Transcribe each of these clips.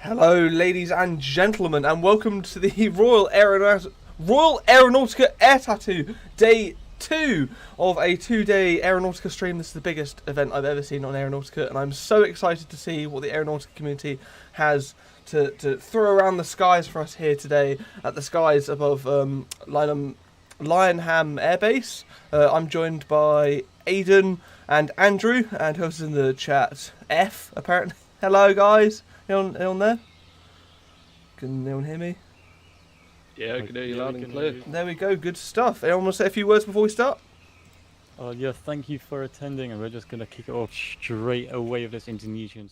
Hello, ladies and gentlemen, and welcome to the Royal Aeronautica Air Tattoo Day 2 of a 2-day Aeronautica stream. This is the biggest event I've ever seen on Aeronautica, and I'm so excited to see what the Aeronautica community has to throw around the skies for us here today at the skies above Lionham Air Base. I'm joined by Aidan and Andrew, and who's in the chat? F, apparently. Hello, guys. On there? Can anyone hear me? Yeah, I can hear you loud and clear. There we go, good stuff. Anyone want to say a few words before we start? Yeah, thank you for attending, and we're just going to kick it off straight away with this Indonesian.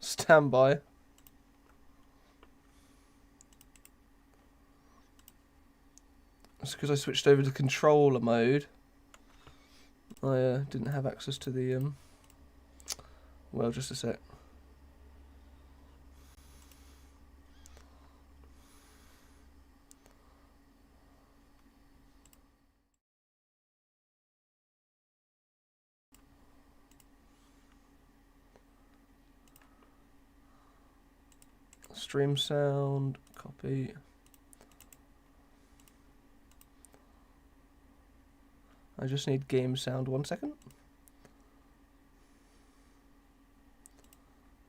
Stand by. It's because I switched over to controller mode. I didn't have access to the well, just a sec. Stream sound, copy. I just need game sound, 1 second.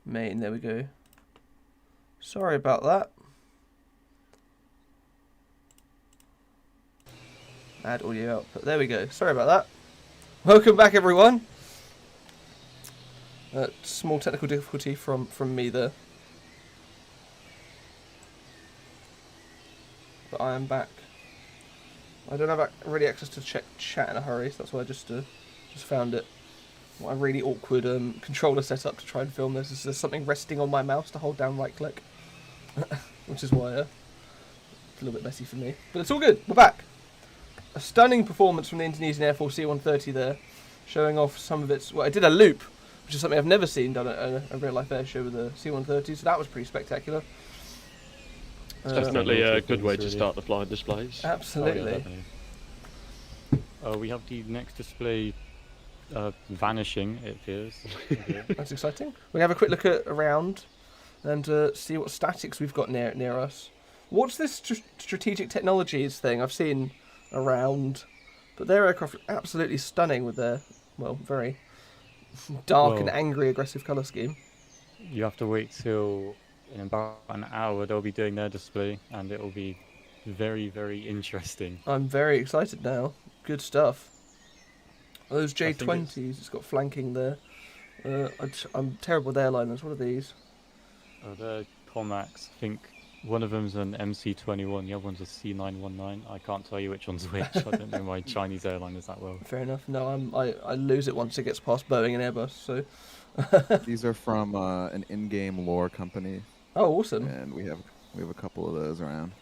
Main, there we go. Sorry about that. Add audio output, there we go. Sorry about that. Welcome back, everyone. Small technical difficulty from me there. But I am back. I don't have really access to check chat in a hurry, so that's why I just found it. What a really awkward controller setup to try and film this. Is there something resting on my mouse to hold down right click? Which is why it's a little bit messy for me. But it's all good, we're back. A stunning performance from the Indonesian Air Force C-130 there, showing off some of its... Well, I did a loop, which is something I've never seen done at a real-life air show with a C-130, so that was pretty spectacular. It's definitely a good way to start the flying displays. Absolutely. Oh, yeah, we have the next display vanishing, it appears. That's exciting. We have a quick look around and see what statics we've got near us. What's this strategic technologies thing I've seen around? But their aircraft are absolutely stunning with their, well, very dark and angry aggressive colour scheme. You have to wait till... In about an hour, they'll be doing their display, and it will be very, very interesting. I'm very excited now. Good stuff. Those J-20s, it's got flanking there. I'm terrible with airliners. What are these? Oh, they're Comacs. I think one of them's an MC-21, the other one's a C-919. I can't tell you which one's which. I don't know my Chinese airliners that well. Fair enough. No, I lose it once it gets past Boeing and Airbus. So. These are from an in-game lore company. Oh, awesome! And we have a couple of those around.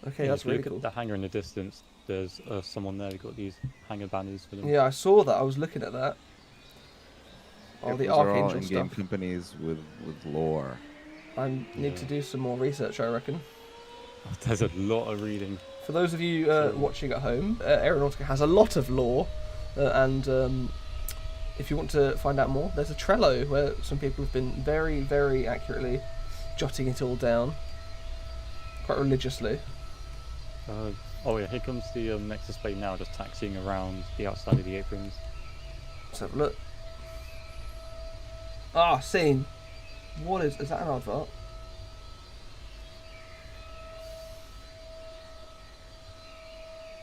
Okay, that's really cool. cool. The hangar in the distance, there's someone there. We've got these hangar banners for them. Yeah, I saw that. I was looking at that. Oh, the Archangel in-game companies with lore. I need to do some more research, I reckon. There's a lot of reading. For those of you watching at home, AeroNautica has a lot of lore, and if you want to find out more, there's a Trello where some people have been very, very accurately jotting it all down, quite religiously. Oh yeah, here comes the next display now, just taxiing around the outside of the aprons. Let's have a look. Ah, scene. What is that an advert?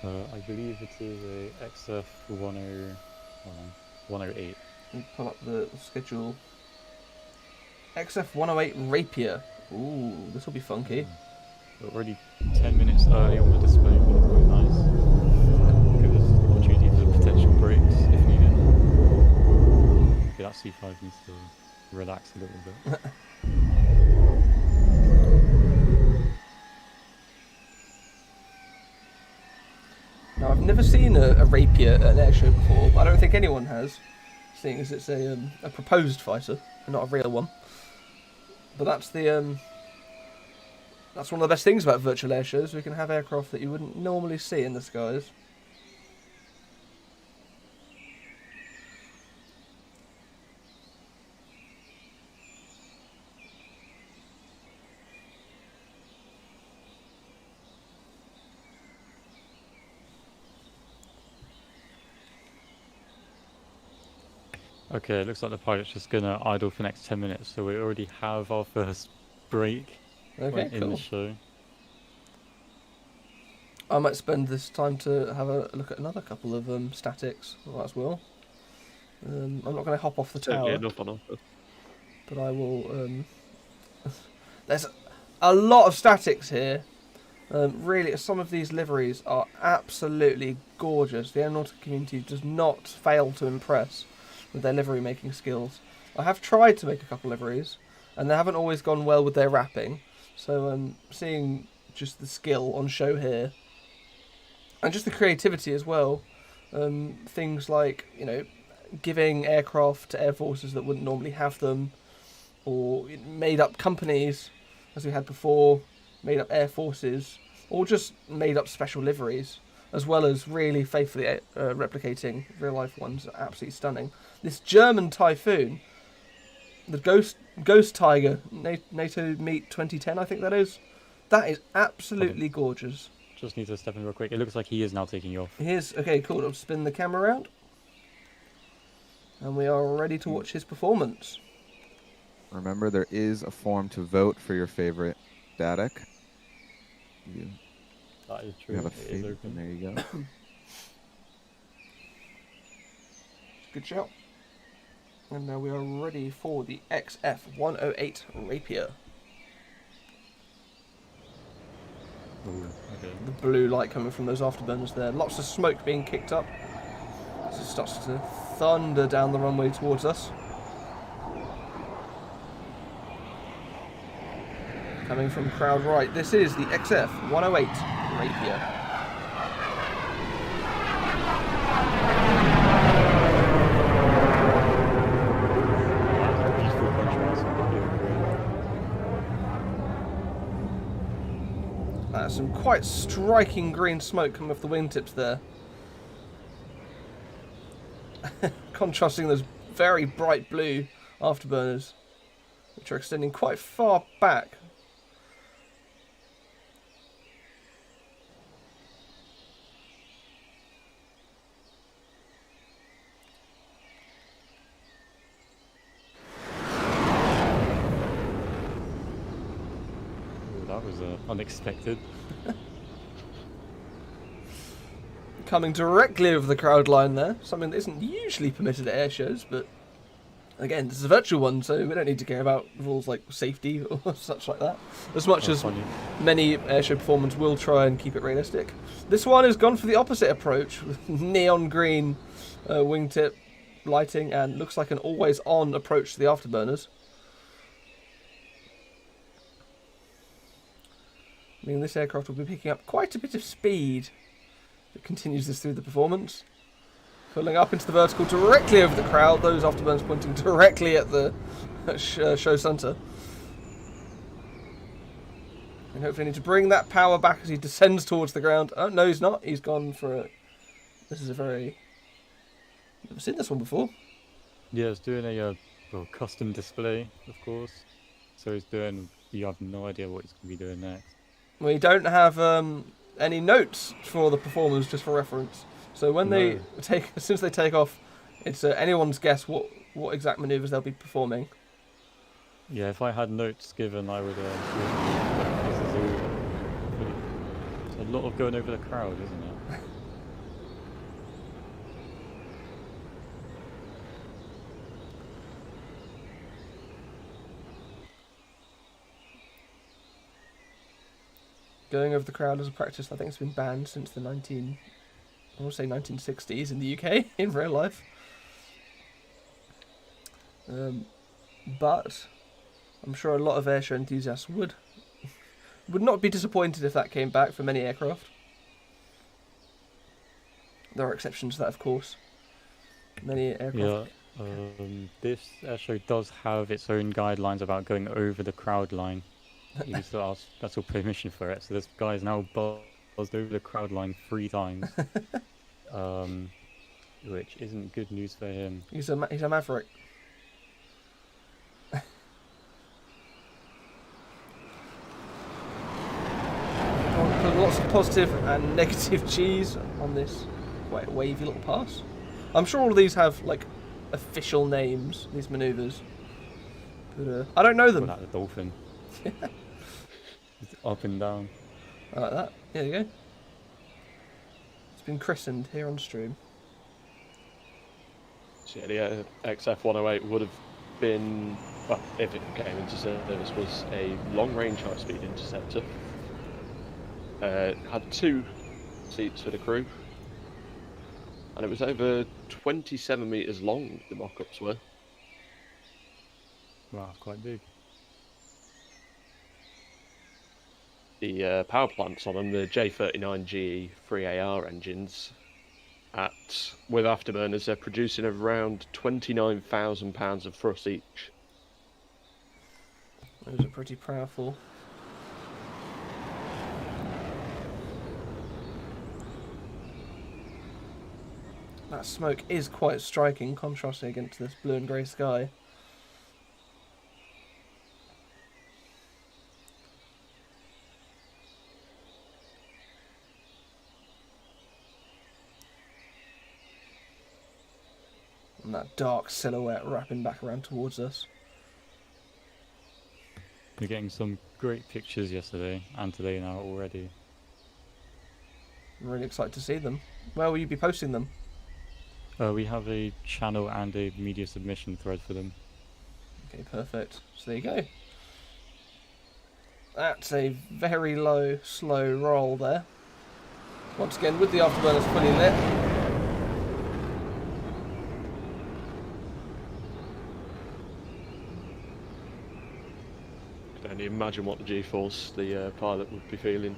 I believe it is a XF-10... 108. Let me pull up the schedule. XF-108 Rapier. Ooh, this will be funky. We're already 10 minutes early on the display, but it's really nice. Give us an opportunity for potential breaks if needed. Okay, that C5 needs to relax a little bit. Now, I've never seen a Rapier at an airshow before, but I don't think anyone has, seeing as it's a proposed fighter, and not a real one. But that's the that's one of the best things about virtual airshows. We can have aircraft that you wouldn't normally see in the skies. Okay, it looks like the pilot's just gonna idle for the next 10 minutes, so we already have our first break in the show. I might spend this time to have a look at another couple of statics, as well. I'm not going to hop off the tower, but I will. There's a lot of statics here. Really, some of these liveries are absolutely gorgeous. The aeronautic community does not fail to impress with their livery making skills. I have tried to make a couple liveries, and they haven't always gone well with their wrapping. So seeing just the skill on show here, and just the creativity as well. Things like, you know, giving aircraft to air forces that wouldn't normally have them, or made up companies, as we had before, made up air forces, or just made up special liveries, as well as really faithfully replicating real life ones. Are absolutely stunning. This German Typhoon, the Ghost Tiger, NATO Meet 2010, I think that is absolutely gorgeous. Just need to step in real quick. It looks like he is now taking you off. He is. Okay, cool. I'll spin the camera around. And we are ready to watch his performance. Remember, there is a form to vote for your favorite Dadak. That is true. You have a favorite, and there you go. Good shout. And now we are ready for the XF-108 Rapier. Ooh, okay. The blue light coming from those afterburners there. Lots of smoke being kicked up. As it starts to thunder down the runway towards us. Coming from crowd right, this is the XF-108 Rapier. Some quite striking green smoke coming off the wingtips there. Contrasting those very bright blue afterburners, which are extending quite far back. That was unexpected. Coming directly over the crowd line there, something that isn't usually permitted at air shows, but again, this is a virtual one, so we don't need to care about rules like safety or such like that, as much as many airshow performers will try and keep it realistic. This one has gone for the opposite approach, with neon green wingtip lighting, and looks like an always-on approach to the afterburners. I mean, this aircraft will be picking up quite a bit of speed if it continues this through the performance. Pulling up into the vertical directly over the crowd, those afterburners pointing directly at the show centre. And hopefully need to bring that power back as he descends towards the ground. Oh, no, he's not. He's gone for a... This is a very... Never seen this one before. Yeah, it's doing a custom display, of course. So he's doing... You have no idea what he's going to be doing next. We don't have any notes for the performers, just for reference. So when they take, as soon as they take off, it's anyone's guess what exact manoeuvres they'll be performing. Yeah, if I had notes given, I would. This is a lot of going over the crowd, isn't it? Going over the crowd as a practice, I think it's been banned since the 1960s in the UK, in real life. But I'm sure a lot of airshow enthusiasts would not be disappointed if that came back for many aircraft. There are exceptions to that, of course. Many aircraft. Yeah, this airshow does have its own guidelines about going over the crowd line. You need to ask special permission for it. So this guy's now buzzed over the crowd line 3 times, which isn't good news for him. He's a maverick. Put lots of positive and negative G's on this quite wavy little pass. I'm sure all of these have like official names, these manoeuvres, but I don't know them. Like the dolphin. It's up and down. I like that. There you go. It's been christened here on stream. So yeah, the XF-108 would have been, well, if it came into service, was a long-range high-speed interceptor. Had 2 seats for the crew, and it was over 27 metres long, the mock-ups were. Wow, it's quite big. The power plants on them, the J39G 3AR engines, with afterburners, they're producing around 29,000 pounds of thrust each. Those are pretty powerful. That smoke is quite striking, contrasting against this blue and grey sky. And that dark silhouette wrapping back around towards us. We're getting some great pictures yesterday and today now already. I'm really excited to see them. Where will you be posting them? We have a channel and a media submission thread for them. Okay, perfect. So there you go. That's a very low, slow roll there. Once again, with the afterburners fully lit. I can only imagine what the G-force the pilot would be feeling.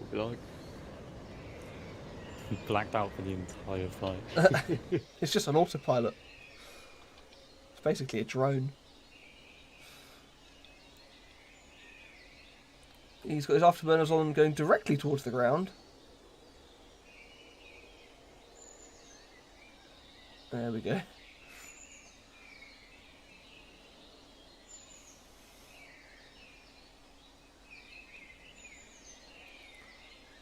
Would be like. Blacked out for the entire flight. It's just an autopilot. It's basically a drone. He's got his afterburners on going directly towards the ground. There we go.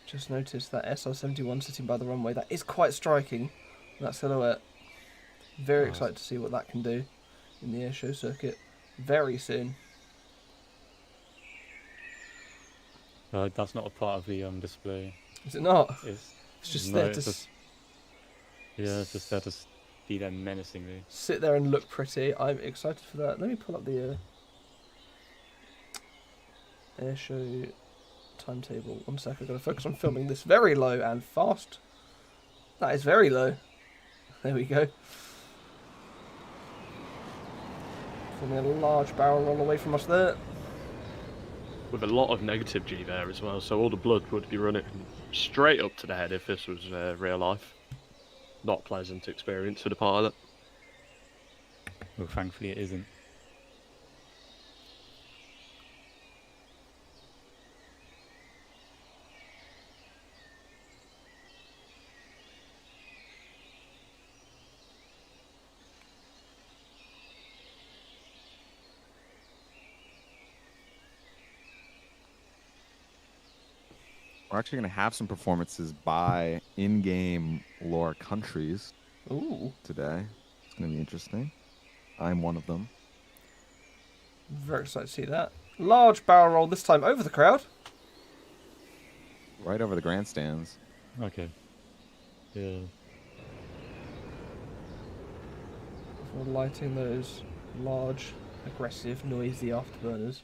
Just noticed that SR-71 sitting by the runway. That is quite striking, that silhouette. Very excited to see what that can do in the airshow circuit very soon. That's not a part of the display. Is it not? It's just no, there it's to just, yeah, it's just there to be there menacingly. sit there and look pretty. I'm excited for that. Let me pull up the airshow timetable. 1 sec, I've got to focus on filming this very low and fast. That is very low. There we go. Filming a large barrel roll away from us there. With a lot of negative G there as well, so all the blood would be running straight up to the head if this was real life. Not a pleasant experience for the pilot. Well, thankfully it isn't. We're actually going to have some performances by in-game lore countries today. It's going to be interesting. I'm one of them. Very excited to see that. Large barrel roll, this time over the crowd. Right over the grandstands. Okay. Yeah. We're lighting those large, aggressive, noisy afterburners.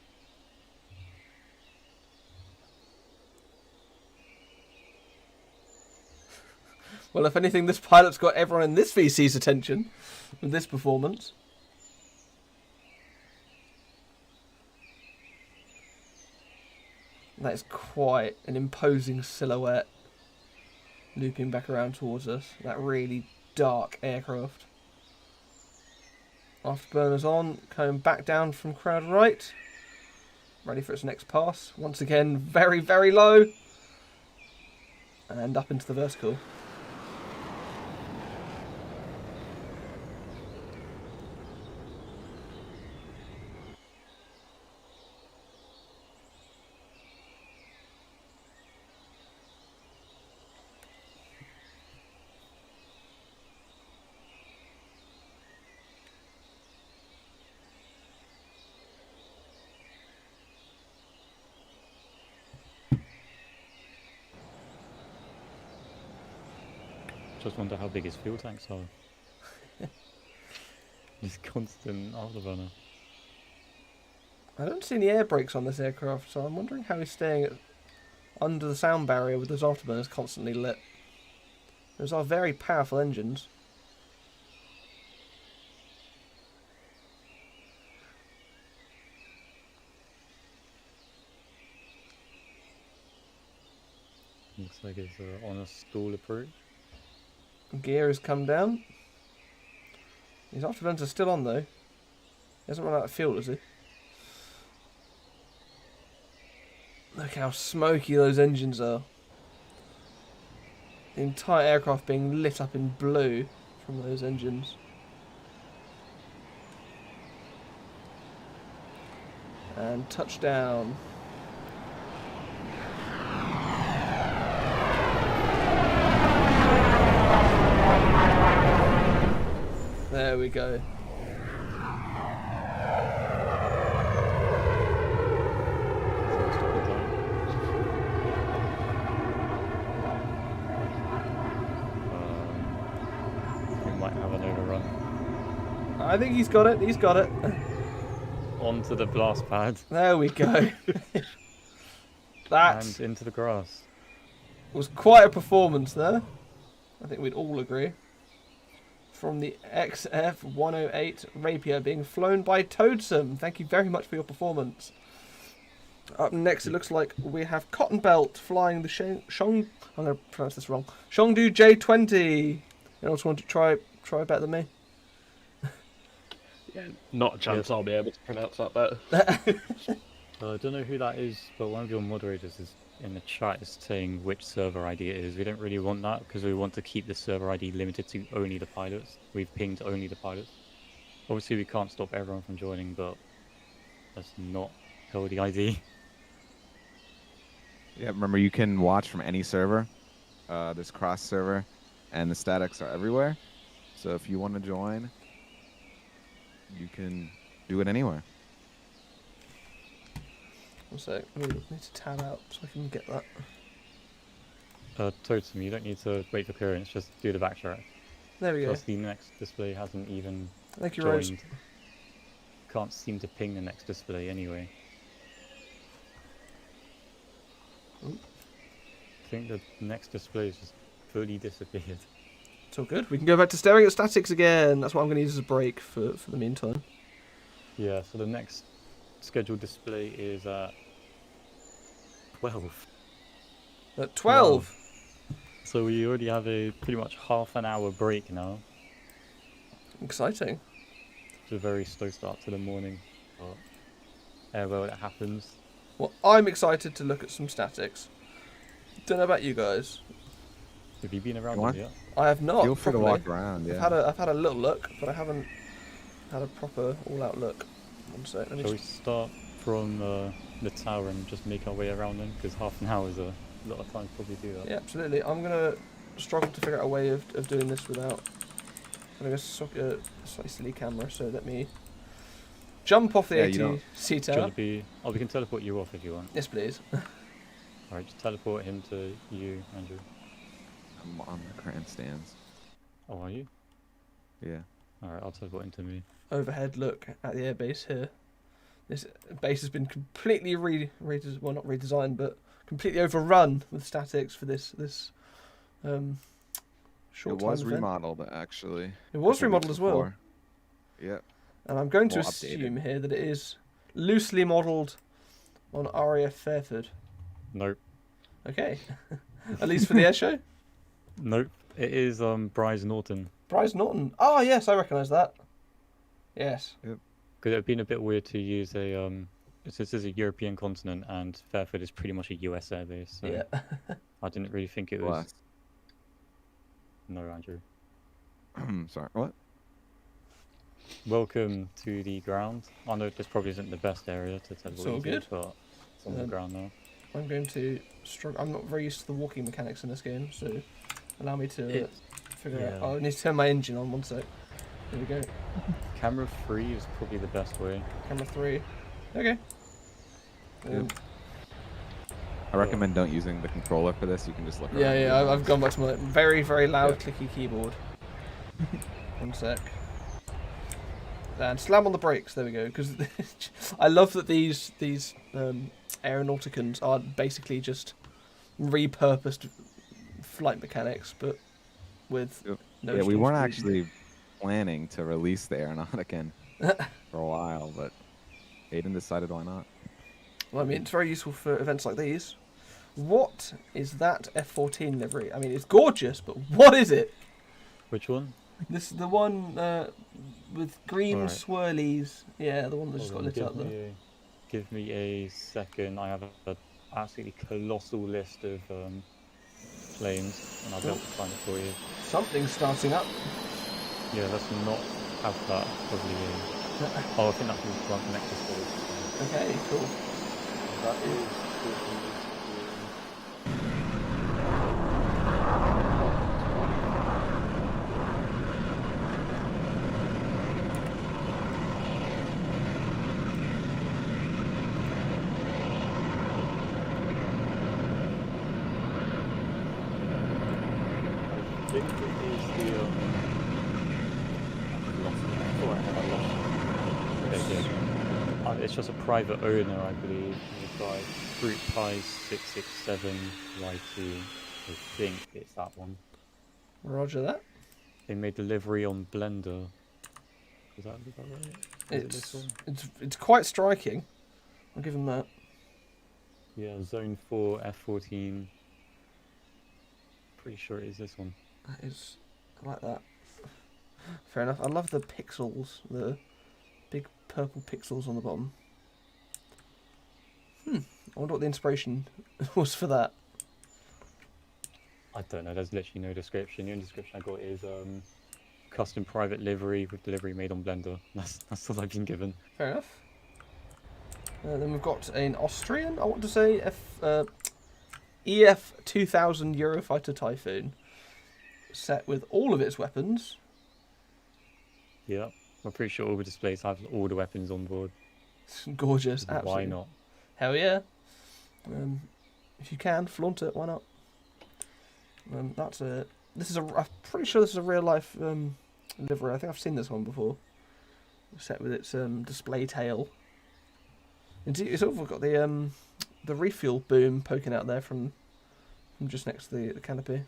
Well, if anything, this pilot's got everyone in this VC's attention with this performance. That is quite an imposing silhouette looping back around towards us. That really dark aircraft. Afterburners on, coming back down from crowd right. Ready for its next pass. Once again, very, very low. And up into the vertical. Just wonder how big his fuel tanks are. Just constant afterburner. I don't see any air brakes on this aircraft, so I'm wondering how he's staying under the sound barrier with those afterburners constantly lit. Those are very powerful engines. Looks like it's on a stall approach. Gear has come down. His afterburners are still on though. He hasn't run out of fuel, has he? Look how smoky those engines are. The entire aircraft being lit up in blue from those engines. And touchdown. There we go. We might have an overrun. I think he's got it. He's got it. Onto the blast pad. There we go. That And into the grass. was quite a performance there. I think we'd all agree. From the XF-108 Rapier being flown by Toadsome. Thank you very much for your performance. Up next, it looks like we have Cotton Belt flying the I'm going to pronounce this wrong. Chengdu J-20. Anyone else want to try better than me? Yeah, not a chance I'll be able to pronounce that better. I don't know who that is, but one of your moderators is in the chat is saying which server ID it is. We don't really want that because we want to keep the server ID limited to only the pilots. We've pinged only the pilots. Obviously, we can't stop everyone from joining, but that's not the ID. Yeah, remember you can watch from any server. There's cross server, and the statics are everywhere. So if you want to join, you can do it anywhere. One sec, I need to tab out so I can get that. Toadsome, you don't need to wait for clearance, just do the backtrack. There we go. Plus the next display hasn't even Thank you, Rose. joined. Can't seem to ping the next display anyway. Ooh. I think the next display has just fully disappeared. It's all good. We can go back to staring at statics again. That's what I'm going to use as a break for the meantime. Yeah, so the next scheduled display is at 12. At 12? Wow. So we already have a pretty much half an hour break now. Exciting. It's a very slow start to the morning. But well, it happens. Well, I'm excited to look at some statics. Don't know about you guys. Have you been around Go on. them yet? I have not. Feel free to properly. walk around. Yeah. I've had a little look, but I haven't had a proper all-out look. One sec. Let me Shall we just... start from the tower and just make our way around them? Because half an hour is a lot of time to probably do that. Yeah, absolutely. I'm going to struggle to figure out a way of doing this without having a slightly silly camera, so let me jump off the ATC tower. We can teleport you off if you want. Yes, please. Alright, just teleport him to you, Andrew. I'm on the grandstands. Oh, are you? Yeah. Alright, I'll teleport him to me. Overhead look at the airbase here. This base has been completely not redesigned, but completely overrun with statics for this short It was time event. remodeled, actually. It was a couple remodeled weeks as well. before. Yep. And I'm going to More assume updated. here that it is loosely modelled on RAF Fairford. Nope. Okay. At least for the air show? Nope. It is Bryce Norton. Bryce Norton. Oh, yes, I recognise that. Yes. Because it would have been a bit weird to use a this is a European continent and Fairford is pretty much a US airbase. So Yeah. I didn't really think it was. No, Andrew. Sorry. What? Welcome to the ground. I know this probably isn't the best area to teleport all you to, good. but it's on the ground now. I'm going to struggle. I'm not very used to the walking mechanics in this game, so allow me to figure out. Oh, I need to turn my engine on. One sec. There we go. Camera 3 is probably the best way. Camera 3. Okay. I recommend don't using the controller for this. You can just look around. Yeah, I've gone back to my very, very loud clicky keyboard. One sec. And slam on the brakes. There we go. Because I love that these Aeronauticans are basically just repurposed flight mechanics, but with no. Yeah, we strings weren't to actually planning to release the Aeronautica for a while, but Aiden decided why not. Well, I mean, it's very useful for events like these. What is that F-14 livery? I mean, it's gorgeous, but what is it? Which one? This is the one with green swirlies. Yeah, the one that just got lit up there. Give me a second. I have an absolutely colossal list of planes, and I'll be able to find it for you. Something's starting up. Yeah, let's not have that probably. Oh, I think that will run connect to storage. Okay, cool. That is. It's just a private owner, I believe, by Fruit Pie 667 YT. I think it's that one. Roger that. They made delivery on Blender. Is that right? It's quite striking. I'll give them that. Yeah, Zone 4 F-14. Pretty sure it is this one. That is, I like that. Fair enough. I love the pixels, the big purple pixels on the bottom. I wonder what the inspiration was for that. I don't know, there's literally no description. The only description I got is custom private livery with delivery made on Blender. That's all I've been given. Fair enough. Then we've got an Austrian, I want to say, EF 2000 Eurofighter Typhoon. Set with all of its weapons. Yeah, I'm pretty sure all the displays have all the weapons on board. Gorgeous, absolutely. Why not? Hell yeah. If you can, flaunt it, why not? I'm pretty sure this is a real life livery. I think I've seen this one before. Set with its display tail. It's also got the refuel boom poking out there from just next to the canopy.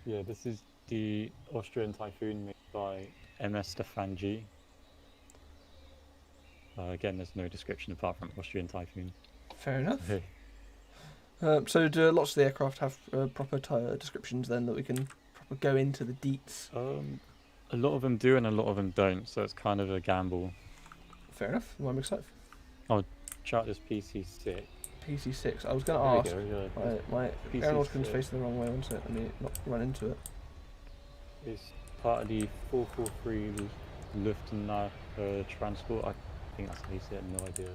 Yeah, this is the Austrian Typhoon made by MS Stefan G. Again, there's no description apart from Austrian Typhoon. Fair enough. So do lots of the aircraft have proper descriptions then that we can go into the deets? A lot of them do and a lot of them don't, so it's kind of a gamble. Fair enough. Well, I'm excited. Oh, chart this PC6. PC6. I was going to ask. My aeronautica's facing the wrong way, wasn't it? I mean, not run into it. It's part of the 443 Luftwaffe transport. I think that's how you say it, no idea.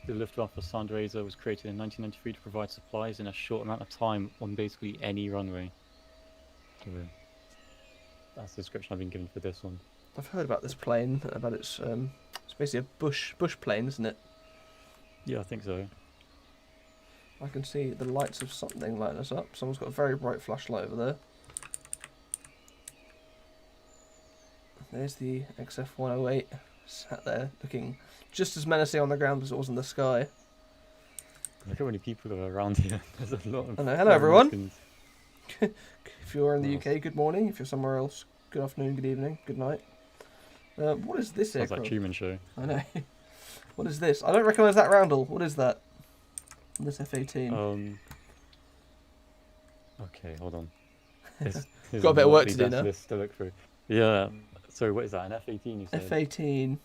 The Luftwaffe Sandraiser was created in 1993 to provide supplies in a short amount of time on basically any runway. So, that's the description I've been given for this one. I've heard about this plane, about it's basically a bush plane, isn't it? Yeah, I think so. I can see the lights of something lighting us up. Someone's got a very bright flashlight over there. There's the XF-108 sat there looking just as menacing on the ground as it was in the sky. Look how many people are around here. There's a lot of... Hello everyone! If you're in the UK, good morning. If you're somewhere else, good afternoon, good evening, good night. What is this aircraft? Sounds like Truman Show. I know. What is this? I don't recognise that roundel. What is that? This F-18. Okay, hold on. Got a bit of work to do now. To look through. Yeah. So what is that? An F-18 you said? F-18.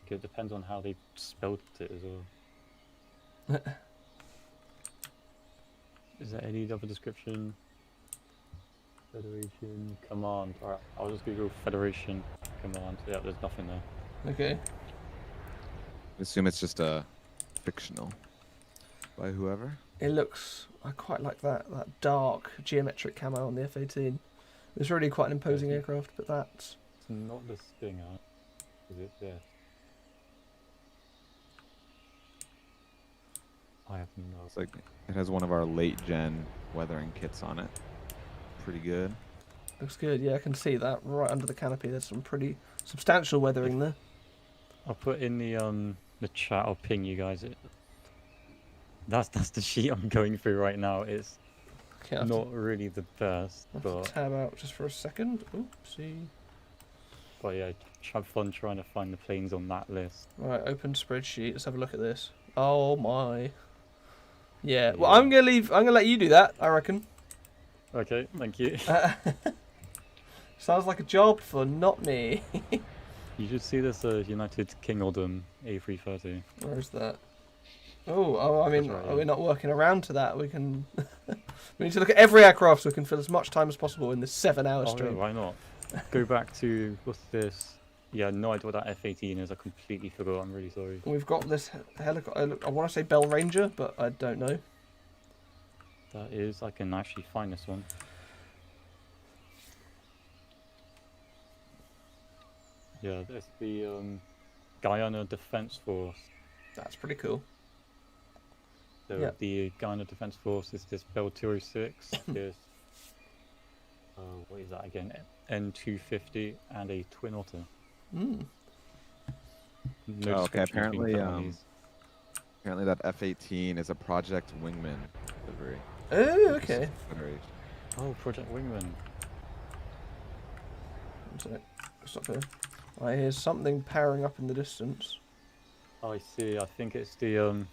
Okay, it depends on how they spelled it as well. Is there any other description? Federation Command. Alright, I'll just Google Federation Command. Yeah, there's nothing there. Okay. I assume it's just fictional by whoever. It looks... I quite like that dark geometric camo on the F-18. It's really quite an imposing aircraft, but that's... It's not the Stinger. Is it this? I have no... It's like, it has one of our late gen weathering kits on it. Pretty good. Looks good, yeah, I can see that. Right under the canopy, there's some pretty substantial weathering there. I'll put in the chat, I'll ping you guys. That's the sheet I'm going through right now. It's not really the best, but... Tab out just for a second. Oopsie. But yeah, have fun trying to find the planes on that list. Right, open spreadsheet. Let's have a look at this. Oh my. Yeah. Well, I'm gonna leave. I'm gonna let you do that. I reckon. Okay, thank you. Sounds like a job for not me. You should see this United Kingdom A330. Where's that? Oh, I mean, right, we're not working around to that. We can. We need to look at every aircraft so we can fill as much time as possible in this 7-hour stream. Oh, why not? Go back to what's this? Yeah, no idea what that F-18 is. I completely forgot. I'm really sorry. We've got this helicopter. I want to say Bell Ranger, but I don't know. That is. I can actually find this one. Yeah, that's the Guyana Defence Force. That's pretty cool. So Yep. the Guyana Defence Force is this Bell 206, this what is that again? N250 and a Twin Otter. Mm. No okay, description has been put on these. apparently that F-18 is a Project Wingman livery. Oh, okay. Oh, Project Wingman. Stop here. I hear something powering up in the distance. Oh, I see. I think it's the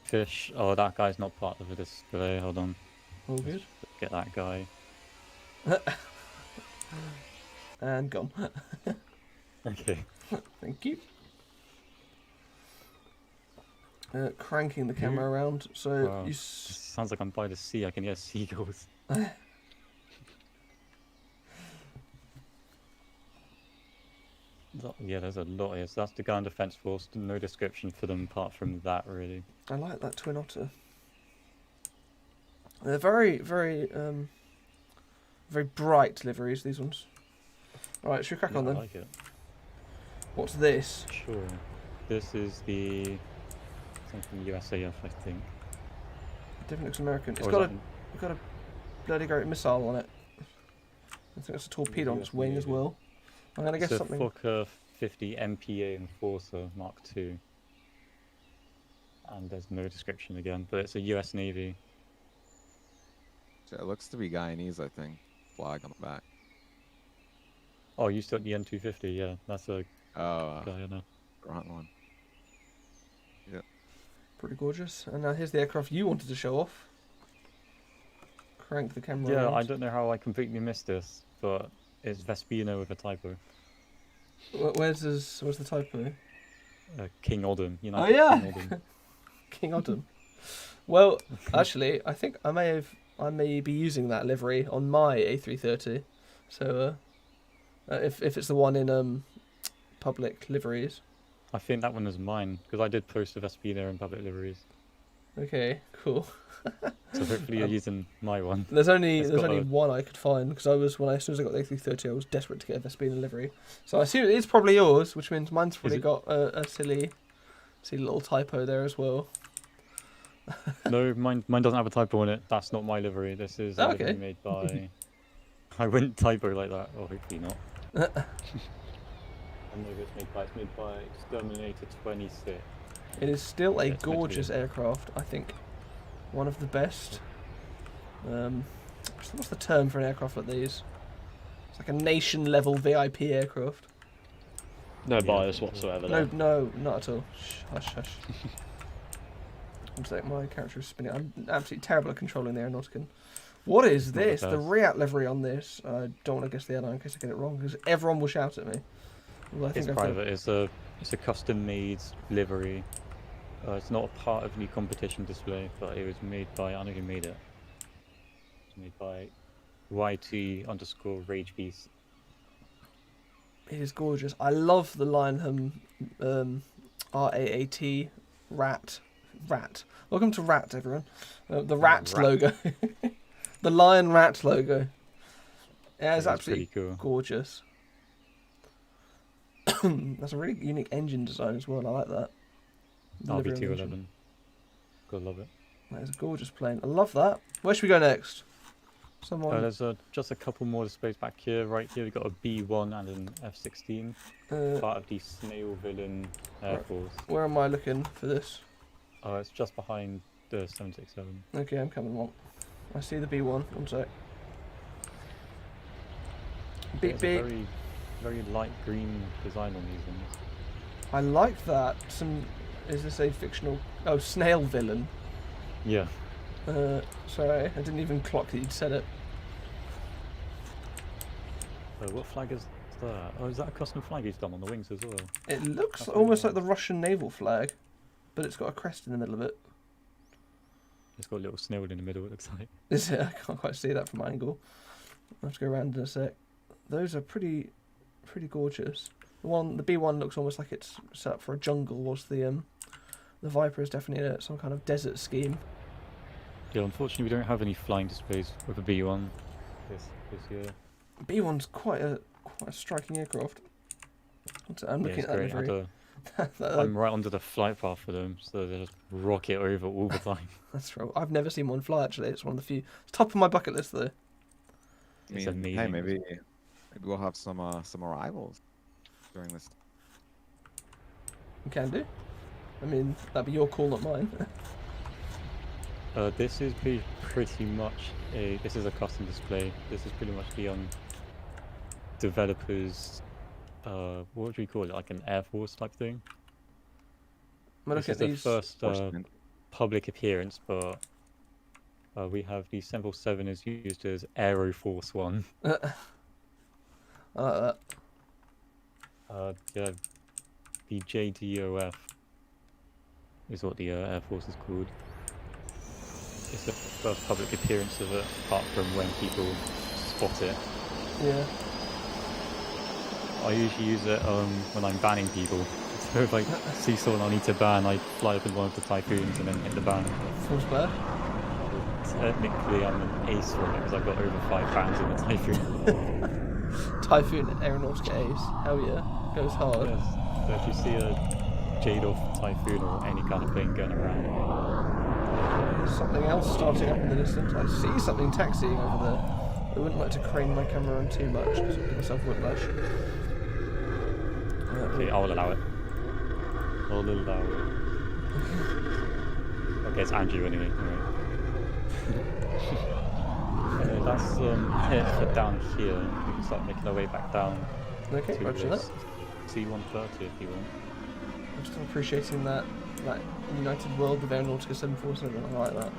fish. Oh, that guy's not part of the display. Hold on. All good. Get that guy. And gone. Okay. Thank you. Cranking the camera around. So Wow. you. Sounds like I'm by the sea. I can hear seagulls. Yeah, there's a lot here. So that's the Guyana Defence Force. No description for them apart from that, really. I like that Twin Otter. They're very, very, very bright liveries. These ones. All right, should we crack on then? I like it. What's this? Sure. This is the something USAF, I think. Definitely looks American. It's Or got is a got a bloody great missile on it. I think it's a torpedo on its wing as well. I'm gonna guess it's something. a Fokker 50 MPA Enforcer Mark II. And there's no description again, but it's a US Navy. So it looks to be Guyanese, I think. Flag on the back. Oh, you still the N250? Yeah, that's a Guyana. Grant one. Yep. Pretty gorgeous. And now here's the aircraft you wanted to show off. Crank the camera. Yeah, around. I don't know how I completely missed this, but it's Vespino with a typo. Where's the typo? King Odom. Oh yeah, King Odom. King Odom. Well, actually, I think I may be using that livery on my A330. So, if it's the one in public liveries. I think that one is mine because I did post a Vespino in public liveries. Okay, cool. So hopefully you're using my one. There's only It's there's got only a- one I could find because as soon as I got the A330, I was desperate to get a Vespino livery. So I assume it's probably yours, which means mine's probably it? got a silly little typo there as well. No, mine doesn't have a typo on it. That's not my livery. This is a livery Okay. made by. I wouldn't typo like that. Or hopefully not. I know it's made by Exterminator 26. It is still a Yeah, it's meant to be. gorgeous aircraft. I think one of the best. What's the term for an aircraft like these? It's like a nation-level VIP aircraft. No Yeah. bias whatsoever. there. No, not at all. Shh, hush, hush. One sec, my character is spinning. I'm absolutely terrible at controlling the Aeronautica. What is Not the this? The best. RIAT livery on this. I don't want to guess the airline in case I get it wrong, because everyone will shout at me. Well, I think It's I've got- private. It's a custom-made livery. It's not a part of the competition display, but it was made by. I don't know who made it. It's made by YT_RageBeast. It is gorgeous. I love the Lionham RAAT rat. Welcome to Rat, everyone. The rat Rat. logo. The lion rat logo. Yeah, it's It is absolutely pretty cool. gorgeous. That's a really unique engine design as well. I like that. The livery on the engine. RB211. Gotta love it. That is a gorgeous plane. I love that. Where should we go next? Someone. There's just a couple more displays back here. Right here, we've got a B1 and an F-16. Part of the Snail Villain Air Right. Force. Where am I looking for this? Oh, it's just behind the 767. Okay, I'm coming. One. I see the B1. One sec. Beep It's beep. a very very light green design on these ones. I like that. Is this a fictional... Oh, snail villain. Yeah. Sorry, I didn't even clock that you'd said it. What flag is that? Oh, is that a custom flag he's done on the wings as well? It looks almost like the Russian naval flag, but it's got a crest in the middle of it. It's got a little snail in the middle, it looks like. Is it? I can't quite see that from my angle. I'll have to go around in a sec. Those are pretty gorgeous. The B1 looks almost like it's set up for a jungle, whilst the Viper is definitely some kind of desert scheme. Yeah, unfortunately we don't have any flying displays with a B1 this year. B1's quite a striking aircraft. I'm looking at that livery. I'm right under the flight path for them, so they just rocket over all the time. That's right. I've never seen one fly, actually. It's one of the few. It's top of my bucket list, though. It's amazing. Hey, maybe we'll have some arrivals during this. You can do. I mean, that'd be your call, not mine. This is pretty much this is a custom display. This is pretty much the developers. What would we call it? Like an Air Force type thing. This is the first public appearance, but we have the 747 is used as Aero Force 1. I like that. Yeah, the JDOF is what the Air Force is called. It's the first public appearance of it, apart from when people spot it. Yeah. I usually use it when I'm banning people. So if I see someone I need to ban, I fly up in one of the Typhoons and then hit the ban. Feels bad. Technically, I'm an ace for it because I've got over 5 bans in the Typhoon. Typhoon Aeronautica Ace. Hell yeah. Goes hard. Yes. So if you see a J-3 Typhoon or any kind of plane going around. Something else starting up in the distance. I see something taxiing over there. I wouldn't like to crane my camera on too much because I'll give myself whiplash. Okay, I'll allow it. I'll allow it. Okay, it's Andrew anyway. Right. That's it for down here. We can start making our way back down. Okay, roger that. C-130 if you want. I'm still appreciating that United World of Aeronautica 747. I like that.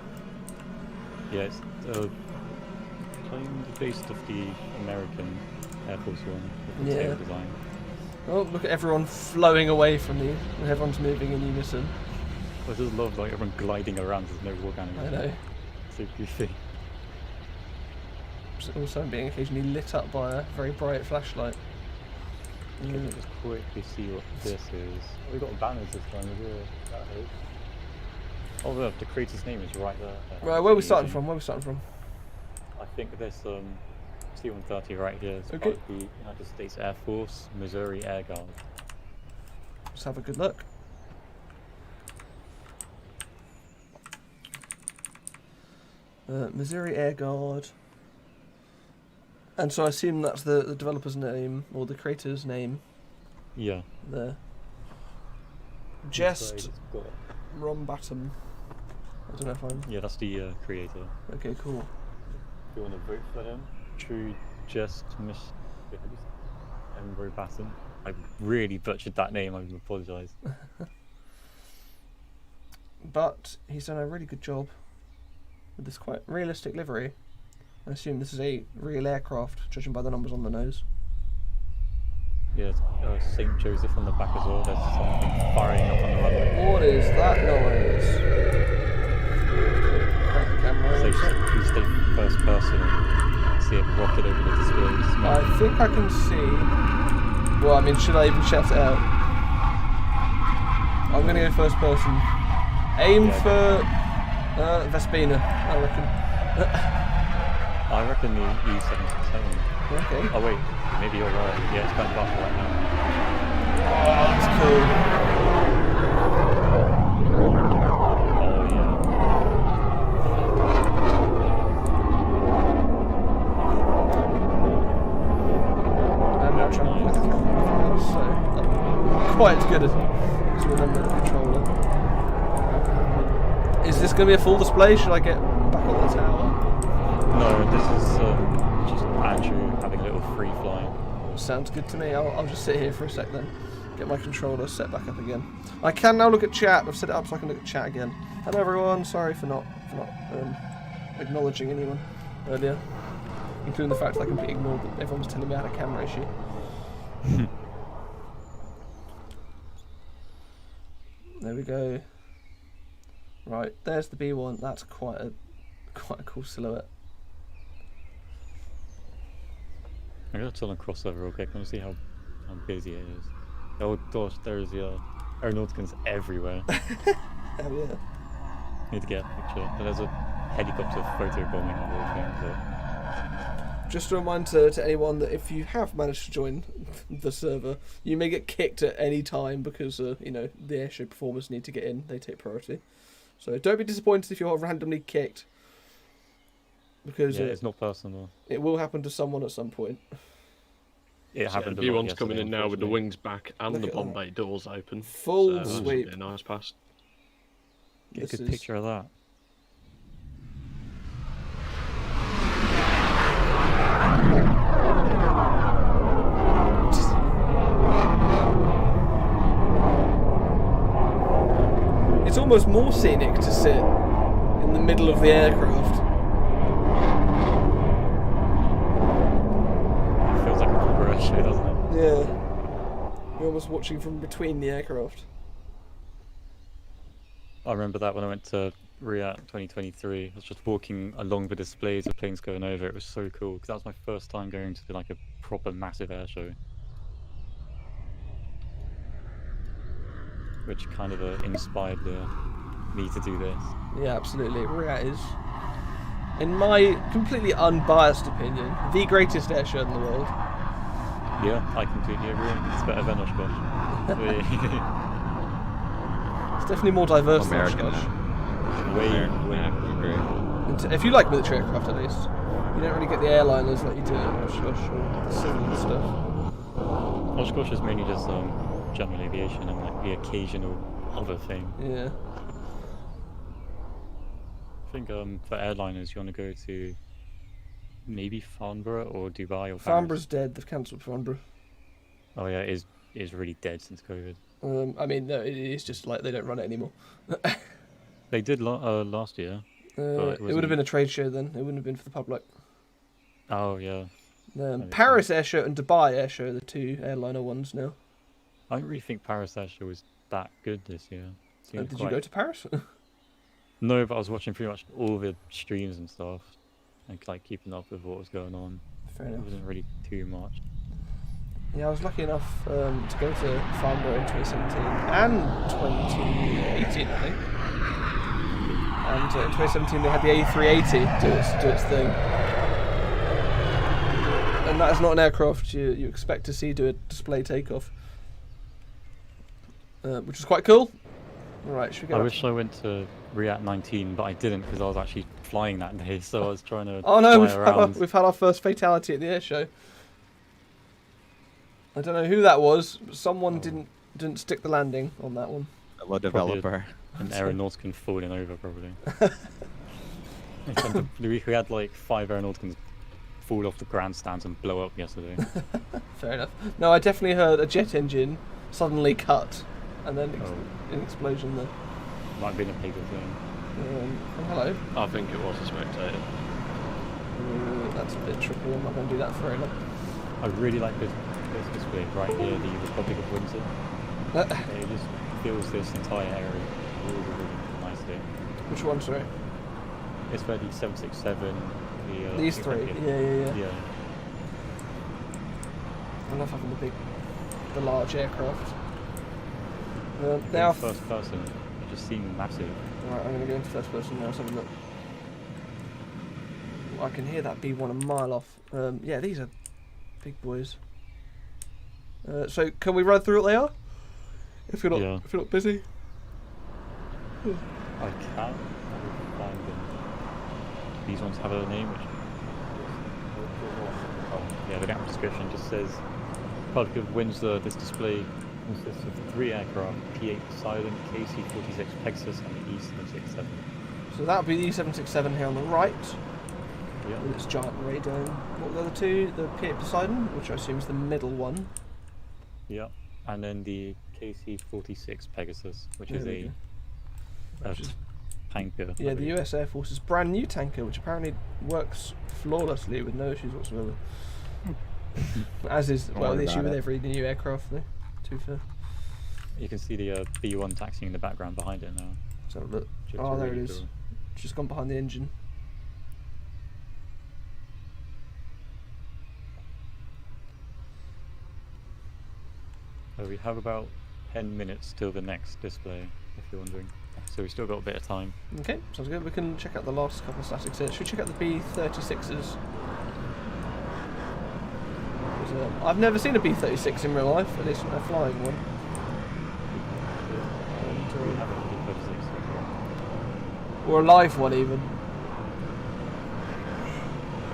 Yeah, it's kind of based off the American Air Force One with the tail design. Oh, look at everyone flowing away from me, and everyone's moving in unison. I just love like everyone gliding around. There's no walk animals. I know. So goofy. Also being occasionally lit up by a very bright flashlight. Okay, let's just quickly see what this is. Oh, we got banners this time as well. That helps. Oh look, the creator's name is right there. Right, where are we starting from? I think there's C-130 right here. It's part of the United States Air Force, Missouri Air Guard. Let's have a good look. Missouri Air Guard. And so I assume that's the developer's name, or the creator's name. Yeah. There. Jest Rombatum. I don't know if I'm... Yeah, that's the creator. Okay, cool. If you want to vote for him, True Jest Rombatum. I really butchered that name, I apologise. But he's done a really good job with this quite realistic livery. I assume this is a real aircraft, judging by the numbers on the nose. Yeah, St. Joseph on the back as well. There's something firing up on the runway. What is that noise? So you stay first person and see it rocket over the displays. I think I can see... Well, I mean, should I even shout it out? I'm going to go first person. Aim for Vespina, I reckon. I reckon the E767. Okay. Oh wait, maybe you're right. Yeah, it's going past right now. Oh, that's cool. Oh yeah. I'm now trying to put the camera, so I'm quite good at remember the controller. Is this going to be a full display? Should I get back on the tower? No, this is just Andrew having a little free flying. Sounds good to me. I'll just sit here for a sec then. Get my controller set back up again. I can now look at chat. I've set it up so I can look at chat again. Hello everyone. Sorry for not acknowledging anyone earlier, including the fact that I completely ignored that everyone was telling me I had a camera issue. There we go. Right, there's the B1. That's quite a cool silhouette. I'm gonna turn on crossover real quick. I want to see how busy it is. Oh gosh, there's the Aeronauticans everywhere. Hell yeah. Need to get a picture. And there's a helicopter photo bombing the whole thing. But... just a reminder to anyone that if you have managed to join the server, you may get kicked at any time because you know, the airshow performers need to get in. They take priority. So don't be disappointed if you're randomly kicked. Because yeah, it's not personal. It will happen to someone at some point. It happened. The one's coming in now with the wings back and the bomb bay doors open. Full sweep. A nice pass. Get a good picture of that. It's almost more scenic to sit in the middle of the aircraft. It feels like a proper airshow, doesn't it? Yeah. You're almost watching from between the aircraft. I remember that when I went to RIAT 2023. I was just walking along the displays of planes going over. It was so cool because that was my first time going to like a proper massive airshow. Which kind of inspired me to do this. Yeah, absolutely. RIAT is, in my completely unbiased opinion, the greatest airshow in the world. Yeah, I completely agree. It's better than Oshkosh. It's definitely more diverse than American. Oshkosh. Way Great. If you like military aircraft, at least. You don't really get the airliners like you do at Oshkosh or the civil stuff. Oshkosh is mainly just general aviation and like the occasional other thing. Yeah. I think for airliners you want to go to maybe Farnborough or Dubai or Paris. Farnborough's dead. They've cancelled Farnborough. Oh yeah, it is really dead since COVID. I mean, no, it is just like they don't run it anymore. They did last year. It would have been a trade show then. It wouldn't have been for the public. Oh yeah. Paris Airshow and Dubai Airshow are the two airliner ones now. I don't really think Paris Airshow was that good this year. Did you go to Paris? No, but I was watching pretty much all the streams and stuff, and like keeping up with what was going on. Fair enough. It wasn't really too much. Yeah, I was lucky enough to go to Farnborough in 2017 and 2018, I think. And in 2017 they had the A380 do its thing. And that is not an aircraft you expect to see do a display takeoff. Which is quite cool. Alright, should we go? I wish I went to RIAT 19, but I didn't because I was actually flying that day, so I was trying to oh no, fly we've had our first fatality at the airshow. I don't know who that was, but someone didn't stick the landing on that one. A developer. An Aeronautican falling over, probably. We had like 5 Aeronauticans fall off the grandstands and blow up yesterday. Fair enough. No, I definitely heard a jet engine suddenly cut, and then an explosion there. Might have been a paper thing. Hello. I think it was a spectator. That's a bit tricky. I'm not going to do that for very long. I really like this display right here, the Republic of Windsor. It just fills this entire area really nicely. Which one, sorry? It's where the 767, these three? Yeah. I love having the large aircraft. Now first person, it just seemed massive. Right, I'm going to go into first person now, so have a look. I can hear that B1 a mile off. Yeah, these are big boys. So can we run through what they are? If you're not busy. I can find them. These ones have a name, which the gap description just says Republic of Windsor. This display consists of 3 aircraft: P-8 Poseidon, KC-46 Pegasus, and the E-767. So that would be the E-767 here on the right. Yeah. With its giant ray dome. What were the other two? The Piet Poseidon, which I assume is the middle one. Yeah. And then the KC-46 Pegasus, which There is we a go. tanker. Yeah, the US Air Force's brand new tanker, which apparently works flawlessly with no issues whatsoever. As is, well, the issue with every new aircraft, though, to be fair. You can see the B-1 taxiing in the background behind it now. So look. which Oh, there really it is. cool. Just gone behind the engine. So we have about 10 minutes till the next display, if you're wondering. So we've still got a bit of time. Okay, sounds good. We can check out the last couple of statics here. Should we check out the B-36s? I've never seen a B-36 in real life, at least a flying one. We have a B-36. Or a live one, even.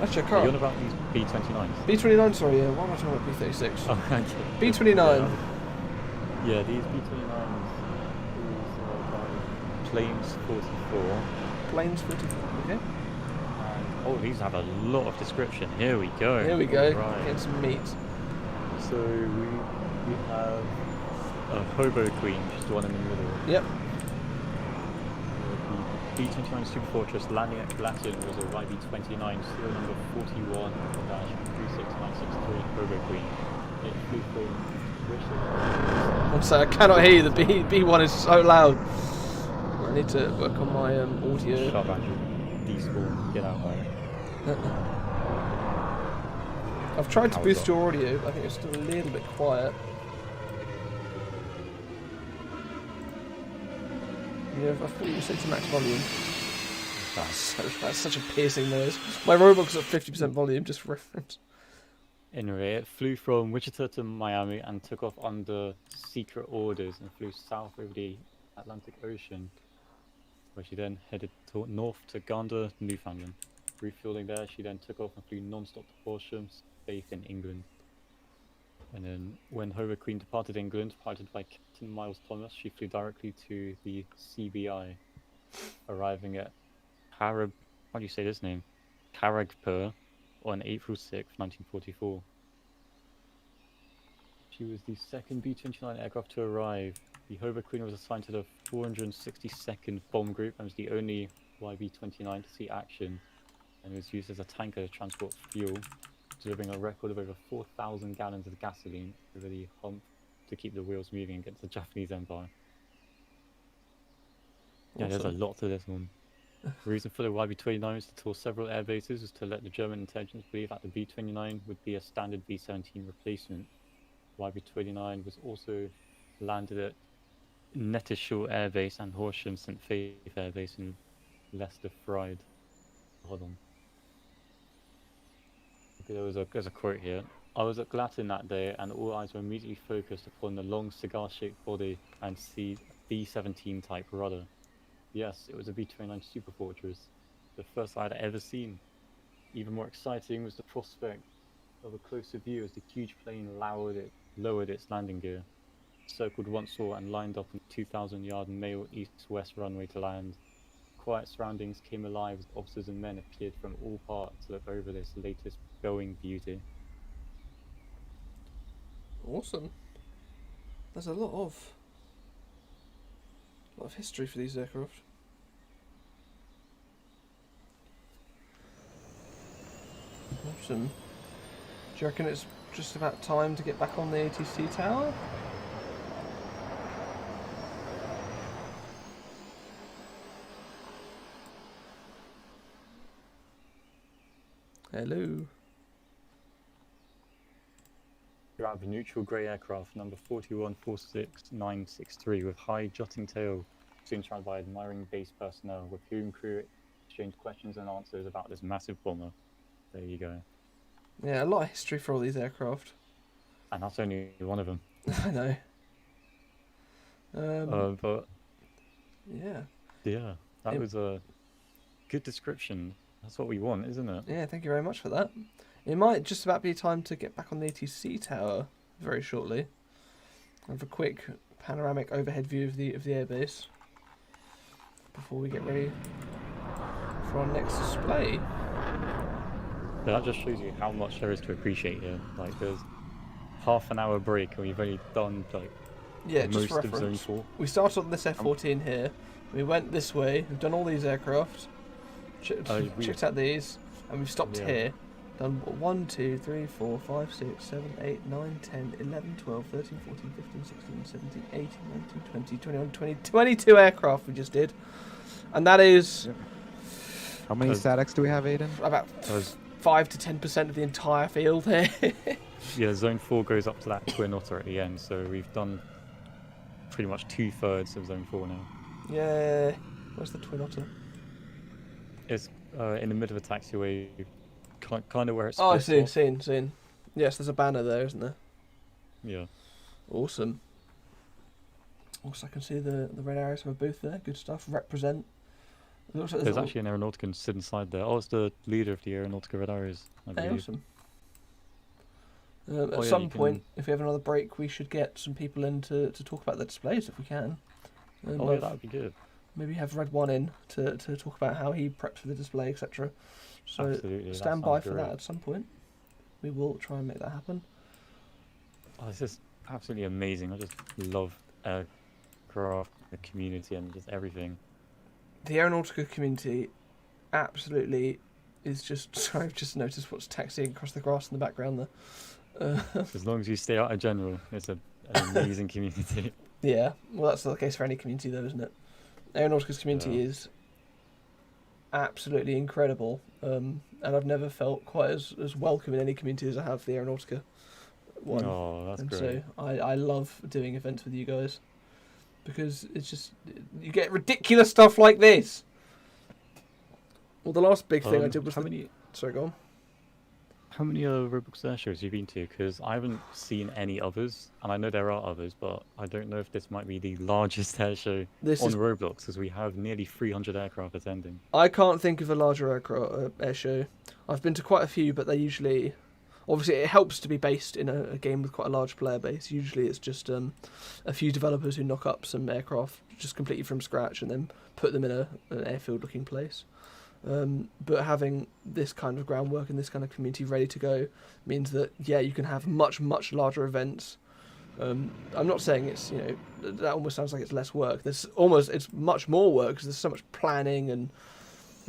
Actually, I Are can't. you on about these B-29s? B-29, sorry, yeah. Why am I talking about B-36? Oh, okay. B-29. Yeah, these B-29s is Planes 44. Planes 44, okay. Oh, these have a lot of description. Here we go. Here we go. Right. Getting some meat. So we have a Hobo Queen, just the one in the middle. Yep. The B-29 Super Fortress landing at Latin was a YB-29, serial number 41-36963 Hobo Queen. It flew from I'm sorry, I cannot hear you. The B1 is so loud. I need to work on my audio. Shut up, Andrew. Despawn. Get out, man. I've tried to boost your audio, but I think it's still a little bit quiet. Yeah, I thought you said to max volume. That's such a piercing noise. My Roblox is at 50% volume, just for reference. Anyway, it flew from Wichita to Miami and took off under secret orders and flew south over the Atlantic Ocean, where she then headed north to Gander, Newfoundland. Refueling there, she then took off and flew non-stop to Horsham, safe in England. And then when Hobo Queen departed England, piloted by Captain Miles Thomas, she flew directly to the CBI, arriving at how do you say this name? Kharagpur on April 6, 1944. She was the second B-29 aircraft to arrive. The Hobo Queen was assigned to the 462nd Bomb Group and was the only YB-29 to see action, and was used as a tanker to transport fuel, delivering a record of over 4,000 gallons of gasoline over the hump to keep the wheels moving against the Japanese Empire. Yeah, Awesome. there's a lot to this one. The reason for the YB-29 was to tour several air bases was to let the German intelligence believe that the B-29 would be a standard B-17 replacement. YB-29 was also landed at Netteshaw Air Base and Horsham St. Faith Air Base in Leicester Fried. Hold on. Okay, there's a quote here. I was at Glatten that day and all eyes were immediately focused upon the long cigar-shaped body and B-17 type rudder. Yes, it was a B-29 Super Fortress, the first I had ever seen. Even more exciting was the prospect of a closer view as the huge plane lowered its landing gear, circled once more and lined up on the 2,000-yard male east-west runway to land. Quiet surroundings came alive as officers and men appeared from all parts to look over this latest Boeing beauty. Awesome. There's a lot of history for these aircraft. Awesome. Do you reckon it's just about time to get back on the ATC tower? Hello. You're out of a neutral grey aircraft number 4146963 with high jutting tail, soon surrounded by admiring base personnel with whom crew exchange questions and answers about this massive bomber. There you go. Yeah, a lot of history for all these aircraft. And that's only one of them. I know. But yeah. yeah, that was a good description. That's what we want, isn't it? Yeah, thank you very much for that. It might just about be time to get back on the ATC tower very shortly. Have a quick panoramic overhead view of the airbase before we get ready for our next display. That just shows you how much there is to appreciate here. Like, there's half an hour break, and we've only done like just most for of Zone reference. 4. We started on this F-14 here. We went this way. We've done all these aircraft. Checked out these, and we've stopped here. Done 1, 2, 3, 4, 5, 6, 7, 8, 9, 10, 11, 12, 13, 14, 15, 16, 17, 18, 19, 20, 21, 20, 22 aircraft we just did. And that is... How many statics do we have, Aiden? About 5 to 10% of the entire field here. Yeah, Zone 4 goes up to that Twin Otter at the end, so we've done pretty much 2/3 of Zone 4 now. Yeah. Where's the Twin Otter? It's in the middle of a taxiway, kind of where it's. Oh, I see. Seen. Yes, there's a banner there, isn't there? Yeah. Awesome. Also, I can see the red arrows have a booth there. Good stuff. Represent. It looks like there's actually an Aeronautica sitting inside there. Oh, it's the leader of the Aeronautica Red Arrows, I believe. Awesome. At some point, if we have another break, we should get some people in to talk about the displays if we can. Yeah, that would be good. Maybe have Red One in to talk about how he prepped for the display, etc. So absolutely, stand by for that at some point. We will try and make that happen. Oh, this is absolutely amazing. I just love aircraft, the community, and just everything. The Aeronautica community absolutely is just... Sorry, I've just noticed what's taxiing across the grass in the background there. As long as you stay out of general, it's an amazing community. Yeah, well that's the case for any community though, isn't it? Aeronautica's community is absolutely incredible, and I've never felt quite as welcome in any community as I have the Aeronautica one. Oh, that's and great. So I love doing events with you guys, because it's just, you get ridiculous stuff like this. Well, the last big thing I did was... Sorry, go on. How many Roblox air shows have you been to? Because I haven't seen any others, and I know there are others, but I don't know if this might be the largest air show on Roblox, because we have nearly 300 aircraft attending. I can't think of a larger air show. I've been to quite a few, but they usually... Obviously, it helps to be based in a game with quite a large player base. Usually it's just a few developers who knock up some aircraft just completely from scratch and then put them in an airfield-looking place. But having this kind of groundwork and this kind of community ready to go means that, yeah, you can have much, much larger events. I'm not saying it's, that almost sounds like it's less work. It's much more work because there's so much planning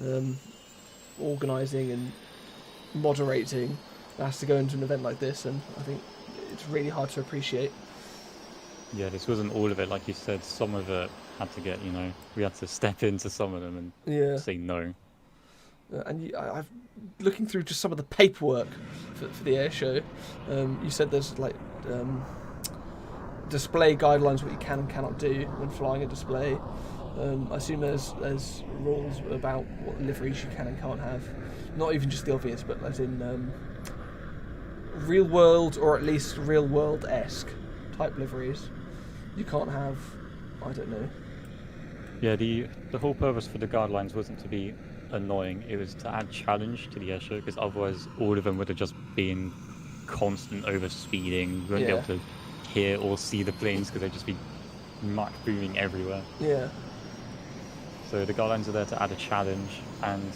and organising and moderating that has to go into an event like this, and I think it's really hard to appreciate. Yeah, this wasn't all of it, like you said. Some of it had to get, we had to step into some of them and say no. And I've looking through just some of the paperwork for the air show. You said there's display guidelines, what you can and cannot do when flying a display. I assume there's rules about what liveries you can and can't have. Not even just the obvious, but as in real world, or at least real world-esque type liveries. You can't have, I don't know. Yeah, the whole purpose for the guidelines wasn't to be annoying, it was to add challenge to the air show, because otherwise all of them would have just been constant overspeeding. You wouldn't be able to hear or see the planes because they'd just be Mach booming everywhere. Yeah. So the guidelines are there to add a challenge, and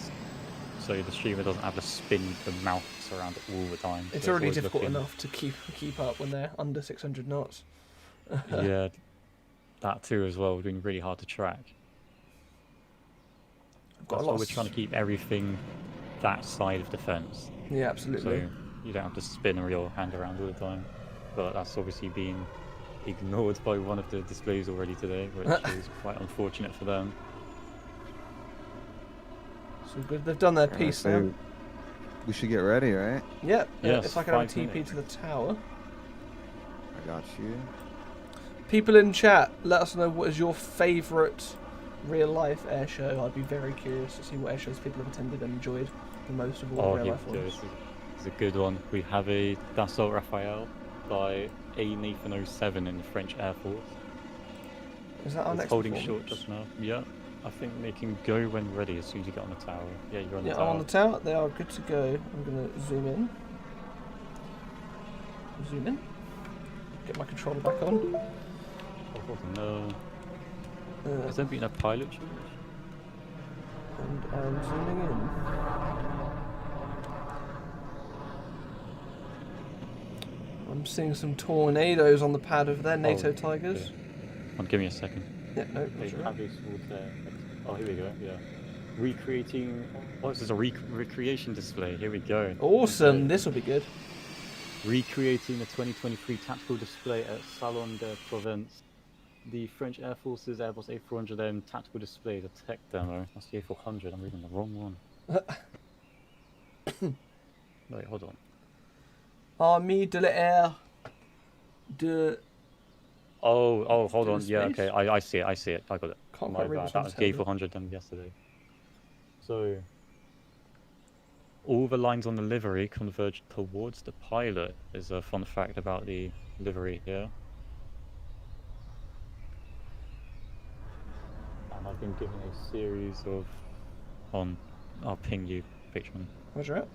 so the streamer doesn't have to spin the mouse around all the time. It's already difficult enough to keep up when they're under 600 knots. Yeah, that too as well, being really hard to track. That's why we're trying to keep everything that side of the fence. Yeah, absolutely. So you don't have to spin your hand around all the time. But that's obviously been ignored by one of the displays already today, which is quite unfortunate for them. So good, they've done their piece now. We should get ready, right? Yep. Yes, if I can TP to the tower. I got you. People in chat, let us know what is your favourite real-life air show. I'd be very curious to see what air shows people have attended and enjoyed the most of all real-life ones. It's a good one. We have a Dassault Rafale by a Nathan 07 in the French Air Force. Is that our next holding short just now. Yeah, I think they can go when ready as soon as you get on the tower. Yeah, you're on the tower. Yeah, I'm on the tower. They are good to go. I'm going to zoom in. Zoom in. Get my controller back on. Oh no. Has there been a pilot change? And I'm zooming in. I'm seeing some tornadoes on the pad over there, NATO Oh, Tigers. Yeah. Give me a second. Yeah, no, They sure. have this towards there. Oh, here we go. Yeah. Recreating. Oh, this is a recreation display. Here we go. Awesome, Okay. this will be good. Recreating the 2023 tactical display at Salon de Provence. The French Air Force's Airbus A400M tactical display is a tech demo. That's the A400. I'm reading the wrong one. Wait, hold on. Armée de l'air de... Oh, hold on. Space? Yeah, okay. I see it. I got it. Can't My quite read bad. this That one was the A400M yesterday. So, all the lines on the livery converge towards the pilot is a fun fact about the livery here. And I've been given a series of... I'll ping you, Patron. Roger it.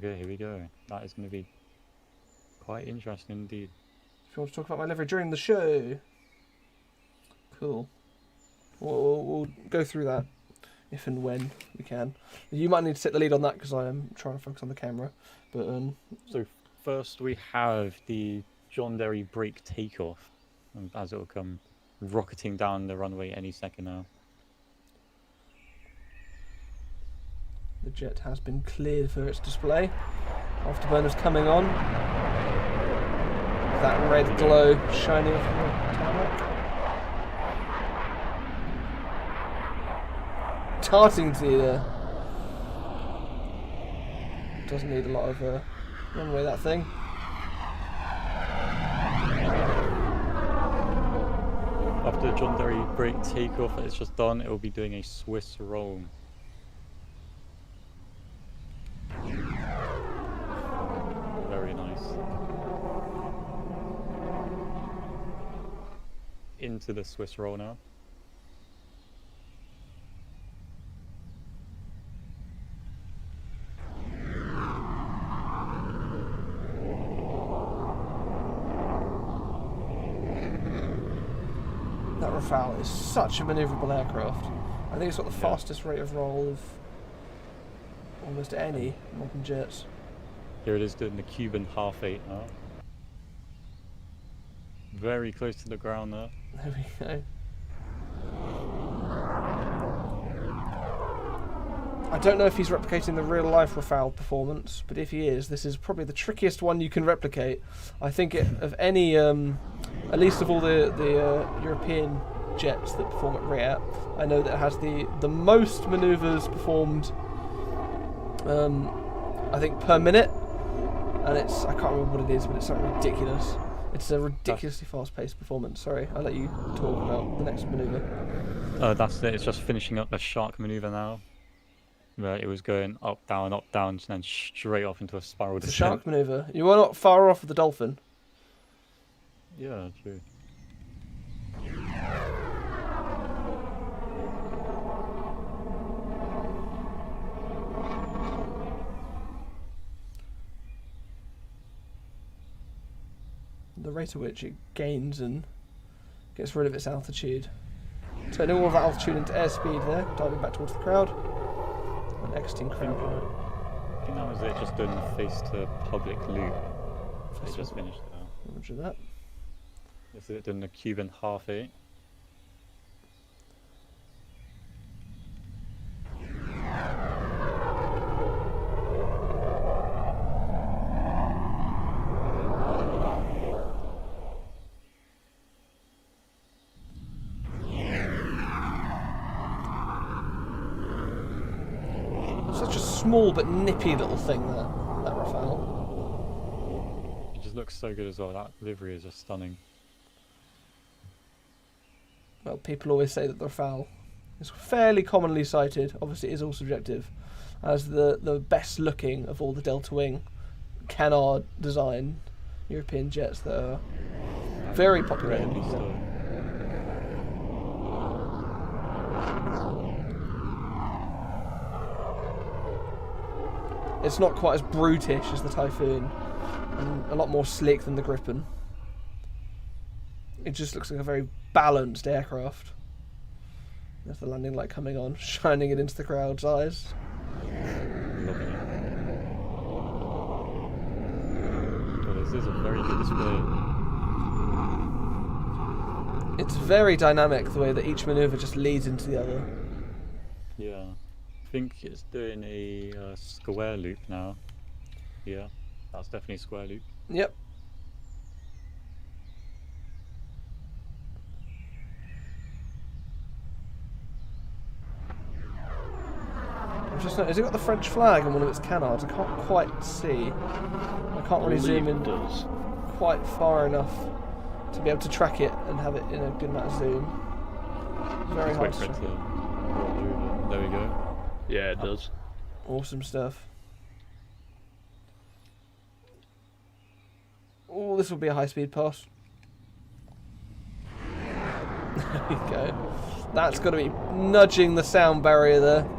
Okay, here we go. That is going to be quite interesting indeed. If you want to talk about my livery during the show. Cool. We'll go through that if and when we can. You might need to take the lead on that because I am trying to focus on the camera. But So first we have the John Derry brake takeoff, as it will come rocketing down the runway any second now. the jet has been cleared for its display. Afterburner's coming on. That red glow shining off the tarmac. Tarting to the doesn't need a lot of runway, that thing. After John Derry brake takeoff that it's just done, it will be doing a Swiss roll. Very nice. Into the Swiss roll now. That Rafale is such a manoeuvrable aircraft. I think it's got the fastest rate of roll of almost any modern jets. Here it is doing the Cuban half-8 now. Very close to the ground there. There we go. I don't know if he's replicating the real-life Rafale performance, but if he is, this is probably the trickiest one you can replicate. I think of any, at least of all the European jets that perform at RIA, I know that it has the most manoeuvres performed, I think, per minute, and it's, I can't remember what it is, but it's something ridiculous. It's a ridiculously fast-paced performance. Sorry, I'll let you talk about the next manoeuvre. That's it, it's just finishing up the shark manoeuvre now. Where it was going up, down, and then straight off into a spiral It's a descent. shark manoeuvre. You are not far off of the dolphin. Yeah, true. The rate at which it gains and gets rid of its altitude. Turning all of that altitude into airspeed there, diving back towards the crowd. And exiting crowd. I think that was it, just doing the face to public loop. It just finished now. Roger that. This is it doing the Cuban half-8. Such a small but nippy little thing, that Rafale. It just looks so good as well. That livery is just stunning. Well, people always say that the Rafale is fairly commonly cited, obviously it is all subjective, as the best looking of all the Delta Wing canard design European jets that are very popular. Incredibly so. It's not quite as brutish as the Typhoon, and a lot more sleek than the Gripen. It just looks like a very balanced aircraft. There's the landing light coming on, shining it into the crowd's eyes. Loving it. This is a very good display. It's very dynamic the way that each maneuver just leads into the other. Yeah, I think it's doing a square loop now. Yeah, that's definitely a square loop. Yep. Just has it got the French flag on one of its canards? I can't quite see. I can't really zoom in quite far enough to be able to track it and have it in a good amount of zoom. Very hard to track it. There we go. Yeah, it does. Awesome stuff. Oh, this will be a high-speed pass. There we go. That's got to be nudging the sound barrier there.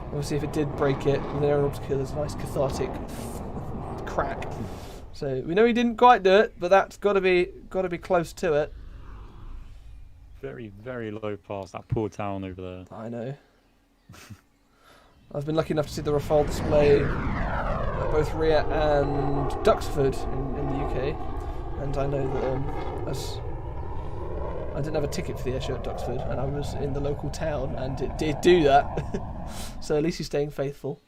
Obviously, if it did break it, with an Aeronautica, there's a nice cathartic crack. So we know he didn't quite do it, but that's got to be close to it. Very, very low pass. That poor town over there. I know. I've been lucky enough to see the Rafale display at both Ria and Duxford in the UK, and I know that as I didn't have a ticket for the airshow at Duxford, and I was in the local town, and it did do that. So at least he's staying faithful.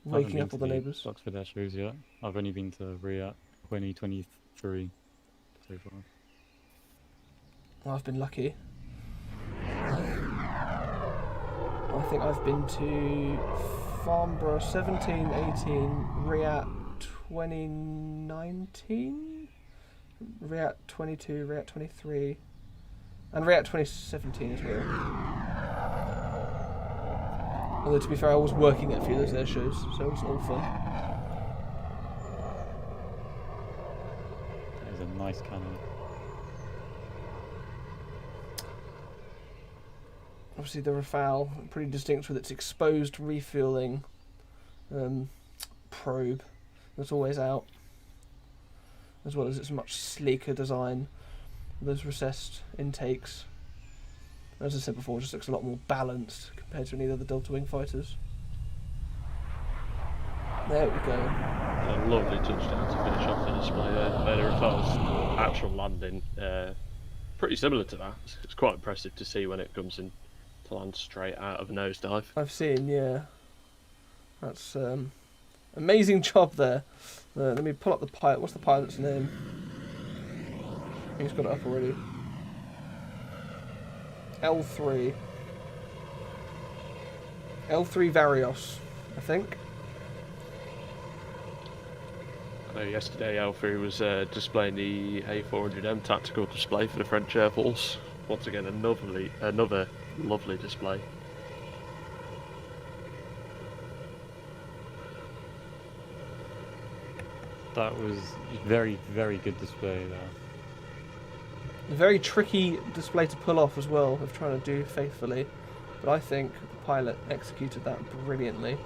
Waking up all the neighbours. Duxford airshows yet. I've only been to Ria 2023 so far. Well, I've been lucky. I think I've been to Farnborough 17, 18, Riyadh 2019, Riyadh 22, Riyadh 23, and Riyadh 2017 as well. Although to be fair, I was working at a few of those air shows, so it was all fun. That is a nice cannon. Obviously the Rafale, pretty distinct with its exposed refueling probe that's always out, as well as its much sleeker design, those recessed intakes. As I said before, it just looks a lot more balanced compared to any of the other Delta Wing fighters. There we go. A lovely touchdown to finish off the display there. The Rafale's actual landing, pretty similar to that. It's quite impressive to see when it comes in to land straight out of a nosedive. I've seen, yeah. That's amazing job there. Let me pull up the pilot. What's the pilot's name? He's got it up already. L3 Varios, I think. I know yesterday L3 was displaying the A400M tactical display for the French Air Force. Once again, another lovely display. That was very, very good display there. A very tricky display to pull off as well, of trying to do faithfully. But I think the pilot executed that brilliantly.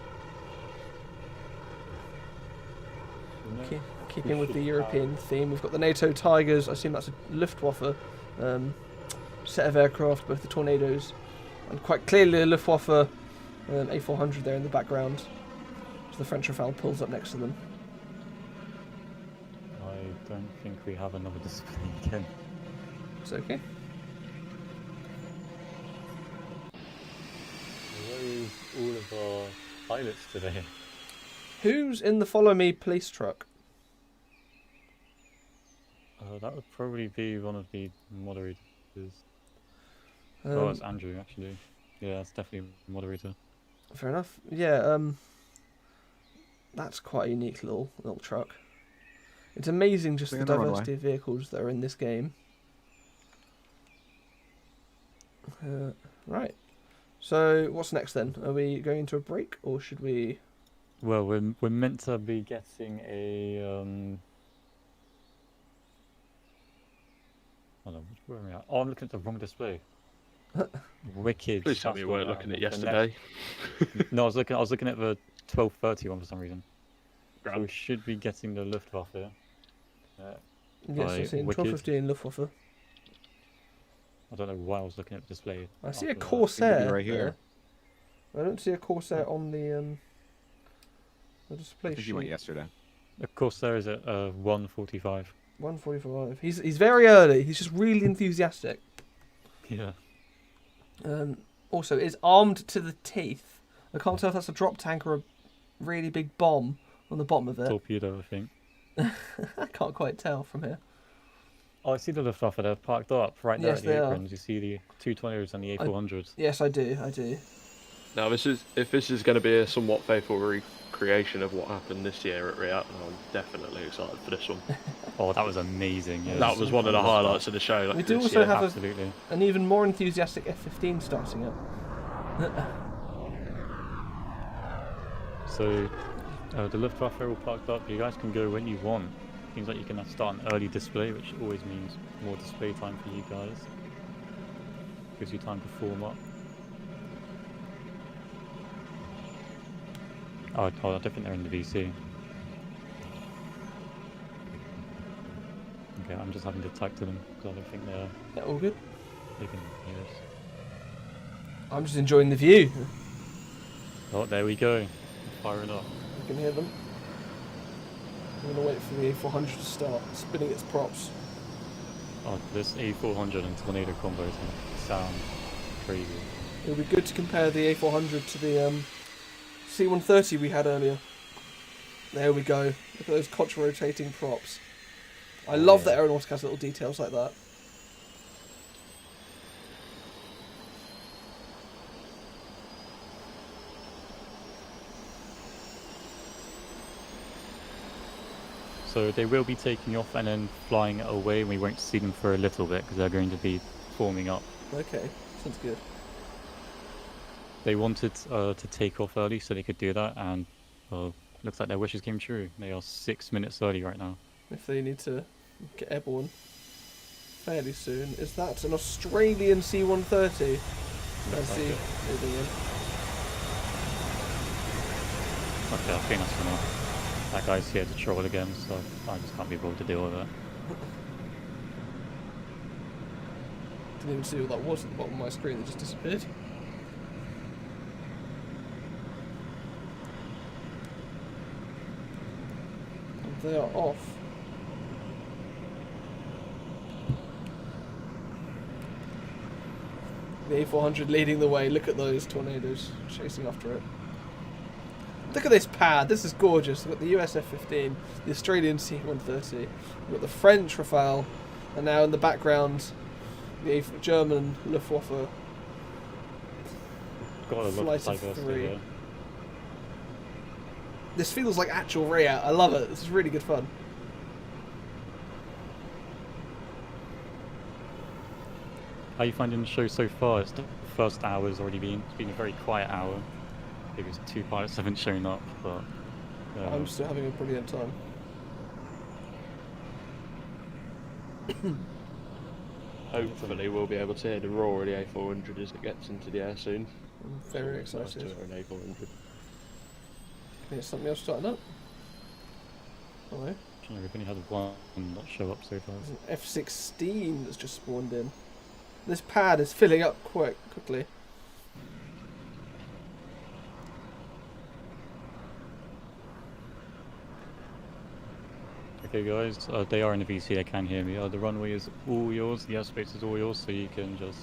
Keeping with the European theme, we've got the NATO Tigers. I assume that's a Luftwaffe set of aircraft, both the Tornadoes, and quite clearly a Luftwaffe A400 there in the background. So the French Rafale pulls up next to them. I don't think we have another display again. It's okay. Where is all of our pilots today? Who's in the Follow Me police truck? That would probably be one of the moderators. Oh, it's Andrew, actually. Yeah, it's definitely a moderator. Fair enough. Yeah, that's quite a unique little truck. It's amazing just the diversity of vehicles that are in this game. Right. So, what's next then? Are we going into a break, or should we... Well, we're meant to be getting a... Hold on, where are we at? Oh, I'm looking at the wrong display. Wicked. Please tell me you weren't looking at yesterday. No, I was looking at the 12:30 one for some reason. So we should be getting the Luftwaffe. Yes, I see 12:15 Luftwaffe. I don't know why I was looking at the display. I see a Corsair right here. I don't see a Corsair on the display I think sheet. you went yesterday. Of course, there is a 145. 145. He's very early. He's just really enthusiastic. Yeah. Also, it's armed to the teeth. I can't tell if that's a drop tank or a really big bomb on the bottom of it. Torpedo, I think. I can't quite tell from here. Oh, I see the Luftwaffe. They're parked up right there Yes, at the they are. aprons. You see the 220s and the A400s. Yes, I do. I do. Now, if this is going to be a somewhat faithful recreation of what happened this year at RIA, I'm definitely excited for this one. Oh, that was amazing. Yeah. That was one of the highlights of the show. We do also have absolutely. an even more enthusiastic F-15 starting up. So, the Luftwaffe are all parked up. You guys can go when you want. Seems like you can start an early display, which always means more display time for you guys. Gives you time to form up. Oh, I don't think they're in the VC. Okay, I'm just having to type to them because I don't think they're... Yeah, all good. They can hear us. I'm just enjoying the view. Oh, there we go. Firing up. You can hear them. I'm going to wait for the A400 to start spinning its props. Oh, this A400 and Tornado combo is going to sound crazy. It would be good to compare the A400 to the C-130 we had earlier. There we go. Look at those contra-rotating props. I love that Aeronautica has little details like that. So they will be taking off and then flying away, and we won't see them for a little bit because they're going to be forming up. Okay, sounds good. They wanted to take off early so they could do that, and looks like their wishes came true. They are 6 minutes early right now. If they need to get airborne fairly soon. Is that an Australian C-130? I see moving in. Okay, I think that's enough. That guy's here to troll again, so I just can't be bothered to deal with it. Didn't even see what that was at the bottom of my screen, it just disappeared. And they are off. The A400 leading the way. Look at those tornadoes chasing after it. Look at this pad. This is gorgeous. We've got the US F-15, the Australian C-130, we've got the French Rafale, and now in the background, the German Luftwaffe Flight of 3. This feels like actual RIA. I love it. This is really good fun. How are you finding the show so far? It's the first hour's already been. It's been a very quiet hour. Because 2 pilots haven't shown up, but... I'm still having a brilliant time. Hopefully we'll be able to hear the roar of the A400 as it gets into the air soon. I'm very excited. Nice to hear an A400. There's something else starting up. Hello. We've only had one not show up so far. There's an F-16 that's just spawned in. This pad is filling up quite quickly. Okay guys, they are in the VC, they can hear me. The runway is all yours, the airspace is all yours, so you can just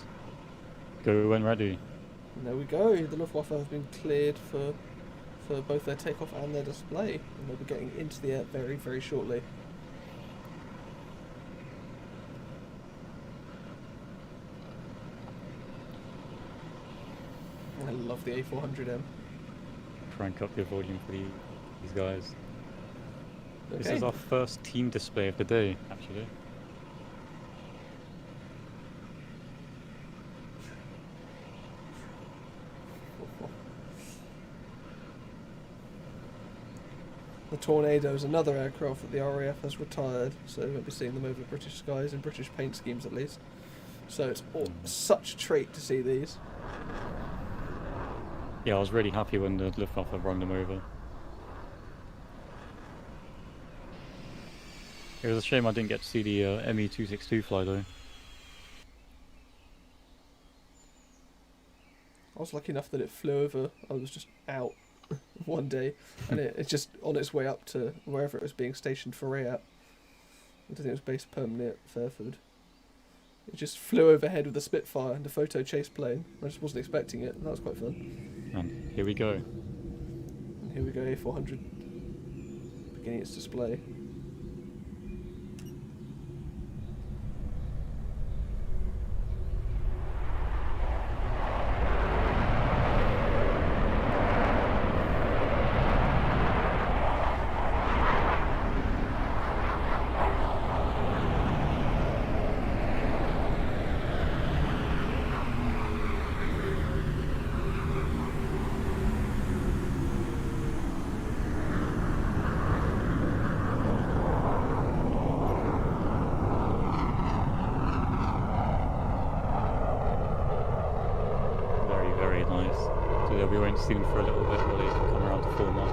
go when ready. And there we go, the Luftwaffe have been cleared for both their takeoff and their display. And they'll be getting into the air very, very shortly. I love the A400M. Crank up your volume for these guys. Okay. This is our first team display of the day, actually. The Tornado is another aircraft that the RAF has retired, so we won't be seeing them over British skies in British paint schemes at least. So it's such a treat to see these. Yeah, I was really happy when the Luftwaffe run them over. It was a shame I didn't get to see the ME-262 fly though. I was lucky enough that it flew over. I was just out one day, and it's just on its way up to wherever it was being stationed for at. I don't think it was based permanently at Fairford. It just flew overhead with a Spitfire and a photo chase plane. I just wasn't expecting it, and that was quite fun. And here we go. And here we go, A400 beginning its display. We won't see them for a little bit while they come around to form up.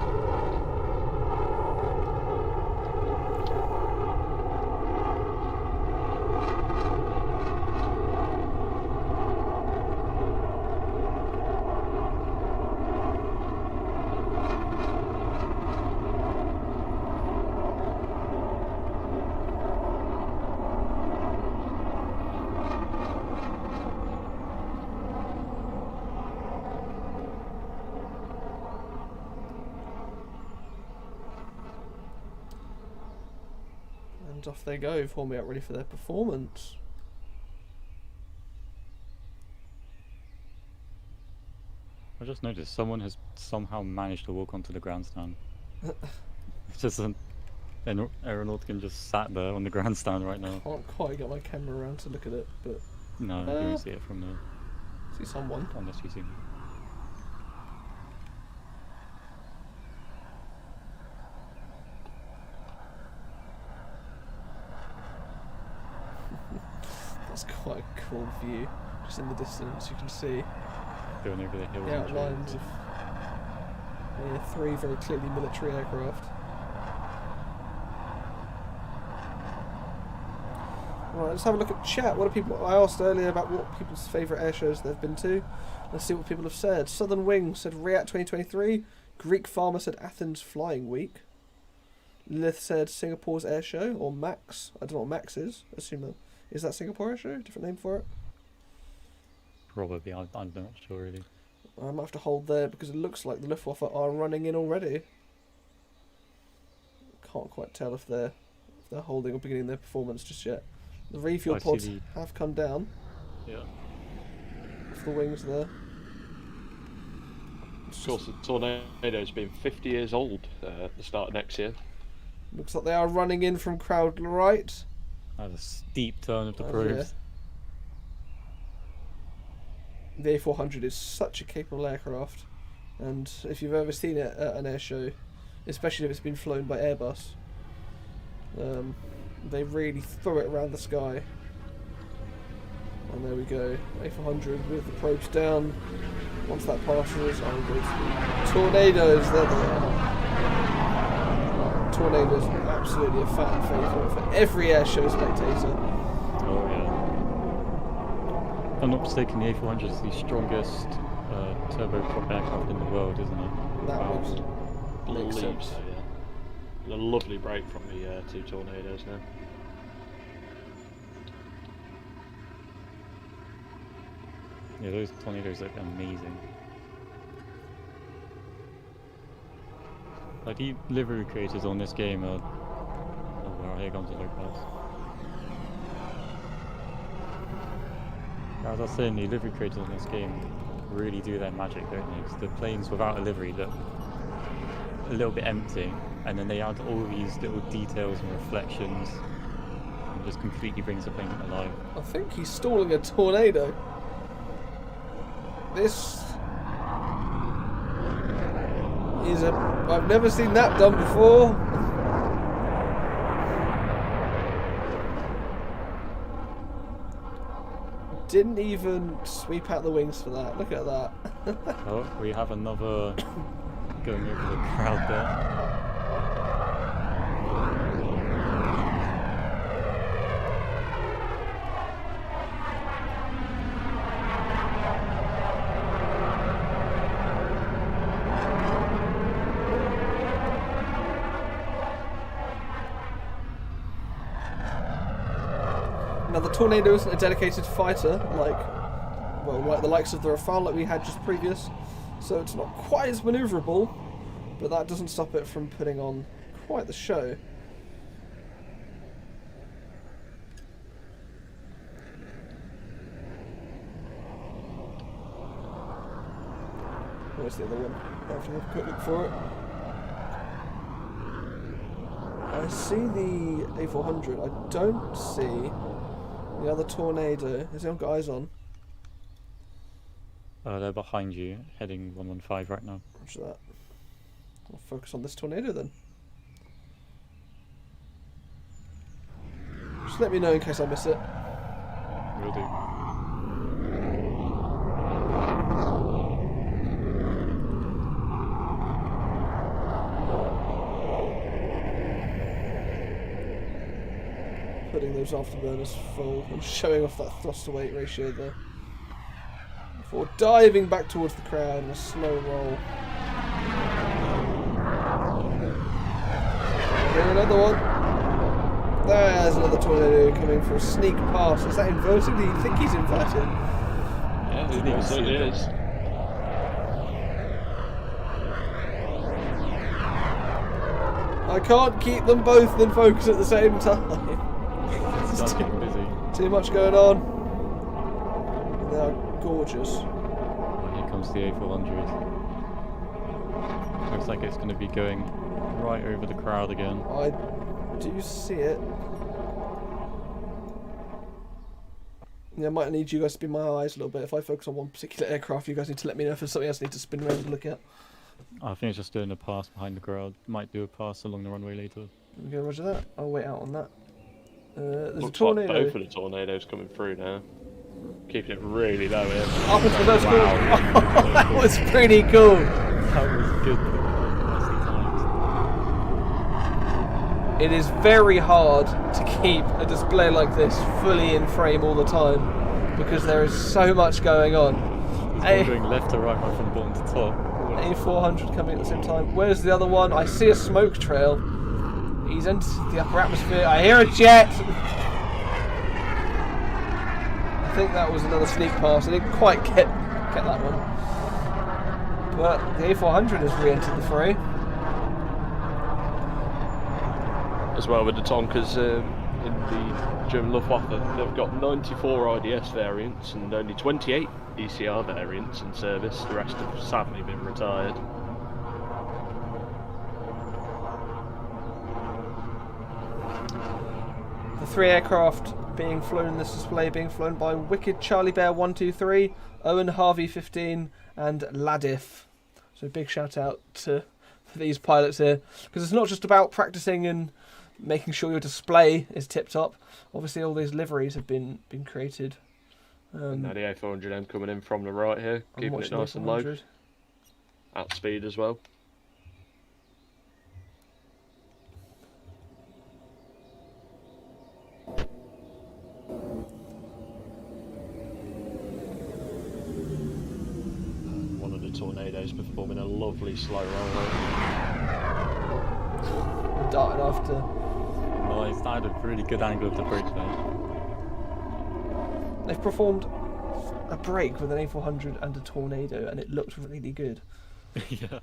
And off they go, forming up ready for their performance. I just noticed someone has somehow managed to walk onto the grandstand. It's just an Aeronautica just sat there on the grandstand right now. I can't quite get my camera around to look at it, but... No, you can see it from there. See someone. Unless you see me. That's quite a cool view. Just in the distance, you can see going over the hills. the outlines of three very clearly military aircraft. Right, let's have a look at chat. What are people? I asked earlier about what people's favourite air shows they've been to. Let's see what people have said. Southern Wing said React 2023. Greek Farmer said Athens Flying Week. Lilith said Singapore's air show, or Max. I don't know what Max is. I assume that is that Singapore air show. Different name for it. Probably. I'm not sure really. I might have to hold there because it looks like the Luftwaffe are running in already. Can't quite tell if they're holding or beginning their performance just yet. The refuel pods have come down. Yeah. Off the wings there. Of course, the Tornado's been 50 years old at the start of next year. Looks like they are running in from crowd right. That's a steep turn of the probes. Yeah. The A400 is such a capable aircraft, and if you've ever seen it at an air show, especially if it's been flown by Airbus, they really throw it around the sky. And there we go, A400 with the probes down. Once that passes, I will go to the Tornadoes. There they are. Tornadoes are absolutely a fan favourite for every air show spectator. Oh yeah. If I'm not mistaken, the A400 is the strongest turboprop aircraft in the world, isn't it? That Wow. makes sense. So, yeah. A lovely break from the two Tornadoes now. Yeah, those Tornadoes look amazing. Like the livery creators on this game are... Oh wow, here comes the low pass. As I was saying, the livery creators on this game really do their magic, don't they? 'Cause the planes without a livery look a little bit empty, and then they add all these little details and reflections, and just completely brings the plane alive. I think he's stalling a Tornado. This is I've never seen that done before. Didn't even sweep out the wings for that. Look at that. Oh, we have another going over the crowd there. the Tornado isn't a dedicated fighter like the likes of the Rafale that we had just previous, so it's not quite as manoeuvrable, but that doesn't stop it from putting on quite the show. Where's the other one? I have to have a quick look for it. I see the A400. I don't see the other Tornado. Has anyone got eyes on? They're behind you, heading 115 right now. Roger that. I'll focus on this Tornado then. Just let me know in case I miss it. Will do. Putting those afterburners full and showing off that thrust to weight ratio there. Before diving back towards the crowd in a slow roll. Here another one. There's another Tornado coming for a sneak pass. Is that inverted? Do you think he's inverted? Yeah, it certainly is. I can't keep them both in focus at the same time. It's busy. Too much going on. They're gorgeous. Here comes the A400. Looks like it's going to be going right over the crowd again. I do see it. Yeah, I might need you guys to be my eyes a little bit. If I focus on one particular aircraft, you guys need to let me know if there's something else I need to spin around and look at. I think it's just doing a pass behind the crowd. Might do a pass along the runway later. Okay, roger that. I'll wait out on that. There's Looks a Tornado. like both of the Tornadoes coming through now. Keeping it really low here. Oh, that was cool. Wow. That was pretty cool. That was good. Nicely timed. It is very hard to keep a display like this fully in frame all the time because there is so much going on. It's going left to right, right from bottom to top. A400 coming at the same time. Where's the other one? I see a smoke trail. He's entered the upper atmosphere. I hear a jet! I think that was another sneak pass. I didn't quite get that one. But the A400 has re-entered the fray. As well with the Tonkers in the German Luftwaffe, they've got 94 IDS variants and only 28 ECR variants in service. The rest have sadly been retired. The three aircraft being flown in this display being flown by Wicked Charlie Bear 123, Owen Harvey 15 and Laddif. So big shout out to these pilots here, because it's not just about practicing and making sure your display is tip top. Obviously all these liveries have been created. Now the A400M coming in from the right here, keeping it nice and low. At speed as well. One of the Tornadoes performing a lovely slow roll. Darted after. Nice, that had a really good angle of the bridge there. They've performed a break with an A400 and a Tornado, and it looked really good. Yeah.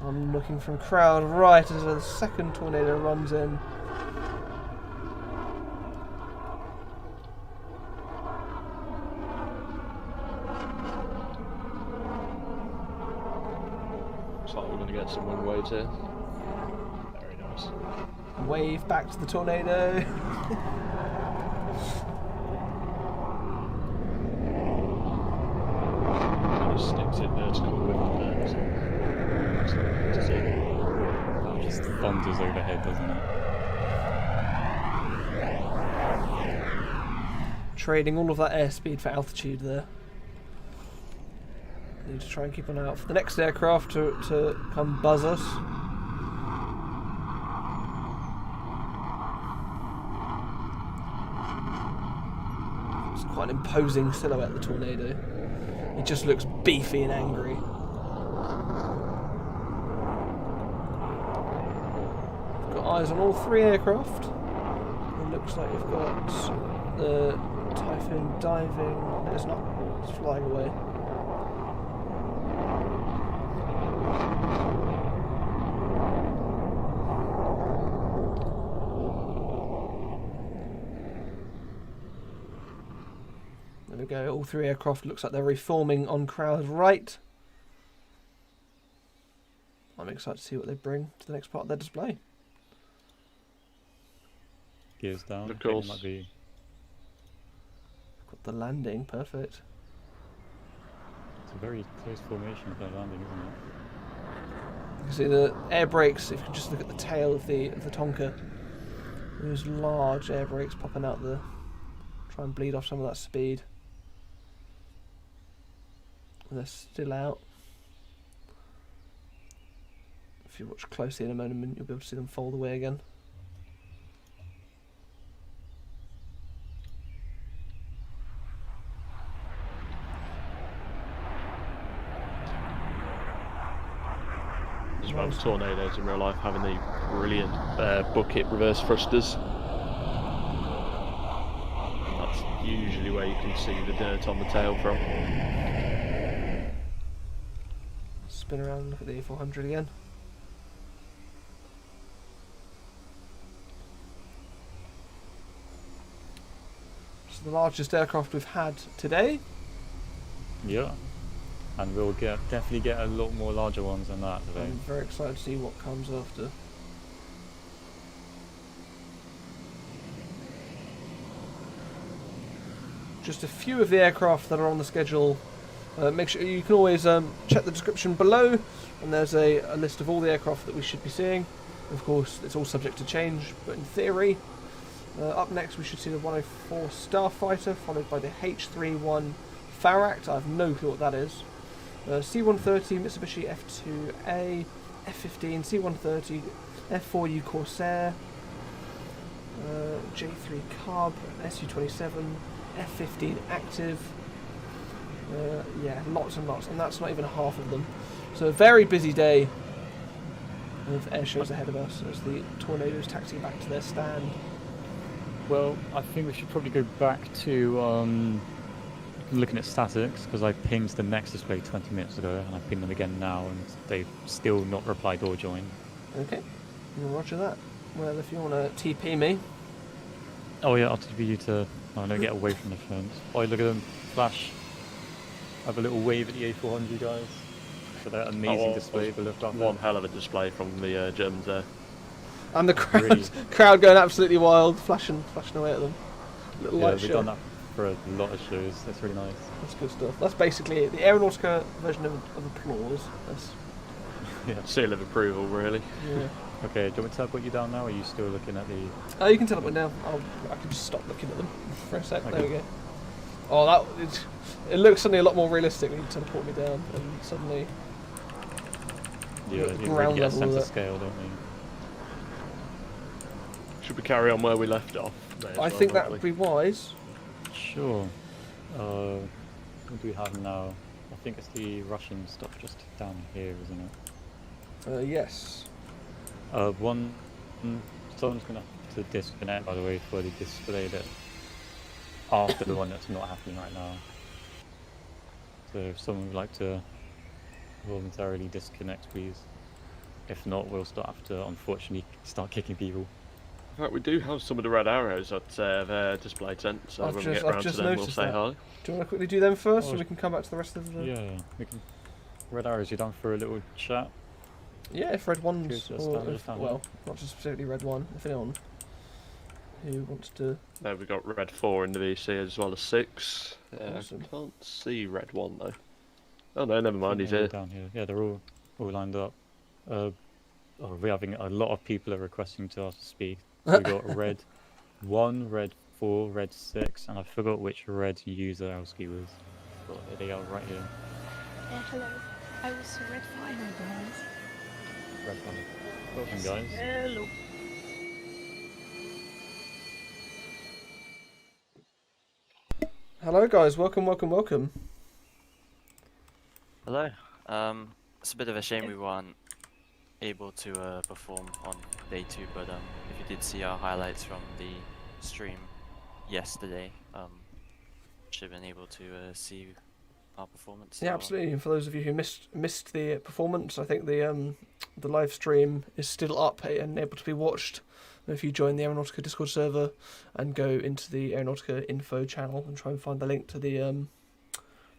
I'm looking from crowd right as the second Tornado runs in. Looks like we're going to get some wing waves here. Very nice. Wave back to the Tornado. Just sticks it vertical with the birds. Excellent to see. That just thunders overhead, doesn't it? Trading all of that airspeed for altitude there. Need to try and keep an eye out for the next aircraft to come buzz us. It's quite an imposing silhouette, the Tornado. It just looks beefy and angry. Got eyes on all three aircraft. They look looks like you've got the Typhoon diving. No, it's not. It's flying away. There we go. All three aircraft looks like they're reforming on crowd right. I'm excited to see what they bring to the next part of their display. Gears down. Of course. Might be... Got the landing, perfect. It's a very close formation of their landing, isn't it? You can see the air brakes. If you just look at the tail of the Tonka, those large air brakes popping out the, try and bleed off some of that speed. And they're still out. If you watch closely in a moment, you'll be able to see them fold away again. As well as tornadoes in real life, having the brilliant bucket reverse thrusters. That's usually where you can see the dirt on the tail from. Spin around and look at the A400 again. It's the largest aircraft we've had today. Yeah. And we'll definitely get a lot more larger ones than that today. I'm very excited to see what comes after. Just a few of the aircraft that are on the schedule. Make sure you can always check the description below, and there's a list of all the aircraft that we should be seeing. Of course, it's all subject to change, but in theory, up next we should see the 104 Starfighter, followed by the H31 Pharact. I have no clue what that is. C-130 Mitsubishi F2A, F-15 C-130, F-4U Corsair, J-3 Cub, Su-27, F-15 active. Yeah, lots and lots, and that's not even half of them. So a very busy day of air shows ahead of us as the Tornadoes taxi back to their stand. Well, I think we should probably go back to looking at statics, because I pinged the next display 20 minutes ago, and I pinged them again now, and they've still not replied or joined. Okay, roger that. Well, if you want to TP me. Oh yeah, I'll TP you to... Oh, no, get away from the phones. Oh, look at them flash. Have a little wave at the A400 guys for that amazing display for Luftwaffe. One hell of a display from the Germans there. And the crowd, Really? crowd going absolutely wild, flashing away at them. Little Yeah, light they've show. done that for a lot of shows. That's really nice. That's good stuff. That's basically it. The Aeronautica version of applause. That's, Yeah. Seal of approval, really. yeah. Okay, do you want me to teleport you down now, or are you still looking at the... Oh, you can teleport now. I can just stop looking at them for a sec. Okay. There we go. Oh, it looks suddenly a lot more realistic when you teleport me down, and suddenly... Yeah, the you ground really get a level sense of of it. scale, don't you? Should we carry on where we left off? I think that would be wise. Sure. What do we have now? I think it's the Russian stuff just down here, isn't it? Yes. Someone's gonna have to disconnect, by the way, for the display that after the one that's not happening right now. So if someone would like to voluntarily disconnect, please. If not, we'll have to unfortunately start kicking people. In fact, we do have some of the red arrows at their display tent, so when we get round to them, we'll say hi. Do you want to quickly do them first, Oh, and we can come back to the rest of the... Yeah, we can. Red arrows, you down for a little chat? Yeah, if red one's... Good, or just if, stand well, not just specifically red one, if anyone who wants to... There we got red 4 in the VC as well as 6. Awesome. I can't see red 1 though. Oh no, never mind, he's here. Down here. Yeah, they're all lined up. We're having a lot of people are requesting to us to speak. We got red 1, red 4, red 6, and I forgot which red user Elski was. But here they are right here. Hello. I was red 5, guys. Red 5. Welcome, guys. Hello. Hello guys, welcome. Hello. It's a bit of a shame we weren't able to perform on day 2, but if you did see our highlights from the stream yesterday, should have been able to see our performance. Yeah, absolutely. And for those of you who missed the performance, I think the live stream is still up and able to be watched. If you join the Aeronautica Discord server and go into the Aeronautica info channel and try and find the link to the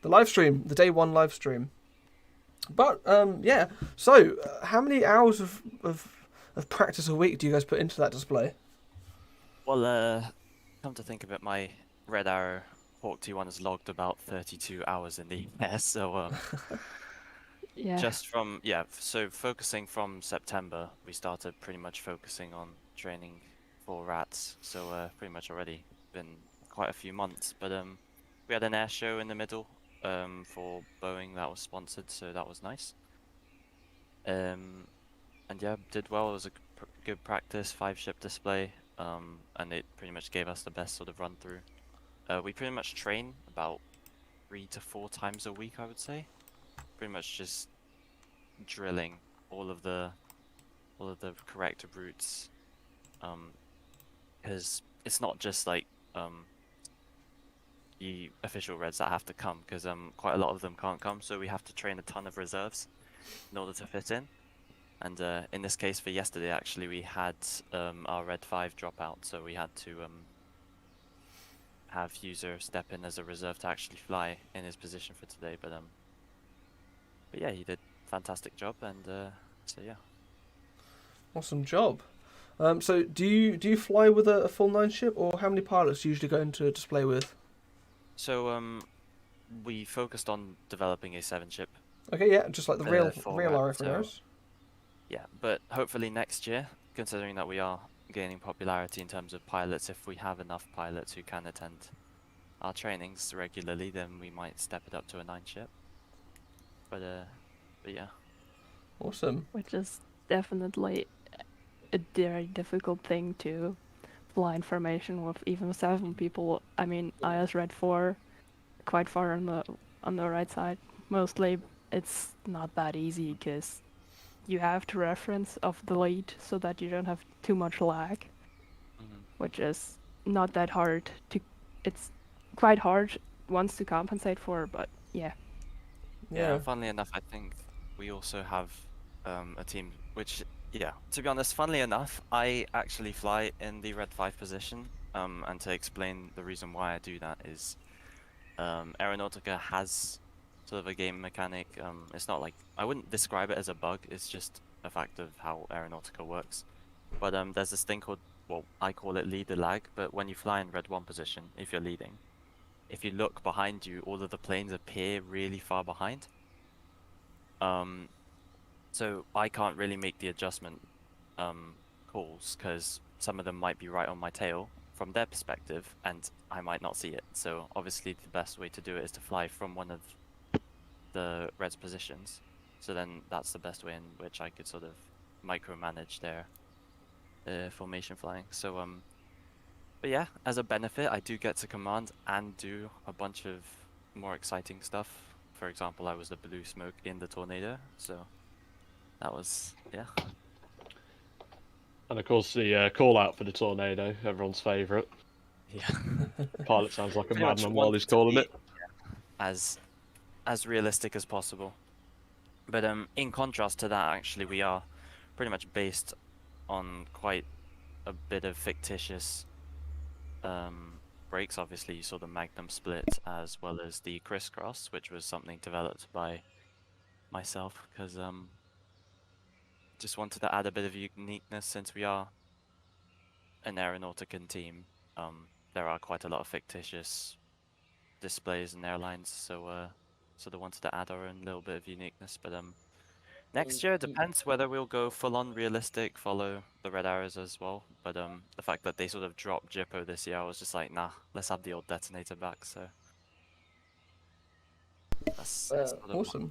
live stream, the day 1 live stream. But yeah, so how many hours of practice a week do you guys put into that display? Well, come to think of it, my Red Arrow Hawk T1 has logged about 32 hours in the air, so Yeah. just from, so focusing from September, we started pretty much focusing on training for rats, so pretty much already been quite a few months, but we had an air show in the middle for Boeing that was sponsored, so that was nice. And yeah, did well. It was a good practice, 5-ship display, and it pretty much gave us the best sort of run through. We pretty much train about 3 to 4 times a week, I would say. Pretty much just drilling all of the correct routes, because it's not just like the official Reds that have to come, because quite a lot of them can't come, so we have to train a ton of reserves in order to fit in. And in this case, for yesterday, actually, we had our Red 5 drop out, so we had to have User step in as a reserve to actually fly in his position for today. But yeah, he did a fantastic job, and so yeah. Awesome job. So do you fly with a full 9 ship, or how many pilots do you usually go into a display with? So we focused on developing a 7 ship. Okay, yeah, just like the real Rat, RFNOs. Yeah, but hopefully next year, considering that we are gaining popularity in terms of pilots, if we have enough pilots who can attend our trainings regularly, then we might step it up to a 9 ship. But yeah. Awesome. Which is definitely a very difficult thing to fly in formation with even 7 people. I mean, IS Red 4, quite far on the right side. Mostly, it's not that easy because you have to reference of the lead so that you don't have too much lag, which is not that hard to. It's quite hard once to compensate for, but yeah. Yeah. Funnily enough, I think we also have a team which, yeah, to be honest, funnily enough, I actually fly in the Red 5 position, and to explain the reason why I do that is Aeronautica has sort of a game mechanic. It's not like, I wouldn't describe it as a bug, it's just a fact of how Aeronautica works. But there's this thing called, well, I call it leader lag, but when you fly in Red 1 position, if you're leading, if you look behind you, all of the planes appear really far behind. So I can't really make the adjustment calls, because some of them might be right on my tail from their perspective, and I might not see it. So obviously the best way to do it is to fly from one of the Reds positions. So then that's the best way in which I could sort of micromanage their formation flying. So but yeah, as a benefit, I do get to command and do a bunch of more exciting stuff. For example, I was the blue smoke in the tornado, so that was, yeah. And of course the call out for the tornado, everyone's favourite. Yeah. Pilot sounds like a Pretty much madman while he's calling it. As realistic as possible. But in contrast to that, actually, we are pretty much based on quite a bit of fictitious brakes. Obviously, you saw the Magnum split as well as the crisscross, which was something developed by myself, because just wanted to add a bit of uniqueness. Since we are an aeronautican team, there are quite a lot of fictitious displays and airlines, so sort of wanted to add our own little bit of uniqueness. But next year, it depends whether we'll go full-on realistic, follow the Red Arrows as well. But the fact that they sort of dropped Jippo this year, I was just like, nah, let's have the old detonator back. So that's sort of awesome.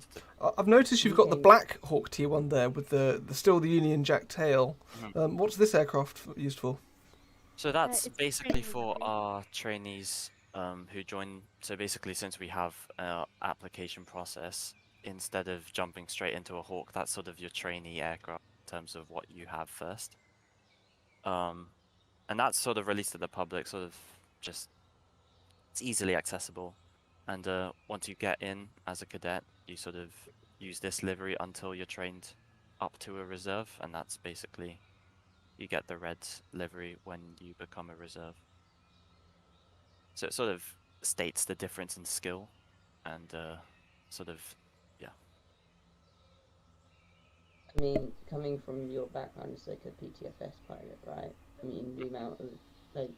I've noticed you've got the Blackhawk T1 there with the still the Union Jack tail. What's this aircraft used for? So that's It's basically training for library. our trainees who join. So basically, since we have an application process, instead of jumping straight into a Hawk, that's sort of your trainee aircraft in terms of what you have first. and that's sort of released to the public, sort of just, it's easily accessible. And once you get in as a cadet, you sort of use this livery until you're trained up to a reserve, and that's basically, you get the red livery when you become a reserve. So it sort of states the difference in skill, and sort of, yeah. I mean, coming from your background as like a PTFS pilot, right? I mean, the amount of, like,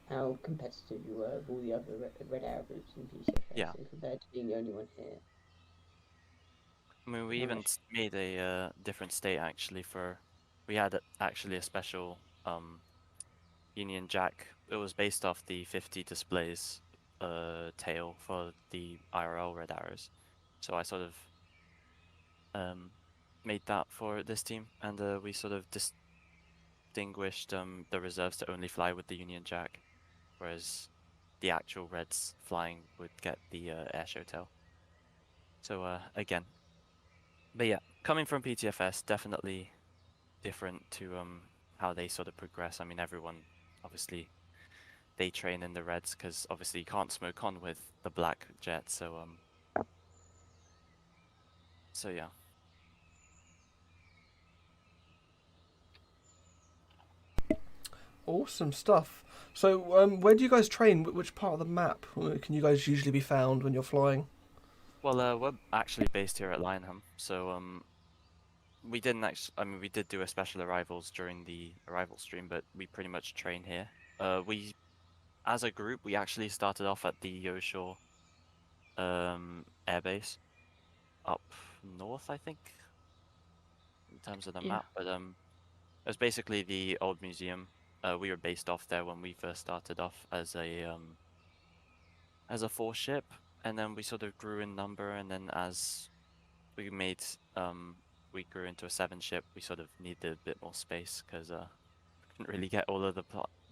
how competitive you were with all the other Red Arrow groups in PTFS, Yeah. and compared to being the only one here. I mean, we even made a different state actually for, we had actually a special Union Jack. It was based off the 50 displays tail for the IRL Red Arrows. So I sort of made that for this team, and we sort of distinguished the reserves to only fly with the Union Jack, whereas the actual Reds flying would get the airshow tail. So again, but yeah, coming from PTFS, definitely different to how they sort of progress. I mean, everyone obviously, they train in the Reds because obviously you can't smoke on with the black jet. So yeah. Awesome stuff. So, where do you guys train? Which part of the map can you guys usually be found when you're flying? Well, we're actually based here at Lionham, so we didn't actually. I mean, we did do a special arrivals during the arrival stream, but we pretty much train here. We, as a group, we actually started off at the Yoshore airbase up north, I think, in terms of the map. But it was basically the old museum. We were based off there when we first started off as a 4-ship, and then we sort of grew in number, and then as we made we grew into a 7-ship, we sort of needed a bit more space because we couldn't really get all of the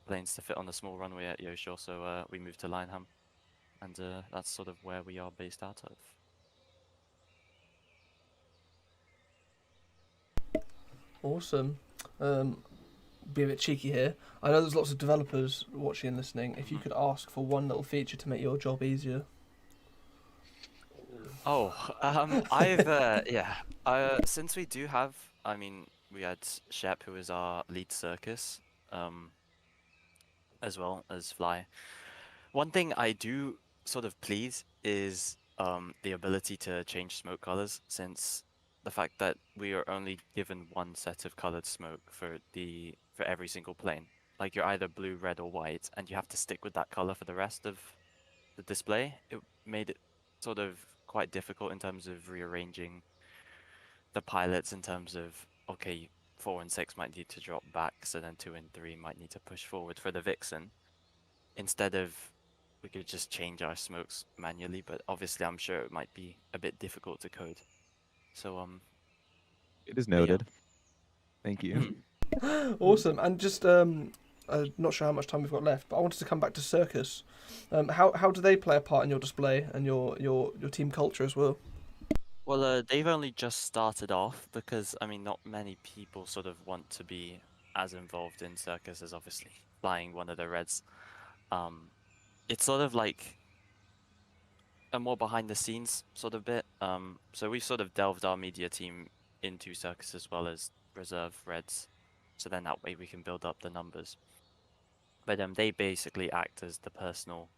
planes to fit on the small runway at Yoshore, so we moved to Lionham, and that's sort of where we are based out of. Awesome. Be a bit cheeky here. I know there's lots of developers watching and listening. If you could ask for one little feature to make your job easier. Oh, I've since we do have, I mean, we had Shep, who is our lead circus, as well as Fly. One thing I do sort of please is the ability to change smoke colors, since the fact that we are only given one set of colored smoke for every single plane. Like, you're either blue, red, or white, and you have to stick with that color for the rest of the display. It made it sort of quite difficult in terms of rearranging the pilots, in terms of, okay, 4 and 6 might need to drop back, so then 2 and 3 might need to push forward for the Vixen. Instead of, we could just change our smokes manually, but obviously I'm sure it might be a bit difficult to code. So it is noted. Thank you. Awesome. And just not sure how much time we've got left, but I wanted to come back to circus. How do they play a part in your display and your team culture as well? Well, they've only just started off because, I mean, not many people sort of want to be as involved in circus as obviously flying one of the Reds. It's sort of like a more behind the scenes sort of bit. So we've sort of delved our media team into circus as well as reserve Reds, so then that way we can build up the numbers. But they basically act as the personal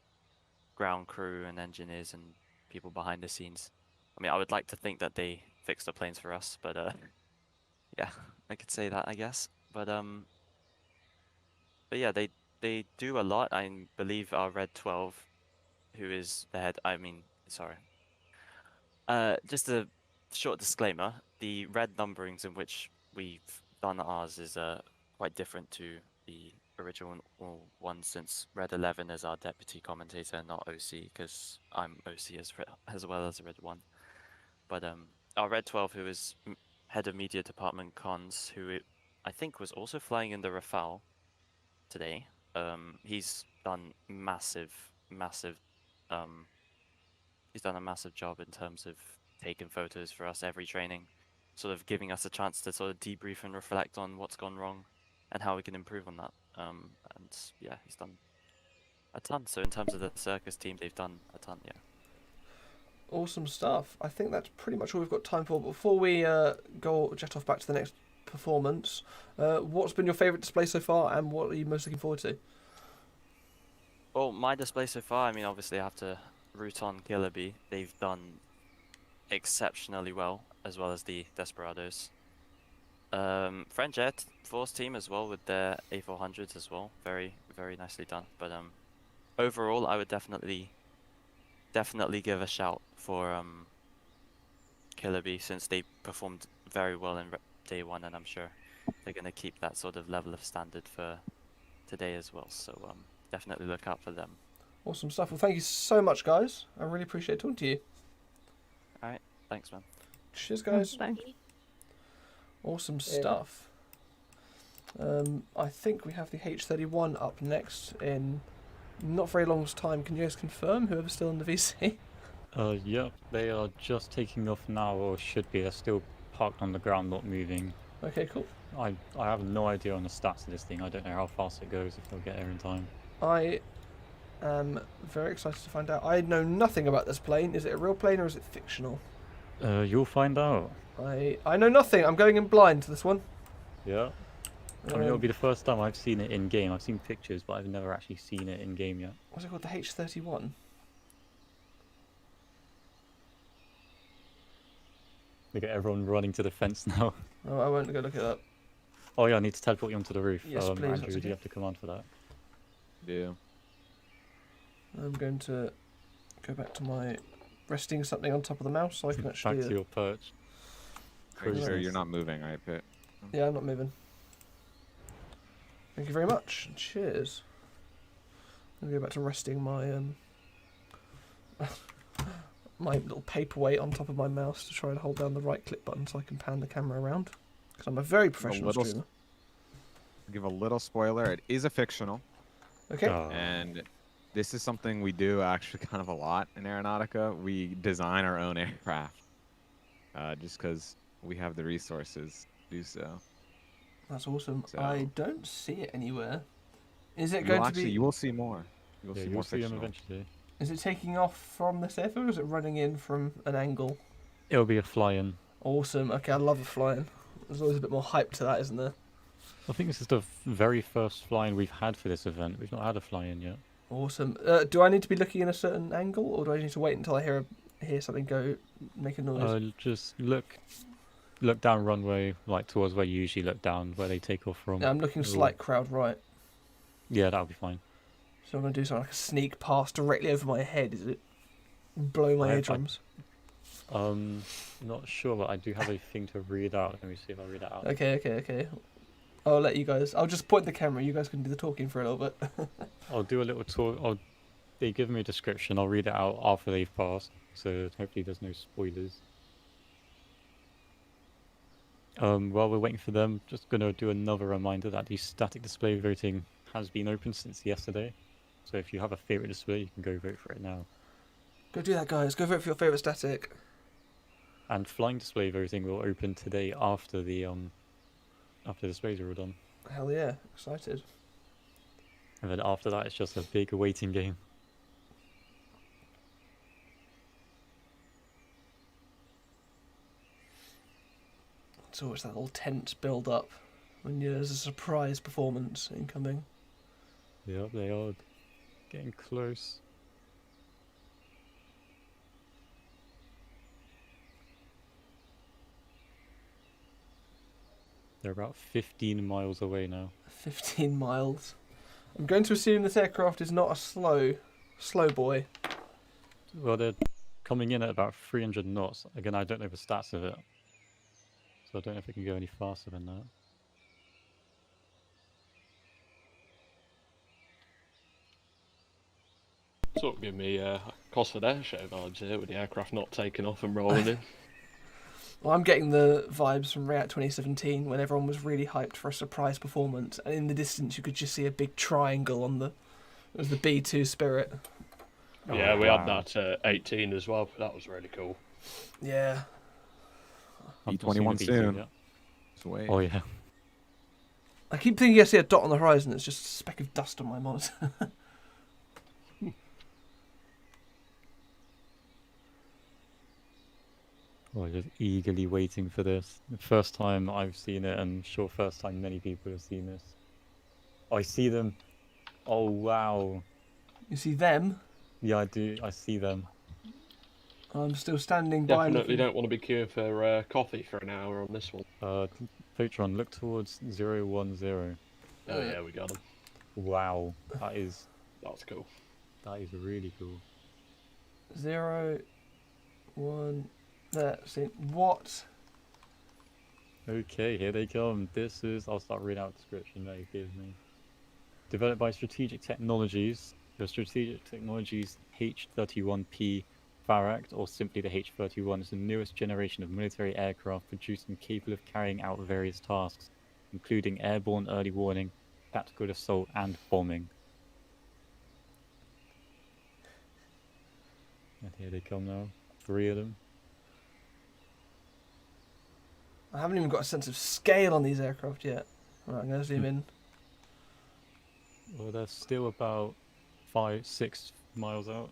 ground crew and engineers and people behind the scenes. I mean, I would like to think that they fix the planes for us, but yeah, I could say that, I guess. But yeah, they do a lot. I believe our Red 12, who is the head, just a short disclaimer, the red numberings in which we've done ours is quite different to the original one, since Red 11 is our deputy commentator, not OC, because I'm OC as well as Red 1. But our Red 12, who is head of media department cons, who I think was also flying in the Rafale today. He's done he's done a massive job in terms of taking photos for us every training, sort of giving us a chance to sort of debrief and reflect on what's gone wrong and how we can improve on that. And yeah, he's done a ton. So in terms of the circus team, they've done a ton. Yeah. Awesome stuff. I think that's pretty much all we've got time for. Before we go jet off back to the next performance, what's been your favourite display so far, and what are you most looking forward to? Well, my display so far, I mean, obviously I have to root on KILLERBEE. They've done exceptionally well as the Desperados. French Air Force team as well with their A400s as well. Very, very nicely done. But overall, I would definitely give a shout for KILLERBEE, since they performed very well in day one, and I'm sure they're going to keep that sort of level of standard for today as well. So definitely look out for them. Awesome stuff. Well, thank you so much, guys. I really appreciate talking to you. All right. Thanks, man. Cheers, guys. Thanks. Awesome stuff. I think we have the H31 up next in not very long time. Can you guys confirm, whoever's still in the VC? Yep, they are just taking off now, or should be. They're still parked on the ground, not moving. Okay, cool. I have no idea on the stats of this thing. I don't know how fast it goes, if they'll get there in time. I am very excited to find out. I know nothing about this plane. Is it a real plane or is it fictional? You'll find out. I know nothing. I'm going in blind to this one. Yeah. I mean, it'll be the first time I've seen it in game. I've seen pictures, but I've never actually seen it in game yet. What's it called? The H31? Look at everyone running to the fence now. Oh, I won't go look it up. Oh yeah, I need to teleport you onto the roof. Yes, please. Andrew, do you have to command for that? Yeah. I'm going to go back to my resting something on top of the mouse so I can actually... Back to your perch. Make sure you're not moving, right, Pit? Yeah, I'm not moving. Thank you very much. Cheers. I'm going to go back to resting my my little paperweight on top of my mouse to try and hold down the right click button so I can pan the camera around. Because I'm a very professional streamer. Give a little spoiler. It is a fictional. Okay. And this is something we do actually kind of a lot in Aeronautica. We design our own aircraft. Just because we have the resources to do so. That's awesome. So, I don't see it anywhere. Is it going to be... You will see more. You will see more see them fictional. eventually. Is it taking off from this airfield or is it running in from an angle? It'll be a fly-in. Awesome. Okay, I love a fly-in. There's always a bit more hype to that, isn't there? I think this is the very first fly-in we've had for this event. We've not had a fly-in yet. Awesome. Do I need to be looking in a certain angle or do I need to wait until I hear something go, make a noise? Just look down runway, like towards where you usually look down, where they take off from. Yeah, I'm looking slight crowd right. Yeah, that'll be fine. So I'm going to do something like a sneak pass directly over my head, is it? Blow my eardrums. Not sure, but I do have a thing to read out. Let me see if I read it out. Okay. I'll let you guys... I'll just point the camera, you guys can do the talking for a little bit. I'll do a little talk. They give me a description, I'll read it out after they've passed, so hopefully there's no spoilers. While we're waiting for them, just going to do another reminder that the static display voting has been open since yesterday. So if you have a favourite display, you can go vote for it now. Go do that, guys. Go vote for your favourite static. And flying display voting will open today after the displays are all done. Hell yeah, excited. And then after that, it's just a big waiting game. It's always that little tense build up when there's a surprise performance incoming. Yep, they are getting close. They're about 15 miles away now. 15 miles. I'm going to assume this aircraft is not a slow boy. Well, they're coming in at about 300 knots. Again, I don't know the stats of it. So I don't know if it can go any faster than that. Sort of give me Corsair AIRSHOW vibes here with the aircraft not taking off and rolling in. Well, I'm getting the vibes from React 2017 when everyone was really hyped for a surprise performance, and in the distance you could just see a big triangle on the... It was the B2 Spirit. Yeah, we had that at 18 as well. That was really cool. Yeah. B21 soon. Just wait. Oh yeah. I keep thinking I see a dot on the horizon. It's just a speck of dust on my monitor. Oh, just eagerly waiting for this. The first time I've seen it, and I'm sure first time many people have seen this. Oh, I see them. Oh, wow. You see them? Yeah, I do. I see them. I'm still standing by. Definitely don't want to be queuing for coffee for an hour on this one. Photron, look towards 010. Oh yeah, we got them. Wow, that's cool. That is really cool. 0, 1. There. See what? Okay, here they come. This is. I'll start reading out the description that he gives me. Developed by Strategic Technologies, the Strategic Technologies H-31P Pharact, or simply the H-31, is the newest generation of military aircraft produced and capable of carrying out various tasks, including airborne early warning, tactical assault, and bombing. And here they come now. 3 of them. I haven't even got a sense of scale on these aircraft yet. Right, I'm going to zoom in. Well, they're still about 5-6 miles out,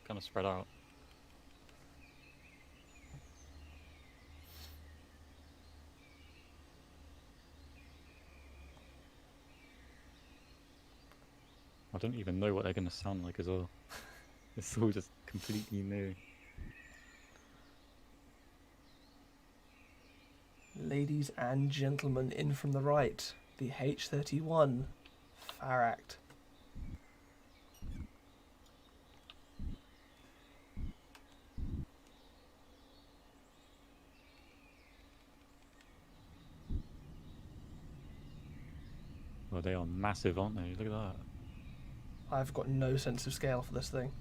kind of spread out. I don't even know what they're going to sound like as well. It's all just completely new. Ladies and gentlemen, in from the right, the H-31 Pharact. Well, they are massive, aren't they? Look at that. I've got no sense of scale for this thing.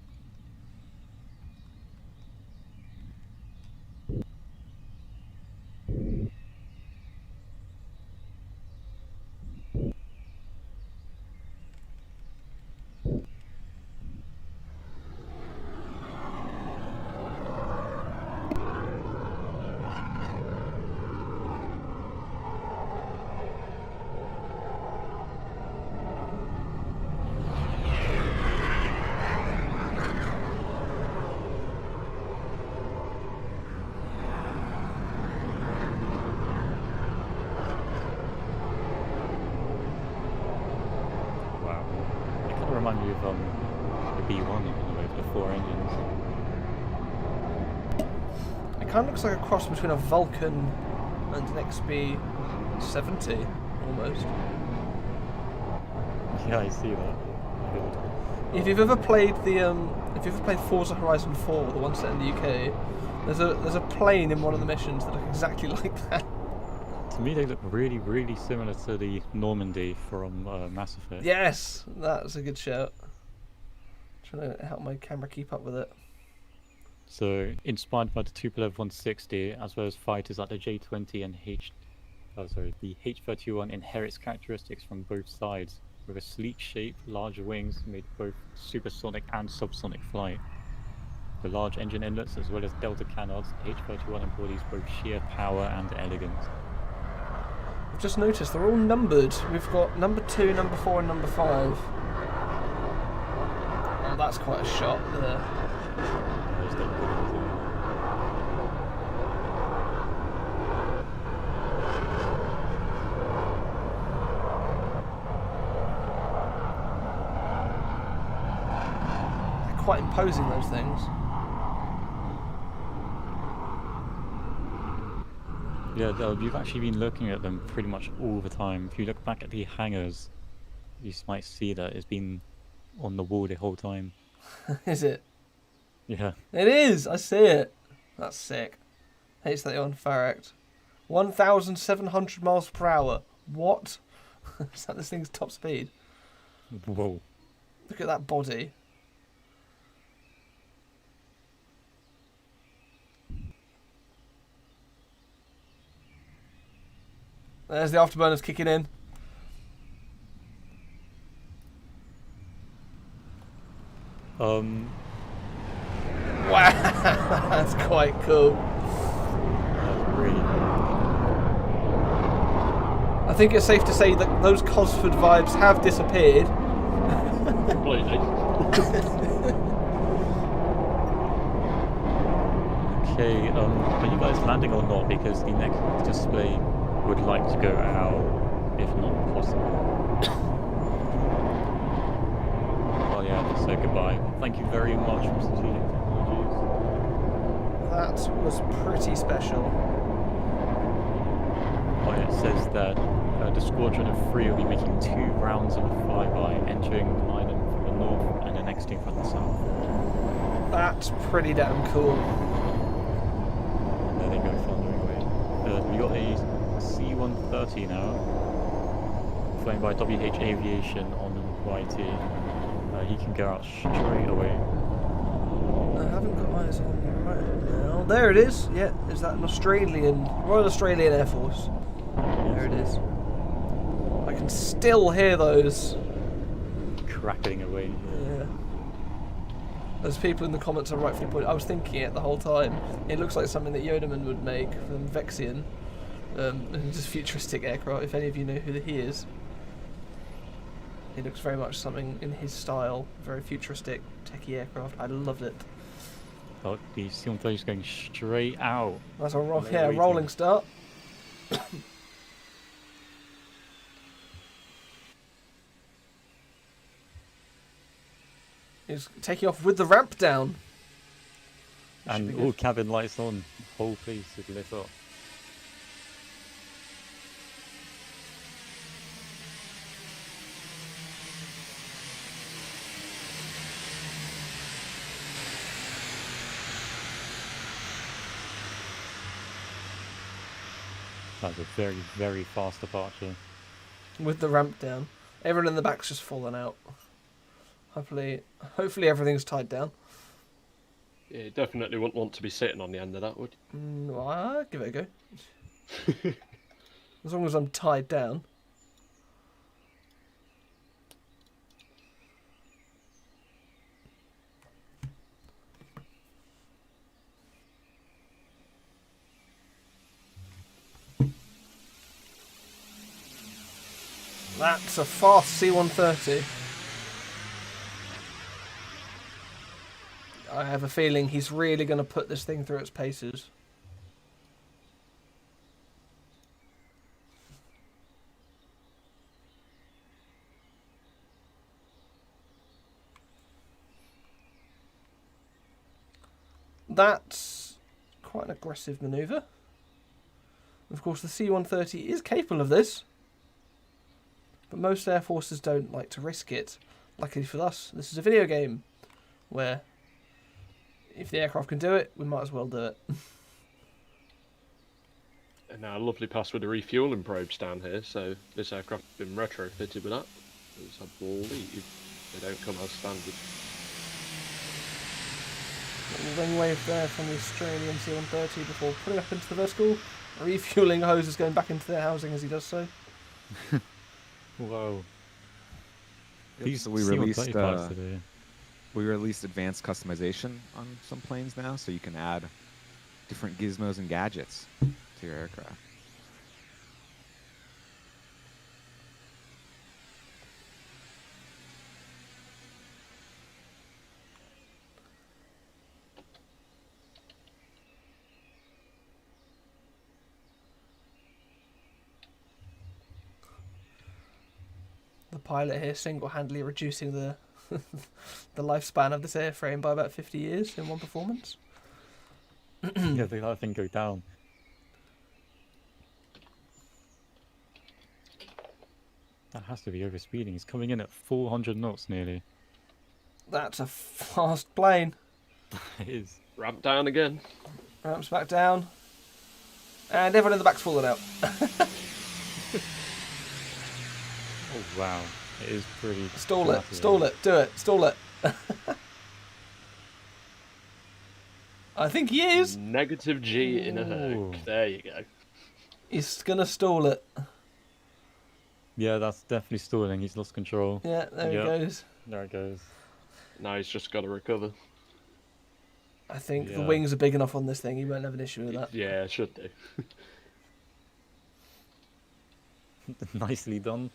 Remind me of the B1 on the way for the 4 engines. It kind of looks like a cross between a Vulcan and an XB-70, almost. Yeah, I see that. If you've ever played Forza Horizon 4, the one set in the UK, there's a plane in one of the missions that look exactly like that. To me, they look really, really similar to the Normandy from Mass Effect. Yes, that's a good shout. Trying to help my camera keep up with it. So, inspired by the Tupolev 160, as well as fighters like the J-20 and the H-31 inherits characteristics from both sides, with a sleek shape, larger wings made both supersonic and subsonic flight. The large engine inlets, as well as delta canards, the H-31 embodies both sheer power and elegance. I've just noticed they're all numbered. We've got number 2, number 4, and number 5. Oh, that's quite a shot there. They're quite imposing, those things. Yeah, you've actually been looking at them pretty much all the time. If you look back at the hangars, you might see that it's been on the wall the whole time. Is it? Yeah. It is! I see it. That's sick. H-31 Pharact. 1,700 miles per hour. What? Is that this thing's top speed? Whoa. Look at that body. There's the afterburners kicking in. Wow, that's quite cool. Really? I think it's safe to say that those Cosford vibes have disappeared. Completely. Okay, are you guys landing or not? Because the next display would like to go out, if not possible. Oh yeah, so goodbye. Thank you very much, Mr. Strategic Technologies. That was pretty special. Oh yeah, it says that the squadron of 3 will be making 2 rounds of a flyby, entering the island from the north and then exiting from the south. That's pretty damn cool. And there they go, thundering away. We got a C-130 now, flying by WH Aviation on YT. He can go out straight away. I haven't got eyes on right now. There it is. Yeah, is that an Australian, Royal Australian Air Force? There it is. I can still hear those. Cracking away. Yeah. Those people in the comments are rightfully pointing. I was thinking it the whole time. It looks like something that Yodaman would make from Vexian. Just futuristic aircraft, if any of you know who he is. It looks very much something in his style. Very futuristic, techie aircraft. I loved it. Oh, the C-130 is going straight out. That's a rolling start. He's taking off with the ramp down. And all cabin lights on. The whole place is lit up. That's a very, very fast departure. With the ramp down. Everyone in the back's just fallen out. Hopefully everything's tied down. Yeah, you definitely wouldn't want to be sitting on the end of that, would you? Well, I'll give it a go. As long as I'm tied down. That's a fast C-130. I have a feeling he's really going to put this thing through its paces. That's quite an aggressive manoeuvre. Of course, the C-130 is capable of this. But most air forces don't like to risk it. Luckily for us, this is a video game where if the aircraft can do it, we might as well do it. And now a lovely pass with the refueling probes down here, so this aircraft has been retrofitted with that. Because I believe they don't come as standard. Little wing wave there from the Australian C-130 before putting up into the vertical. Refueling hose is going back into their housing as he does so. Whoa. Yep, so we released advanced customization on some planes now, so you can add different gizmos and gadgets to your aircraft. The pilot here single-handedly reducing the the lifespan of this airframe by about 50 years in one performance. Yeah, they let that thing go down. That has to be overspeeding. He's coming in at 400 knots nearly. That's a fast plane. It is. Ramp down again. Ramps back down. And everyone in the back's fallen out. Oh wow, it is pretty... Stall it, stall it, do it, stall it. I think he is. Negative G in a Ooh. hook. There you go. He's going to stall it. Yeah, that's definitely stalling. He's lost control. Yeah, there Yep. he goes. There it goes. Now he's just got to recover. I think the Yeah. wings are big enough on this thing. He won't have an issue with that. Yeah, should do. Nicely done.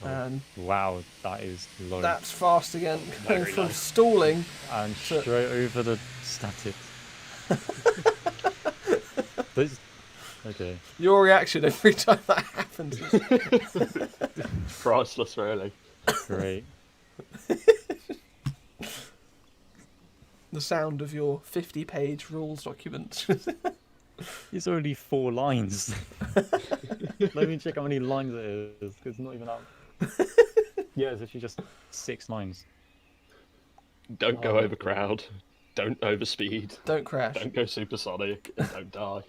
And wow, that is low. that's fast again, going Very from low. stalling. And to- straight over the statics. This, okay. Your reaction every time that happens is Priceless, really. Great. the sound of your 50-page rules document. It's only 4 lines. Let me check how many lines it is. It's not even out. Yeah, it's actually just 6 lines. Don't go over crowd. Don't overspeed. Don't crash. Don't go supersonic. And don't die.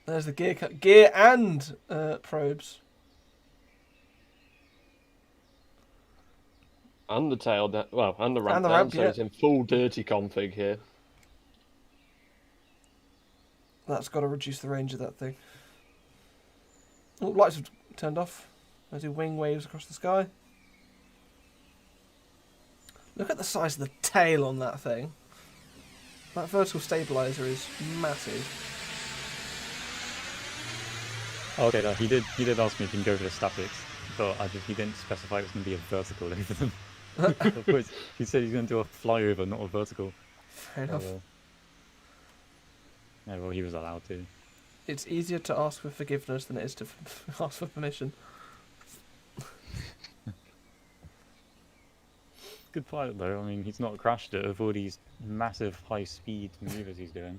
There's the gear and probes. And the tail, well, and the ramp And the down, ramp, so yeah. it's in full dirty config here. That's got to reduce the range of that thing. Oh, lights have turned off. As the wing waves across the sky. Look at the size of the tail on that thing. That vertical stabilizer is massive. Oh, okay, no, he did ask me if he can go for the statics, but he didn't specify it was going to be a vertical over them. Of course, he said he's going to do a flyover, not a vertical. Fair enough. Yeah, well, he was allowed to. It's easier to ask for forgiveness than it is to ask for permission. Good pilot though. I mean, he's not crashed it with all these massive high-speed maneuvers he's doing.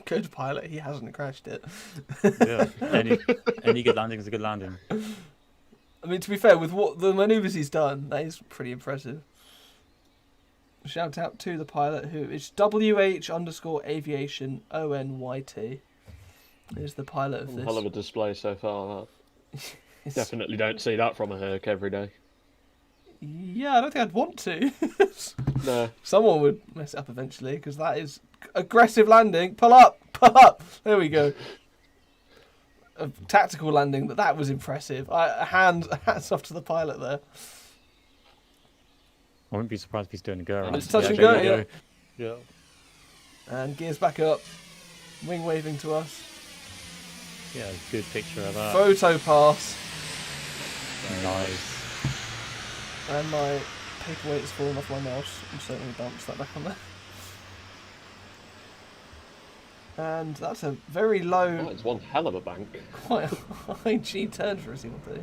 Good pilot, he hasn't crashed it. Yeah, any good landing is a good landing. I mean, to be fair, with what the manoeuvres he's done, that is pretty impressive. Shout out to the pilot who is WH_aviation ONYT. Is the pilot of this. Hell of a display so far. It's- Definitely don't see that from a Herc every day. Yeah, I don't think I'd want to. No. Someone would mess it up eventually, because that is aggressive landing. Pull up, pull up. There we go. A tactical landing, but that was impressive. Hands off to the pilot there. I wouldn't be surprised if he's doing a go around. It's touch and Yeah, go, yeah. And gears back up. Wing waving to us. Yeah, good picture of that. Photo pass. Nice. And my paperweight's fallen off my mouse. I'm certainly bounce that back on there. And that's a very low, Oh, it's one hell of a bank. quite a high G turn for a C-130.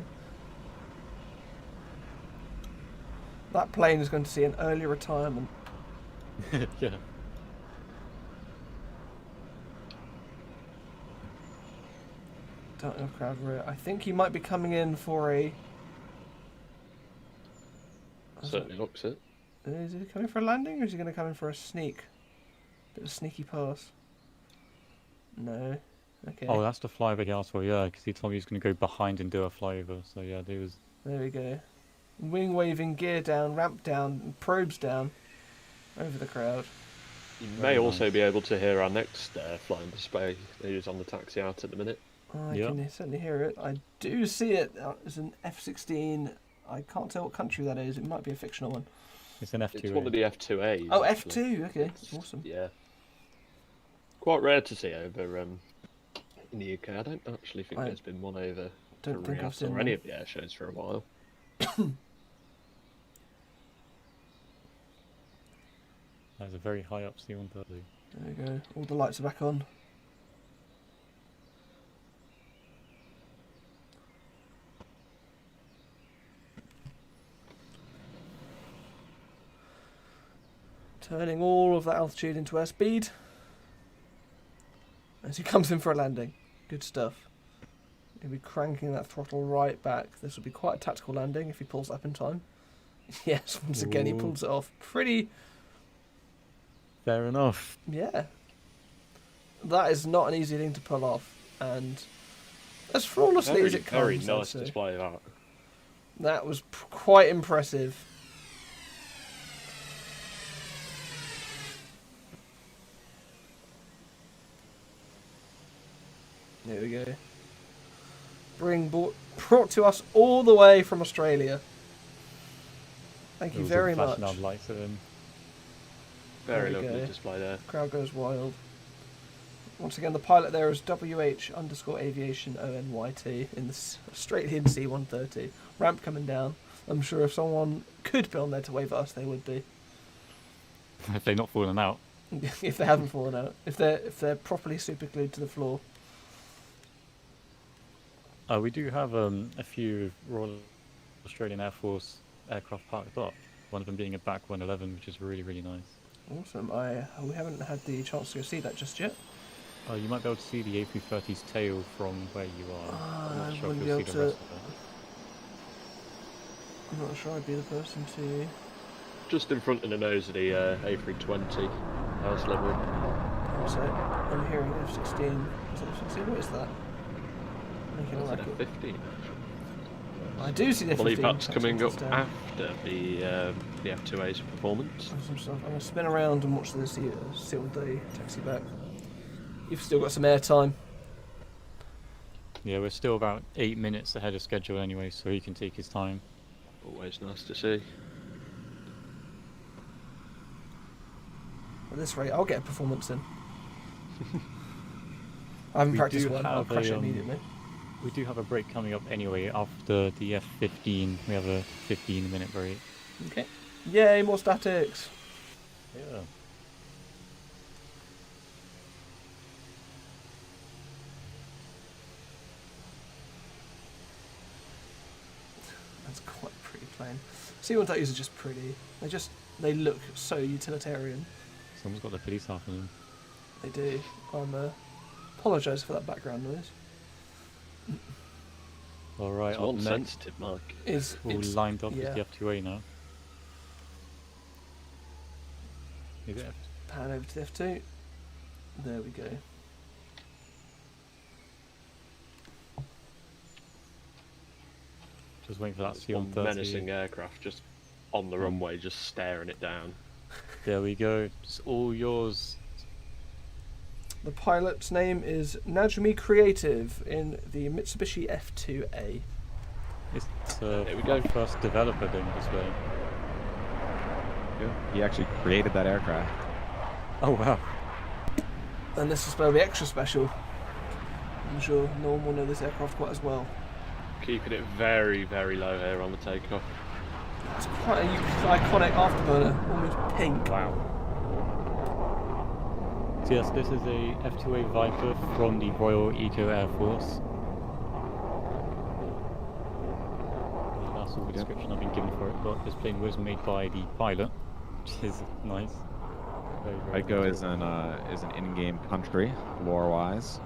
That plane is going to see an early retirement. Yeah. Don't know if crowd rear. I think he might be coming in for a... Certainly looks it. Is he coming for a landing, or is he going to come in for a sneak? Bit of a sneaky pass. No. Okay. Oh, that's the flyover he asked for, yeah, because he told me he was going to go behind and do a flyover. So yeah, there was. There we go. Wing waving, gear down, ramp down, probes down. Over the crowd. You Very may also nice. be able to hear our next flying display. He's on the taxi out at the minute. I Yeah. can certainly hear it. I do see it. It's an F-16. I can't tell what country that is. It might be a fictional one. It's an F2. It's one of the F2As. Oh, actually. F2. Okay, It's- awesome. Yeah. Quite rare to see over in the UK. I don't actually think I there's been one over Don't think I've Korea seen or any one. of the air shows for a while. That's a very high up C-130. There we go. All the lights are back on. Turning all of that altitude into airspeed. As he comes in for a landing. Good stuff. He'll be cranking that throttle right back. This will be quite a tactical landing if he pulls up in time. Yes, once again he Ooh. pulls it off. Pretty... Fair enough. Yeah. That is not an easy thing to pull off. And as flawlessly as it comes, very I'd nice say. display of that. That was quite impressive. There we go. Brought to us all the way from Australia. Thank you There was very all flashing much. out lights at him. Very lovely display there. Crowd goes wild. Once again, the pilot there is WH_aviation ONYT in the Australian C-130. Ramp coming down. I'm sure if someone could be on there to wave at us, they would be. If they're not falling out. If they haven't fallen out. If they're properly super glued to the floor. We do have a few Royal Australian Air Force aircraft parked up. One of them being a BAC 111, which is really, really nice. Awesome. We haven't had the chance to go see that just yet. You might be able to see the A330's tail from where you are. I'm not sure if wouldn't you'll be see able the rest to- of it. I'm not sure I'd be the person to... Just in front of the nose of the A320 house level. So, I'm hearing F-16. Is it F-16? What is that? Making That's like an it. F-15. I do see the I F-15. believe that's coming up down. after the F2A's performance. Some stuff. I'm going to spin around and watch the sealed day taxi back. You've still got some air time. Yeah, we're still about 8 minutes ahead of schedule anyway, so he can take his time. Always nice to see. At this rate, I'll get a performance in. I haven't practiced one. I'll crash it immediately. We do have a break coming up anyway after the F-15. We have a 15-minute break. Okay. Yay, more statics. Yeah. That's quite a pretty plane. C-130s are just pretty. They look so utilitarian. Someone's got the police half on them. They do. Apologise for that background noise. Alright, It's up one next, sensitive, Mark. all lined up yeah. with the F2A now. Is it Pan over to the F2. There we go. Just waiting for that There's one C-130. menacing aircraft just on the runway, just staring it down. There we go. It's all yours. The pilot's name is NajmiCreative in the Mitsubishi F2A. It's There we go. first developer doing display. He actually created that aircraft. Oh wow. And this display will be extra special. I'm sure no one will know this aircraft quite as well. Keeping it very, very low here on the takeoff. It's quite a iconic afterburner, almost pink. Wow. So yes, this is a F2A Viper from the Royal Eco Air Force. That's all the description I've been given for it, but this plane was made by the pilot, which is nice. Very, very Ico nice. is an in-game country, lore-wise.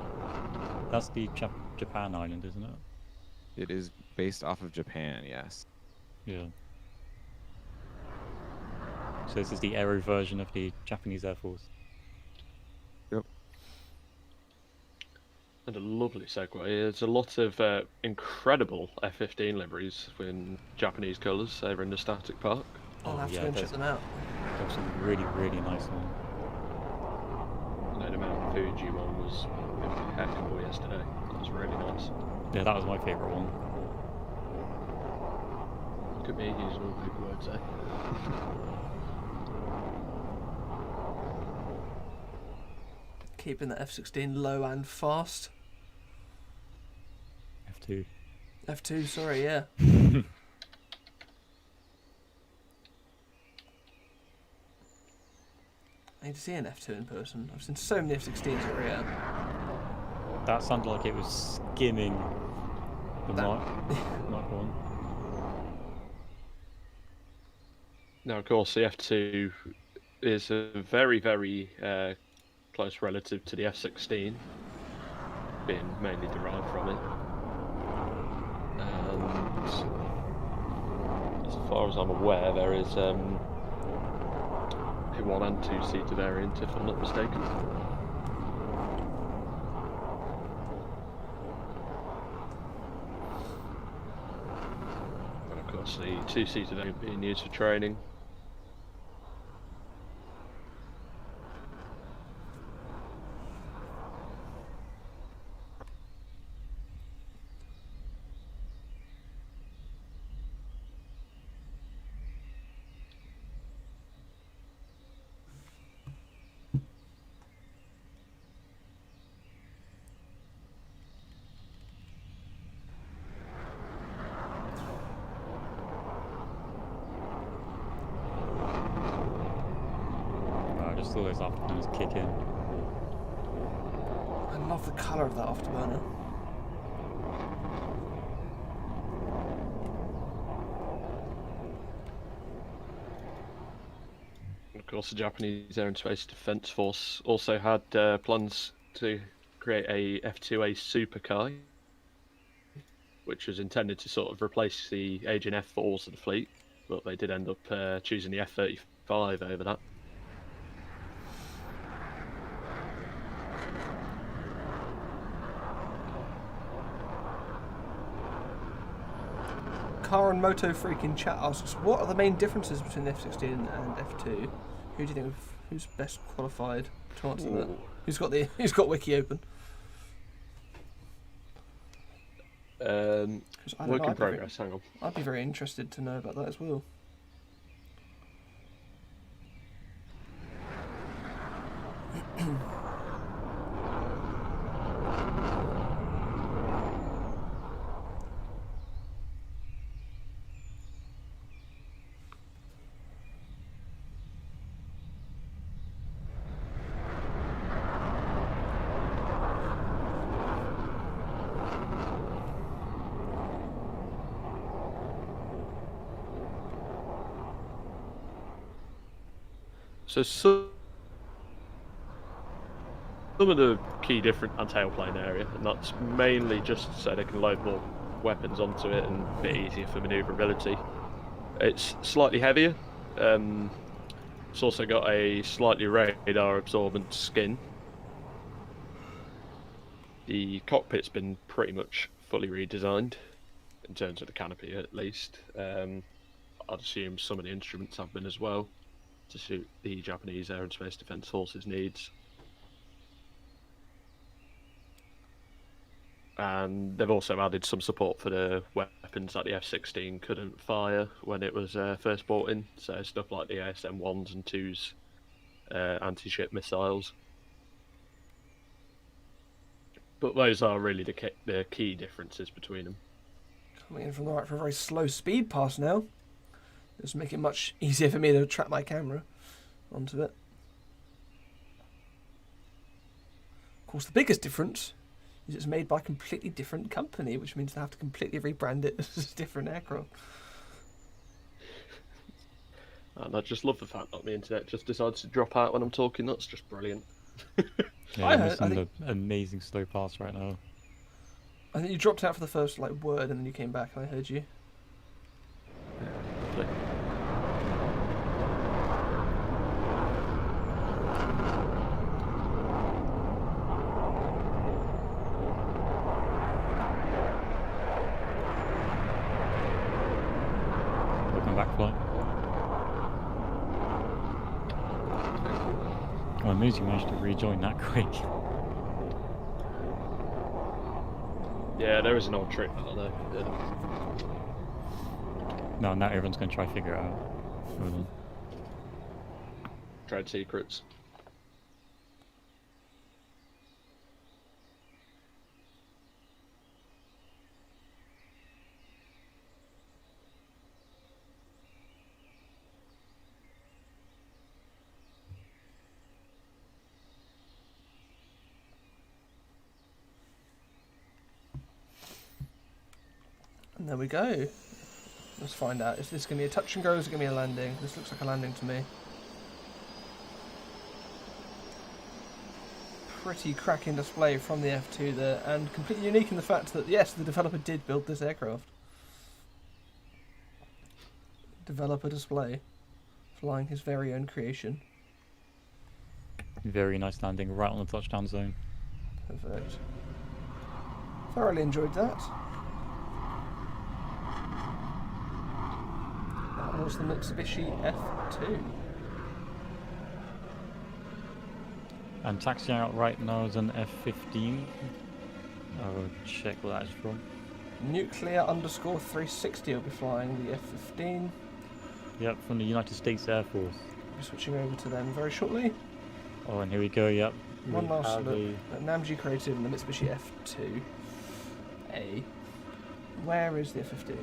That's the Japan island, isn't it? It is based off of Japan, yes. Yeah. So this is the aero version of the Japanese Air Force. Yep. And a lovely segue. There's a lot of incredible F-15 liveries in Japanese colours over in the static park. I'll have to yeah, go and check there's- them out. There's some really, really nice ones. I know the Mount Fuji one was impeccable yesterday. It was really nice. Yeah, that was my favourite one. Look at me using all big words, eh? Keeping the F-16 low and fast. F2. F2, sorry, yeah. I need to see an F2 in person. I've seen so many F-16s over here. That sounded like it was skimming the That- Mark 1. Now, of course, the F2 is a very, very close relative to the F-16, being mainly derived from it. And as far as I'm aware, there is a 1 and 2 seater variant, if I'm not mistaken. And of course, the 2 seater variant being used for training. once all those afterburners kick in. I love the colour of that afterburner. Of course, the Japanese Air and Space Defence Force also had plans to create a F-2A supercar, which was intended to sort of replace the aging F-4s of the fleet, but they did end up choosing the F-35 over that. Car and Moto Freak in chat asks, what are the main differences between the F-16 and F-2? Who do you think who's best qualified to answer that? Who's got Wiki open? Work in progress. Hang on. I'd be very interested to know about that as well. So some of the key different tailplane area, and that's mainly just so they can load more weapons onto it and a bit easier for manoeuvrability. It's slightly heavier. It's also got a slightly radar absorbent skin. The cockpit's been pretty much fully redesigned, in terms of the canopy at least. I'd assume some of the instruments have been as well, to suit the Japanese Air and Space Defence Force's needs. And they've also added some support for the weapons that the F-16 couldn't fire when it was first brought in, so stuff like the ASM-1s and 2s anti-ship missiles. But those are really the key differences between them. Coming in from the right for a very slow speed pass now. Just make it much easier for me to trap my camera onto it. Of course, the biggest difference is it's made by a completely different company, which means they have to completely rebrand it as a different aircraft. And I just love the fact that the internet just decides to drop out when I'm talking. That's just brilliant. Yeah, I missing the amazing slow pass right now. I think you dropped out for the first word, and then you came back, and I heard you. Lovely. Welcome back, flight. Oh, I'm amazed you managed to rejoin that quick. Yeah, there is an old trick, I don't know. No, now everyone's going to try to figure it out. Really. Trade secrets. And there we go. Let's find out. Is this going to be a touch and go or is it going to be a landing? This looks like a landing to me. Pretty cracking display from the F2 there, and completely unique in the fact that, yes, the developer did build this aircraft. Developer display. Flying his very own creation. Very nice landing right on the touchdown zone. Perfect. Thoroughly enjoyed that. That was the Mitsubishi F2. And taxiing out right now is an F-15. I'll check what that is from. Nuclear_360 will be flying the F-15. Yep, from the United States Air Force. We'll be switching over to them very shortly. Oh, and here we go, yep. One last look at NajmiCreative and the Mitsubishi F2A. Where is the F-15?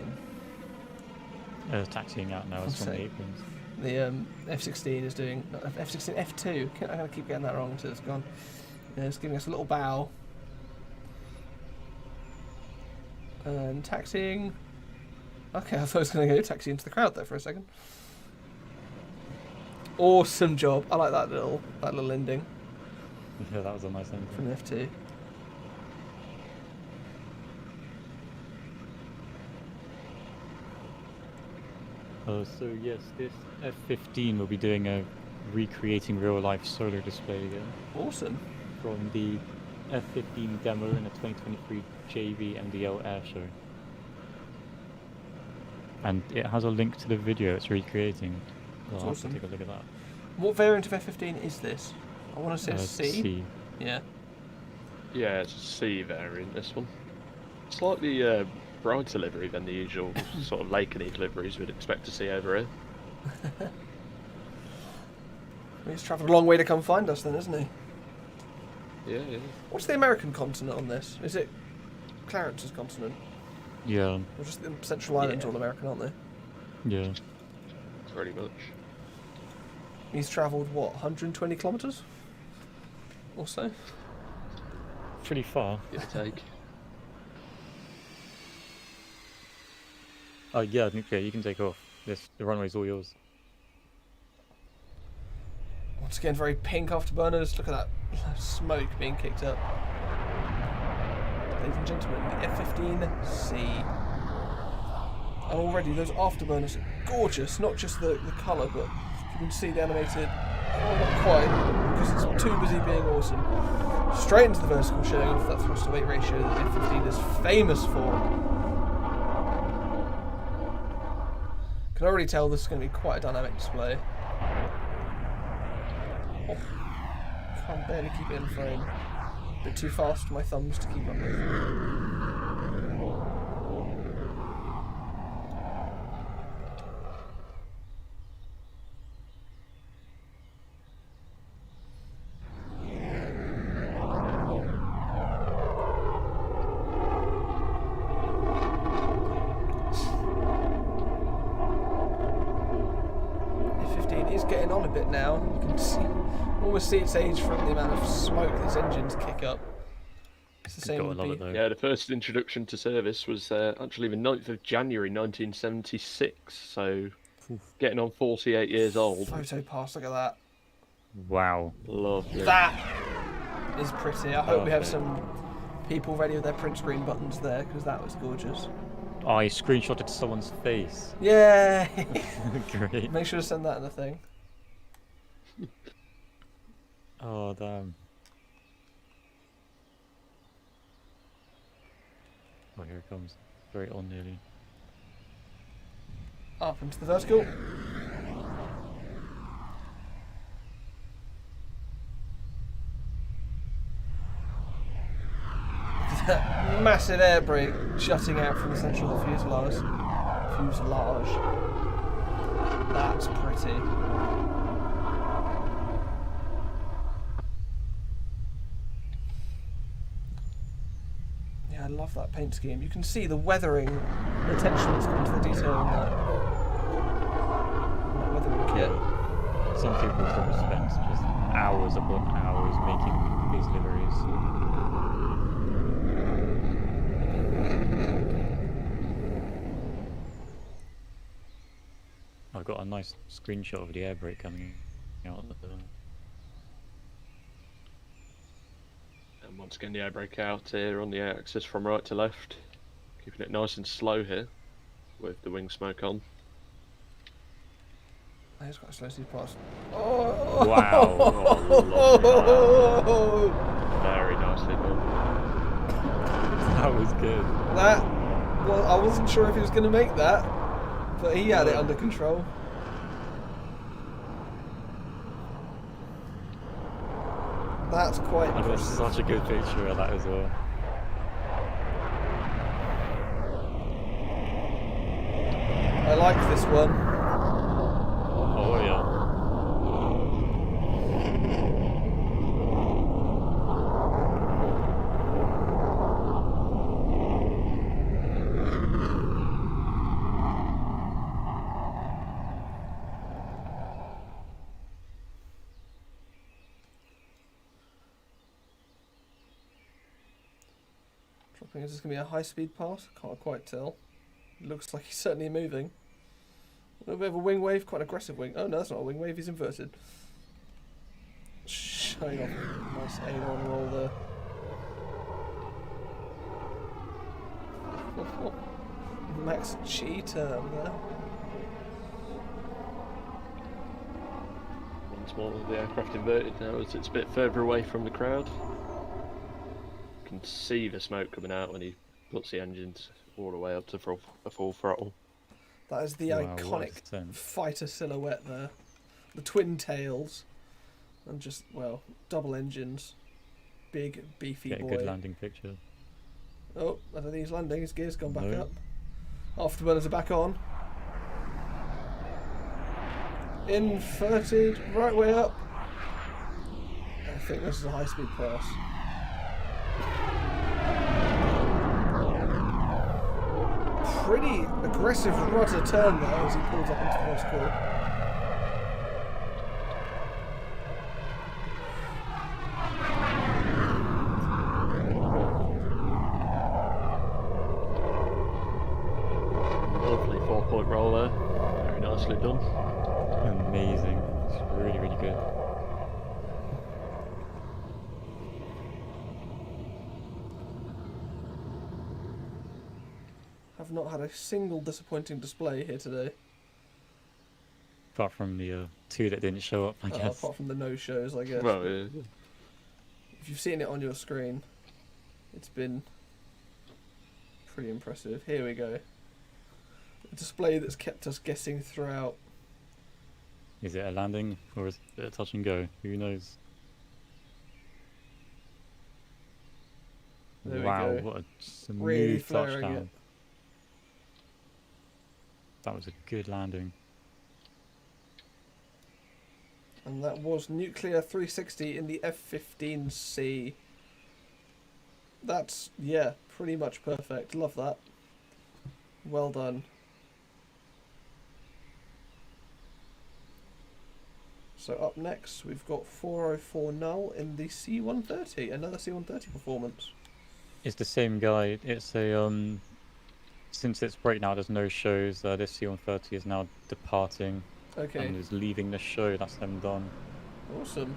Taxiing out now, it's from the aprons. The F-16 is doing F-16 F2. I'm gonna keep getting that wrong until it's gone. Yeah, it's giving us a little bow. And taxiing. Okay, I thought I was gonna go taxi into the crowd there for a second. Awesome job. I like that little ending. Yeah, that was a nice ending. From the F2. So yes, this F-15 will be doing a recreating real-life solar display again. Awesome. From the F-15 demo in the 2023 JV Air Show. And it has a link to the video it's recreating. That's I'll awesome. have to take a look at that. What variant of F-15 is this? I want to say C. C. Yeah. Yeah, it's a C variant, this one. Slightly brighter livery than the usual sort of Lakeney liveries we'd expect to see over here. He's travelled a long way to come find us then, isn't he? Yeah, yeah. What's the American continent on this? Is it Clarence's continent? Yeah. Or just the Central Islands all American, aren't they? Yeah. Pretty much. He's travelled, what, 120 kilometres? Or so? Pretty far. Give or take. Oh yeah, nuclear, you can take off. The runway's all yours. Once again, very pink afterburners. Look at that smoke being kicked up. Ladies and gentlemen, the F-15C. And already those afterburners are gorgeous. Not just the colour, but you can see the animated. Oh, not quite, because it's too busy being awesome. Straight into the vertical, showing off that thrust to weight ratio that the F-15 is famous for. Can already tell this is going to be quite a dynamic display. Oh, can't barely keep it in frame. A bit too fast for my thumbs to keep up with. Getting on a bit now. You can almost see its age from the amount of smoke these engines kick up. It's the same with the... Yeah, the first introduction to service was actually the 9th of January 1976, so getting on 48 years old. Photo pass, look at that. Wow. Lovely. That is pretty. I hope we have some people ready with their print screen buttons there, because that was gorgeous. Oh, I screenshotted someone's face. Yeah. Great. Make sure to send that in the thing. Oh, damn. Oh, here it comes. Very on nearly. Up into the vertical. Massive air brake jutting out from the centre of the fuselage. That's pretty. Yeah, I love that paint scheme. You can see the weathering, the attention that's gone to the detail on that weathering kit. Some people probably spend just hours upon hours making these liveries. I've got a nice screenshot of the air brake coming out. And once again, the air brake out here on the air axis from right to left, keeping it nice and slow here with the wing smoke on. He's got a slow speed pass. Oh! Wow! Oh, very nicely done. That was good. Well, I wasn't sure if he was going to make that, but he had it under control. That's quite I got impressive. such a good picture of that as well. I like this one. Oh yeah. think this is going to be a high-speed pass. Can't quite tell. Looks like he's certainly moving. A bit of a wing wave, quite an aggressive wing. Oh no, that's not a wing wave, he's inverted. Showing off a nice aileron roll there. Max G term there. Once more, the aircraft inverted now as it's a bit further away from the crowd. You can see the smoke coming out when he puts the engines all the way up to full throttle. That is the iconic fighter silhouette there. The twin tails. And just, well, double engines. Big, beefy boy. Get a good landing picture. Oh, I don't think he's landing. His gear's gone back up. Afterburners are back on. Inverted, right way up. I think this is a high-speed pass. Pretty aggressive rudder turn there as he pulls up into voice call. Lovely 4-point roll there. Very nicely done. Amazing. It's really, really good. I've not had a single disappointing display here today. Apart from the two that didn't show up, I guess. Apart from the no-shows, I guess. Well, yeah. If you've seen it on your screen, it's been pretty impressive. Here we go. A display that's kept us guessing throughout. Is it a landing or is it a touch and go? Who knows? There wow, we go. what a smooth Really flaring touchdown. it. That was a good landing. And that was Nuclear 360 in the F-15C. That's, yeah, pretty much perfect. Love that. Well done. So up next, we've got 404 null in the C-130. Another C-130 performance. It's the same guy. It's a since it's break now, there's no shows. This C-130 is now departing. Okay. And is leaving the show. That's them done. Awesome.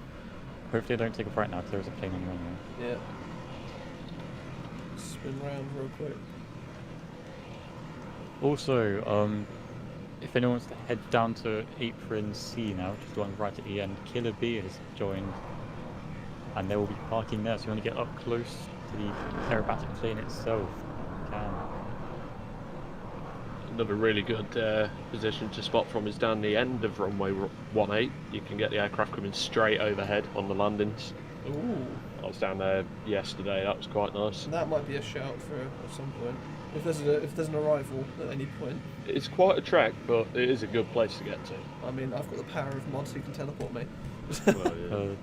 Hopefully, they don't take off right now because there is a plane on the runway. Yeah. Spin round real quick. Also, if anyone wants to head down to Apron C now, which is the one right at the end, KILLERBEE has joined, and they will be parking there. So you want to get up close to the aerobatic plane itself, you can. Another really good position to spot from is down the end of runway 18. You can get the aircraft coming straight overhead on the landings. Ooh. I was down there yesterday. That was quite nice. That might be a shout for at some point. If there's an arrival at any point. It's quite a trek, but it is a good place to get to. I mean, I've got the power of mod, so you can teleport me. Well, yeah.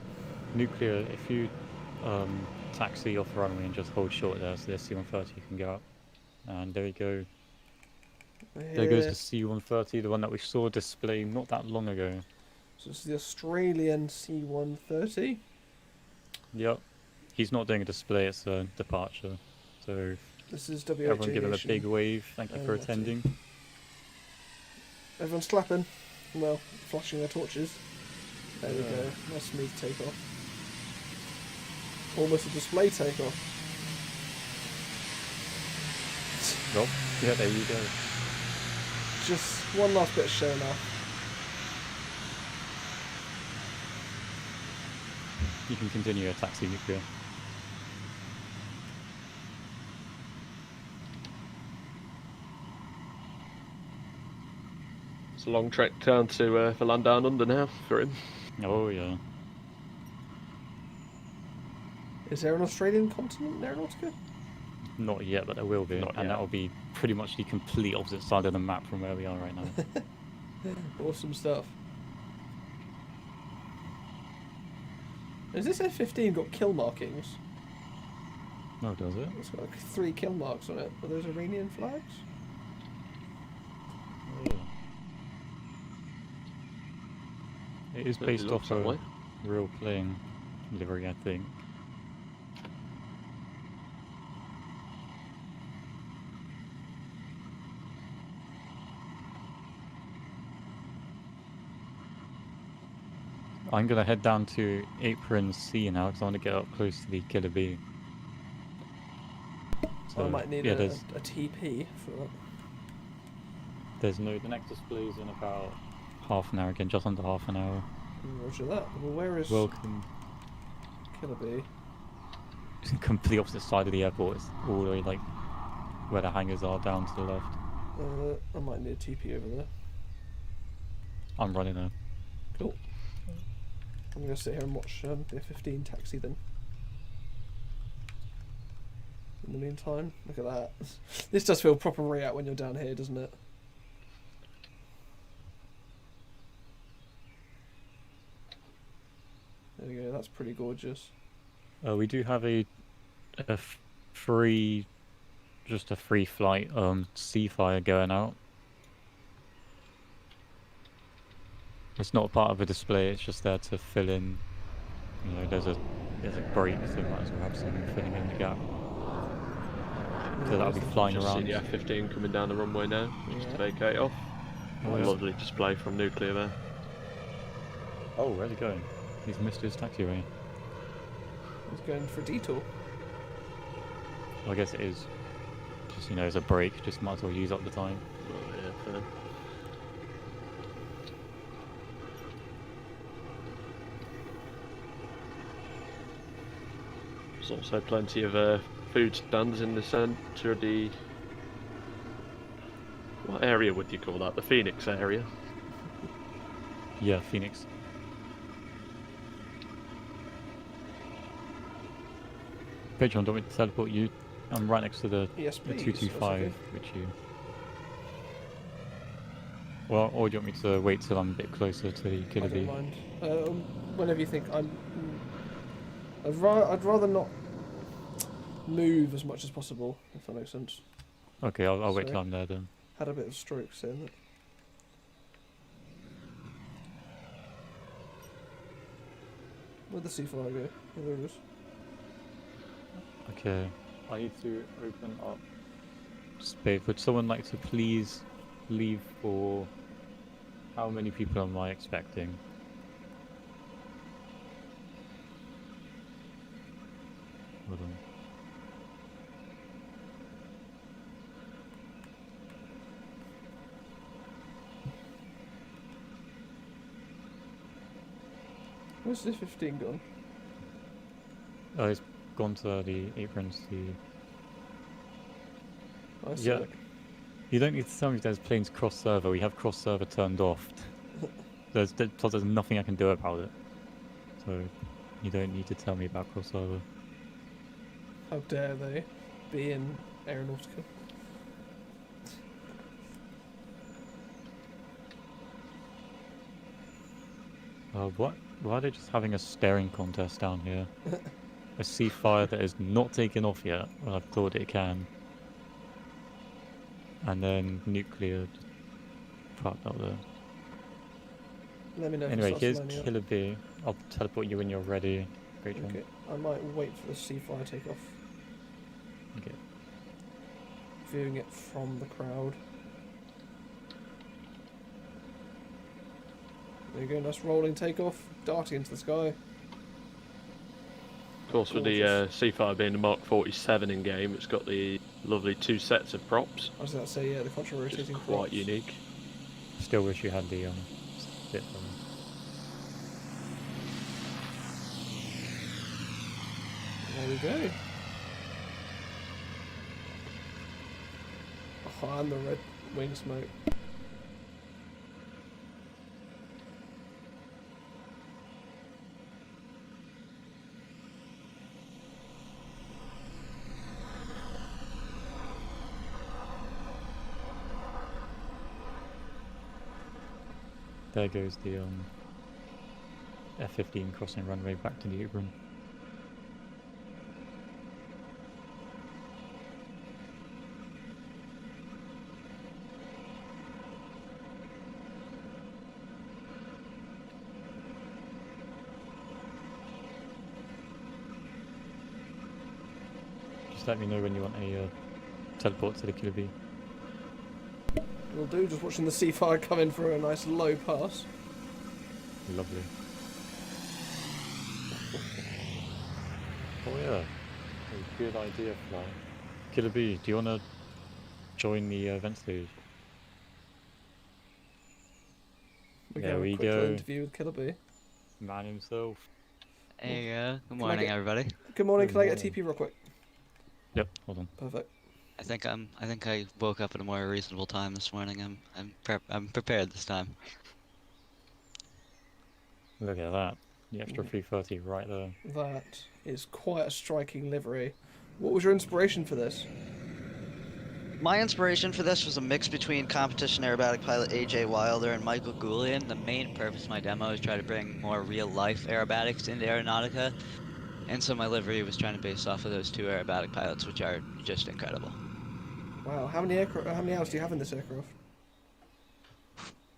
Nuclear, if you taxi off the runway and just hold short there, so there's C-130, you can go up. And there you go. There goes the C-130, the one that we saw display not that long ago. So this is the Australian C-130. Yep. He's not doing a display, it's a departure. So this is everyone give him a big wave. Thank you for attending. Everyone's clapping. Well, flashing their torches. There we go. Nice smooth takeoff. Almost a display takeoff. Rob? Yeah, there you go. Just one last bit of show now. You can continue your taxi, Nuclear. It's a long trek down to the land down under now for him. Oh yeah. Is there an Australian continent in Aeronautica? Not yet, but there will be. Not and yet. that will be pretty much the complete opposite side of the map from where we are right now. Awesome stuff. Has this F-15 got kill markings? Oh, does it? It's got like 3 kill marks on it. Are those Iranian flags? Oh. It is based looks off that way. a real plane livery, I think. I'm gonna head down to Apron C now because I want to get up close to the KILLERBEE. So I might need a TP for that. The next display is in about half an hour again, just under half an hour. Roger that. Well, where is Welcome. KILLERBEE? It's complete opposite side of the airport. It's all the way like where the hangars are down to the left. I might need a TP over there. I'm running there. Cool. I'm gonna sit here and watch the F-15 taxi then. In the meantime, look at that. This does feel proper React when you're down here, doesn't it? There we go. That's pretty gorgeous. We do have a free flight Seafire going out. It's not part of a display, it's just there to fill in, you know, there's a break, so might as well have something filling in the gap. So that'll be flying around. See the F-15 coming down the runway now, just to vacate off. Oh, yeah. Lovely display from Nuclear there. Oh, where's he going? He's missed his taxiway. He's going for a detour. Well, I guess it is. Just, you know, as a break, just might as well use up the time. Oh, yeah, fair. There's also plenty of food stands in the centre of the... What area would you call that? The Phoenix area? Yeah, Phoenix. Patreon, don't want me to teleport you? I'm right next to the, yes, the please. 225, okay. which you... Well, or do you want me to wait till I'm a bit closer to the I KILLERBEE? don't mind. Whenever you think I'd rather not move as much as possible, if that makes sense. Okay, I'll wait Sorry. till I'm there then. Had a bit of stroke saying that. Where'd the C4 go? Oh, there it is. Okay, I need to open up space. Would someone like to please leave for... How many people am I expecting? Hold on. Where's the 15 gone? Oh, it's gone to the aprons. I see Yeah. it. You don't need to tell me if there's planes cross server. We have cross server turned off. There's nothing I can do about it. So you don't need to tell me about cross server. How dare they be in Aeronautica? What? Why are they just having a staring contest down here? A Seafire that is not taken off yet. Well, I've thought it can. And then Nuclear just parked up there. Let me know. Anyway, if it here's starts lining up. KILLERBEE. I'll teleport you when you're ready. Great job. Okay, I might wait for the C4 to take off. Okay. Viewing it from the crowd. There you go, nice rolling takeoff, darting into the sky. Of course, with the Seafire being the Mark 47 in game, it's got the lovely two sets of props. I was about to say, yeah, the contra Which is rotating quite props. unique. Still wish you had the bit for me. There we go. Oh, and the red wing smoke. There goes the F-15 crossing runway back to the apron. Just let me know when you want a teleport to the KILLERBEE. Will do, just watching the C5 come in for a nice low pass. Lovely. Oh yeah, a good idea for that. KILLERBEE, do you want to join the event stage? We There can have we a quick go. little interview with KILLERBEE. Man himself. Hey, good morning, everybody. Good morning. Good Can I get a morning. TP real quick? Yep, hold on. Perfect. I think I woke up at a more reasonable time this morning. I'm prepared this time. Look at that. The extra 330 right there. That is quite a striking livery. What was your inspiration for this? My inspiration for this was a mix between competition aerobatic pilot AJ Wilder and Michael Goulian. The main purpose of my demo is try to bring more real-life aerobatics into Aeronautica, and so my livery was trying to base off of those two aerobatic pilots, which are just incredible. Wow, how many hours do you have in this aircraft?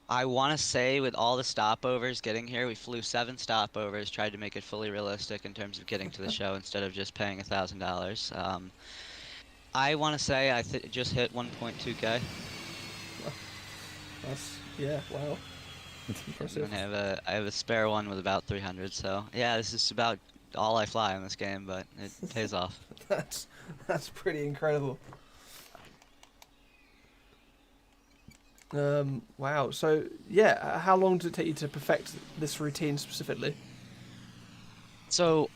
I want to say with all the stopovers getting here, we flew 7 stopovers, tried to make it fully realistic in terms of getting to the show instead of just paying $1,000. I want to say I just hit 1.2K. That's, yeah, wow. Impressive. And I have a spare one with about 300, so yeah, this is about all I fly in this game, but it pays off. That's pretty incredible. Wow. So yeah, how long did it take you to perfect this routine specifically? So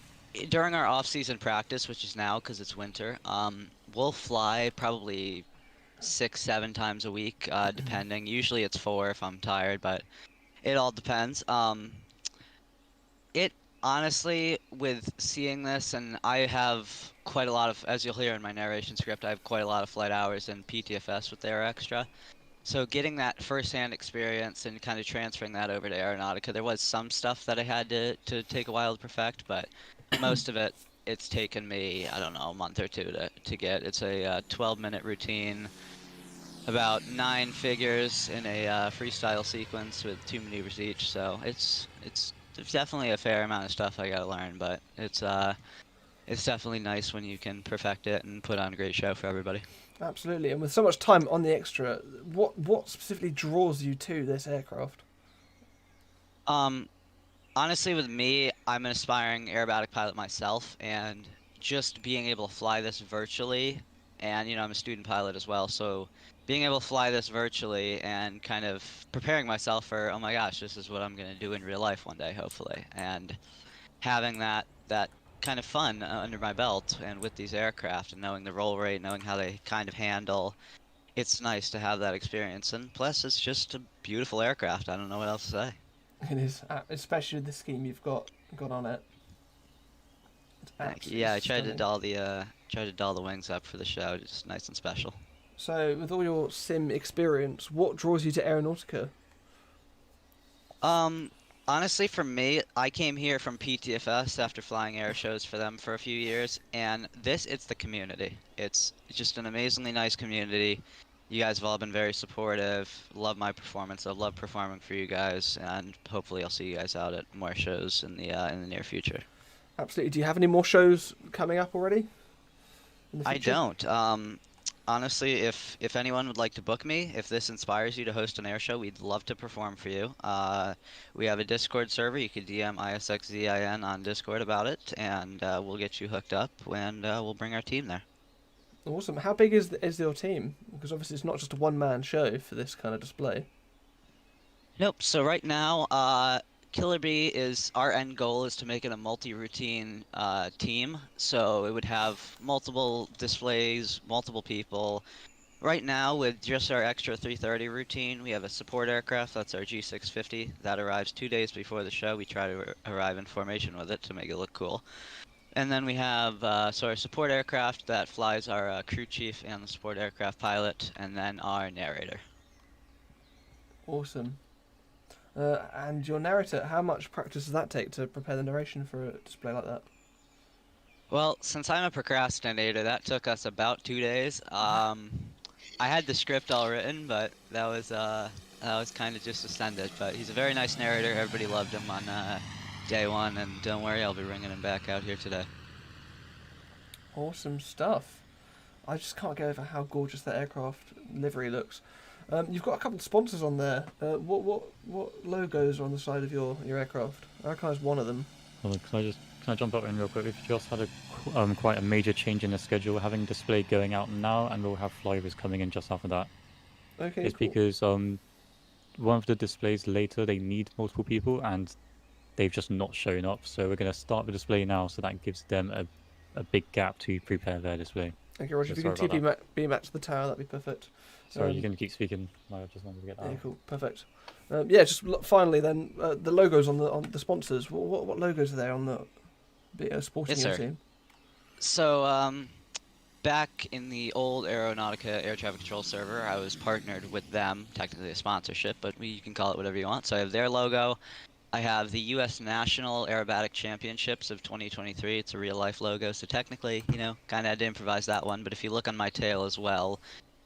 during our off-season practice, which is now because it's winter, we'll fly probably 6-7 times a week, depending. Usually it's 4 if I'm tired, but it all depends. It honestly, with seeing this, and I have quite a lot of, as you'll hear in my narration script, I have quite a lot of flight hours in PTFS with Air Extra. So getting that first-hand experience and kind of transferring that over to Aeronautica, there was some stuff that I had to take a while to perfect, but most of it, it's taken me, I don't know, a month or 2 to get. It's a 12-minute routine, about 9 figures in a freestyle sequence with 2 maneuvers each. So it's definitely a fair amount of stuff I gotta learn, but it's definitely nice when you can perfect it and put on a great show for everybody. Absolutely, and with so much time on the extra, what specifically draws you to this aircraft? Honestly, with me, I'm an aspiring aerobatic pilot myself, and just being able to fly this virtually, and I'm a student pilot as well, so being able to fly this virtually and kind of preparing myself for, oh my gosh, this is what I'm going to do in real life one day, hopefully, and having that kind of fun under my belt and with these aircraft and knowing the roll rate, knowing how they kind of handle, it's nice to have that experience. And plus, it's just a beautiful aircraft. I don't know what else to say. It is, especially the scheme you've got on it. Yeah, I tried to doll the wings up for the show. It's just nice and special. So, with all your sim experience, what draws you to Aeronautica? Honestly, for me, I came here from PTFS after flying air shows for them for a few years, and it's the community. It's just an amazingly nice community. You guys have all been very supportive. Love my performance. I love performing for you guys, and hopefully I'll see you guys out at more shows in the near future. Absolutely. Do you have any more shows coming up already? I don't. Honestly, if anyone would like to book me, if this inspires you to host an air show, we'd love to perform for you. We have a Discord server. You can DM ISXZIN on Discord about it, and we'll get you hooked up, and we'll bring our team there. Awesome. How big is your team? Because obviously it's not just a one-man show for this kind of display. Nope. So right now, KILLERBEE is our end goal is to make it a multi-routine team. So it would have multiple displays, multiple people. Right now, with just our extra 330 routine, we have a support aircraft. That's our G650. That arrives 2 days before the show. We try to arrive in formation with it to make it look cool. And then we have our support aircraft that flies our crew chief and the support aircraft pilot, and then our narrator. Awesome. And your narrator, how much practice does that take to prepare the narration for a display like that? Well, since I'm a procrastinator, that took us about 2 days. I had the script all written, but that was kind of just ascended. But he's a very nice narrator. Everybody loved him on day 1, and don't worry, I'll be bringing him back out here today. Awesome stuff. I just can't get over how gorgeous that aircraft livery looks. You've got a couple of sponsors on there. What logos are on the side of your aircraft? I recognise one of them. Hold on, can can I jump up in real quick? We've just had quite a major change in the schedule. We're having display going out now, and we'll have flyovers coming in just after that. Okay, it's cool. because one of the displays later, they need multiple people, and they've just not shown up. So we're going to start the display now, so that gives them a big gap to prepare their display. Okay, Roger, if you can TP beam back to the tower, that'd be perfect. Sorry, you can keep speaking. I just wanted to get that. Yeah, cool, perfect. Yeah, just finally then, the logos on the sponsors. What logos are there on the sporting your team? So back in the old AeroNautica Air Traffic Control server, I was partnered with them, technically a sponsorship, but you can call it whatever you want. So I have their logo. I have the U.S. National Aerobatic Championships of 2023. It's a real-life logo, so technically, you know, kind of had to improvise that one. But if you look on my tail as well,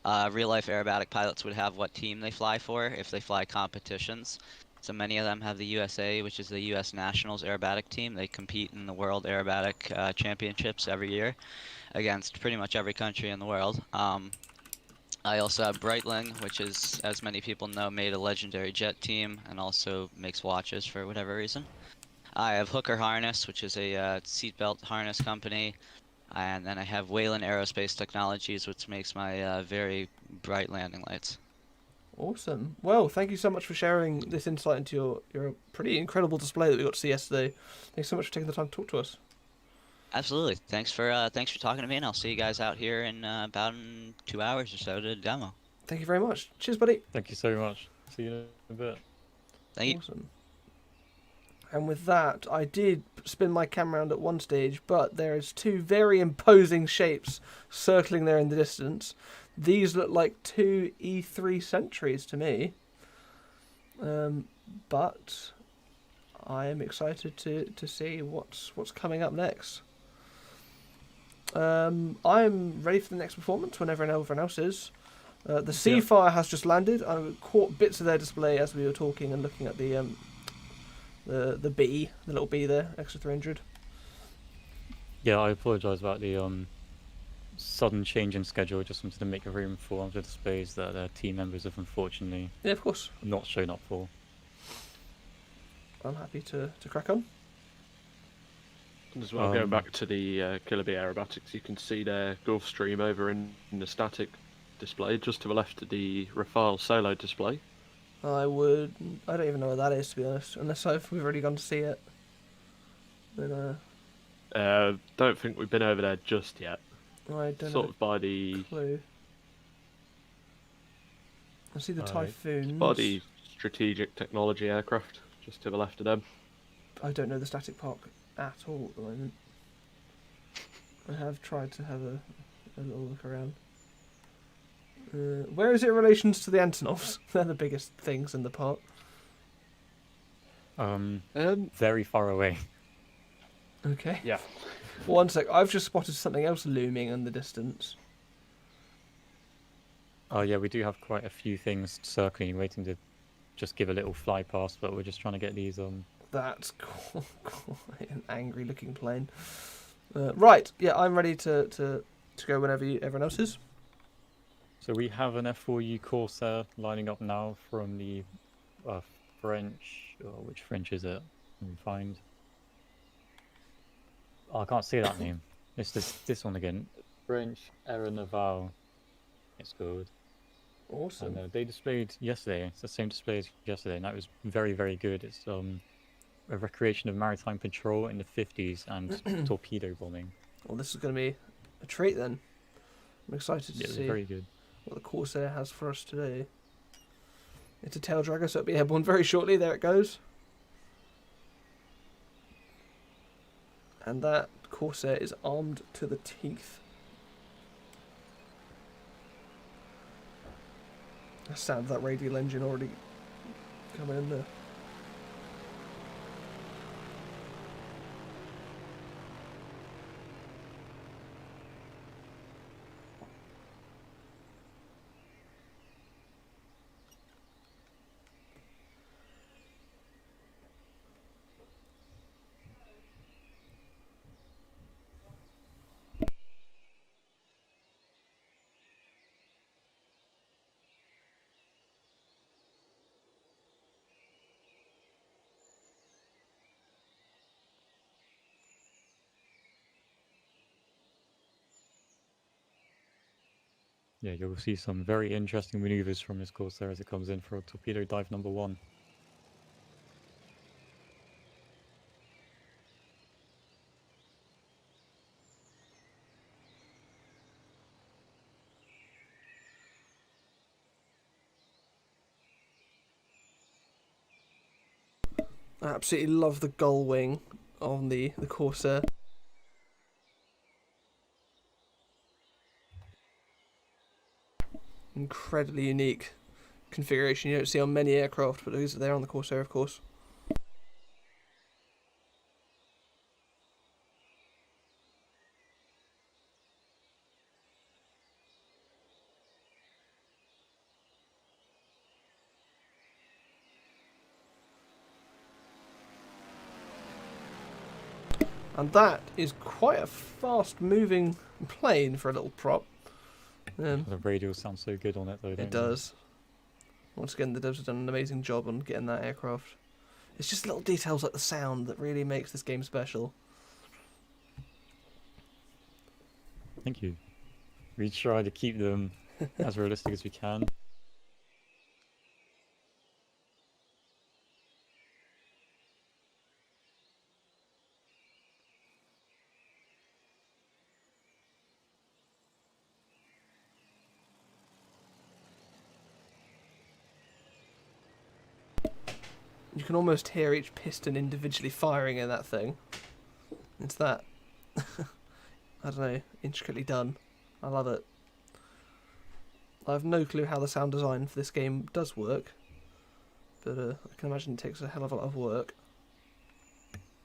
real-life aerobatic pilots would have what team they fly for if they fly competitions. So many of them have the USA, which is the U.S. Nationals Aerobatic team. They compete in the World Aerobatic Championships every year against pretty much every country in the world. I also have Breitling, which is, as many people know, made a legendary jet team and also makes watches for whatever reason. I have Hooker Harness, which is a seatbelt harness company. And then I have Wayland Aerospace Technologies, which makes my very bright landing lights. Awesome. Well, thank you so much for sharing this insight into your pretty incredible display that we got to see yesterday. Thanks so much for taking the time to talk to us. Absolutely. Thanks for talking to me, and I'll see you guys out here in about 2 hours or so to demo. Thank you very much. Cheers, buddy. Thank you so much. See you in a bit. Thank you. Awesome. And with that, I did spin my camera around at one stage, but there is two very imposing shapes circling there in the distance. These look like two E3 Sentries to me. But I am excited to see what's coming up next. I'm ready for the next performance whenever everyone else is. The Seafire has just landed. I caught bits of their display as we were talking and looking at the bee, the little bee there, extra 300. Yeah, I apologise about the sudden change in schedule. I just wanted to make room for one of the displays that their team members have unfortunately not shown up for. I'm happy to crack on. And as well, going back to the KILLERBEE aerobatics, you can see their Gulfstream over in the static display, just to the left of the Rafale solo display. I don't even know what that is, to be honest, unless we've already gone to see it. Then, don't think we've been over there just yet. I don't sort know. of by the clue. I see the Typhoons. By the strategic technology aircraft, just to the left of them. I don't know the static park at all at the moment. I have tried to have a little look around. Where is it in relation to the Antonovs? They're the biggest things in the park. Very far away. Okay. Yeah. One sec, I've just spotted something else looming in the distance. Oh yeah, we do have quite a few things circling, waiting to just give a little fly past, but we're just trying to get these That's quite an angry looking plane. Right, yeah, I'm ready to go whenever everyone else is. So we have an F4U Corsair lining up now from the French. Which French is it? Let me find. Oh, I can't say that name. It's this one again. French AeroNAVALE. It's called. Awesome. And, they displayed yesterday. It's the same display as yesterday, and that was very, very good. It's a recreation of maritime patrol in the 50s and torpedo bombing. Well, this is going to be a treat then. I'm excited to see very good. What the Corsair has for us today. It's a tail dragger, so it'll be airborne very shortly. There it goes. And that Corsair is armed to the teeth. The sound of that radial engine already coming in there. Yeah, you'll see some very interesting maneuvers from this Corsair as it comes in for torpedo dive number 1. I absolutely love the gull wing on the Corsair. Incredibly unique configuration you don't see on many aircraft, but those are there on the Corsair, of course. And that is quite a fast-moving plane for a little prop. The radio sounds so good on it, though. It does. Once again, the devs have done an amazing job on getting that aircraft. It's just little details like the sound that really makes this game special. Thank you. We try to keep them as realistic as we can. You can almost hear each piston individually firing in that thing. It's that, I don't know, intricately done. I love it. I have no clue how the sound design for this game does work, but I can imagine it takes a hell of a lot of work.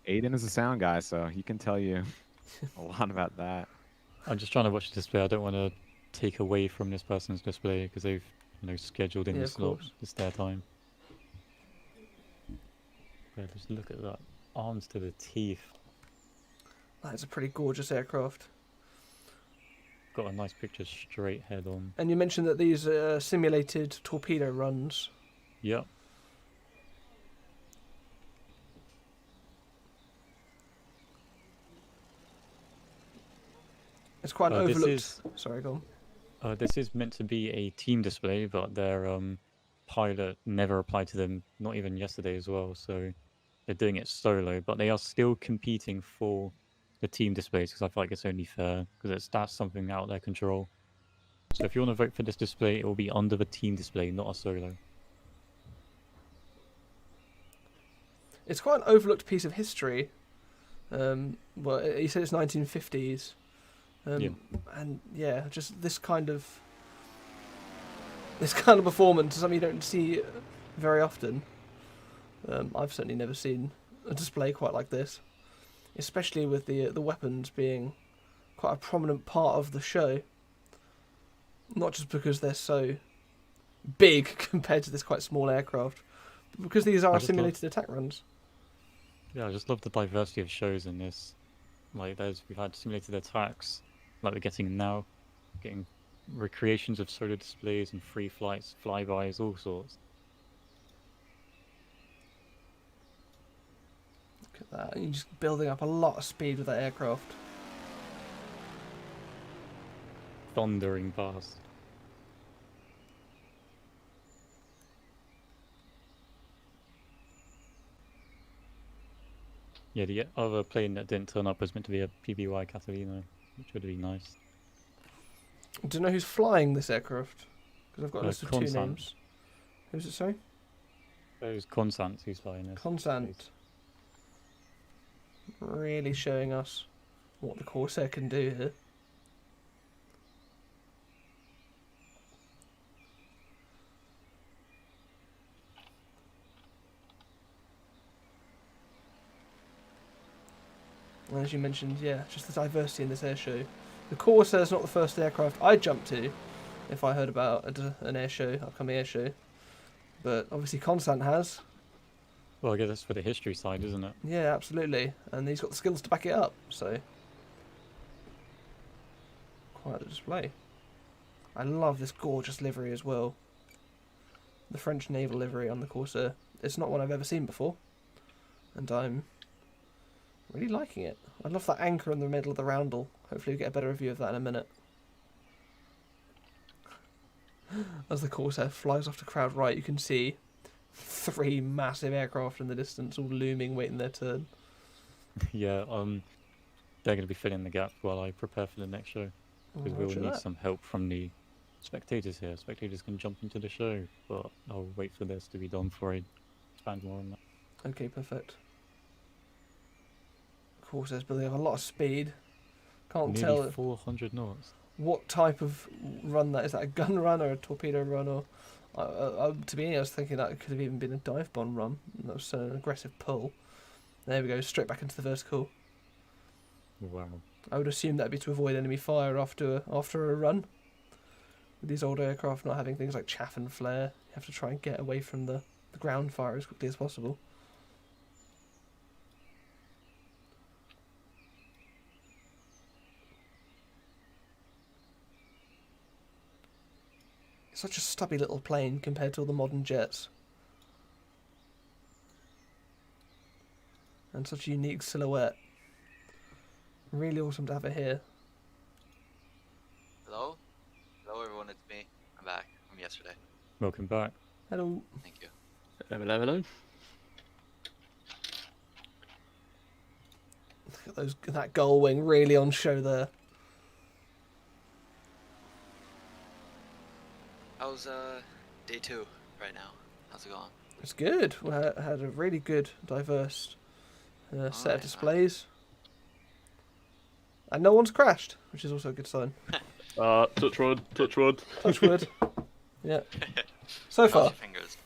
Aiden is a sound guy, so he can tell you a lot about that. I'm just trying to watch the display. I don't want to take away from this person's display because they've, scheduled in the slot, it's their time. Yeah, just look at that. Arms to the teeth. That is a pretty gorgeous aircraft. Got a nice picture straight head on. And you mentioned that these are simulated torpedo runs. Yep. It's quite an overlooked... Sorry, go on. This is meant to be a team display, but their pilot never applied to them, not even yesterday as well, so they're doing it solo, but they are still competing for the team displays because I feel like it's only fair, because that's something out of their control. So if you want to vote for this display, it will be under the team display, not a solo. It's quite an overlooked piece of history. Well, he said it's 1950s. Yeah. And yeah, just this kind of performance is something you don't see very often. I've certainly never seen a display quite like this, especially with the weapons being quite a prominent part of the show. Not just because they're so big compared to this quite small aircraft, but because these are simulated attack runs. Yeah, I just love the diversity of shows in this. Like, we've had simulated attacks, like we're getting now, getting recreations of solar displays and free flights, flybys, all sorts. Look at that, you're just building up a lot of speed with that aircraft. Thundering past. Yeah, the other plane that didn't turn up was meant to be a PBY Catalina, which would be nice. Do you know who's flying this aircraft? Because I've got a list of two Consant. names. Who's it, sorry? It was Consant who's flying this. Consant. Really showing us what the Corsair can do here. And as you mentioned, yeah, just the diversity in this air show. The Corsair is not the first aircraft I'd jump to if I heard about an air show, upcoming air show. But obviously Constant has. Well, I guess that's for the history side, isn't it? Yeah, absolutely. And he's got the skills to back it up, so... Quite a display. I love this gorgeous livery as well. The French naval livery on the Corsair. It's not one I've ever seen before. And I'm really liking it. I love that anchor in the middle of the roundel. Hopefully we'll get a better review of that in a minute. As the Corsair flies off to crowd right, you can see 3 massive aircraft in the distance, all looming, waiting their turn. Yeah, they're going to be filling the gap while I prepare for the next show. Because we will need some help from the spectators here. Spectators can jump into the show, but I'll wait for this to be done before I expand more on that. Okay, perfect. Corsairs, but they have a lot of speed. Can't Nearly tell 400 knots. what type of run that is. That a gun run or a torpedo run, or to me, I was thinking that it could have even been a dive bomb run. That was an aggressive pull. There we go, straight back into the vertical. Wow. I would assume that'd be to avoid enemy fire after a run. With these old aircraft not having things like chaff and flare, you have to try and get away from the ground fire as quickly as possible. It's such a stubby little plane compared to all the modern jets. And such a unique silhouette. Really awesome to have it here. Hello? Hello everyone, it's me. I'm back from yesterday. Welcome back. Hello. Thank you. Hello, hello. Look at that gull wing really on show there. How's day 2 right now? How's it going? It's good. We had a really good, diverse set of displays. And no one's crashed, which is also a good sign. Touch wood, touch wood. Touch wood. Yeah. So far. Cross your fingers.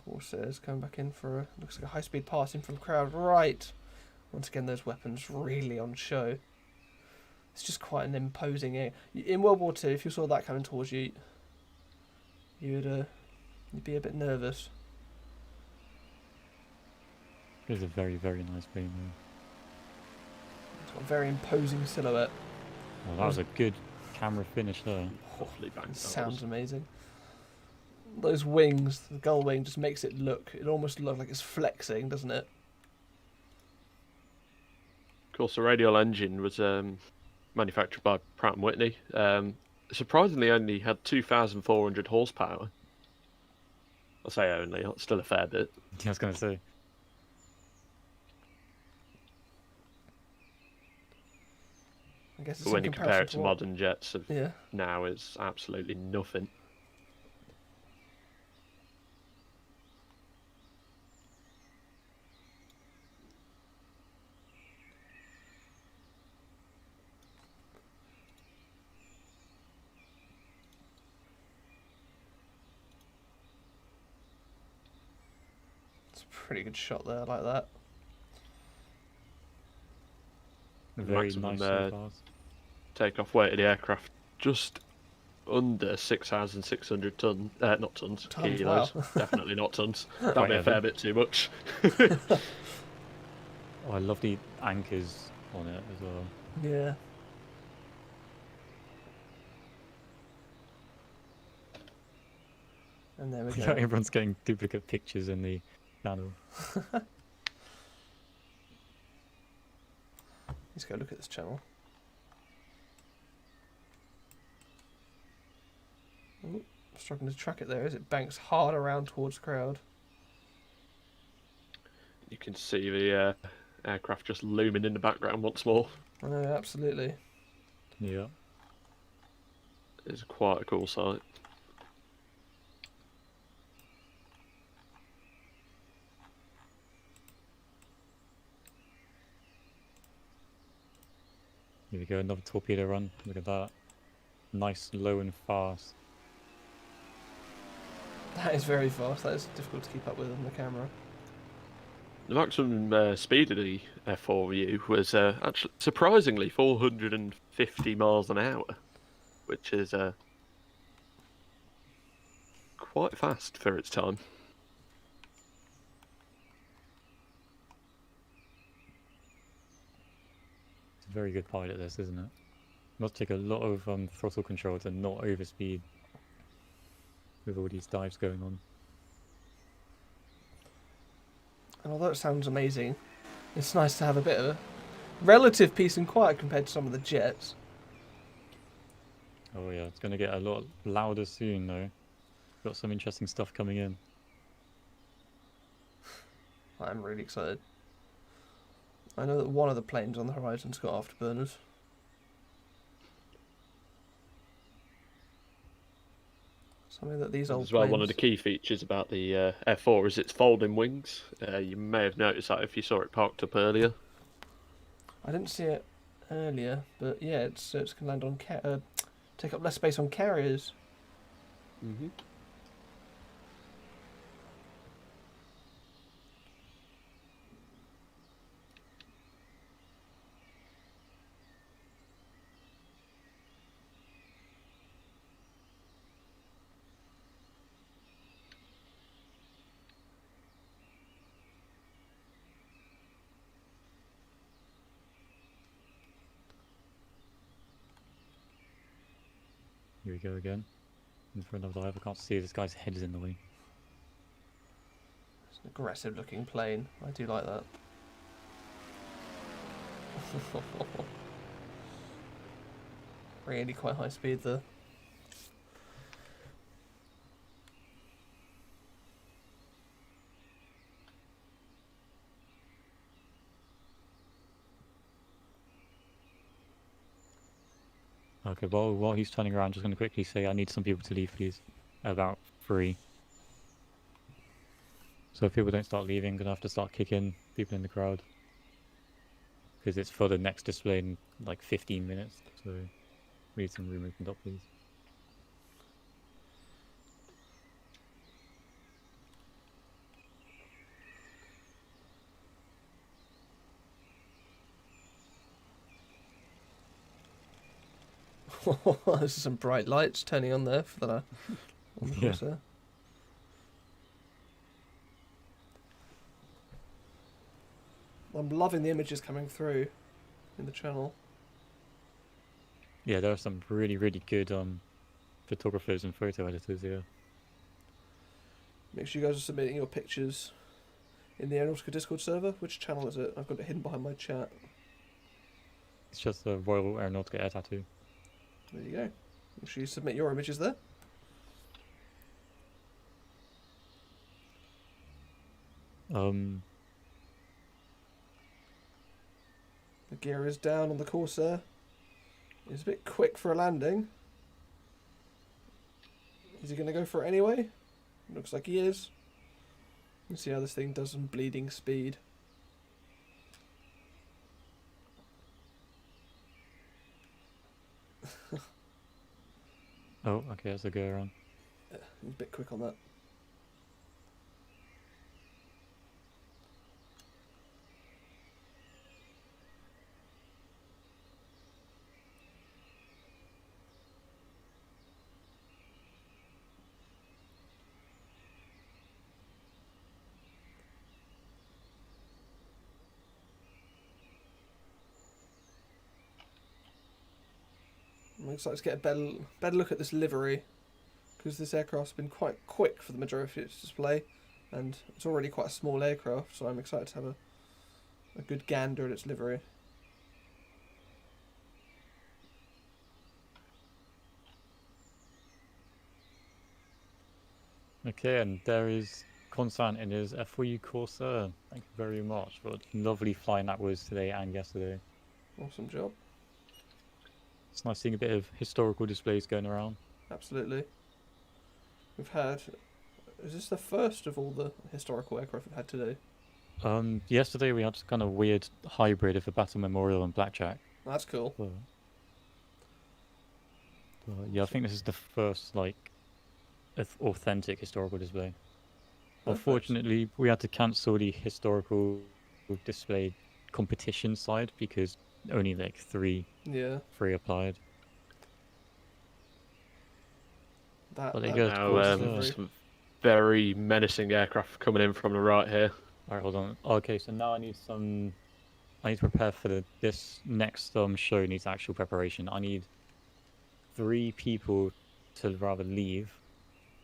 Corsairs coming back in for a, looks like a high-speed pass in from crowd right. Once again, those weapons really on show. It's just quite an imposing air. In World War II, if you saw that coming towards you, you'd be a bit nervous. It's a very, very nice plane though. It's got a very imposing silhouette. Well, that was a good camera finish there. Hopefully back. Sounds amazing. Those wings, the gull wing, just makes it almost look like it's flexing, doesn't it? Of course, the radial engine was manufactured by Pratt & Whitney. Surprisingly, only had 2,400 horsepower. I say only, that's still a fair bit. I was going to say. I guess it's But when you compare it to modern jets of yeah. now, it's absolutely nothing. Pretty good shot there, like that. Very Maximum, nice so takeoff weight of the aircraft just under 6,600 tons. Not tons, kilos. Wow. Definitely not tons. That'd be a fair bit too much. Oh, I love the anchors on it as well. Yeah. And there we go. Everyone's getting duplicate pictures in the channel. Let's go look at this channel. Ooh, struggling to track it there as it banks hard around towards the crowd. You can see the aircraft just looming in the background once more. Absolutely. Yeah. It's quite a cool sight. Here we go, another torpedo run. Look at that. Nice, low and fast. That is very fast. That is difficult to keep up with on the camera. The maximum speed of the F4U was actually surprisingly 450 miles an hour, which is quite fast for its time. It's a very good pilot, this, isn't it? Must take a lot of throttle control to not overspeed with all these dives going on. And although it sounds amazing, it's nice to have a bit of relative peace and quiet compared to some of the jets. Oh yeah, it's going to get a lot louder soon though. Got some interesting stuff coming in. I'm really excited. I know that one of the planes on the horizon's got afterburners. Something that these old as well, planes... one of the key features about the F4 is its folding wings. You may have noticed that if you saw it parked up earlier. I didn't see it earlier, but yeah, it can land on take up less space on carriers. Mm-hmm. Here we go again. In front of the dive. I can't see this guy's head is in the way. It's an aggressive looking plane. I do like that. Really quite high speed there. Okay, well, while he's turning around, just going to quickly say I need some people to leave, please. About 3. So if people don't start leaving, I'm going to have to start kicking people in the crowd. Because it's for the next display in like 15 minutes, so we need some room opened up, please. There's some bright lights turning on there for the Corsair. I'm loving the images coming through in the channel. Yeah, there are some really, really good photographers and photo editors here. Make sure you guys are submitting your pictures in the Aeronautica Discord server. Which channel is it? I've got it hidden behind my chat. It's just the Royal Aeronautica Air Tattoo. There you go. Make sure you submit your images there. The gear is down on the Corsair. It's a bit quick for a landing. Is he going to go for it anyway? Looks like he is. Let's see how this thing does some bleeding speed. Oh, okay, that's a go around. Yeah, he's a bit quick on that. I'm excited to get a better look at this livery, because this aircraft's been quite quick for the majority of its display, and it's already quite a small aircraft, so I'm excited to have a good gander at its livery. Okay, and there is Constant in his F4U Corsair. Thank you very much for lovely flying that was today and yesterday. Awesome job. It's nice seeing a bit of historical displays going around. Absolutely. We've had... Is this the first of all the historical aircraft we've had today? Yesterday we had kind of weird hybrid of a Battle Memorial and Blackjack. That's cool. But yeah, I think this is the first, like, authentic historical display. Perfect. Unfortunately, we had to cancel the historical display competition side because only like three applied. That, But that go. Some very menacing aircraft coming in from the right here. Alright, hold on. Okay, so now I need to prepare for this next show needs actual preparation. I need 3 people to rather leave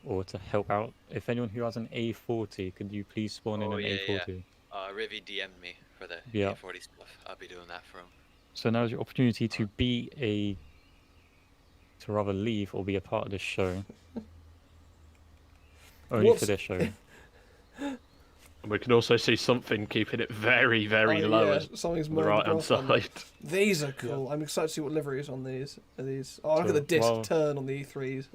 or to help out. If anyone who has an A40, could you please spawn in an A40? Yeah. Rivi DM'd me for the Yeah. A40 stuff. I'll be doing that for him. So now's your opportunity to rather leave or be a part of this show. Only for this show. And we can also see something keeping it very, very low as something's on the right-hand side. These are cool. I'm excited to see what livery is on these. Oh, look at the disc turn on the E3s.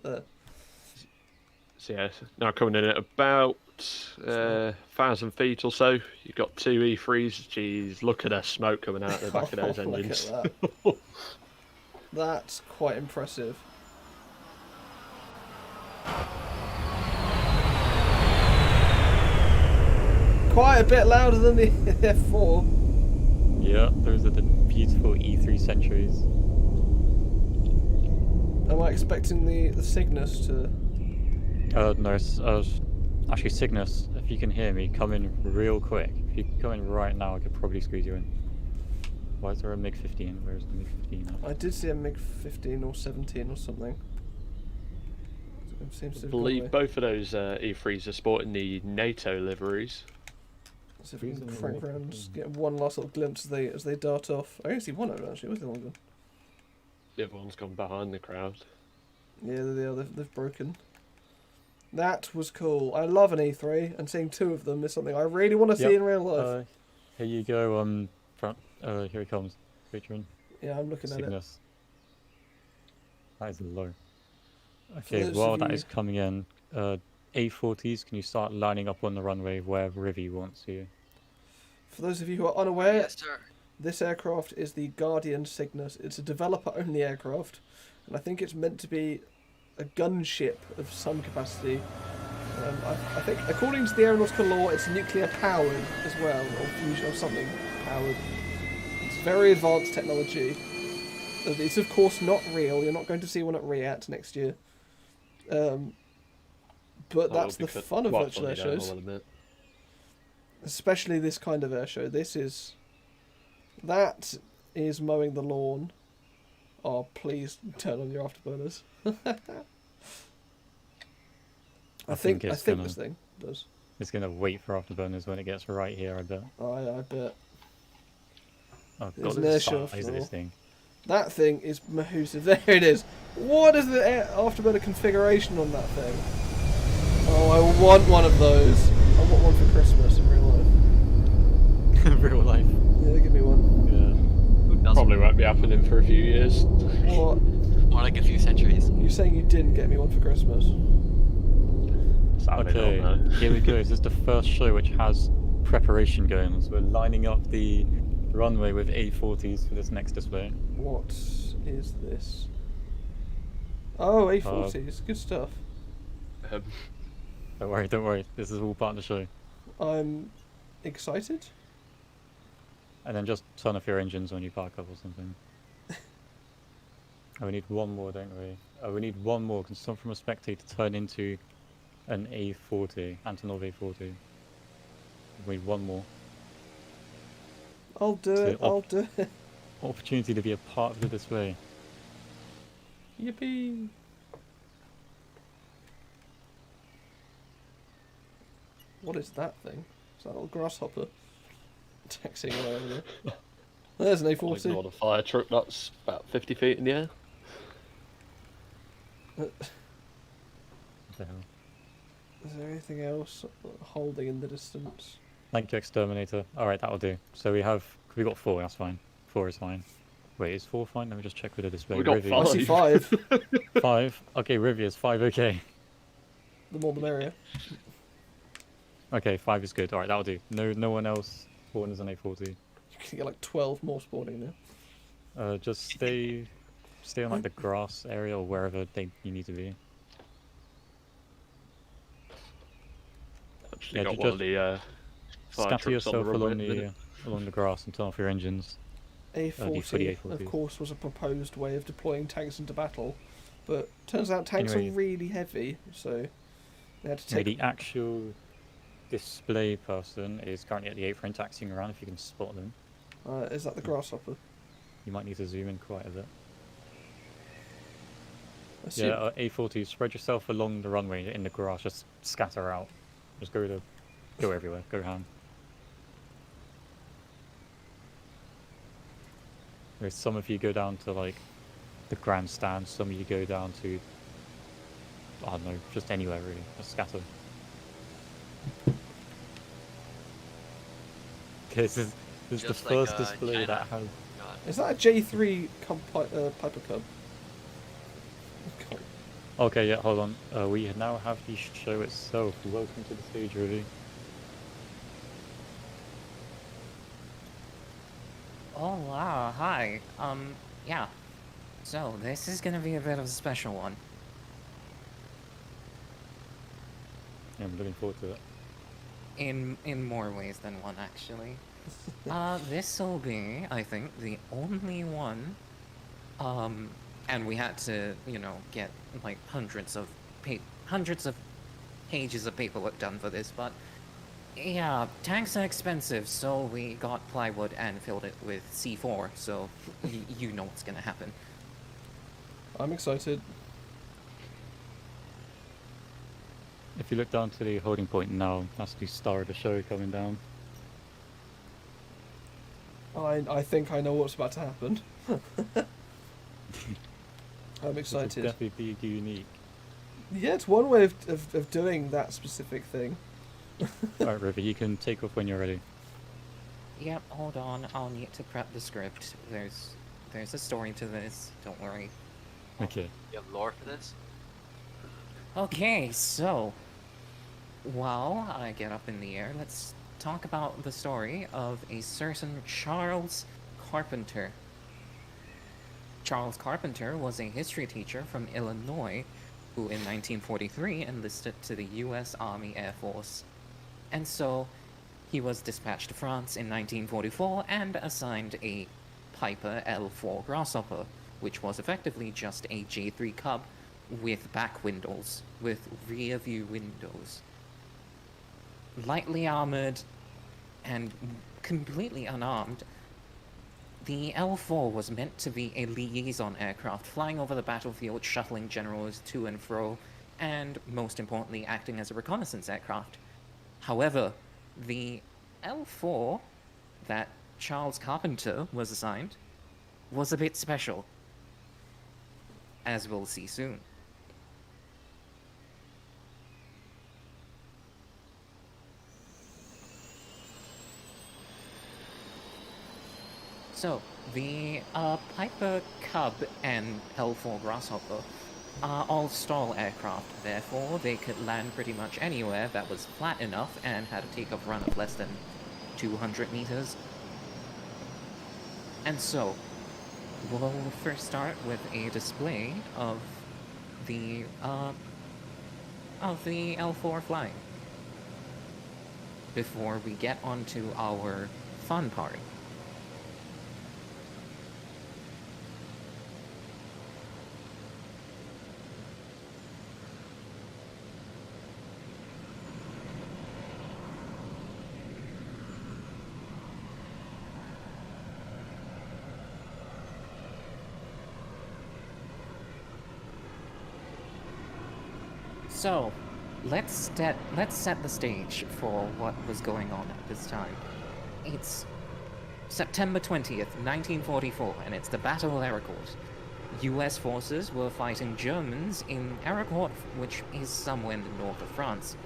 So yeah, now coming in at about 1,000 feet or so, you've got 2 E3s. Jeez, look at that smoke coming out the back of those engines. Look at that. That's quite impressive. Quite a bit louder than the F4. Yeah, those are the beautiful E3 Centuries. Am I expecting the Cygnus to... No, actually Cygnus, if you can hear me, come in real quick. If you come in right now, I could probably squeeze you in. Why is there a MiG-15? Where's the MiG-15 at? I did see a MiG-15 or 17 or something. I believe both of those E3s are sporting the NATO liveries. So if we can crank around, just get one last little glimpse as they dart off. I only see one of them actually. Where's the other one gone? The other one's gone behind the crowd. Yeah, they've broken. That was cool. I love an E3, and seeing 2 of them is something I really want to see in real life. Here you go. Here he comes. Featuring. Yeah, I'm looking Cygnus. at it. That is low. Okay, while that is coming in, A40s, can you start lining up on the runway where Rivi wants you? For those of you who are unaware, Yes, sir. this aircraft is the Guardian Cygnus. It's a developer-only aircraft, and I think it's meant to be a gunship of some capacity. I think, according to the aeronautical law, it's nuclear-powered as well, or fusion or something powered. It's very advanced technology. It's of course not real. You're not going to see one at RIAT next year. But that's the fun of virtual air shows. Especially this kind of air show. That is mowing the lawn. Oh, please turn on your afterburners. I think this thing does. It's going to wait for afterburners when it gets right here, I bet. I bet. Oh, God, the size of this thing. That thing is massive. There it is. What is the afterburner configuration on that thing? Oh, I want one of those. I want one for Christmas in real life. In real life? Yeah, give me one. Yeah. Probably won't be happening for a few years. What? More like a few centuries. You're saying you didn't get me one for Christmas? Okay, here we go. This is the first show which has preparation going. So we're lining up the runway with A40s for this next display. What is this? Oh, A40s. Good stuff. Don't worry. This is all part of the show. I'm excited. And then just turn off your engines when you park up or something. Oh, we need one more, don't we? Oh, we need one more. Can someone from a spectator turn into an A40, Antonov A40? We need one more. I'll do it. I'll do it. Opportunity to be a part of the display. Yippee! What is that thing? Is that a little grasshopper taxiing away over there? There's an A40. Ignore the fire truck that's about 50 feet in the air. What the hell? Is there anything else holding in the distance? Thank you, Exterminator. Alright, that'll do. So we got 4, that's fine. 4 is fine. Wait, is 4 fine? Let me just check with the display. We got Rivi. 5. I see 5. 5? Okay, Rivi is 5, okay. The more the merrier. Okay, 5 is good. Alright, that'll do. No one else spawned as an A40. You can get like 12 more spawning now. Just stay on like the grass area or wherever you need to be. Actually got one of the fire scatter trucks on the yourself runway along the grass and turn off your engines. A40, of course, was a proposed way of deploying tanks into battle, but turns out tanks are really heavy, so they had to take... The actual display person is currently at the apron taxiing around, if you can spot them. Is that the grasshopper? You might need to zoom in quite a bit. Yeah, A40, spread yourself along the runway in the grass, just scatter out. Just go everywhere, go ham. There's some of you go down to like the grandstand, some of you go down to, I don't know, just anywhere really, a scatter. This is the Just first like, display China. that has. God. Is that a J3 Cub Piper Cub? God. Okay, yeah, hold on. We now have the show itself. Welcome to the stage, Rivi. Oh wow, hi. Yeah. So this is gonna be a bit of a special one. Yeah, I'm looking forward to it. In more ways than one, actually. This'll be, I think, the only one. And we had to, you know, get like hundreds of pages of paperwork done for this, but yeah, tanks are expensive, so we got plywood and filled it with C4, so you know what's gonna happen. I'm excited. If you look down to the holding point now, that's the star of the show coming down. I think I know what's about to happen. I'm excited. It'll definitely be unique. Yeah, it's one way of doing that specific thing. Alright, River, you can take off when you're ready. Yep, hold on, I'll need to prep the script. There's a story to this, don't worry. Okay. You have lore for this? Okay, so while I get up in the air, let's talk about the story of a certain Charles Carpenter. Charles Carpenter was a history teacher from Illinois who in 1943 enlisted to the US Army Air Force. And so he was dispatched to France in 1944 and assigned a Piper L4 Grasshopper, which was effectively just a J-3 Cub with back windows, with rear view windows. Lightly armored and completely unarmed, the L4 was meant to be a liaison aircraft, flying over the battlefield, shuttling generals to and fro, and most importantly, acting as a reconnaissance aircraft. However, the L4 that Charles Carpenter was assigned was a bit special, as we'll see soon. So, the Piper Cub and L4 Grasshopper are all stall aircraft, therefore they could land pretty much anywhere that was flat enough and had a takeoff run of less than 200 meters. And so, we'll first start with a display of the L4 flying before we get onto our fun part. So, let's set the stage for what was going on at this time. It's September 20th, 1944, and it's the Battle of Ericourt. US forces were fighting Germans in Ericourt, which is somewhere in the north of France.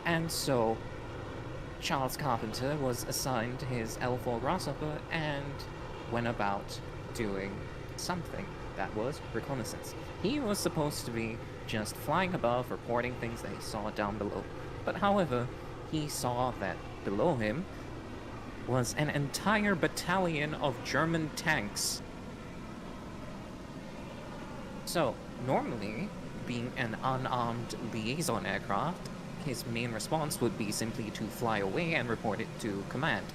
And so, Charles Carpenter was assigned his L4 Grasshopper and went about doing something. That was reconnaissance. He was supposed to be just flying above, reporting things that he saw down below. But however, he saw that below him was an entire battalion of German tanks. So, normally, being an unarmed liaison aircraft, his main response would be simply to fly away and report it to command.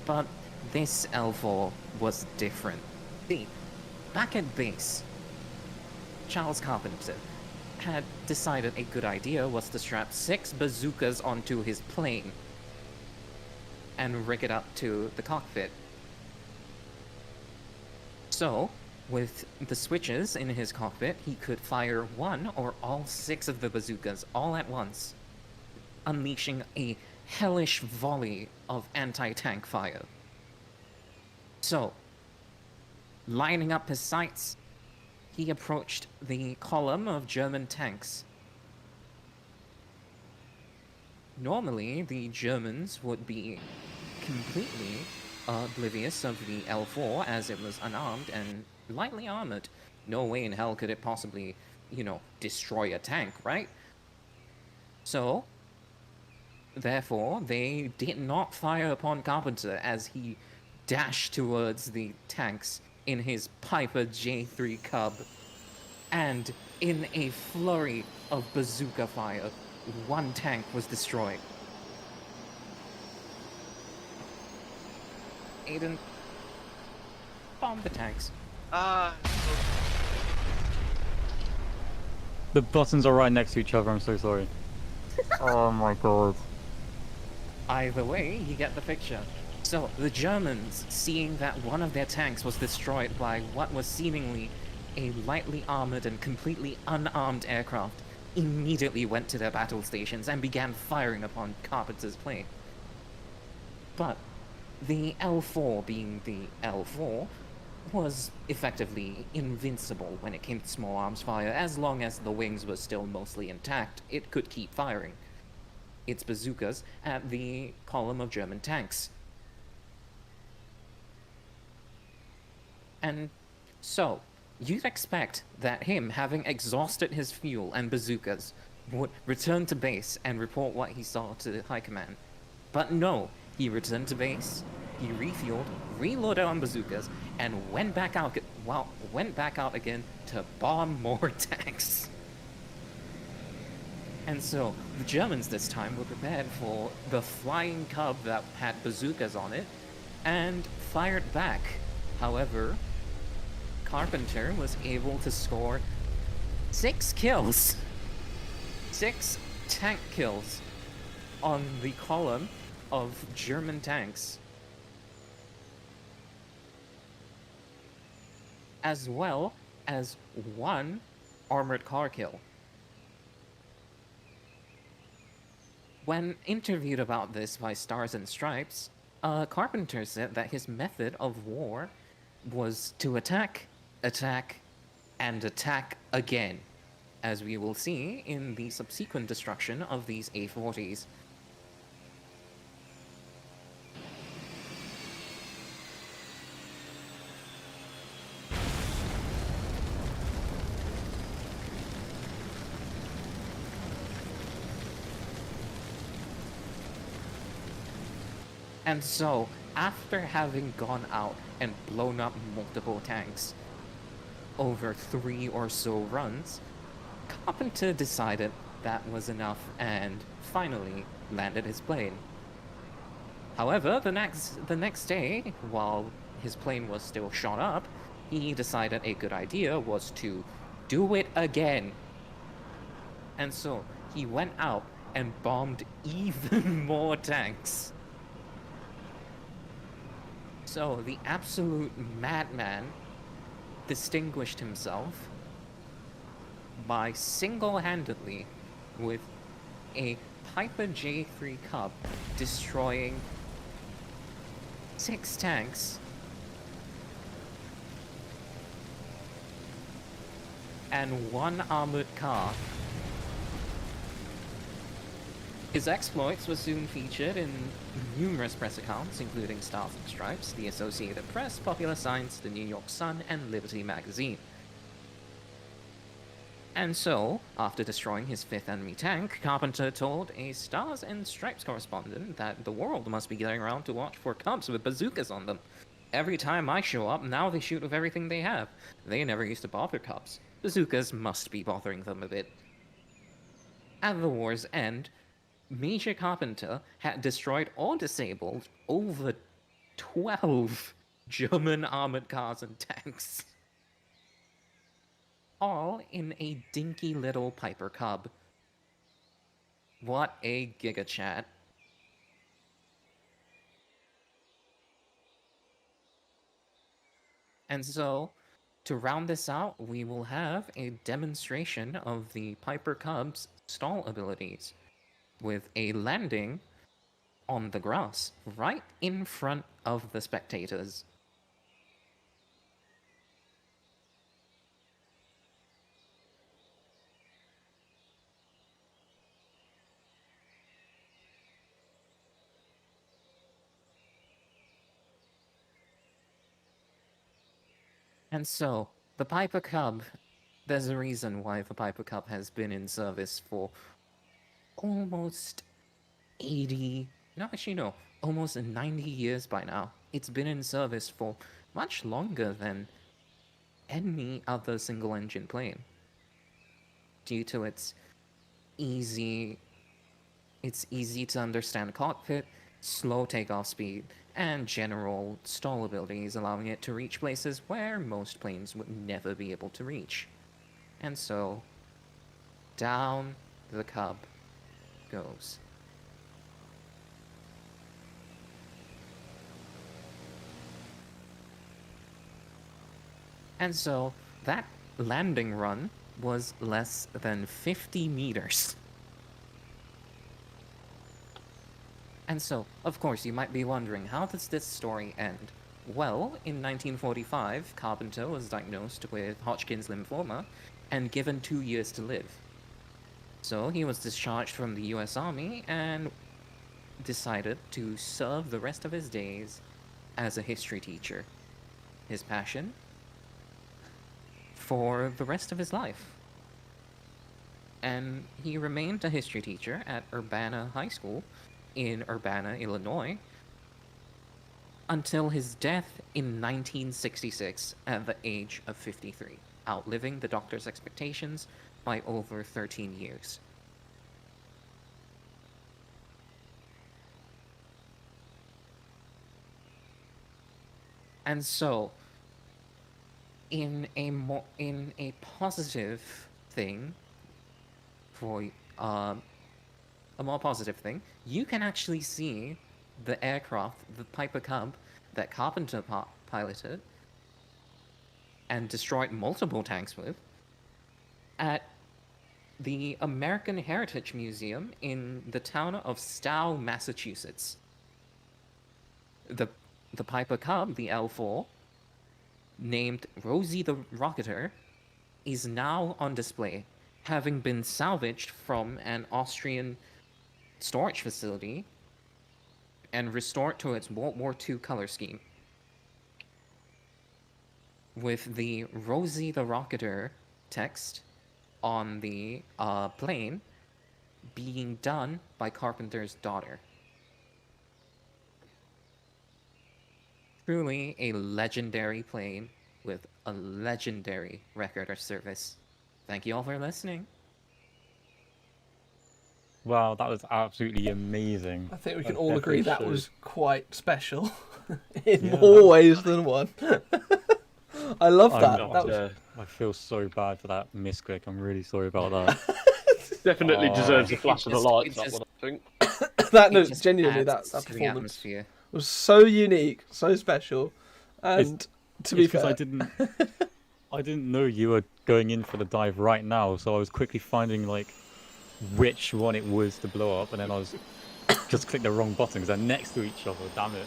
But this L4 was different. See, back at base, Charles Carpenter had decided a good idea was to strap 6 bazookas onto his plane and rig it up to the cockpit. So, with the switches in his cockpit, he could fire 1 or all 6 of the bazookas all at once, unleashing a hellish volley of anti-tank fire. So, lining up his sights, he approached the column of German tanks. Normally, the Germans would be completely oblivious of the L4 as it was unarmed and lightly armored. No way in hell could it possibly, you know, destroy a tank, right? So, therefore, they did not fire upon Carpenter as he dashed towards the tanks in his Piper J-3 Cub. And in a flurry of bazooka fire, one tank was destroyed. Aiden, bomb the tanks. The buttons are right next to each other, I'm so sorry. Oh my god. Either way, you get the picture. So, the Germans, seeing that one of their tanks was destroyed by what was seemingly a lightly armored and completely unarmed aircraft, immediately went to their battle stations and began firing upon Carpenter's plane. But the L4, being the L4, was effectively invincible when it came to small arms fire. As long as the wings were still mostly intact, it could keep firing its bazookas at the column of German tanks. And so, you'd expect that him, having exhausted his fuel and bazookas, would return to base and report what he saw to High Command. But no, he returned to base, he refueled, reloaded on bazookas, and went back out again to bomb more tanks. And so, the Germans this time were prepared for the flying Cub that had bazookas on it, and fired back. However, Carpenter was able to score 6 kills. 6 tank kills on the column of German tanks. As well as 1 armored car kill. When interviewed about this by Stars and Stripes, Carpenter said that his method of war was to attack, and attack again, as we will see in the subsequent destruction of these A-40s. And so, after having gone out and blown up multiple tanks over 3 or so runs, Carpenter decided that was enough and finally landed his plane. However, the next day, while his plane was still shot up, he decided a good idea was to do it again. And so, he went out and bombed even more tanks. So, the absolute madman distinguished himself by single-handedly, with a Piper J-3 Cub, destroying 6 tanks and 1 armored car. His exploits were soon featured in numerous press accounts, including Stars and Stripes, the Associated Press, Popular Science, the New York Sun, and Liberty Magazine. And so, after destroying his 5th enemy tank, Carpenter told a Stars and Stripes correspondent that the world must be getting around to watch for Cubs with bazookas on them. Every time I show up, now they shoot with everything they have. They never used to bother Cubs. Bazookas must be bothering them a bit. At the war's end, Major Carpenter had destroyed or disabled over 12 German armored cars and tanks. All in a dinky little Piper Cub. What a gigachat. And so, to round this out, we will have a demonstration of the Piper Cub's stall abilities, with a landing on the grass, right in front of the spectators. And so, the Piper Cub, there's a reason why the Piper Cub has been in service for almost 80, no, actually no, almost 90 years by now. It's been in service for much longer than any other single-engine plane, due to its easy to understand cockpit, slow takeoff speed, and general stall abilities, allowing it to reach places where most planes would never be able to reach. And so, down the Cub goes. And so, that landing run was less than 50 meters. And so, of course, you might be wondering, how does this story end? Well, in 1945, Carpenter was diagnosed with Hodgkin's lymphoma and given 2 years to live. So he was discharged from the US Army and decided to serve the rest of his days as a history teacher. His passion? For the rest of his life. And he remained a history teacher at Urbana High School in Urbana, Illinois, until his death in 1966 at the age of 53, outliving the doctor's expectations by over 13 years. And so, in a positive thing, for a more positive thing, you can actually see the aircraft, the Piper Cub, that Carpenter piloted and destroyed multiple tanks with, at the American Heritage Museum in the town of Stow, Massachusetts. The Piper Cub, the L4, named Rosie the Rocketer, is now on display, having been salvaged from an Austrian storage facility and restored to its World War II color scheme, with the Rosie the Rocketer text on the plane being done by Carpenter's daughter. Truly a legendary plane with a legendary record of service. Thank you all for listening. Wow, that was absolutely amazing. I think we can That all agree that definitely was quite special in Yeah, more that was ways than one. I love I'm that. not, That was... I feel so bad for that misclick. I'm really sorry about that. Definitely deserves a flash of the lights, that just- one, I think. that no, It just genuinely, that adds to the performance atmosphere. was so unique, so special, and to be fair, I didn't know you were going in for the dive right now, so I was quickly finding like which one it was to blow up, and then I was just clicked the wrong button because they're next to each other. Damn it!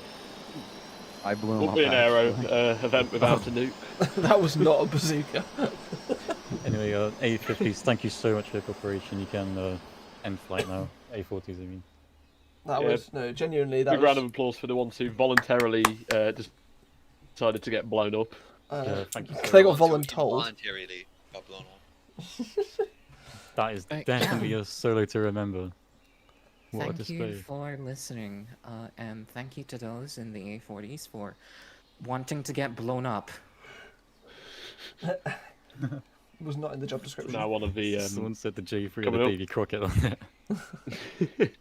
I blew him Won't up. be an aero actually. event without a nuke. that was not a bazooka. Anyway, A50s, thank you so much for your cooperation. You can end flight now. A40s, I mean. That Yeah. was no, genuinely. That Big was. round of applause for the ones who voluntarily decided to get blown up. Thank you. They got Ones who voluntold. voluntarily got blown up. That is Yeah. definitely a solo to remember. What a Thank display. you for listening, and thank you to those in the A40s for wanting to get blown up. Was not in the job description. Now one of the Someone said the J3 or the coming up. Baby Crockett on it.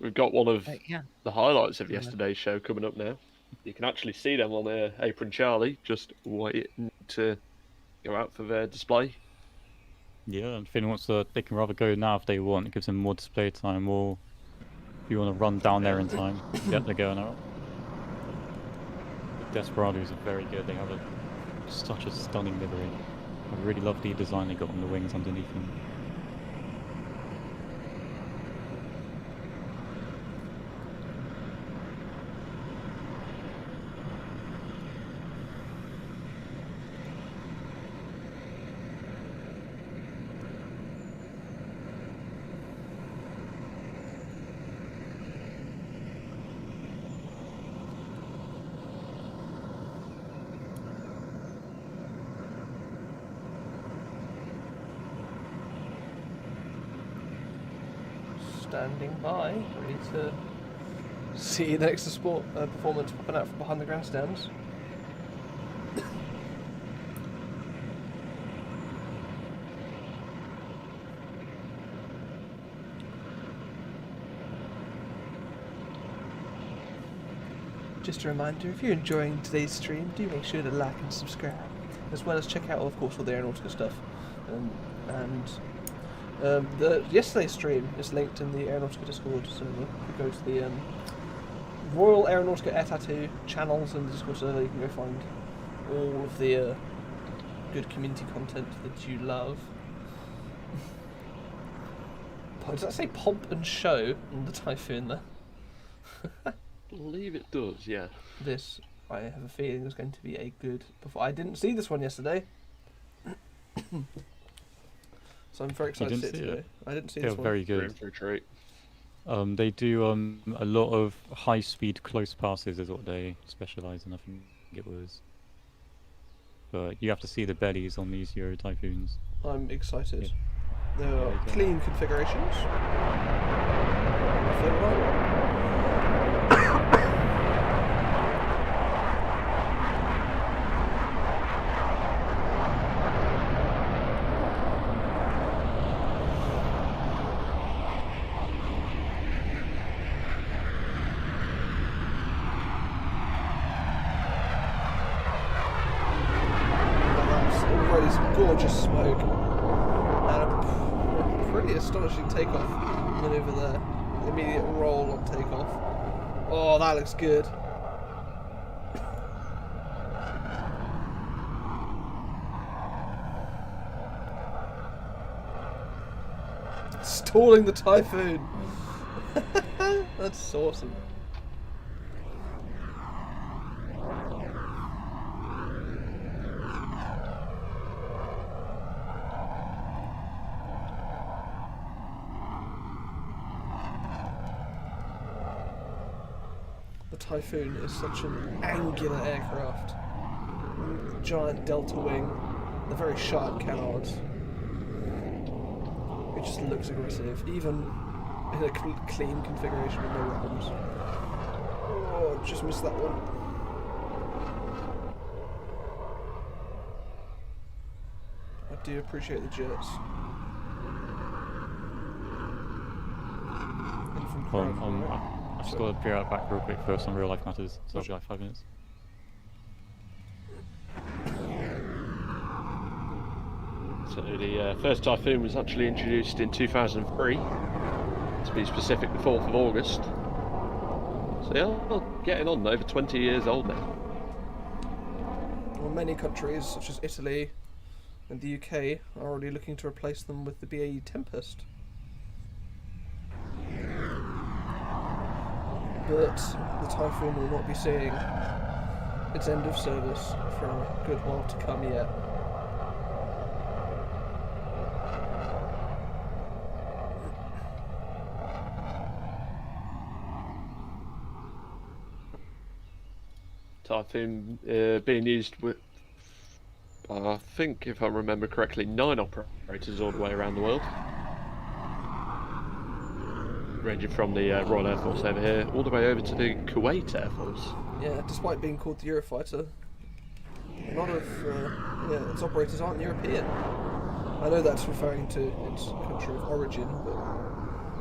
we've got one of Yeah. the highlights of yesterday's show coming up now. You can actually see them on Apron Charlie, just waiting to go out for their display. Yeah, and if anyone wants to, they can rather go now if they want. It gives them more display time, or if you want to run down there in time. Yep, they're going out. The Desperados are very good. They have such a stunning livery. I really love the design they got on the wings underneath them. standing by, ready to see the next sport performance popping out from behind the grandstands. Just a reminder, if you're enjoying today's stream, do make sure to like and subscribe, as well as check out, of course, all the Aeronautica stuff. Yesterday's stream is linked in the Aeronautica Discord, so if you go to the Royal Aeronautica Air Tattoo channels in the Discord server, you can go find all of the good community content that you love. Does that say pomp and show on the Typhoon there? I believe it does, yeah. This, I have a feeling, is going to be a good... I didn't see this one yesterday. So I'm very excited to see it today. I didn't see this one. Very good. For a treat. They do a lot of high-speed close passes is what they specialise in, I think it was. But you have to see the bellies on these Euro Typhoons. I'm excited. Yeah. There are clean configurations. I feel right. Gorgeous smoke and a pretty astonishing takeoff maneuver there. Immediate roll on takeoff. Oh, that looks good. Stalling the Typhoon. That's awesome. Typhoon is such an angular aircraft. Giant delta wing, the very sharp canards. It just looks aggressive, even in a clean configuration with no weapons. Oh, just missed that one. I do appreciate the jets. I've just got to be right back real quick for some real life matters, so I'll be like 5 minutes. So the first Typhoon was actually introduced in 2003, to be specific, the 4th of August. So yeah, well, getting on, over 20 years old now. Well, many countries, such as Italy and the UK, are already looking to replace them with the BAE Tempest. But the Typhoon will not be seeing its end of service for a good while to come yet. Typhoon being used with, I think, if I remember correctly, 9 operators all the way around the world. Ranging from the Royal Air Force over here, all the way over to the Kuwait Air Force. Yeah, despite being called the Eurofighter, a lot of its operators aren't European. I know that's referring to its country of origin, but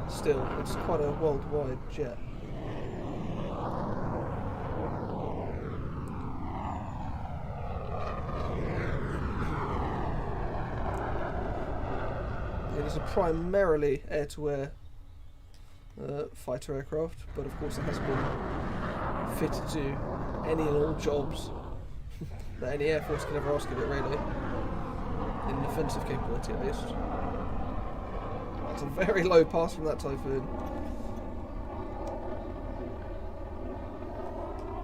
still, it's quite a worldwide jet. It is a primarily air-to-air fighter aircraft, but of course it has been fitted to any and all jobs that any Air Force could ever ask of it, really. In defensive capability, at least. It's a very low pass from that Typhoon.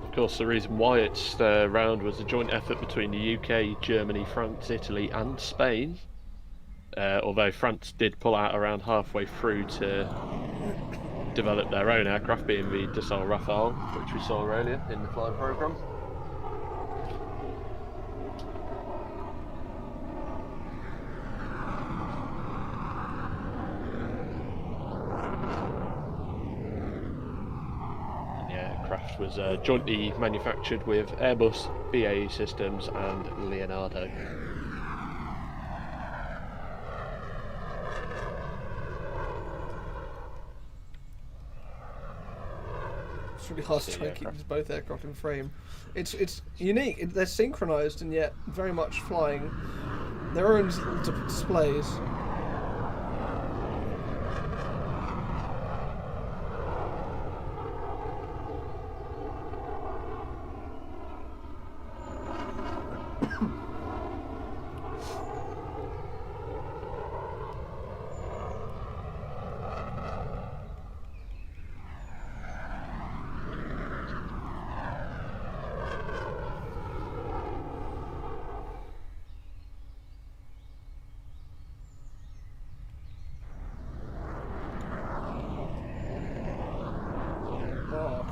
Of course, the reason why it's round was a joint effort between the UK, Germany, France, Italy and Spain. Although France did pull out around halfway through to develop their own aircraft, being the Dassault Rafale, which we saw earlier in the flying programme. aircraft was jointly manufactured with Airbus, BAE Systems, and Leonardo. It's really hard to try and keep both aircraft in frame. It's unique. They're synchronized and yet very much flying their own little displays.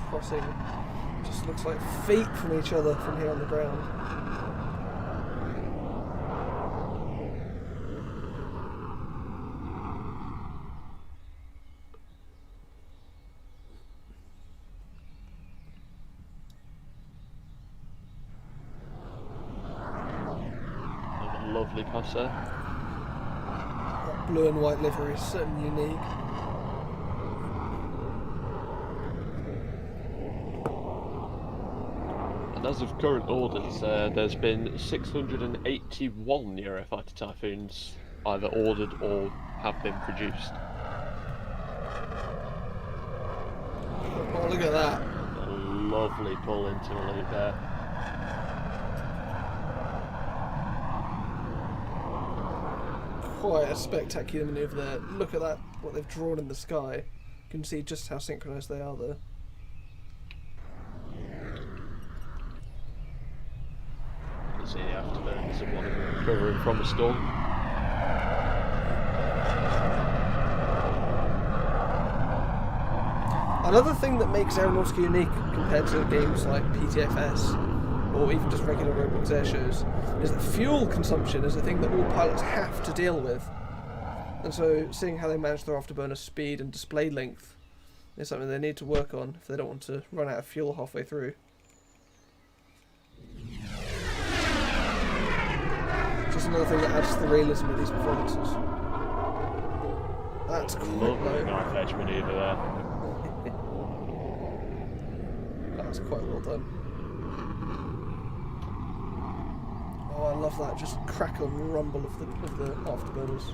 Crossing just looks like feet from each other from here on the ground. A lovely Corsair. That blue and white livery is certainly unique. And as of current orders, there's been 681 Eurofighter Typhoons either ordered or have been produced. Oh, look at that. A lovely pull into a loop there. Quite a spectacular manoeuvre there. Look at that, what they've drawn in the sky. You can see just how synchronised they are there. You can see the afterburners of one of them recovering from a storm. Another thing that makes Aeronautica unique compared to games like PTFS or even just regular Roblox air shows is that fuel consumption is a thing that all pilots have to deal with. And so seeing how they manage their afterburner speed and display length is something they need to work on if they don't want to run out of fuel halfway through. Just another thing that adds to the realism of these performances. That's Lovely knife edge manoeuvre there. That's quite well done. Oh, I love that, just crackle and rumble of the afterburners.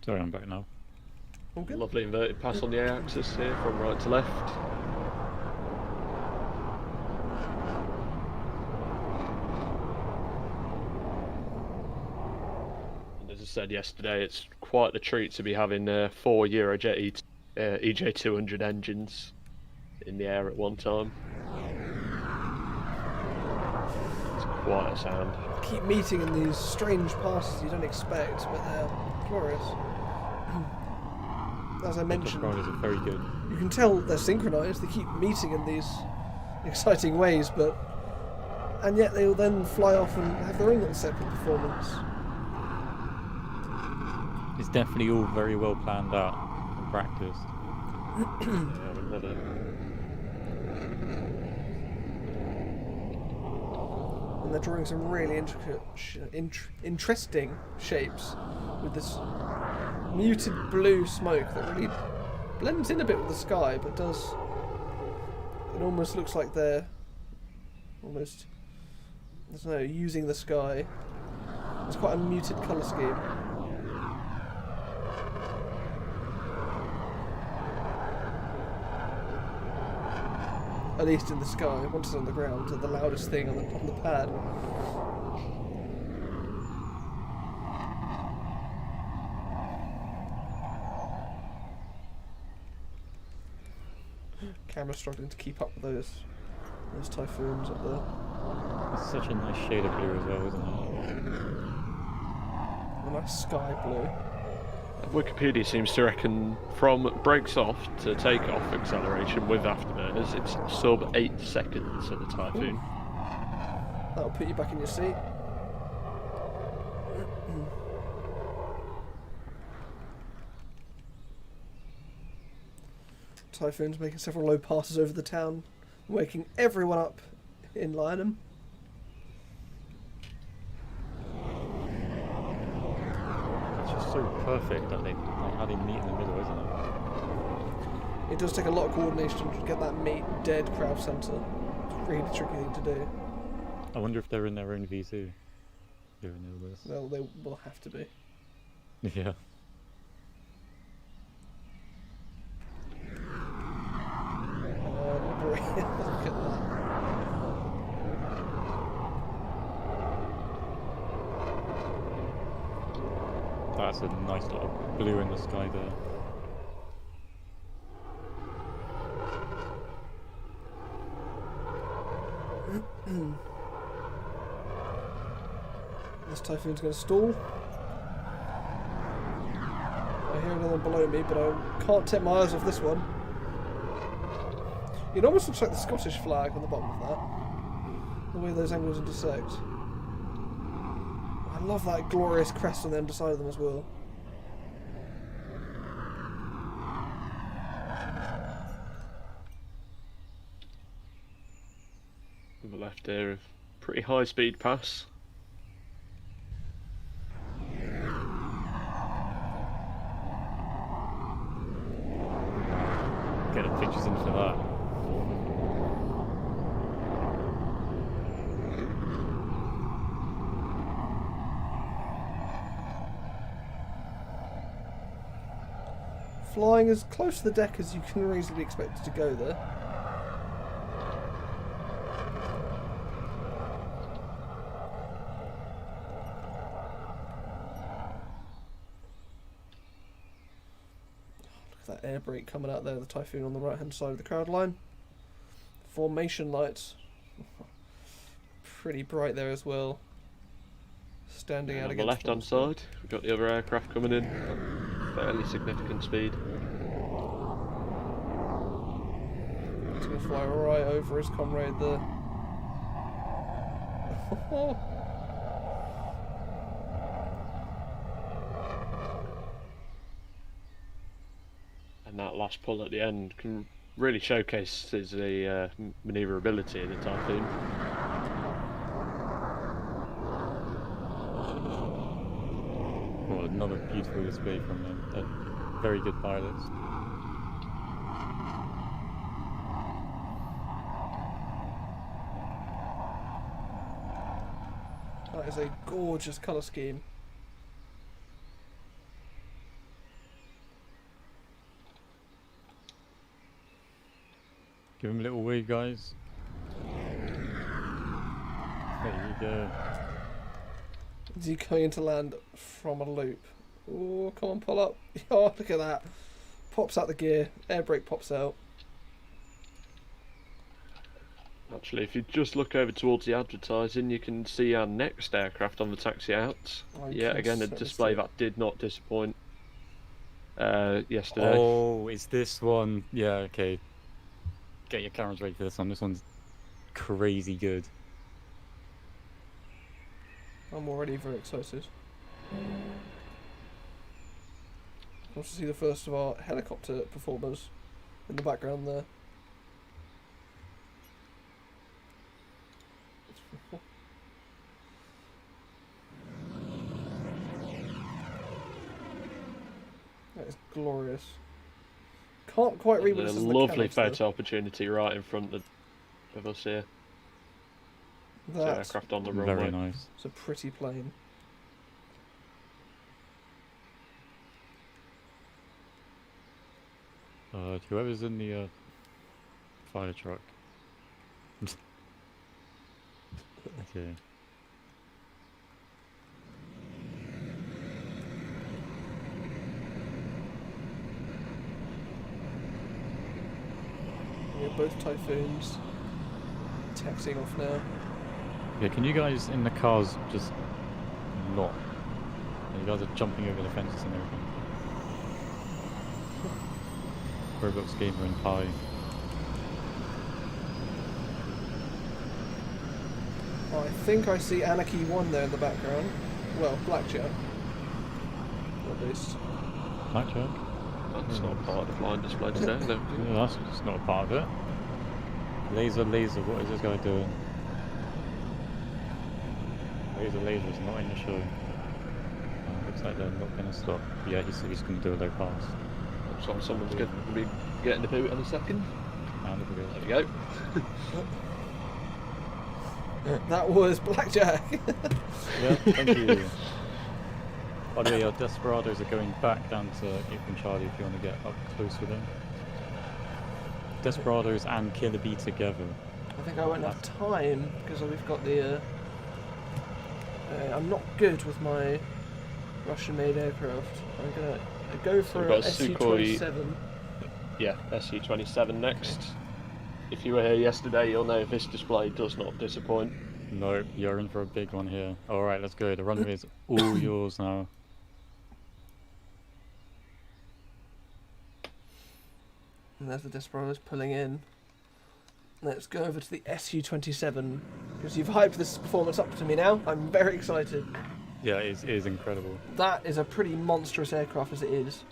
Sorry, I'm back now. All good. Lovely inverted pass on the A-axis here from right to left. As I said yesterday, it's quite the treat to be having 4 Eurojet EJ200 engines in the air at one time. It's quite a sound. Keep meeting in these strange passes you don't expect, but they're glorious. As I mentioned, are very good. You can tell they're synchronised. They keep meeting in these exciting ways, and yet they will then fly off and have their own little separate performance. It's definitely all very well planned out and practiced. And they're drawing some really intricate, interesting shapes with this muted blue smoke that really blends in a bit with the sky, but does. It almost looks like they're almost, I don't know, using the sky. It's quite a muted colour scheme. At least in the sky. Once it's on the ground, they're the loudest thing on the pad. Camera's struggling to keep up with those typhoons up there. It's such a nice shade of blue as well, isn't it? A nice sky blue. Wikipedia seems to reckon from brakes off to takeoff acceleration with afterburners, it's sub 8 seconds of the Typhoon. That'll put you back in your seat. Typhoon's making several low passes over the town, waking everyone up in Lynham. It's just so perfect that they like how they meet in the middle, isn't it? It does take a lot of coordination to get that meat dead craft centre. It's a really tricky thing to do. I wonder if they're in their own V2. They're in all this. Well, they will have to be. Yeah. Look at that. That's a nice little blue in the sky there. This Typhoon's going to stall. I hear another one below me, but I can't take my eyes off this one. It almost looks like the Scottish flag on the bottom of that. The way those angles intersect. I love that glorious crest on the underside of them as well. On the left here, a pretty high speed pass. Getting pictures in for that. Flying as close to the deck as you can reasonably expect it to go there. Look at that air brake coming out there, the Typhoon on the right hand side of the crowd line. Formation lights. Pretty bright there as well. Standing out On the against left hand side, we've got the other aircraft coming in. Fairly significant speed. He's going to fly right over his comrade there. And that last pull at the end can really showcase the manoeuvrability of the Typhoon. Well, another beautiful display from them. Very good pilots. That is a gorgeous colour scheme. Give him a little wave, guys. There you go. Is he coming into land from a loop? Oh, come on, pull up. Oh, look at that. Pops out the gear. Air brake pops out. Actually, if you just look over towards the advertising, you can see our next aircraft on the taxi out. Yeah, again, a display that did not disappoint yesterday. Oh, it's this one. Yeah, okay. Get your cameras ready for this one. This one's crazy good. I'm already very excited. Want to see the first of our helicopter performers in the background there. That is glorious. Can't quite read what this is. A lovely photo opportunity right in front of us here. That's aircraft on the runway. Very nice. It's a pretty plane. Whoever's in the fire truck. Okay. We're both Typhoons. Taxiing off now. Yeah, can you guys in the cars just not? You guys are jumping over the fences and everything. Roblox Gamer and Pi. I think I see Anarchy 1 there in the background. Well, Blackjack. At least. Blackjack? That's not part of the flying display today, though. Yeah, that's just not a part of it. Laser, what is this guy doing? Laser is not in the show. Looks like they're not going to stop. Yeah, he's going to do a low pass. Looks like someone's going to be getting the boot in a second. And there we go. That was Blackjack. Yeah, thank you. By the way, our Desperados are going back down to Apron Charlie if you want to get up close with them. Desperados and KILLERBEE together. I think I won't have time because we've got the. I'm not good with my Russian-made aircraft. I'm gonna go for a Su-27. Yeah, Su-27 next. If you were here yesterday, you'll know this display does not disappoint. No, you're in for a big one here. Alright, let's go. The runway is all yours now. And there's the Desperados pulling in. Let's go over to the Su-27, because you've hyped this performance up to me now. I'm very excited. Yeah, it is incredible. That is a pretty monstrous aircraft as it is.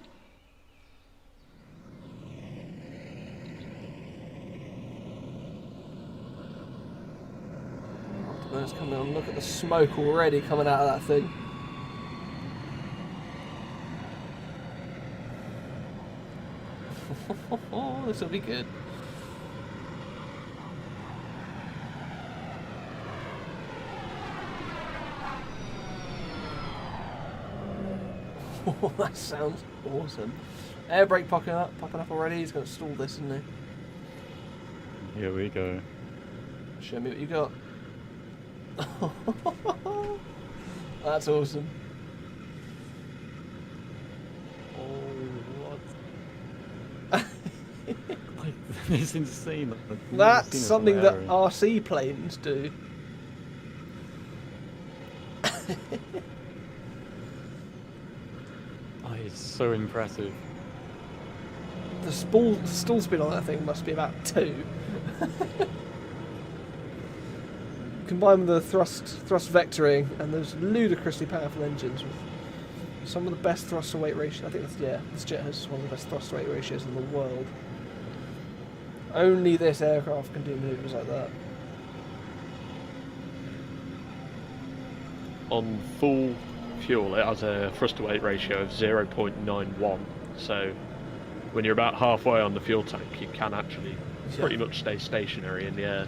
Afterburners coming on. Look at the smoke already coming out of that thing. This will be good. That sounds awesome. Air brake popping up already. He's going to stall this, isn't he? Here we go. Show me what you got. That's awesome. It's insane. That's something that RC planes do. Oh, it's so impressive. The stall speed on that thing must be about 2. Combined with the thrust vectoring and those ludicrously powerful engines with some of the best thrust to weight ratio. I think this jet has one of the best thrust to weight ratios in the world. Only this aircraft can do maneuvers like that. On full fuel, it has a thrust to weight ratio of 0.91. So when you're about halfway on the fuel tank, you can actually pretty much stay stationary in the air.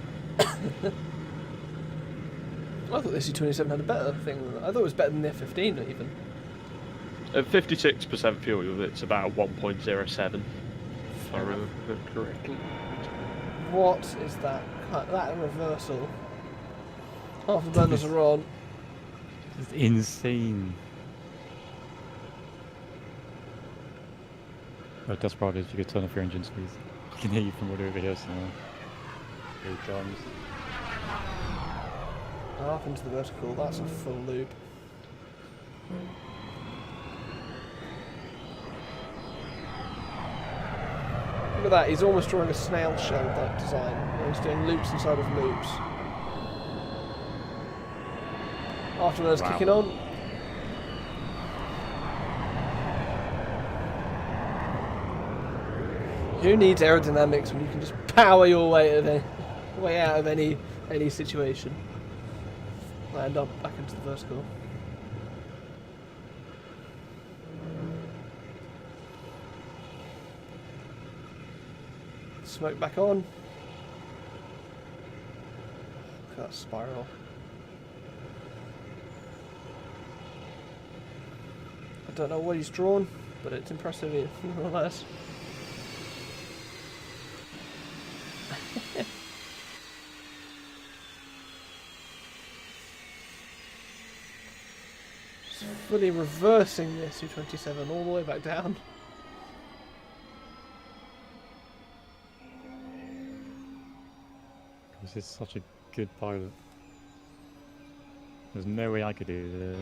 I thought the Su-27 had a better thing than that. I thought it was better than the F-15 even. At 56% fuel, it's about 1.07. If I remember correctly. What is that? That reversal. Half the burners are on. It's insane. Oh, Desperados, if you could turn off your engines, please. I can hear you from all over here, so. Here it comes. Half into the vertical, that's a full loop. Look at that, he's almost drawing a snail shell like design. He's doing loops inside of loops. Afterburners kicking on. Who needs aerodynamics when you can just power your way out of any situation? Land up back into the vertical. Smoke back on. Look at that spiral. I don't know what he's drawn, but it's impressive nonetheless. Fully reversing the Su-27 all the way back down. This is such a good pilot. There's no way I could do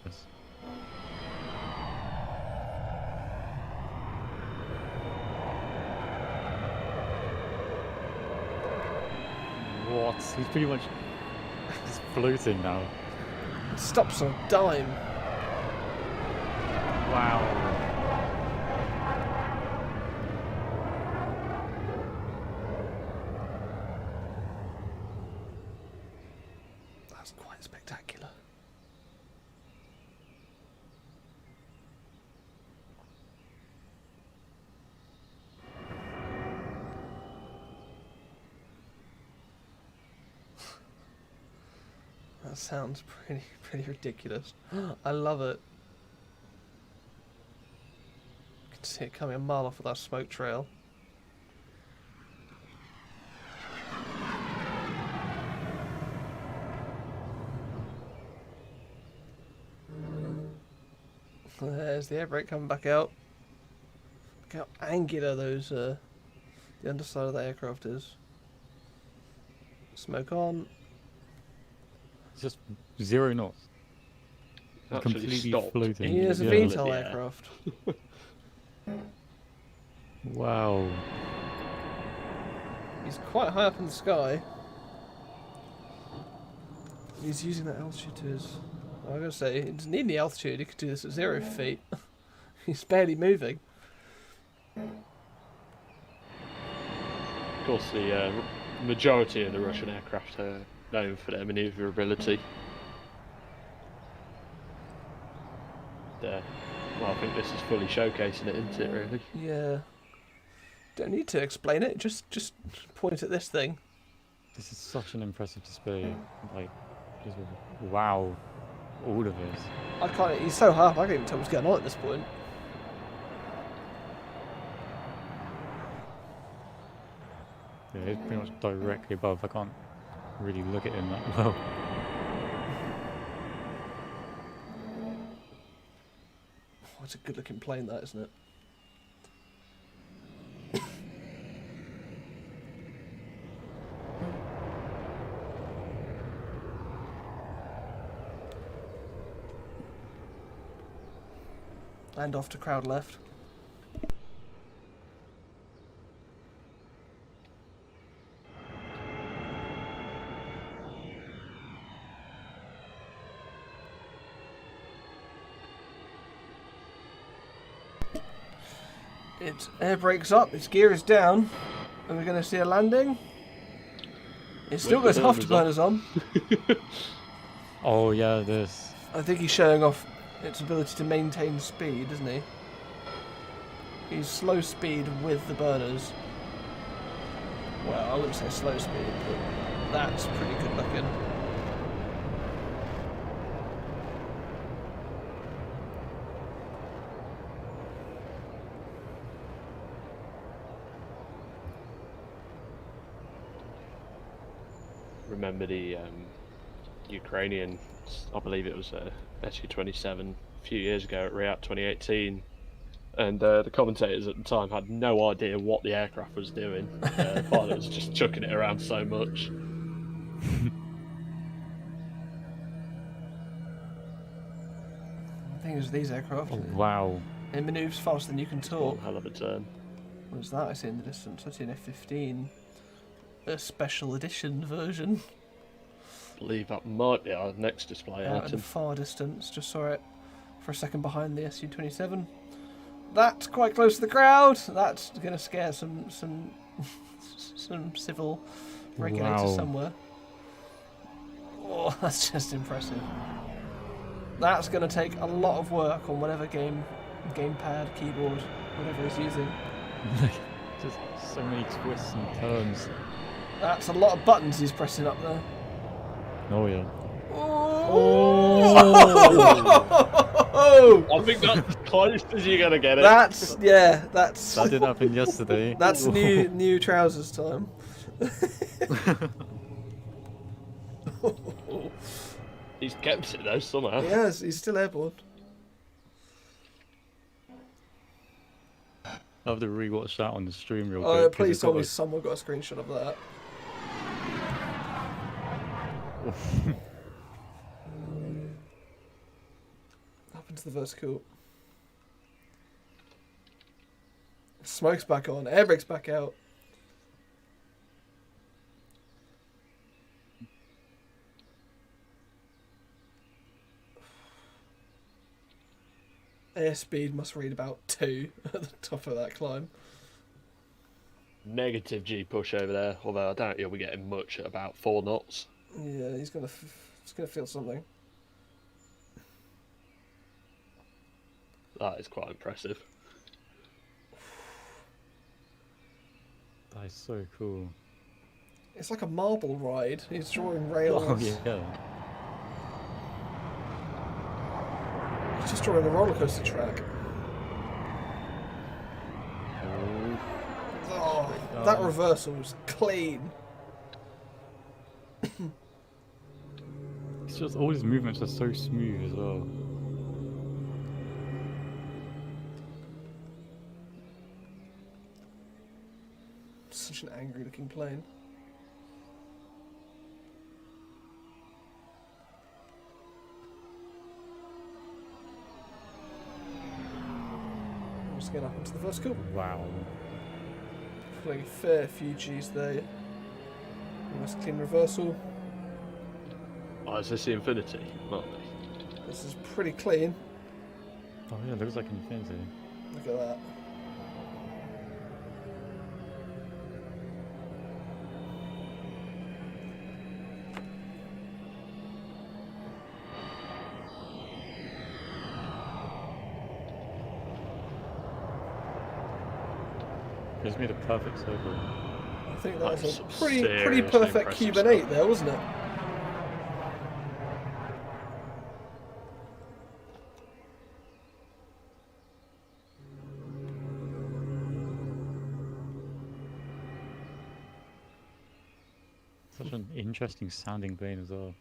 this. What? He's pretty much just floating now. Stops on a dime. Wow. That's quite spectacular. That sounds pretty ridiculous. I love it. You can see it coming a mile off with that smoke trail. There's the air brake coming back out. Look how angular those the underside of the aircraft is. Smoke on. It's just 0 knots. Actually Completely stopped. floating. He is a Yeah. VTOL Yeah. aircraft. Wow. He's quite high up in the sky. He's using that altitude to his... I gotta say, he doesn't need any altitude. He could do this at 0 feet. He's barely moving. Of course, the majority of the Russian aircraft are known for their manoeuvrability. Well, I think this is fully showcasing it, isn't it, really? Yeah. Don't need to explain it. Just point at this thing. This is such an impressive display. Like, just wow. All of this. I can't... He's so high up, I can't even tell what's going on at this point. Yeah, it's pretty much directly above. I can't really look at him that well. Oh, it's a good looking plane, that, isn't it? And off to crowd left. Its air brakes up, its gear is down, and we're going to see a landing. It still got afterburners on. Oh yeah, this. I think he's showing off its ability to maintain speed, isn't he? He's slow speed with the burners. Well, I wouldn't say slow speed, but that's pretty good looking. Remember the Ukrainian, I believe it was Su-27 a few years ago at RIAT 2018, and the commentators at the time had no idea what the aircraft was doing. The pilot was just chucking it around so much. The thing is, these aircraft, Oh, wow. it manoeuvres faster than you can talk. Hell of a turn. What was that I see in the distance? I see an F-15, a special edition version. I believe that might be our next display Out in the item. far distance, just saw it for a second behind the Su-27. That's quite close to the crowd. That's going to scare some civil regulators Wow. somewhere. Oh, that's just impressive. That's going to take a lot of work on whatever gamepad, keyboard, whatever he's using. Just so many twists and turns. That's a lot of buttons he's pressing up there. Oh yeah. Oh! I think that's close as you're gonna get it. That's that's That didn't happen yesterday. that's new trousers time. He's kept it though somehow. Yes, he's still airborne. I'll have to rewatch that on the stream real Oh, quick. 'cause please it's tell got me a- someone got a screenshot of that. Happened to the vertical. Smoke's back on. Air brake's back out. Airspeed must read about 2 at the top of that climb. Negative G push over there, although I doubt he'll be getting much at about 4 knots. Yeah, he's gonna feel something. That is quite impressive. That is so cool. It's like a marble ride. He's drawing rails. Oh yeah. He's just drawing a roller coaster track. Oh, that reversal was clean. It's just all his movements are so smooth as well. Such an angry looking plane. Just get up into the vertical. Wow. Pulling a fair few G's there. Nice clean reversal. Oh, is this the Infinity? Not This is pretty clean. Oh yeah, it looks like an Infinity. Look at that. Gives me the perfect circle. I think that was a That's pretty seriously perfect impressive Cuban stuff. 8 there, wasn't it? Such an interesting sounding plane as well.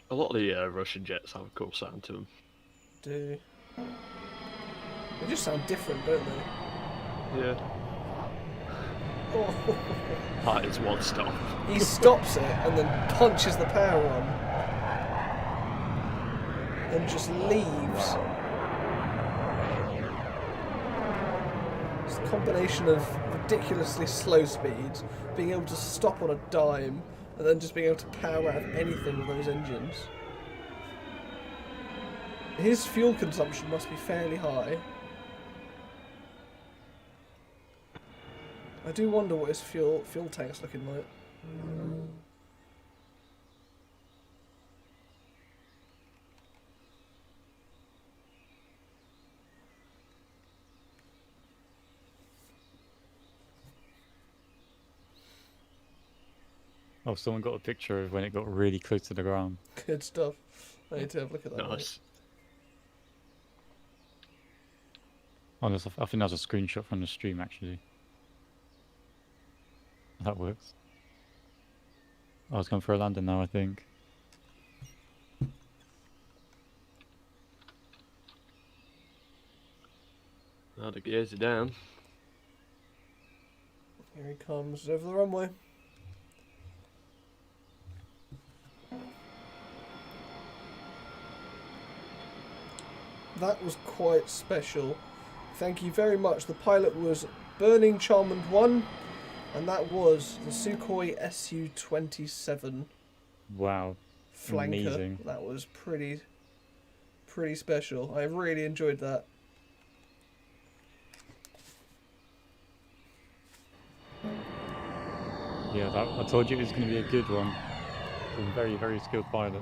A lot of the Russian jets have a cool sound to them. Do. They just sound different, don't they? Yeah. Oh. That is one stop. He stops it and then punches the power on. And just leaves. It's a combination of ridiculously slow speeds, being able to stop on a dime, and then just being able to power out anything with those engines. His fuel consumption must be fairly high. I do wonder what his fuel tank's looking like. Oh, someone got a picture of when it got really close to the ground. Good stuff. I need to have a look at that. Nice. Oh, I think that's a screenshot from the stream actually. That works. I was going for a landing now, I think. Now the gears are down. Here he comes over the runway. That was quite special. Thank you very much. The pilot was Burning Charmand 1, and that was the Sukhoi Su-27 Wow. flanker. Amazing. That was pretty special. I really enjoyed that. Yeah, I told you it was going to be a good one. A very, very skilled pilot.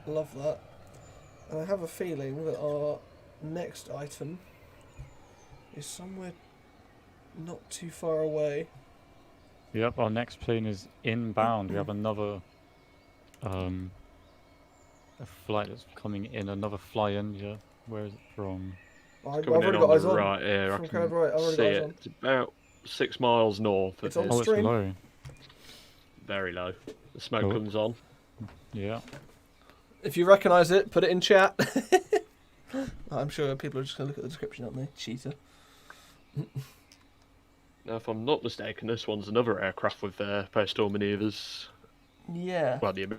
Love that. And I have a feeling that our next item is somewhere not too far away. Yep, our next plane is inbound. We have another a flight that's coming in, another fly-in. Yeah, where is it from? I've Coming already in got on eyes the on. right here. I From can Cloud right, I've already see got eyes it. on. It's about 6 miles north. It's of on this. Oh, it's stream. low. Very low. The smoke Oh. comes on. Yeah. If you recognise it, put it in chat. I'm sure people are just going to look at the description, aren't they? Cheater. Now, if I'm not mistaken, this one's another aircraft with post-door manoeuvres. Yeah. Well, the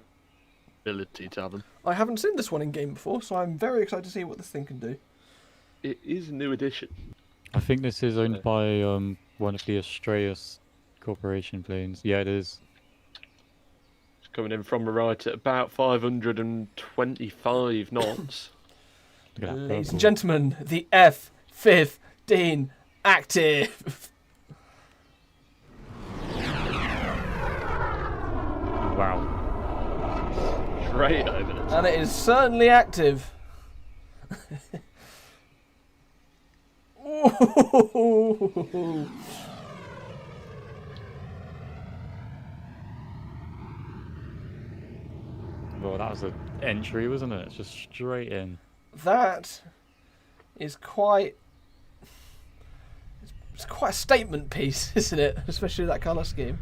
ability to have them. I haven't seen this one in game before, so I'm very excited to see what this thing can do. It is a new addition. I think this is owned by one of the ASTRAEUS Corporation planes. Yeah, it is. It's coming in from the right at about 525 knots. Look at that Ladies purple. and gentlemen, the F-15 active. Wow. Straight over the top. And it is certainly active. Ooh. Well, that was an entry, wasn't it? It's just straight in. That is quite... It's quite a statement piece, isn't it? Especially that colour scheme.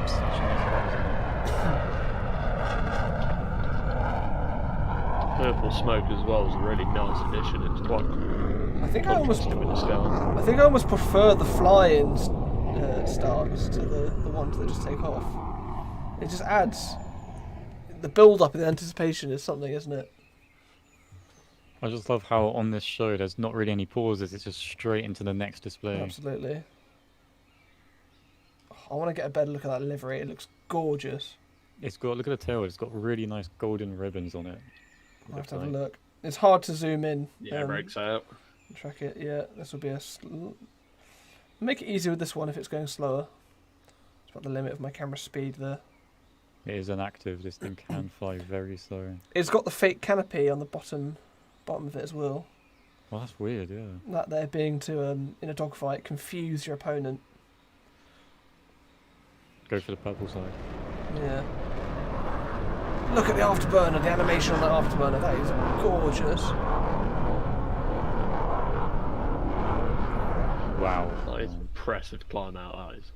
Such a nice car, isn't it? Purple smoke as well is a really nice addition. It's quite I think I almost prefer the fly-in stars to the ones that just take off. It just adds the build-up and the anticipation is something, isn't it? I just love how on this show there's not really any pauses. It's just straight into the next display. Absolutely. I want to get a better look at that livery. It looks gorgeous. It's got, look at the tail. It's got really nice golden ribbons on it. I'll have to have a look. It's hard to zoom in. Yeah, breaks out. Track it. Yeah, this will be a. Make it easier with this one if it's going slower. It's about the limit of my camera speed there. It is inactive. This thing can fly very slow. It's got the fake canopy on the bottom of it as well. Well, that's weird, yeah. That there being to in a dogfight confuse your opponent. Go for the purple side. Yeah. Look at the afterburner, the animation on that afterburner. That is gorgeous. Wow. That is impressive climb out, that is.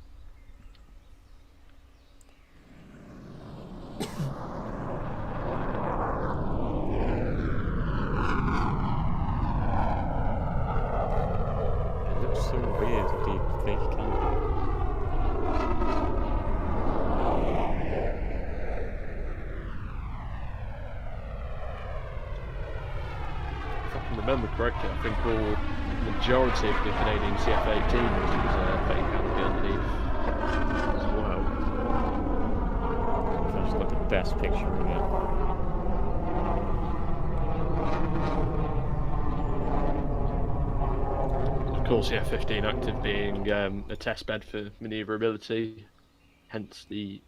It looks so weird with the fake canopy. If I can remember correctly, I think all majority of the Canadian CF-18s use a fake canopy underneath as well. That's got the best picture of it. Of course, the F-15 active being a test bed for manoeuvrability, hence the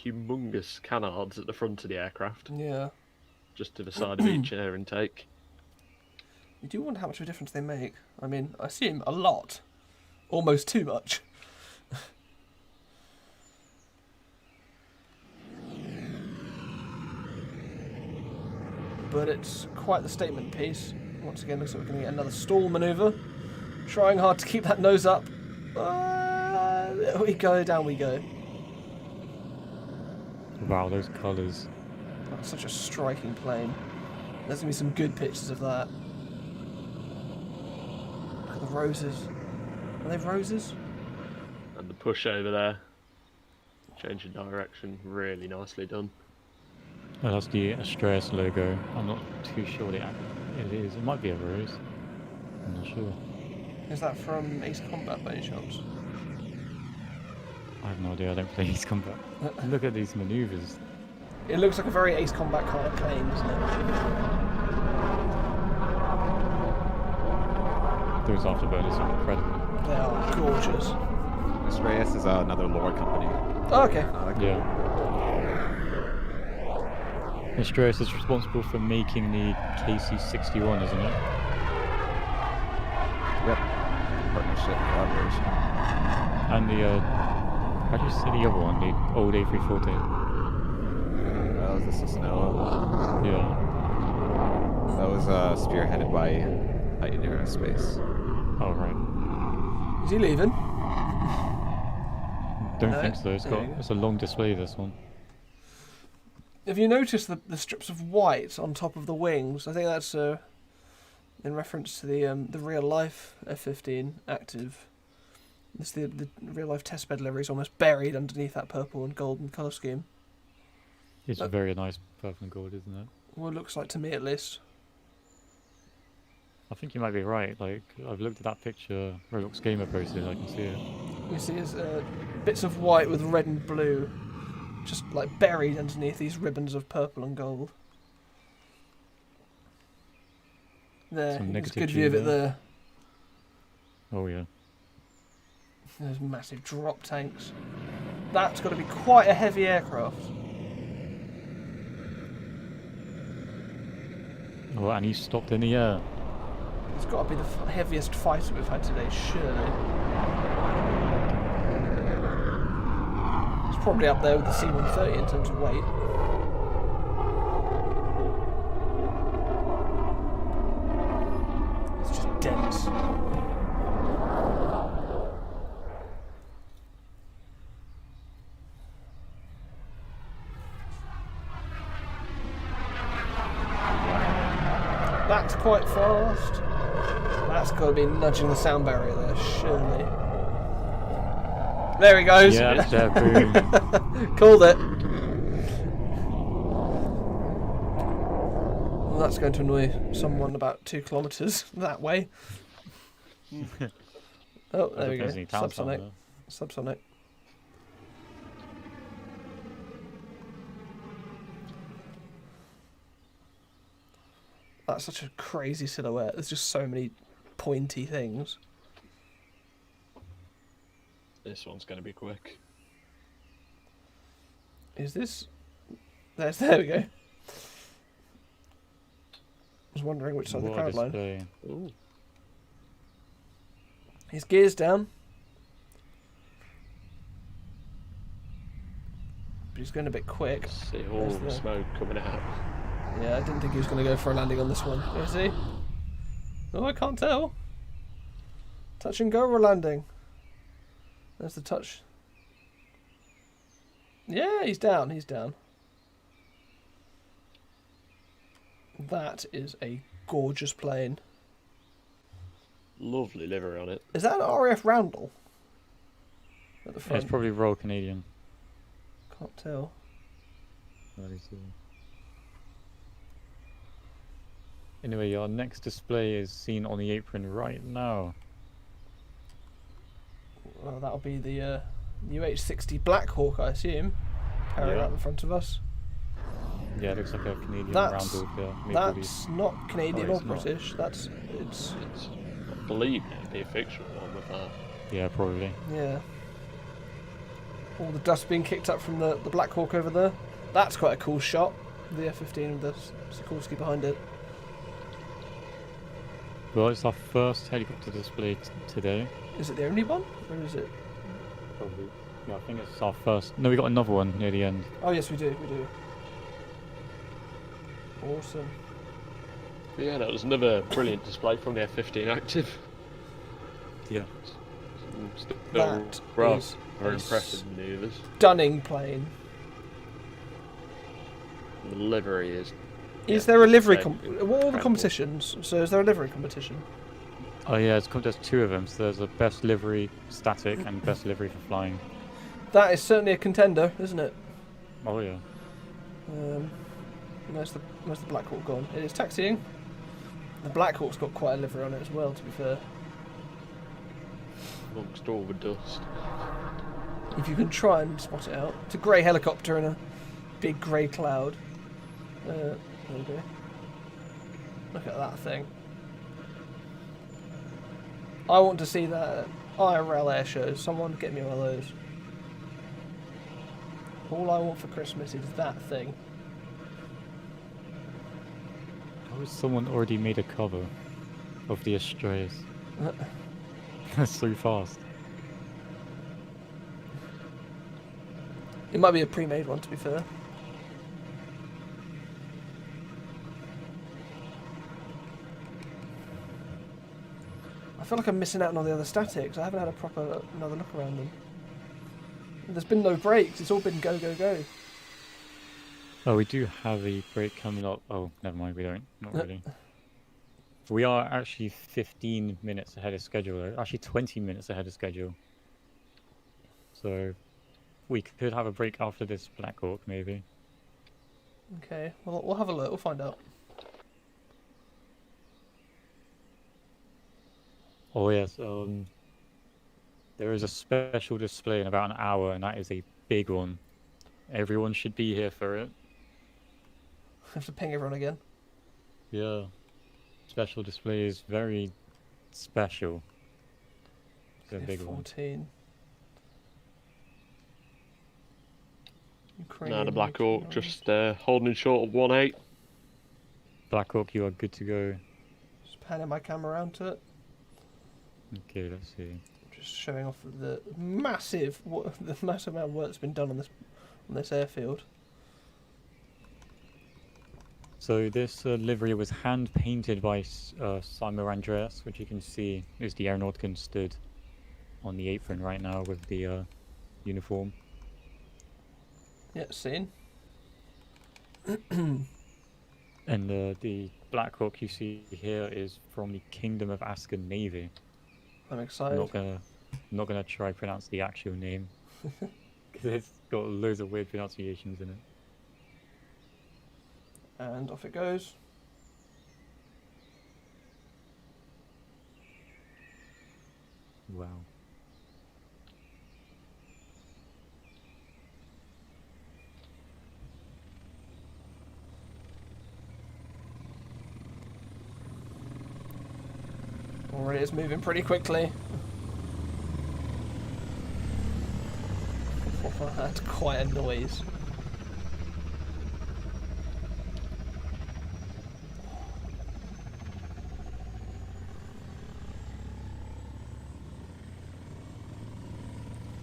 humongous canards at the front of the aircraft, Yeah. just to the side of each air intake. You do wonder how much of a difference they make. I mean, I assume a lot. Almost too much. But it's quite the statement piece. Once again, looks like we're going to get another stall manoeuvre. Trying hard to keep that nose up. There we go, down we go. Wow, those colours. That's such a striking plane. There's going to be some good pictures of that. Look at the roses. Are they roses? And the push over there, changing direction, really nicely done. Oh, that's the ASTRAEUS logo. I'm not too sure what it is. It might be a rose. I'm not sure. Is that from Ace Combat by any chance? I have no idea. I don't play Ace Combat. Look at these manoeuvres. It looks like a very Ace Combat kind of plane, doesn't it? Those afterburners are incredible. They are gorgeous. ASTRAEUS is another lore company. Oh, okay. Yeah. ASTRAEUS is responsible for making the KC-61, isn't it? Yep. Partnership, collaboration. And the, how do you say the other one? The old A340? That was the Cessnoa. Yeah. That was spearheaded by Titan Aerospace. Oh, right. Is he leaving? Don't No, think so. It's a long display, this one. Have you noticed the strips of white on top of the wings? I think that's in reference to the real life F-15 active. It's the real life testbed livery is almost buried underneath that purple and golden colour scheme. It's very nice purple and gold, isn't it? Well, it looks like to me at least. I think you might be right. Like, I've looked at that picture Roblox Gamer posted, I can see it. You see is bits of white with red and blue, just like buried underneath these ribbons of purple and gold. There, there's a good view of it there. Oh yeah. There's massive drop tanks. That's got to be quite a heavy aircraft. Oh, and he stopped in the air. It's got to be the heaviest fighter we've had today, surely. It's probably up there with the C-130 in terms of weight. It's just dense. That's quite fast. That's got to be nudging the sound barrier there, surely. There he goes. Yeah, boom. Called it. Well, that's going to annoy someone about 2 kilometres that way. Oh, there we go. Subsonic. Subsonic. That's such a crazy silhouette. There's just so many pointy things. This one's going to be quick. Is this... There we go. I was wondering which side of the crowd line. Ooh. His gear's down. But he's going a bit quick. See all the smoke coming out. Yeah, I didn't think he was going to go for a landing on this one. Is he? Oh, I can't tell. Touch and go or landing? There's the touch. Yeah, he's down. He's down. That is a gorgeous plane. Lovely livery on it. Is that an RAF Roundel? At the front? Yeah, it's probably Royal Canadian. Can't tell. Anyway, our next display is seen on the apron right now. Well, that'll be the UH-60 Blackhawk, I assume. Carrying out in front of us. Yeah, it looks like a Canadian Roundel. That's not Canadian or British. It's I believe it'd be a fictional one with that. Yeah, probably. Yeah. All the dust being kicked up from the Blackhawk over there. That's quite a cool shot. The F-15 with the Sikorsky behind it. Well, it's our first helicopter display today. Is it the only one? Or is it? Probably. Yeah, I think it's our first. No, we got another one near the end. Oh, yes, we do. We do. Awesome. But yeah, that was another brilliant display from the F-15 active. Yeah. That rather is very impressive manoeuvres. Stunning plane. The livery is... Is there a livery... What are all the competitions? So is there a livery competition? Oh yeah, there's 2 of them. So there's a best livery static and best livery for flying. That is certainly a contender, isn't it? Oh yeah. Where's the Blackhawk gone? It is taxiing. The Blackhawk's got quite a livery on it as well, to be fair. Amongst all the dust. If you can try and spot it out. It's a grey helicopter in a big grey cloud. There we go. Look at that thing. I want to see that at IRL air shows. Someone get me one of those. All I want for Christmas is that thing. How has someone already made a cover of the ASTRAEUS? That's so fast. It might be a pre-made one, to be fair. I feel like I'm missing out on all the other statics. I haven't had another look around them. There's been no breaks. It's all been go, go, go. Oh, we do have a break coming up. Oh, never mind. We don't. Not really. We are actually 15 minutes ahead of schedule. Actually, 20 minutes ahead of schedule. So we could have a break after this Blackhawk, maybe. Okay. Well, we'll have a look. We'll find out. Oh yes, there is a special display in about an hour, and that is a big one. Everyone should be here for it. I have to ping everyone again. Yeah. Special display is very special. It's a big one. 14. Now the Blackhawk just holding short of 1-8. Blackhawk, you are good to go. Just panning my camera around to it. Okay, let's see. Just showing off the massive amount of work that's been done on this airfield. So this livery was hand painted by Simon Andreas, which you can see is the Aeronautica stood on the apron right now with the uniform. Yeah, seen. And the Blackhawk you see here is from the Kingdom of Asker Navy. I'm excited. Not gonna try pronounce the actual name because it's got loads of weird pronunciations in it. And off it goes. Wow. Already it's moving pretty quickly. That's quite a noise.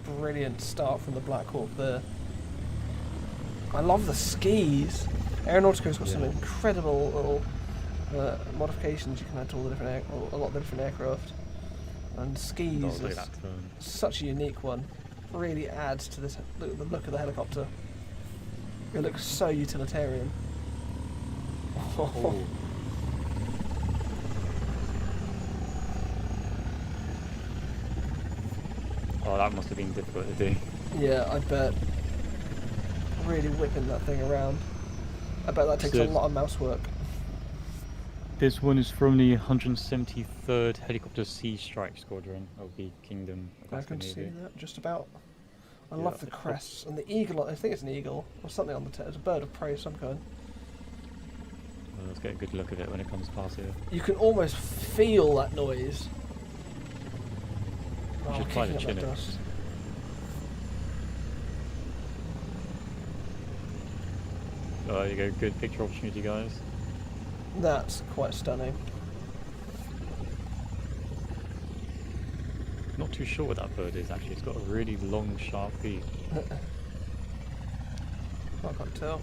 Brilliant start from the Blackhawk there. I love the skis. Aeronautica's got some incredible little modifications you can add to all the different a lot of the different aircraft. And skis is such a unique one. Really adds to this the look of the helicopter. It looks so utilitarian. Oh. Oh, that must have been difficult to do. Yeah, I bet. Really whipping that thing around. I bet that takes a lot of mouse work. This one is from the 173rd Helicopter Sea Strike Squadron of the Kingdom of Asker Navy. I can see that just about. I love the crests and the eagle. I think it's an eagle or something on the tail. It's a bird of prey of some kind. Well, let's get a good look at it when it comes past here. You can almost feel that noise. You should try the Chinook. Oh, there you go. Good picture opportunity, guys. That's quite stunning. Not too sure what that bird is actually. It's got a really long, sharp beak. I can't tell.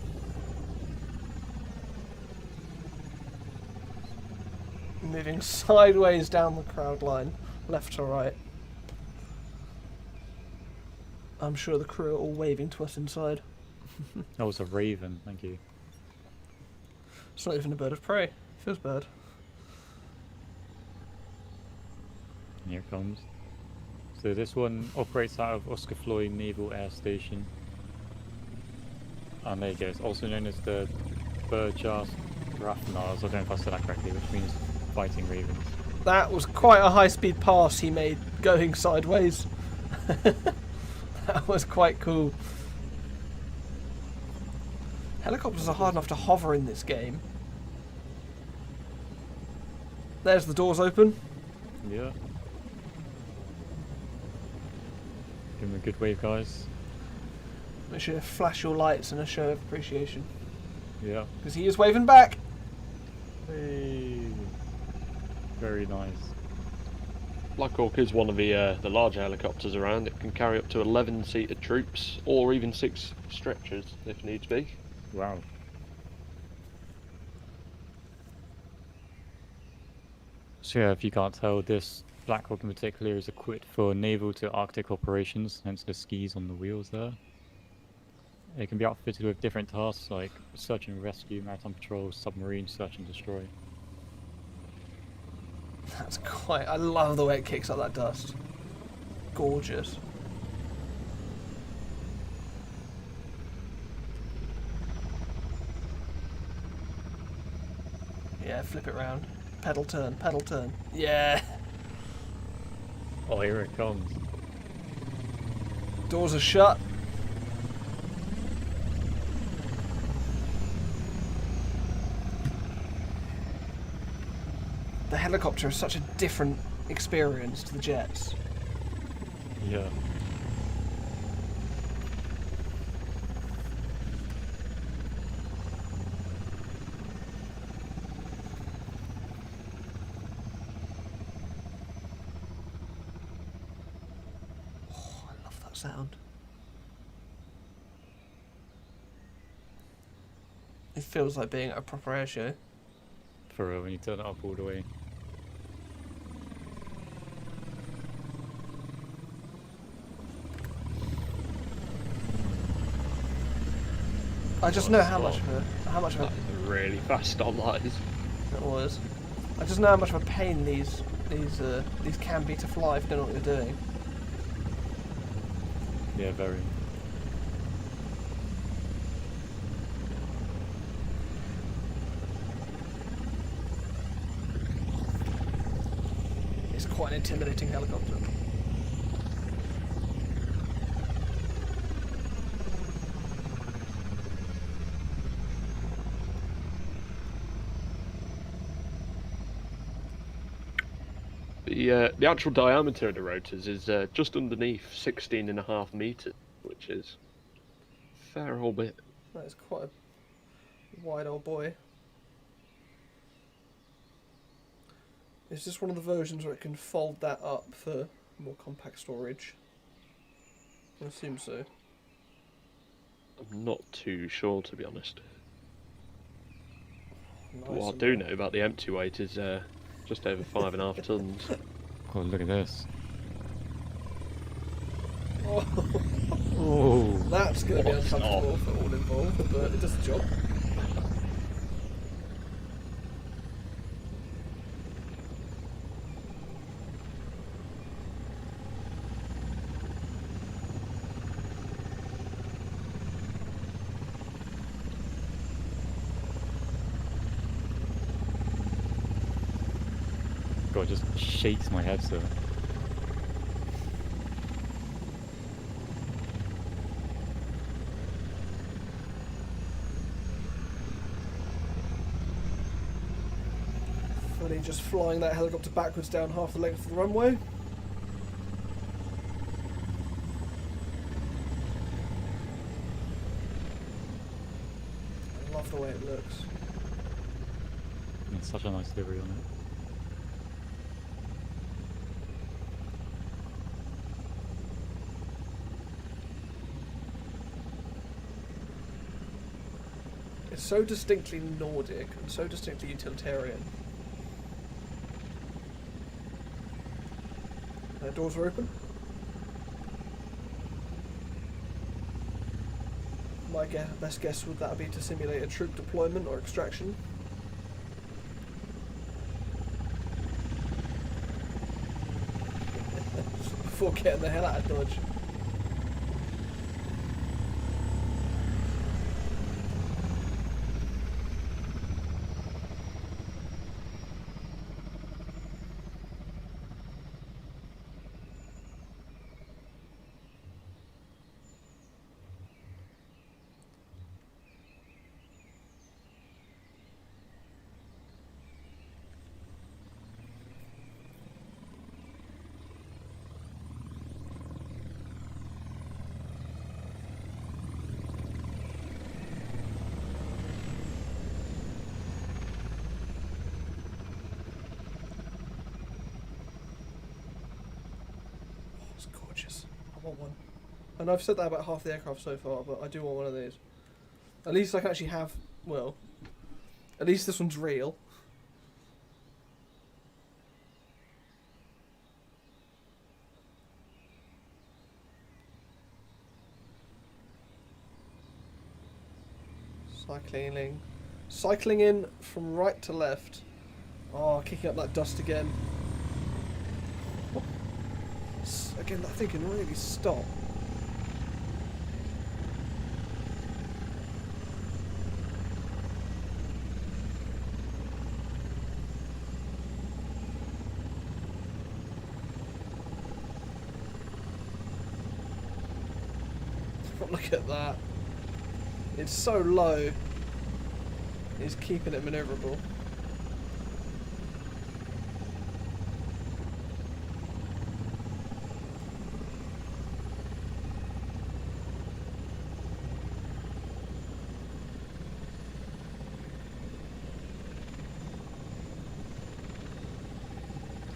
Moving sideways down the crowd line, left to right. I'm sure the crew are all waving to us inside. Oh, it's a raven. Thank you. It's not even a bird of prey. It feels bird. Here it comes. So this one operates out of Oscar Floyd Naval Air Station. And there you go. It's also known as the Burjas Rafanars. I don't know if I said that correctly, which means fighting ravens. That was quite a high-speed pass he made going sideways. That was quite cool. Helicopters are hard enough to hover in this game. There's the doors open. Yeah. Give him a good wave, guys. Make sure you flash your lights in a show of appreciation. Yeah. Because he is waving back. Hey. Very nice. Blackhawk is one of the larger helicopters around. It can carry up to 11 seated troops or even 6 stretchers if needs be. Wow. So yeah, if you can't tell, this Blackhawk in particular is equipped for naval to Arctic operations, hence the skis on the wheels there. It can be outfitted with different tasks like search and rescue, maritime patrol, submarine search and destroy. That's quite... I love the way it kicks up that dust. Gorgeous. Yeah, flip it round. Pedal turn, pedal turn. Yeah! Oh, here it comes. Doors are shut. The helicopter is such a different experience to the jets. Yeah. Oh, I love that sound. It feels like being at a proper air show. For real, when you turn it up all the way. I just know how much of a That is a really fast stop, that is. it was. I just know how much of a pain these can be to fly if you don't know what you're doing. Yeah, very. It's quite an intimidating helicopter. The actual diameter of the rotors is just underneath 16.5 meters, which is a fair old bit. That is quite a wide old boy. Is this one of the versions where it can fold that up for more compact storage? I assume so. I'm not too sure, to be honest. Nice. But what I do know about the empty weight is just over 5.5 tons. Oh, look at this. Oh, Oh. that's going to be What a uncomfortable for all involved, but it does the job. God, it just shakes my head so. Funny, just flying that helicopter backwards down half the length of the runway. I love the way it looks. It's such a nice livery on it. It's so distinctly Nordic and so distinctly utilitarian. Doors are open. My best guess would that be to simulate a troop deployment or extraction. Before getting the hell out of Dodge. It's gorgeous. I want one. And I've said that about half the aircraft so far, but I do want one of these. At least I can actually have, well, at least this one's real. Cycling in from right to left. Oh, kicking up that dust again. Again, that thing can really stop. Look at that. It's so low. It's keeping it maneuverable.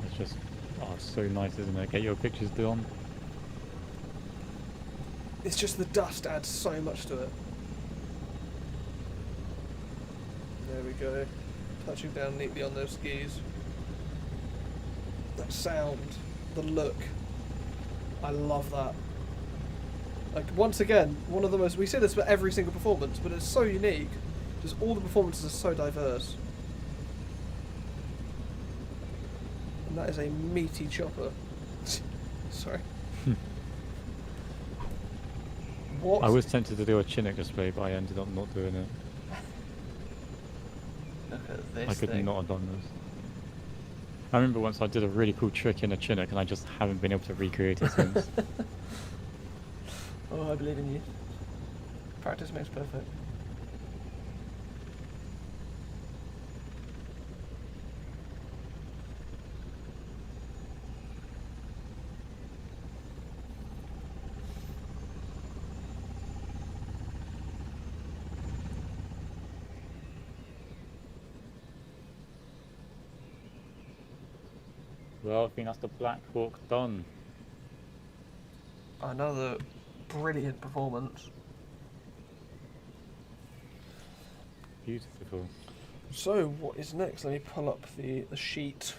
It's just, oh, it's so nice, isn't it? Get your pictures done. It's just the dust adds so much to it. There we go. Touching down neatly on those skis. That sound, the look. I love that. Like, once again, one of the most... We say this for every single performance, but it's so unique. Just all the performances are so diverse. And that is a meaty chopper. Sorry. What? I was tempted to do a Chinook display, but I ended up not doing it. Look at this I could thing. not have done this. I remember once I did a really cool trick in a Chinook and I just haven't been able to recreate it since. Oh, I believe in you. Practice makes perfect. Well, I think that's the Blackhawk done. Another brilliant performance. Beautiful. So, what is next? Let me pull up the sheet.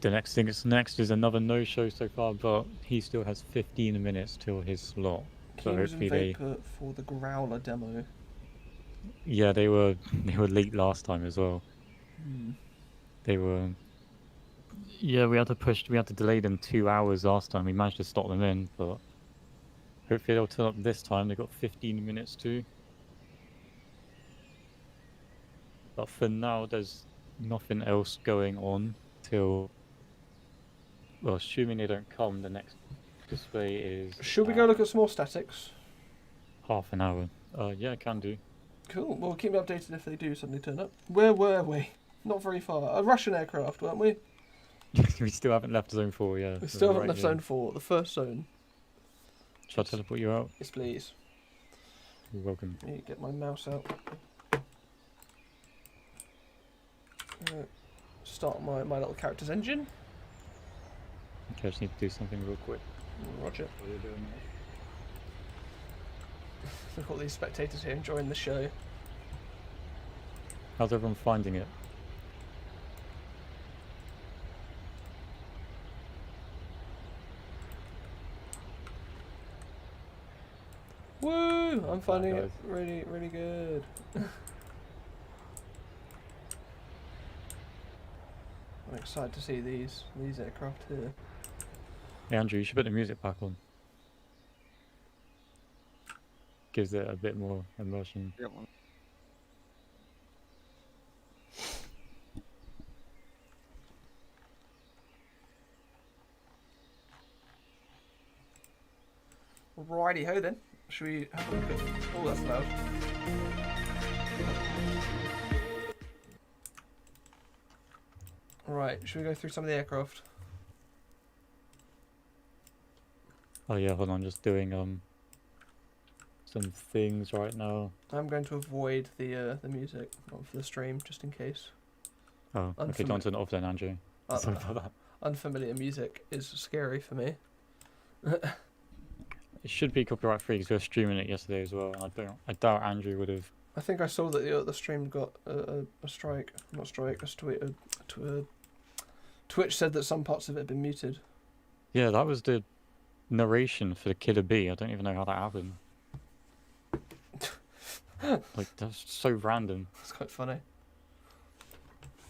The next thing that's next is another no-show so far, but he still has 15 minutes till his slot. So Kings and hopefully they... Vapor for the Growler demo. Yeah, they were late last time as well. Hmm. They were... Yeah, we had to delay them 2 hours last time. We managed to stop them in, but hopefully they'll turn up this time. They've got 15 minutes too. But for now, there's nothing else going on till... Well, assuming they don't come, the next display is... Should we go look at some more statics? Half an hour. Yeah, I can do. Cool. Well, keep me updated if they do suddenly turn up. Where were we? Not very far. A Russian aircraft, weren't we? We still haven't left Zone 4, yeah. We still haven't right left here. Zone 4, the first zone. Shall I teleport you out? Yes, please. You're welcome. Let me get my mouse out. Start my little character's engine. Okay, I just need to do something real quick. Roger. While you're doing that. Look at all these spectators here enjoying the show. How's everyone finding it? Woo! I'm finding it guys. really, really good. I'm excited to see these aircraft here. Hey Andrew, you should put the music back on. Gives it a bit more emotion. Righty ho then. Should we have a look at... Oh, that's loud. Right, should we go through some of the aircraft? Oh yeah, hold on, just doing some things right now. I'm going to avoid the music for the stream, just in case. Oh, okay, don't turn it off then, Andrew. Sorry about that. Unfamiliar music is scary for me. It should be copyright free because we were streaming it yesterday as well. I doubt Andrew would have. I think I saw that the stream got a strike. Not strike, Twitch said that some parts of it had been muted. Yeah, that was the narration for the KILLERBEE. I don't even know how that happened. Like, that's so random. It's quite funny.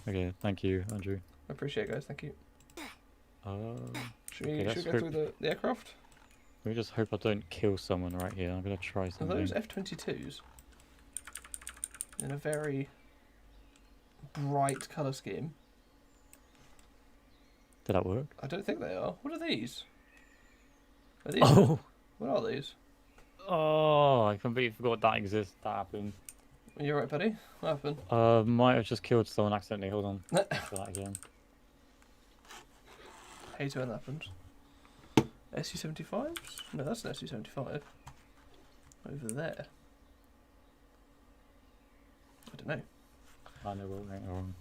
Okay, thank you, Andrew. I appreciate it, guys. Thank you. Should we, okay, should we go through the aircraft? Let me just hope I don't kill someone right here. I'm gonna try Are something. those F-22s? In a very bright colour scheme. Did that work? I don't think they are. What are these? Are these Oh! What are these? Oh, I completely forgot that exists. That happened. Are you alright, buddy? What happened? Might have just killed someone accidentally. Hold on. Try that again. Hate when that happens. SU-75s? No, that's an SU-75. Over there. I don't know. I know what went wrong.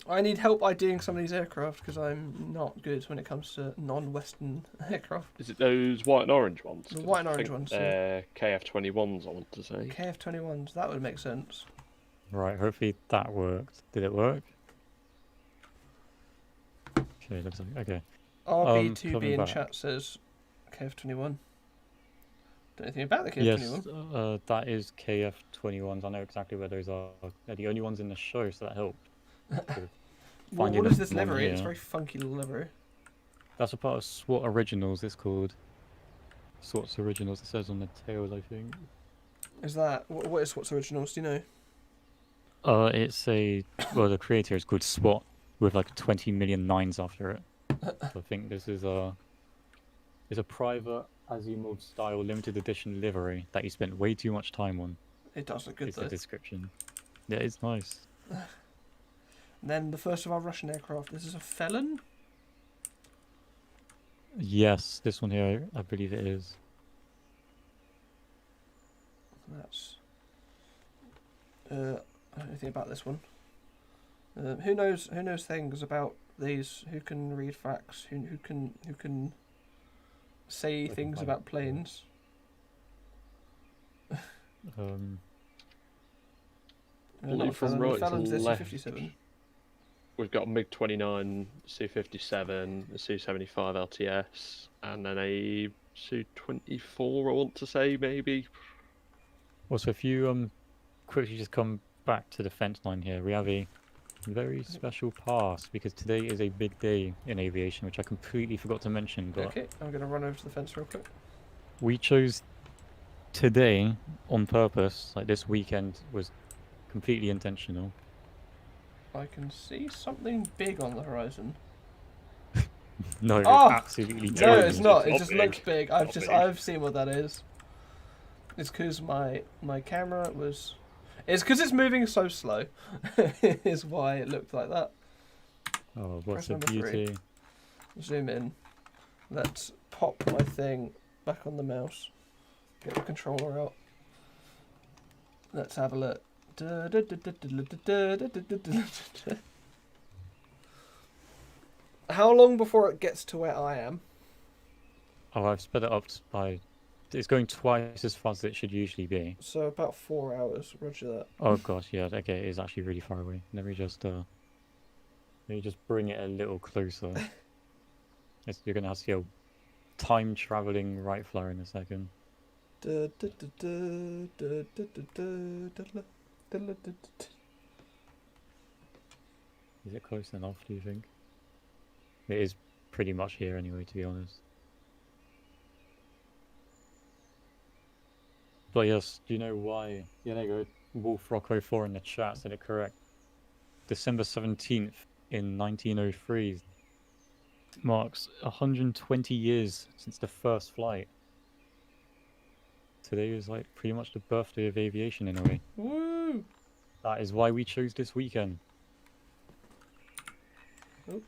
I need help IDing some of these aircraft because I'm not good when it comes to non-Western aircraft. Is it those white and orange ones? The white and orange ones. They're KF-21s, I want to say. KF-21s, that would make sense. Right, hopefully that worked. Did it work? Okay, looks like okay. RB2B in chat says KF-21. Don't know anything about the KF-21. Yes, that is KF-21s. I know exactly where those are. They're the only ones in the show, so that helped. What is this livery? It's a very funky little livery. That's a part of SWAT Originals, it's called. SWAT's Originals, it says on the tails, I think. Is that... What is SWAT's Originals, do you know? It's a... Well, the creator is called SWAT, with like 20 million nines after it. So I think this is a... It's a private Asimov style limited edition livery that you spent way too much time on. It does look good, it's though. The description. Yeah, it's nice. And then the first of our Russian aircraft. This is a Felon? Yes, this one here, I believe it is. That's... I don't know anything about this one. Who knows things about these? Who can read facts? Who can say things about planes? Not from right to left. SU-57. We've got a MiG-29, Su-57, a Su-75 LTS, and then a Su-24, I want to say, maybe. Also, if you quickly just come back to the fence line here, we have a very special pass, because today is a big day in aviation, which I completely forgot to mention. But okay, I'm going to run over to the fence real quick. We chose today on purpose, like this weekend was completely intentional. I can see something big on the horizon. No, oh! Absolutely no, it's not. It It's just big. looks big. It's not big. I've seen what that is. It's because my camera was. It's because it's moving so slow. Is why it looked like that. Oh, what's Press a beauty! 3. Zoom in. Let's pop my thing back on the mouse. Get the controller out. Let's have a look. How long before it gets to where I am? Oh, I've sped it up by... It's going twice as fast as it should usually be. So about 4 hours, roger that. Oh gosh, yeah, okay, it is actually really far away. Let me just bring it a little closer. You're gonna have to see a time-traveling right flyer in a second. Is it close enough, do you think? It is pretty much here anyway, to be honest. But yes, do you know why? Yeah, there you go. Wolf Rocco 4 in the chat said it correct. December 17th in 1903 marks 120 years since the first flight. Today is like pretty much the birthday of aviation in a way. Woo! That is why we chose this weekend. Oh.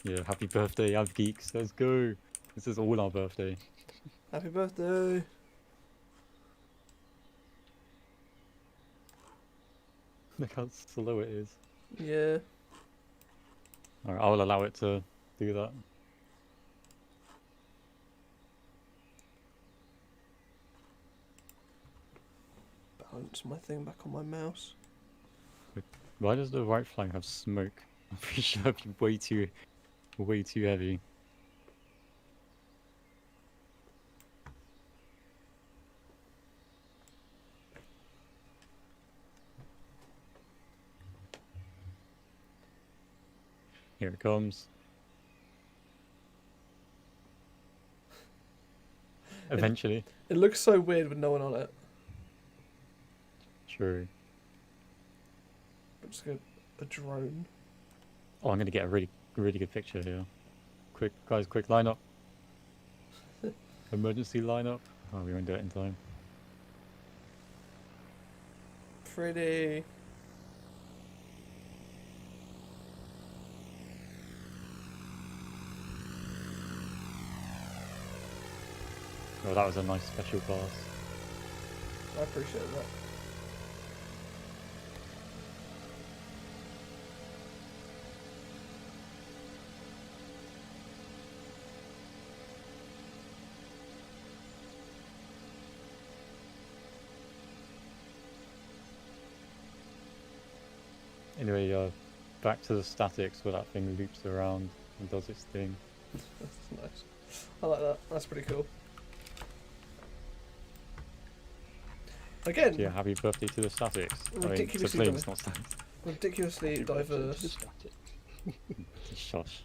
Yeah, happy birthday, Av Geeks. Let's go. This is all our birthday. Happy birthday! Look how slow it is. Yeah. Alright, I'll allow it to do that. Balance my thing back on my mouse. Why does the right flank have smoke? I'm pretty sure it'd be way too heavy. Here it comes. Eventually. It looks so weird with no one on it. True. It's like a drone. Oh, I'm gonna get a really good picture here. quick, guys, quick line up. Emergency line up. Oh, we won't do it in time. Pretty. Oh, that was a nice special pass. I appreciate that. Anyway, back to the statics where that thing loops around and does its thing. That's nice. I like that. That's pretty cool. Again. Yeah, happy birthday to the statics. Ridiculously, I mean, it's not statics. Ridiculously diverse. Shush.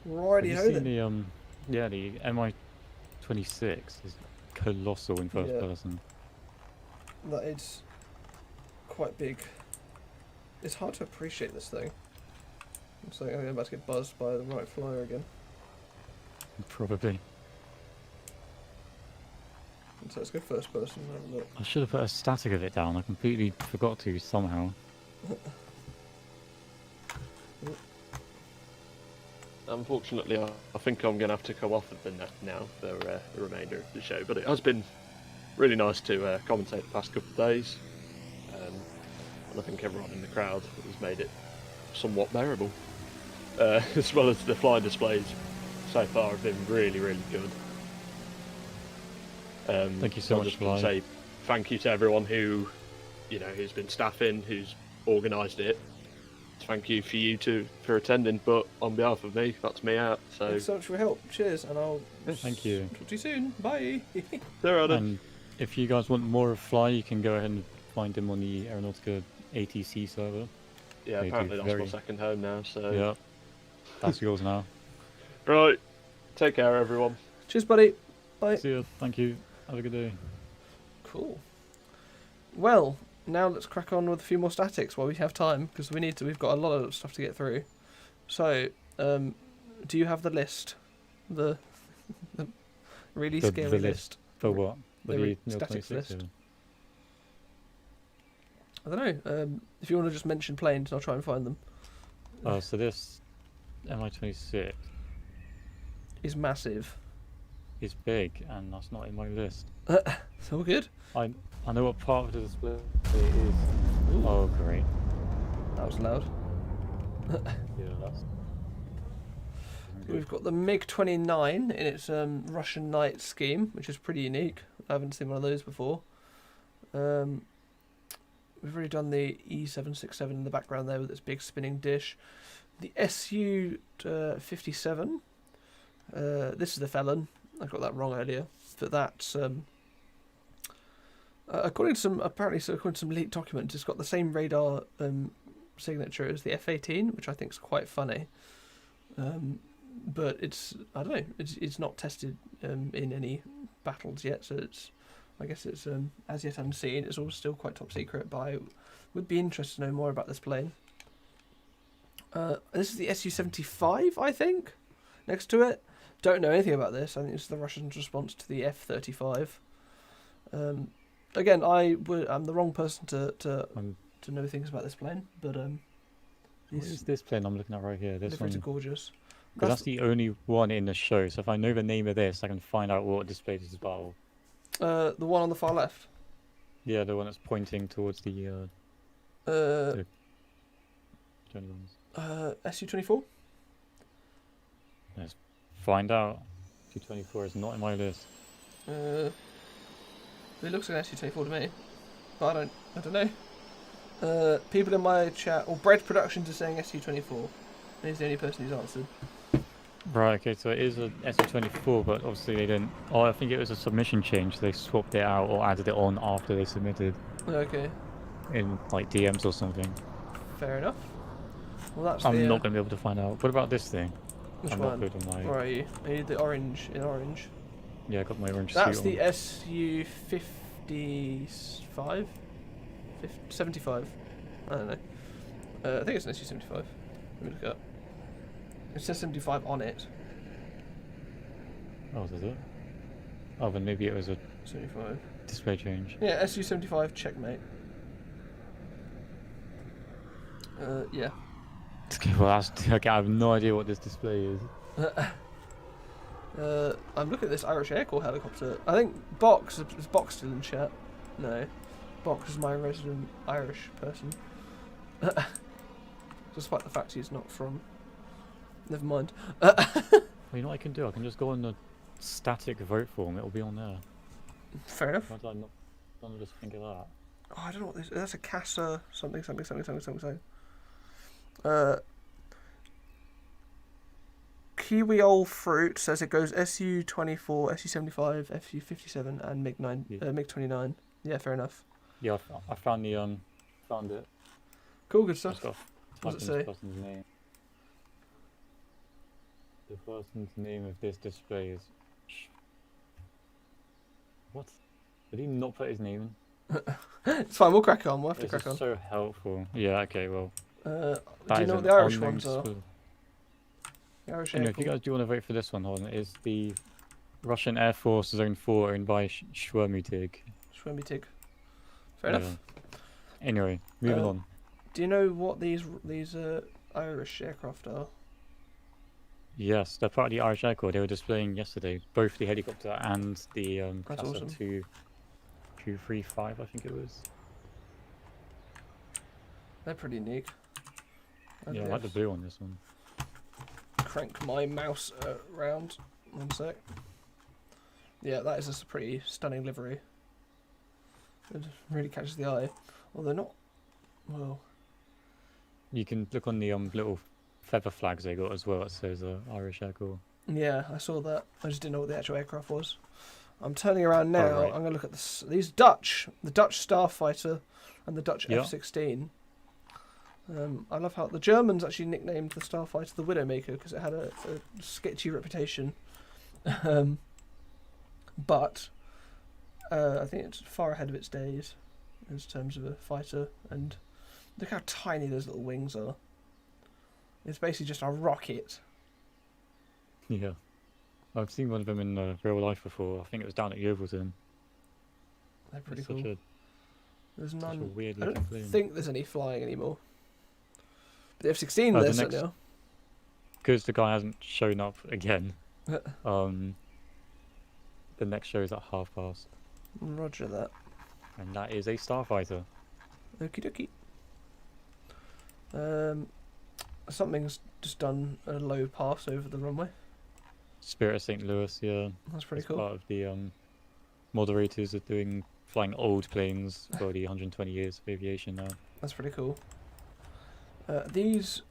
Righty Have ho you seen then. the the Mi-26 is colossal in first person. That is quite big. It's hard to appreciate this thing. It's like I'm about to get buzzed by the right flyer again. Probably. So let's go first person and have a look. I should have put a static of it down. I completely forgot to somehow. Unfortunately, I think I'm going to have to come off of the net now for the remainder of the show. But it has been really nice to commentate the past couple of days. And I think everyone in the crowd has made it somewhat bearable. As well as the flying displays so far have been really, really good. Thank you so much, just want to say thank you to everyone who's been staffing, who's organised it. Thank you for attending, but on behalf of me, that's me out. So thanks so much for your help. Cheers, and I'll thank you. Talk to you soon. Bye. And if you guys want more of Fly, you can go ahead and find him on the Aeronautica ATC server. Yeah, apparently that's my second home now. So yeah, that's yours now. Right, take care, everyone. Cheers, buddy. Bye. See you. Thank you. Have a good day. Cool. Well, now let's crack on with a few more statics while we have time, because we've got a lot of stuff to get through. So, do you have the list? The really scary list. For what? The statics list. I don't know. If you want to just mention planes, I'll try and find them. Oh, so this Mi-26 is massive. It's big, and that's not in my list. It's all good. I know what part of the display it is. Ooh. Oh, great. That was loud. Yeah, that's... We've got the MiG-29 in its Russian night scheme, which is pretty unique. I haven't seen one of those before. We've already done the E-767 in the background there with its big spinning dish. The Su-57. This is the Felon. I got that wrong earlier, but that's according to some leaked documents, it's got the same radar signature as the F-18, which I think is quite funny. But I don't know, it's not tested in any battles yet, so I guess it's as yet unseen. It's all still quite top secret, but I would be interested to know more about this plane. This is the Su-75, I think, next to it. Don't know anything about this. I think it's the Russians' response to the F-35. Again, I'm the wrong person to know things about this plane, but what is this plane I'm looking at right here? This one. Pretty gorgeous. That's the only one in the show. So if I know the name of this, I can find out what display this is about. The one on the far left. Yeah, the one that's pointing towards the Su-24. Let's find out. Su-24 is not in my list. It looks like an Su-24 to me, but I don't know. People in my chat, or Bread Productions, are saying Su-24. And he's the only person who's answered. Right, okay, so it is a Su-24, but obviously they didn't... Oh, I think it was a submission change. They swapped it out or added it on after they submitted. Okay. In, like, DMs or something. Fair enough. Well, that's I'm not going to be able to find out. What about this thing? Which I'm one? not good on my... Where are you? Are you the orange, in orange? Yeah, I got my orange That's suit the Su-55? 75? I don't know. I think it's an SU-75. Let me look it up. It says 75 on it. Oh, does it? Oh, then maybe it was a 75. display change. Yeah, SU-75 checkmate. Yeah. Okay, well, okay, I have no idea what this display is. I'm looking at this Irish Air Corps helicopter. I think Box, is Box still in chat? No. Box is my resident Irish person. Despite the fact he's not from. Never mind. Well, you know what I can do? I can just go on the static vote form, it'll be on there. Fair enough. Why did I not just think of that? Oh, I don't know what this is. That's a CASA something. Kiwi Old Fruit says it goes SU-24, SU-75, SU-57, and MiG-29. Yeah, fair enough. Yeah, I found the found it. Cool, good stuff. What does it say? Name. The person's name of this display is. What? Did he not put his name in? It's fine. We'll crack on. We'll have to This crack is on. so helpful. Yeah. Okay. Well. Do you know what the Irish ones are? The Irish Air Anyway, if you Corps. guys do want to vote for this one, hold on. It's the Russian Air Force Zone 4 owned by Schwermutig. Schwermutig. Fair enough. Anyway, moving on. Do you know what these Irish aircraft are? Yes, they're part of the Irish Air Corps. They were displaying yesterday both the helicopter and the That's Casa awesome. 235, I think it was. They're pretty unique. Yeah, I like the blue on this one. Crank my mouse round. 1 sec. Yeah, that is just a pretty stunning livery. It really catches the eye. Although not. Well. You can look on the little feather flags they got as well. It says Irish Air Corps. Yeah, I saw that. I just didn't know what the actual aircraft was. I'm turning around now. Oh, right. I'm going to look at these Dutch. The Dutch Starfighter and the Dutch Yeah. F-16. I love how the Germans actually nicknamed the Starfighter the Widowmaker because it had a sketchy reputation. But I think it's far ahead of its days in terms of a fighter. And look how tiny those little wings are. It's basically just a rocket. Yeah. I've seen one of them in real life before. I think it was down at Yeovilton. They're pretty It's cool. There's such a none. weird I don't looking plane. think there's any flying anymore. But the F-16 Oh, the there's next- now. Because the guy hasn't shown up again. The next show is at past. Roger that. And that is a Starfighter. Okie dokie. Something's just done a low pass over the runway. Spirit of St. Louis, yeah. That's pretty It's cool. part of the moderators are flying old planes for the 120 years of aviation now. That's pretty cool. These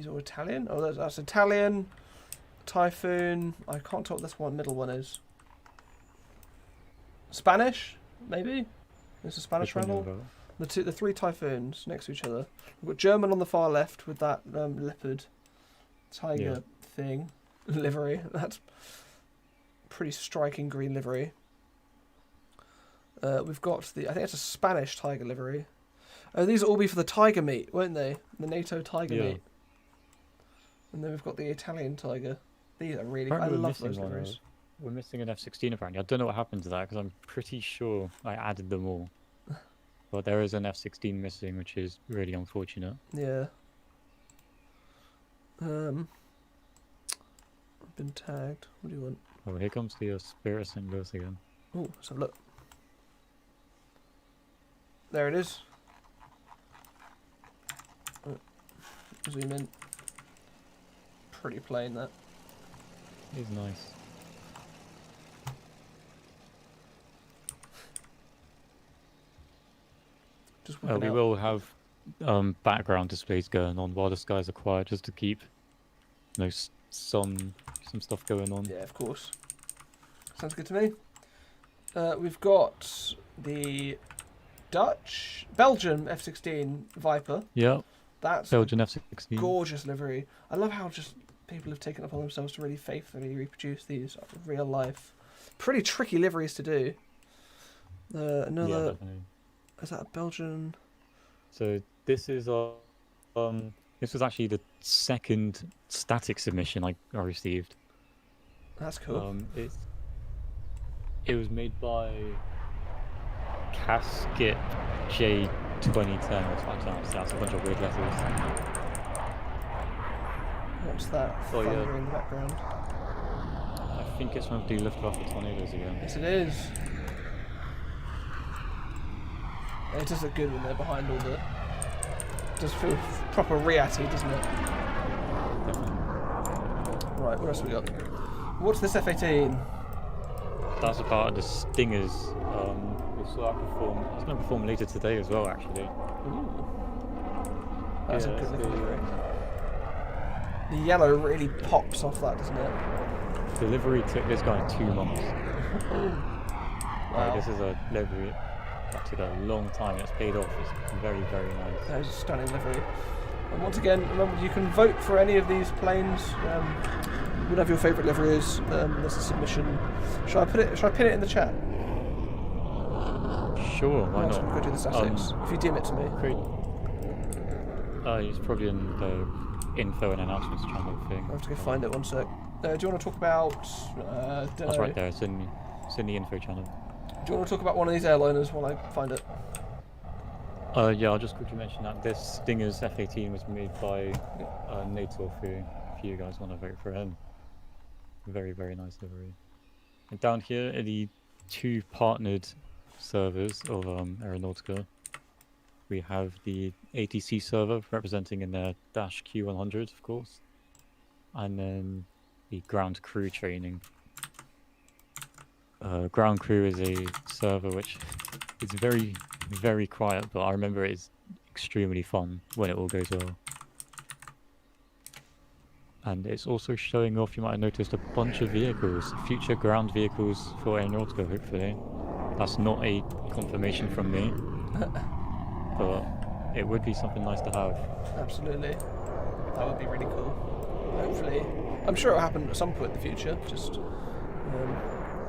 are Italian. Oh, that's Italian. Typhoon. I can't tell what this middle one is. Spanish, maybe. It's a Spanish Which one rebel. you about? The three Typhoons next to each other. We've got German on the far left with that leopard tiger thing livery. That's pretty striking green livery. We've got I think it's a Spanish tiger livery. Oh, these will all be for the tiger meat, won't they? The NATO tiger meat. And then we've got the Italian tiger. These are really. Apparently I we're love missing those one. liveries. We're missing an F-16 apparently. I don't know what happened to that because I'm pretty sure I added them all. But there is an F-16 missing, which is really unfortunate. Yeah. I've been tagged. What do you want? Oh, here comes the Spirit of St. Louis again. Oh, let's have a look. There it is. Oh, zoom in. Pretty plain that. He's nice. Just We whipping out. will have background displays going on while the skies are quiet, just to keep, some stuff going on. Yeah, of course. Sounds good to me. We've got the Belgian F-16 Viper. Yeah. That's Belgian F-16. gorgeous livery. I love how just people have taken it upon themselves to really faithfully reproduce these in real life. Pretty tricky liveries to do. Yeah, Another. definitely. Is that a Belgian? So this is our This was actually the second static submission I received. That's cool. It was made by Casket J2010. That's a bunch of weird letters. What's that? Oh, Thunder yeah. in the background. I think it's one of the Luftwaffe tornadoes again. Yes, it is. It does look good when they're behind all the. It does feel proper Riati, doesn't it? Definitely. Right, what else have we got? What's this F-18? That's a part of the Stingers. We saw that perform. It's going to perform later today as well, actually. Ooh. That's a Yeah, good it's looking livery. The yellow really pops off that, doesn't it? Delivery took this guy 2 months. Wow. This is a livery that took a long time. It's paid off. It's very, very nice. That is a stunning livery. And once again, remember you can vote for any of these planes. Whatever your favourite livery is. There's a submission. Shall I pin it in the chat? Sure, why Nice, not? we'll go do the statistics. If you DM it to me. Great. It's probably in the info and announcements channel thing. I have to go find it, one sec. Do you want to talk about... That's right there, it's in the info channel. Do you want to talk about one of these airliners while I find it? Yeah, I'll just quickly mention that this Stinger's F-18 was made by NATO, if you guys want to vote for him. Very, very nice livery. And down here are the 2 partnered servers of Aeronautica. We have the ATC server representing in their Dash Q100, of course, and then the ground crew training. Ground crew is a server which is very, very quiet, but I remember it's extremely fun when it all goes well. And it's also showing off, you might have noticed, a bunch of vehicles, future ground vehicles for Aeronautica, hopefully. That's not a confirmation from me, but it would be something nice to have. Absolutely. That would be really cool. Hopefully. I'm sure it'll happen at some point in the future, just...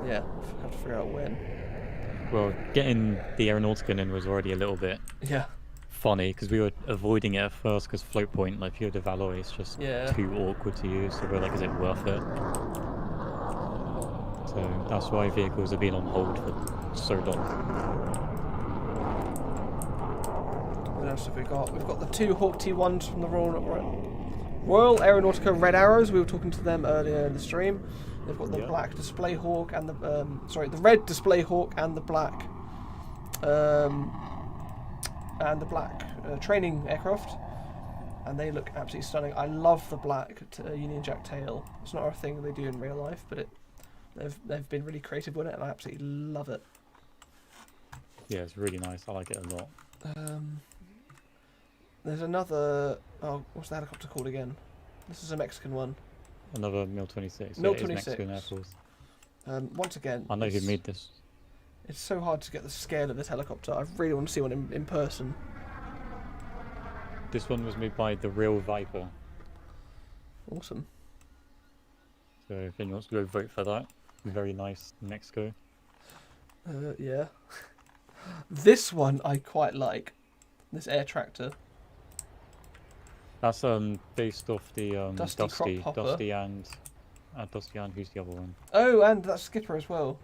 yeah, have to figure out when. Well, getting the Aeronautica in was already a little bit funny, because we were avoiding it at first, because float point, like Pure de Valois, is just too awkward to use, so we're like, is it worth it? So that's why vehicles have been on hold for so long. What else have we got? We've got the 2 Hawk T1s from the Royal Aeronautica Red Arrows. We were talking to them earlier in the stream. They've got the black display hawk and the the red display hawk and the black training aircraft, and they look absolutely stunning. I love the black Union Jack tail. It's not a thing they do in real life, but they've been really creative with it, and I absolutely love it. Yeah, it's really nice. I like it a lot. There's another. Oh, what's the helicopter called again? This is a Mexican one. Another Mil-26. Mil-26. Mexican Air Force. Once again, I know who made this. It's so hard to get the scale of this helicopter. I really want to see one in person. This one was made by the Real Viper. Awesome. So if anyone wants to go vote for that, very nice Mexico. Yeah. This one I quite like. This air tractor. That's based off the Dusty and Dusty and who's the other one? Oh, and that's Skipper as well.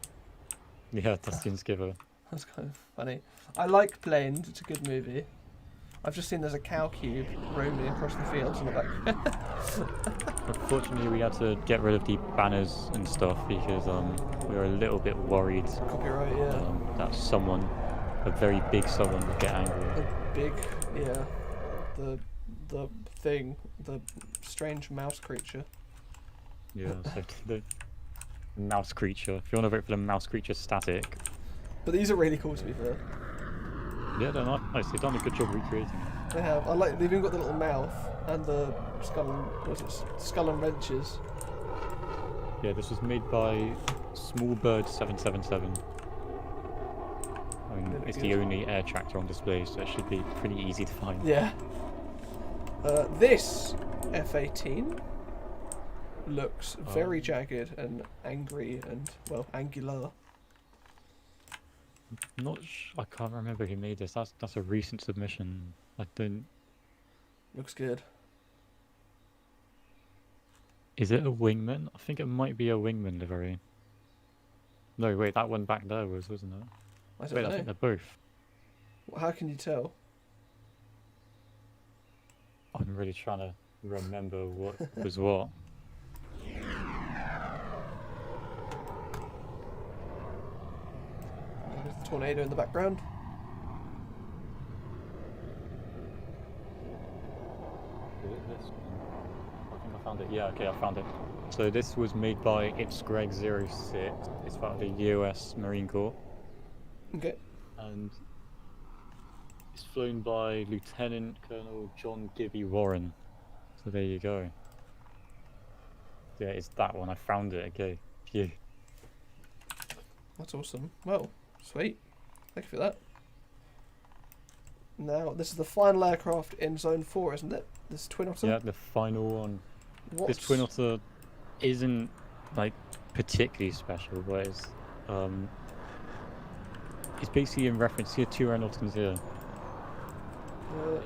Yeah, Dusty and Skipper. That's kind of funny. I like Planes. It's a good movie. I've just seen there's a cow cube roaming across the fields in the back. Unfortunately, we had to get rid of the banners and stuff because we were a little bit worried. Copyright, yeah. That someone, a very big someone, would get angry. The big, yeah. The thing, the strange mouse creature. Yeah, so the mouse creature. If you want to vote for the mouse creature static. But these are really cool, to be fair. Yeah, they're nice. They've done a good job recreating it. They have. I like. They've even got the little mouth and the skull and wrenches. Yeah, this was made by Smallbird 777. I mean, it's the only air tractor on display, so it should be pretty easy to find. Yeah. This F-18 looks very jagged and angry and, well, angular. I can't remember who made this. That's a recent submission. I don't Looks good. Is it a wingman? I think it might be a wingman livery. No, wait, that one back there wasn't it? I don't Wait, know. I think they're both. Well, how can you tell? I'm really trying to remember what was what. There's the tornado in the background. Is it this one? I think I found it. Yeah, okay, I found it. So this was made by Ipsgreg 06. It's part of the US Marine Corps. Okay. And it's flown by Lieutenant Colonel John Gibby Warren. So there you go. Yeah, it's that one. I found it. Okay. Phew. That's awesome. Well, sweet. Thank you for that. Now, this is the final aircraft in Zone 4, isn't it? This Twin Otter? Yeah, the final one. What's... This Twin Otter isn't like particularly special, but it's basically in reference to 2 aeronautics here.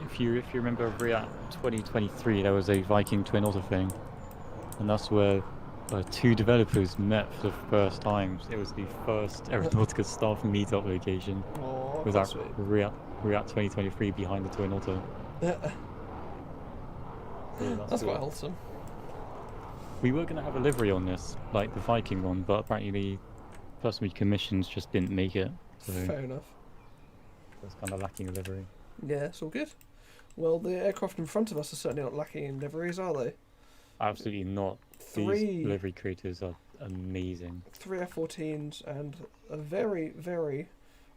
If you remember RIAT 2023, there was a Viking Twin Otter thing, and that's where 2 developers met for the first time. It was the first Aeronautica staff meetup location. Oh, with our RIAT 2023 behind the Twin Otter. Yeah. Yeah, that's quite wholesome. We were going to have a livery on this, like the Viking one, but apparently the person we commissioned just didn't make it. So fair enough. It's kind of lacking a livery. Yeah, it's all good. Well, the aircraft in front of us are certainly not lacking in liveries, are they? Absolutely not. 3 These livery creators are amazing. 3 F-14s and a very, very...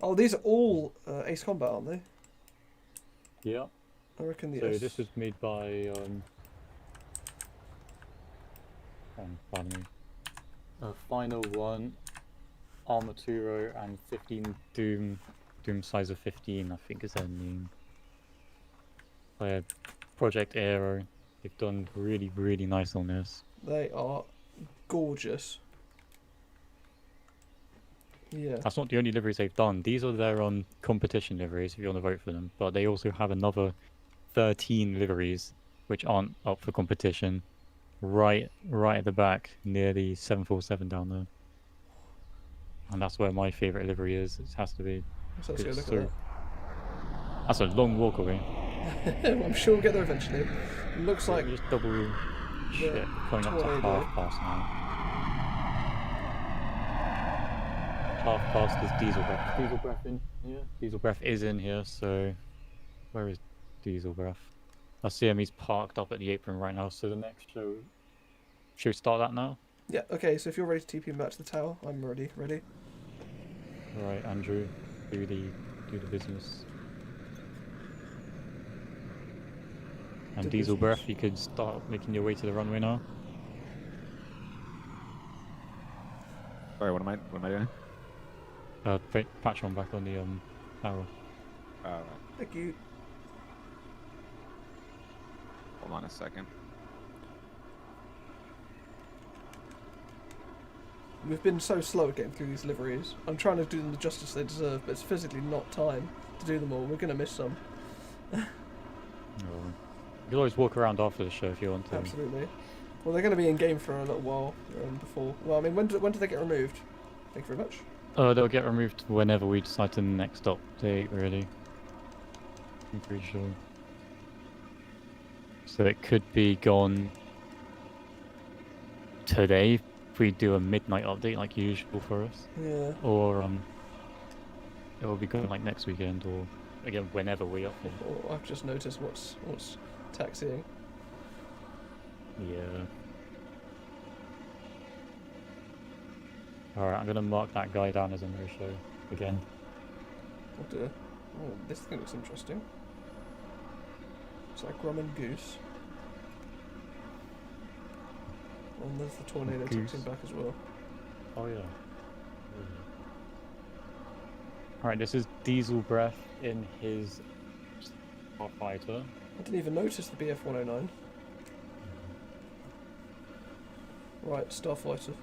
Oh, these are all Ace Combat, aren't they? Yeah. I reckon the So this was made by... pardon me. Final One, Armaturo, and 15 Doom Sizer 15, I think is their name. Project Aero. They've done really, really nice on this. They are gorgeous. Yeah. That's not the only liveries they've done. These are their competition liveries if you want to vote for them. But they also have another 13 liveries which aren't up for competition. Right at the back near the 747 down there. And that's where my favourite livery is. It has to be. Let's go look at that. That's a long walk away. I'm sure we'll get there eventually. It looks like... Just double... Shit, coming up to half past now. Half past is diesel breath. Diesel breath in here? Diesel breath is in here, so... Where is diesel breath? I see him, he's parked up at the apron right now, so the next show... Should we start that now? Yeah, okay, so if you're ready to TP him back to the tower, I'm ready. Right, Andrew, do the business. And diesel breath, you could start making your way to the runway now. Sorry, what am I doing? Patch on back on the tower. Alright. Thank you. Hold on a second. We've been so slow at getting through these liveries. I'm trying to do them the justice they deserve, but it's physically not time to do them all. We're going to miss some. You can always walk around after the show if you want to. Absolutely. Well, they're going to be in game for a little while before. Well, I mean, when do they get removed? Thank you very much. They'll get removed whenever we decide to next update, really. I'm pretty sure. So it could be gone today if we do a midnight update like usual for us. Yeah. Or it will be gone like next weekend, or again whenever we update. Oh, I've just noticed what's taxiing. Yeah. Alright, I'm gonna mark that guy down as a no-show again. Oh dear. Oh, this thing looks interesting. It's like Grumman Goose. And there's the tornado taxiing back as well. Oh yeah. Alright, this is Diesel Breath in his Starfighter. I didn't even notice the BF-109. Right, Starfighter.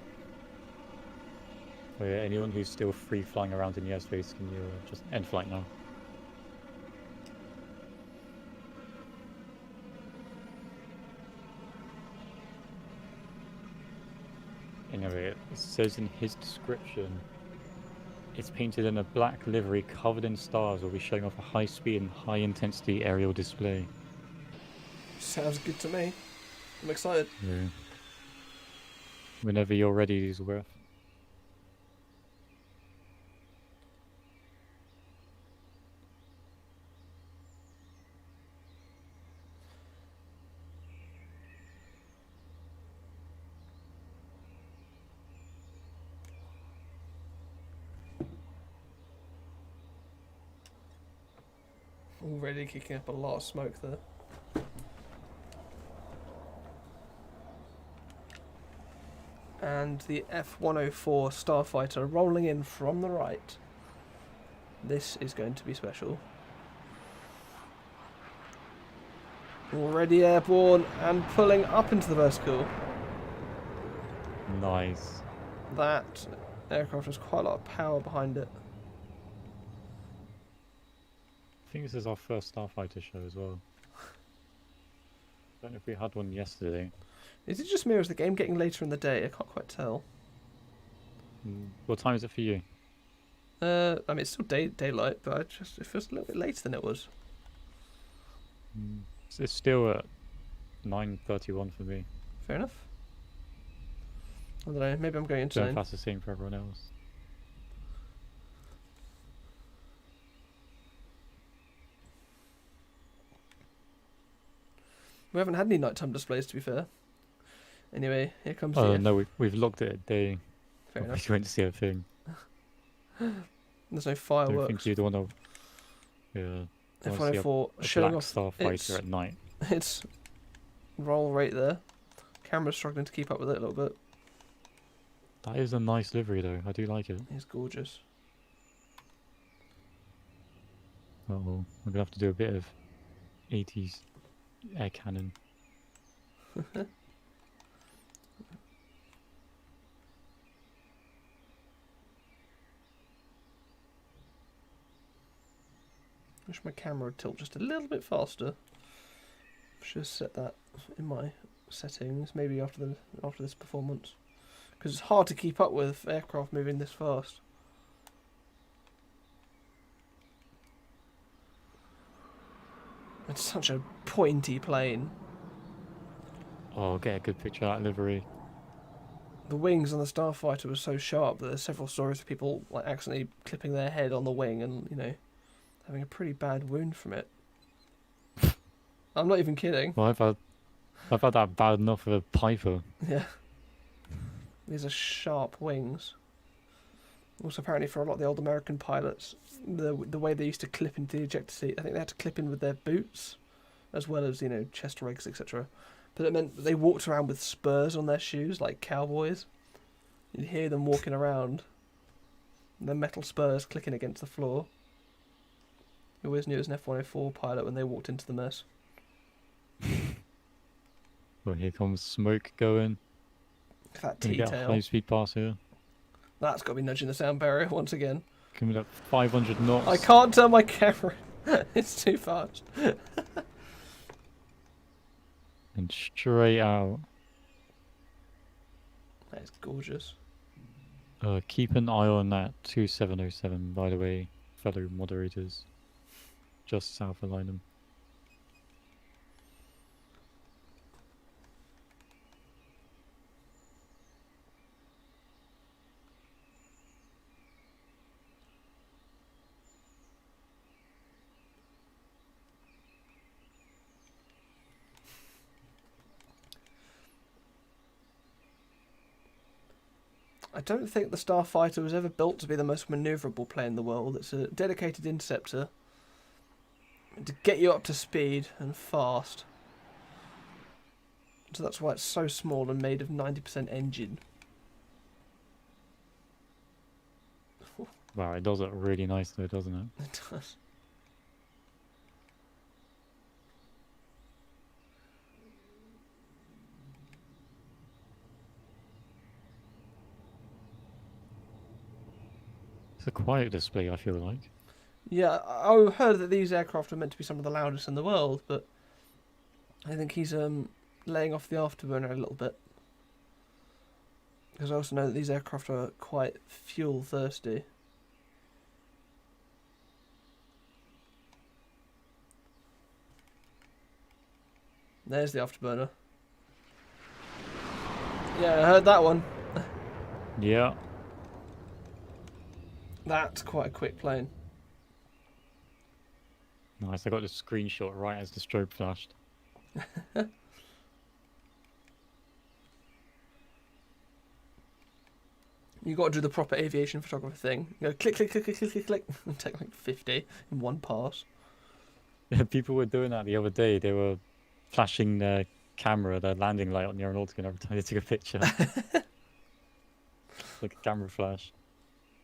Oh yeah, anyone who's still free flying around in the airspace, can you just end flight now? Anyway, it says in his description, it's painted in a black livery covered in stars, will be showing off a high-speed and high-intensity aerial display. Sounds good to me. I'm excited. Yeah. Whenever you're ready, Dieselbreath. Already kicking up a lot of smoke there. And the F-104 Starfighter rolling in from the right. This is going to be special. Already airborne and pulling up into the vertical. Nice. That aircraft has quite a lot of power behind it. I think this is our first Starfighter show as well. Don't know if we had one yesterday. Is it just me or is the game getting later in the day? I can't quite tell. What time is it for you? I mean, it's still daylight, but it feels a little bit later than it was. It's still at 9:31 for me. Fair enough. I don't know, maybe I'm going Don't know insane. if that's the same for everyone else. We haven't had any nighttime displays, to be fair. Anyway, here comes the... Oh no, we've looked at it day. Fair enough. We went to see a thing. There's no I fireworks. don't think you'd want to. Yeah. F-104 a showing black off Starfighter at night. its roll rate there. Camera's struggling to keep up with it a little bit. That is a nice livery though. I do like it. It's gorgeous. Oh, well, we're gonna have to do a bit of 80s air cannon. Wish my camera would tilt just a little bit faster. Should have set that in my settings, maybe after this performance, because it's hard to keep up with aircraft moving this fast. It's such a pointy plane. Oh, get a good picture of that livery. The wings on the Starfighter were so sharp that there's several stories of people like accidentally clipping their head on the wing and, you know, having a pretty bad wound from it. I'm not even kidding. Well, I've had that bad enough of a Piper. Yeah. These are sharp wings. Also, apparently, for a lot of the old American pilots, the way they used to clip into the ejector seat, I think they had to clip in with their boots, as well as, you know, chest rigs, etc. But it meant that they walked around with spurs on their shoes, like cowboys. You'd hear them walking around, and their metal spurs clicking against the floor. You always knew it was an F-104 pilot when they walked into the mess. Well, here comes smoke going. That Can we get a T-tail. high-speed pass here? That's got to be nudging the sound barrier once again. Coming up 500 knots. I can't turn my camera. It's too fast. And straight out. That is gorgeous. Keep an eye on that 2707, by the way, fellow moderators. Just south of Lynham. I don't think the Starfighter was ever built to be the most manoeuvrable plane in the world. It's a dedicated interceptor to get you up to speed and fast. So that's why it's so small and made of 90% engine. Wow, it does it really nice though, doesn't it? It does. It's a quiet display, I feel like. Yeah, I heard that these aircraft are meant to be some of the loudest in the world, but I think he's laying off the afterburner a little bit. Because I also know that these aircraft are quite fuel thirsty. There's the afterburner. Yeah, I heard that one. Yeah. That's quite a quick plane. Nice, I got the screenshot right as the strobe flashed. You got to do the proper aviation photographer thing. You go click, click, click, click, click, click, click, and take like 50 in one pass. Yeah, people were doing that the other day. They were flashing their camera, their landing light on the Aeronautica every time they took a picture. Like a camera flash.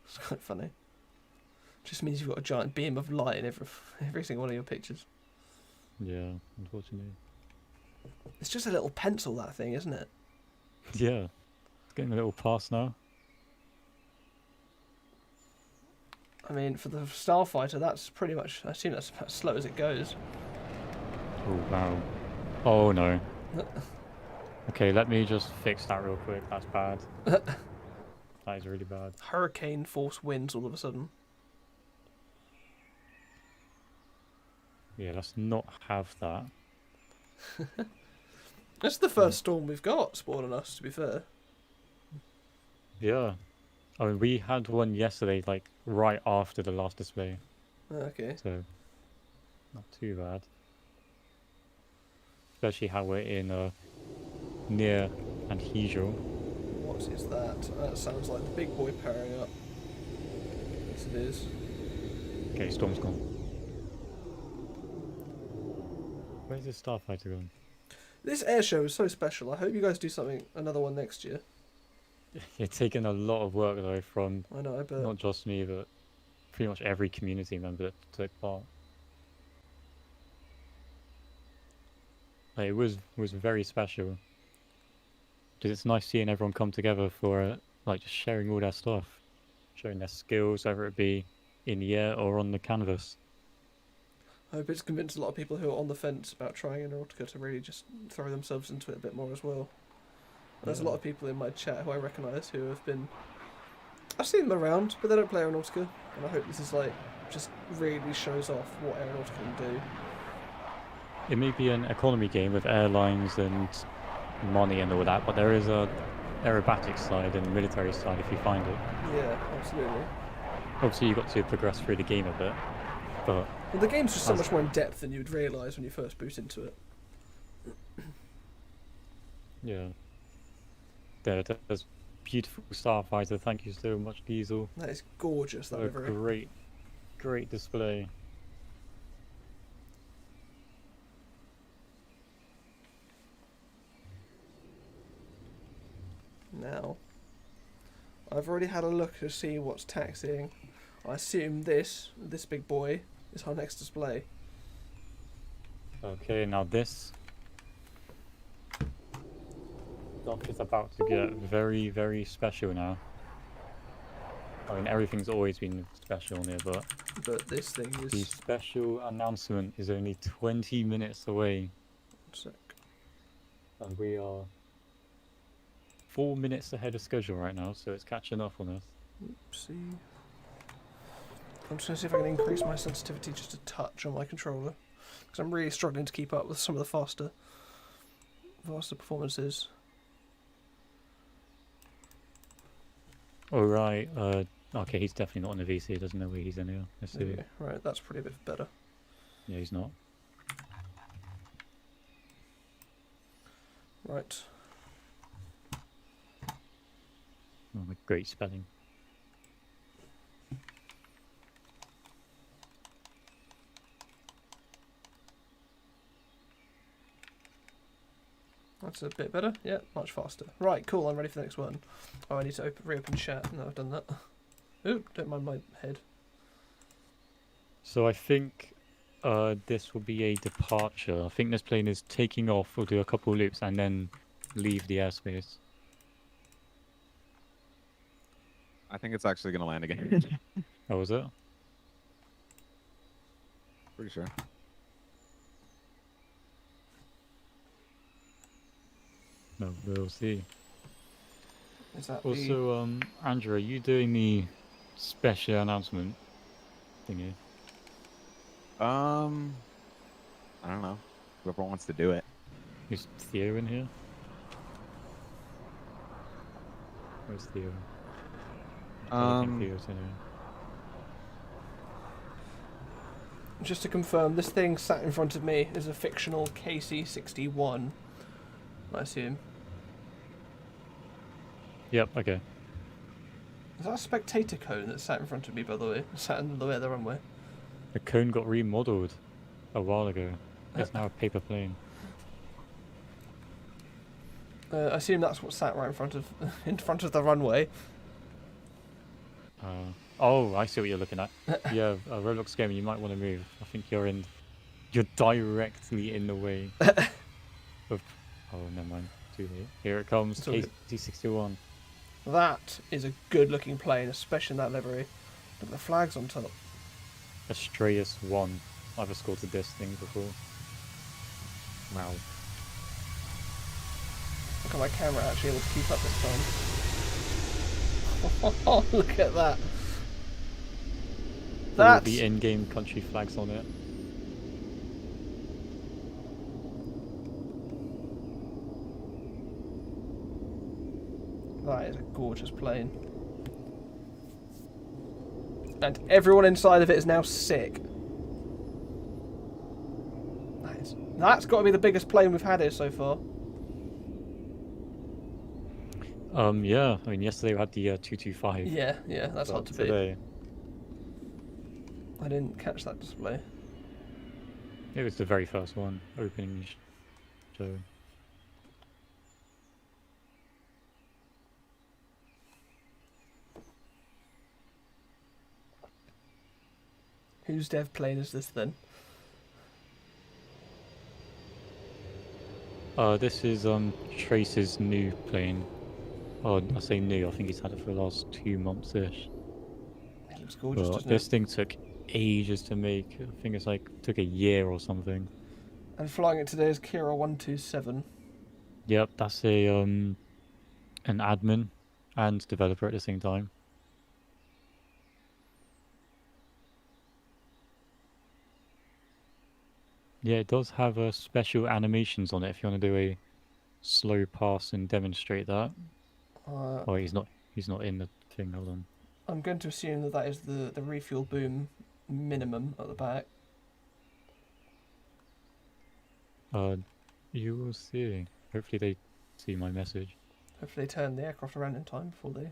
It's quite funny. Just means you've got a giant beam of light in every single one of your pictures. Yeah, unfortunately. It's just a little pencil, that thing, isn't it? Yeah. It's getting a little past now. I mean, for the Starfighter, that's pretty much... I assume that's about as slow as it goes. Oh, wow. Oh, no. Okay, let me just fix that real quick. That's bad. That is really bad. Hurricane force winds all of a sudden. Yeah, let's not have that. That's the first storm we've got spawned on us, to be fair. Yeah. I mean, we had one yesterday, like, right after the last display. Okay. So, not too bad. Especially how we're in near Anhijou. What is that? That sounds like the big boy powering up. Yes, it is. Okay, storm's gone. Where's this Starfighter going? This air show is so special. I hope you guys do another one next year. It's taken a lot of work though from I know, I bet. not just me, but pretty much every community member that took part. Like, it was very special. Because it's nice seeing everyone come together for like just sharing all their stuff, showing their skills, whether it be in the air or on the canvas. I hope it's convinced a lot of people who are on the fence about trying Aeronautica to really just throw themselves into it a bit more as well. There's a lot of people in my chat who I recognise who have been... I've seen them around, but they don't play Aeronautica, and I hope this is like, just really shows off what Aeronautica can do. It may be an economy game with airlines and money and all that, but there is a aerobatics side and military side if you find it. Yeah, absolutely. Obviously you've got to progress through the game a bit, but... Well, the game's just so much more in depth than you'd realise when you first boot into it. Yeah. There's beautiful Starfighter, thank you so much, Diesel. That is gorgeous, that livery. Great, great display. Now, I've already had a look to see what's taxiing. I assume this big boy is our next display. Okay, now this stuff is about to get very, very special now. I mean, everything's always been special here, but this thing is... The special announcement is only 20 minutes away. 1 sec. And we are 4 minutes ahead of schedule right now, so it's catching up on us. Oopsie. I'm just going to see if I can increase my sensitivity just a touch on my controller, because I'm really struggling to keep up with some of the faster performances. Alright, okay, he's definitely not on the VC, he doesn't know where he's in here. Let's see. Okay, right, that's pretty a bit better. Yeah, he's not. Right. Oh, great spelling. That's a bit better. Yeah, much faster. Right, cool, I'm ready for the next one. Oh, I need to reopen chat. No, I've done that. Ooh, don't mind my head. So I think this will be a departure. I think this plane is taking off. We'll do a couple loops and then leave the airspace. I think it's actually going to land again. Oh, is it? Pretty sure. No, we'll see. Is that also, Andrew, are you doing the special announcement thingy? I don't know. Whoever wants to do it. Is Theo in here? Where's Theo? I don't think Theo's in here. Just to confirm, this thing sat in front of me is a fictional KC-61, I assume. Yep, okay. Is that a spectator cone that sat in front of me, by the way? Sat in the way of the runway? The cone got remodeled a while ago. It's now a paper plane. I assume that's what sat right in front of the runway. Oh, I see what you're looking at. Yeah, a Roblox game, you might want to move. I think you're directly in the way of... Oh, never mind. Too late. Here it comes, KC-61. That is a good-looking plane, especially in that livery. Look at the flags on top. ASTRAEUS 1. I've escorted this thing before. Wow. Look at my camera actually able to keep up this time. Oh, look at that. All the in-game country flags on it. That is a gorgeous plane. And everyone inside of it is now sick. That's got to be the biggest plane we've had here so far. Yeah. I mean, yesterday we had the 225. Yeah, that's hard to beat. I didn't catch that display. It was the very first one, opening show. Whose dev plane is this then? This is Trace's new plane. Oh, I say new, I think he's had it for the last 2 months-ish. It looks gorgeous, doesn't this thing took ages to make. I think it's like, took a year or something. And flying it today is Kira 127. Yep, that's a an admin and developer at the same time. Yeah, it does have special animations on it if you want to do a slow pass and demonstrate that. Oh, he's not in the thing, hold on. I'm going to assume that is the refuel boom minimum at the back. You will see. Hopefully they see my message. Hopefully they turn the aircraft around in time before they...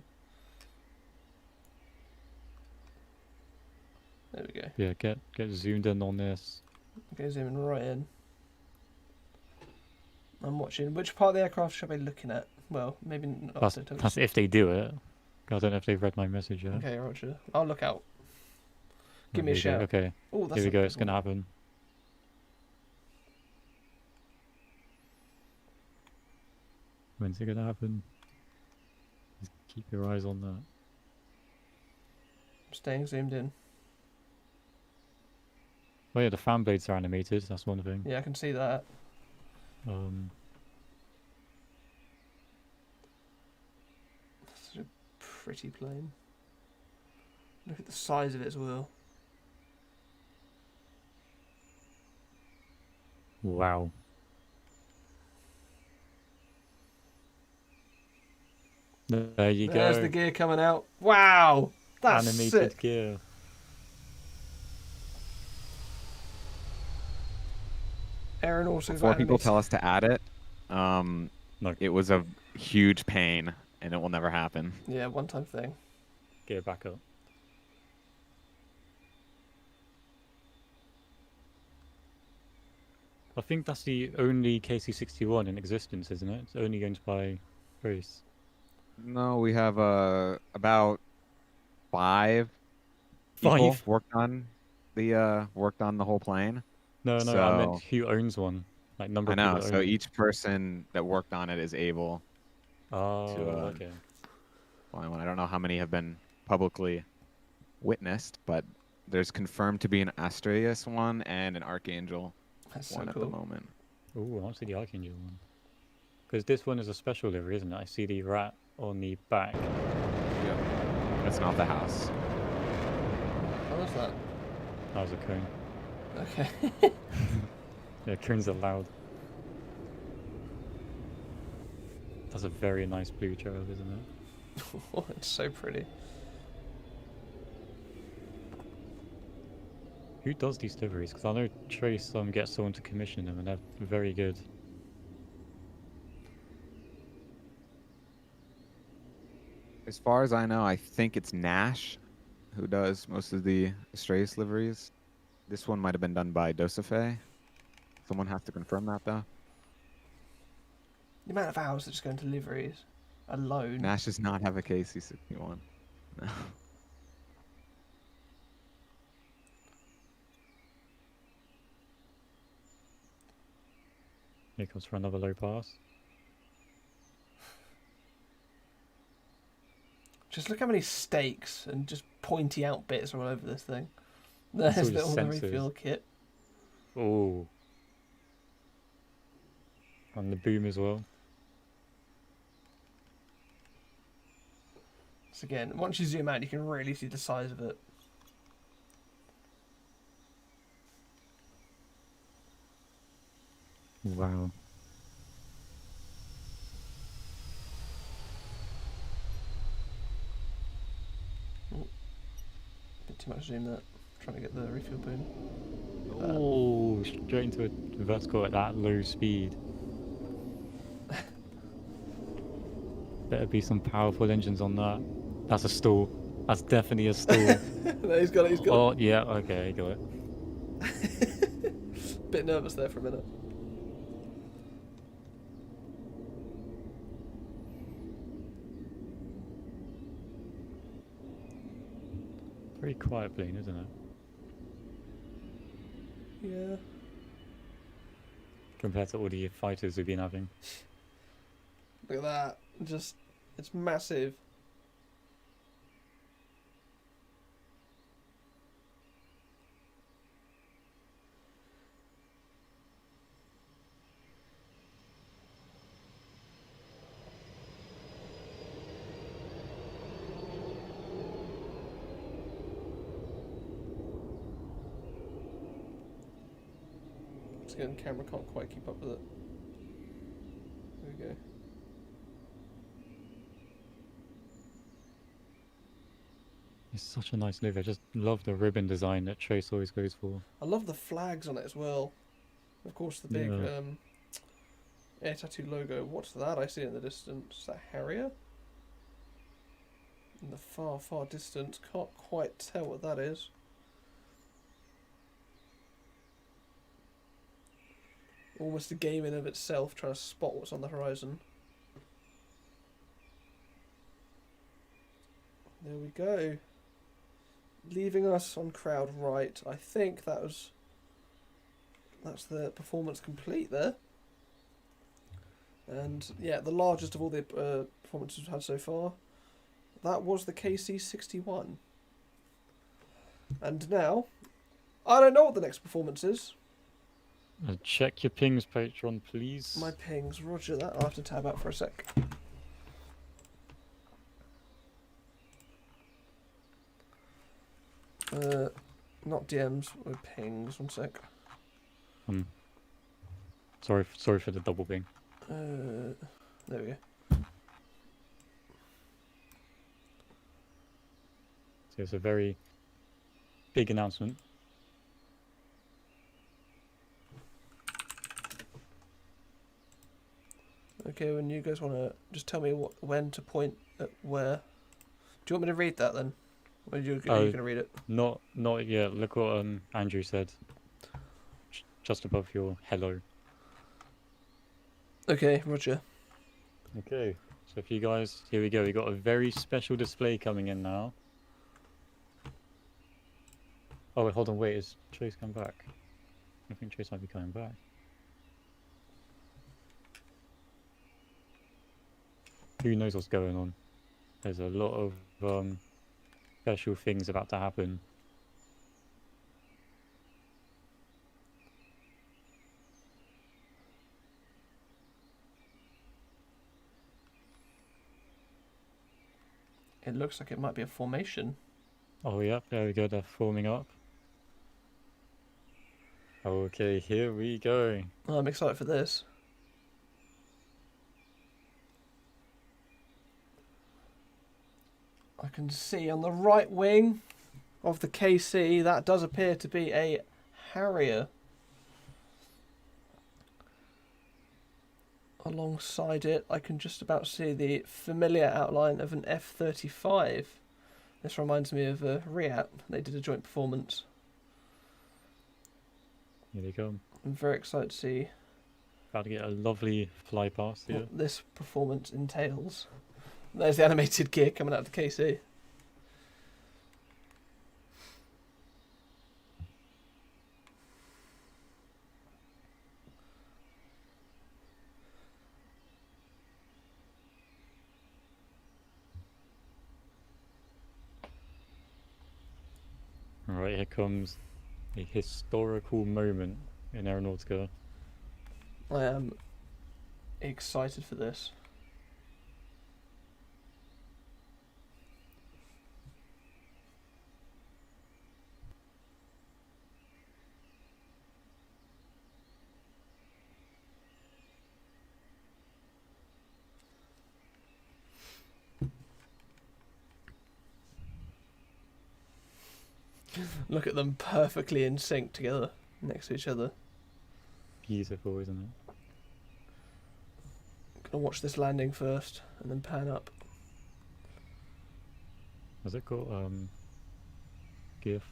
There we go. Yeah, get zoomed in on this. Okay, zooming right in. I'm watching. Which part of the aircraft should I be looking at? Well, maybe not. That's if they do it. I don't know if they've read my message yet. Okay, Roger. I'll look out. Give me a shout. Okay. Ooh, here we go. It's going to happen. When's it going to happen? Just keep your eyes on that. I'm staying zoomed in. Oh yeah, the fan blades are animated. That's one thing. Yeah, I can see that. Such a pretty plane. Look at the size of it as well. Wow. There you go. There's the gear coming out. Wow! That's animated sick. Gear. Before people tell us to add it, no. It was a huge pain, and it will never happen. Yeah, one-time thing. Gear back up. I think that's the only KC-61 in existence, isn't it? It's only owned by Grace. No, we have about five people worked on the whole plane. No, so, I meant who owns one. Like number of people. So each person that worked on it is able to okay. fly one. I don't know how many have been publicly witnessed, but there's confirmed to be an ASTRAEUS one and an Archangel one at the moment. Ooh, I want to see the Archangel one. Because this one is a special livery, isn't it? I see the rat on the back. Yep. That's not the house. Oh, what's that? That was a cone. Okay. Yeah, cones are loud. That's a very nice blue trail, isn't it? Oh, it's so pretty. Who does these liveries? Because I know Trace gets someone to commission them, and they're very good. As far as I know, I think it's Nash who does most of the ASTRAEUS liveries. This one might have been done by Dassault. Someone has to confirm that, though. The amount of hours that just go into liveries alone. Nash does not have a KC-61. No. Here comes for another low pass. Just look how many stakes and just pointy out bits all over this thing. There's the all refuel kit. Oh. And the boom as well. So again, once you zoom out, you can really see the size of it. Wow. Bit too much zoom there. Trying to get the refuel boom. Oh, straight into a vertical at that low speed. Better be some powerful engines on that. That's a stall. That's definitely a stall. No, he's got it, he's got it. Oh, yeah, okay, got it. Bit nervous there for a minute. Very quiet plane, isn't it? Yeah. Compared to all the fighters we've been having. Look at that. Just, it's massive. Again, camera can't quite keep up with it. There we go. It's such a nice livery. I just love the ribbon design that Trace always goes for. I love the flags on it as well. Of course, the big Air Tattoo logo. What's that I see in the distance? Is that Harrier? In the far, far distance. Can't quite tell what that is. Almost a game in of itself, trying to spot what's on the horizon. There we go. Leaving us on crowd right. I think that's the performance complete there. And yeah, the largest of all the performances we've had so far. That was the KC-61. And now, I don't know what the next performance is. Check your pings, Patron, please. My pings, roger that. I'll have to tab out for a sec. Not DMs, or pings, one sec. Sorry for the double ping. There we go. So it's a very big announcement. Okay, when you guys want to just tell me when to point at where. Do you want me to read that then? Or are you going to read it? Not yet. Look what Andrew said. Just above your hello. Okay, roger. Okay, so if you guys, here we go. We got a very special display coming in now. Oh wait, hold on, wait. Is Chase come back? I think Chase might be coming back. Who knows what's going on? There's a lot of special things about to happen. It looks like it might be a formation. Oh, yep, there we go, they're forming up. Okay, here we go. Oh, I'm excited for this. I can see on the right wing of the KC, that does appear to be a Harrier. Alongside it, I can just about see the familiar outline of an F-35. This reminds me of RIAT. They did a joint performance. Here they come. I'm very excited to see About to get a lovely fly past here. what this performance entails. There's the animated gear coming out of the KC. Alright, here comes a historical moment in Aeronautica. I am excited for this. Look at them perfectly in sync together, next to each other. Beautiful, isn't it? Gonna watch this landing first, and then pan up. Has it got GIF?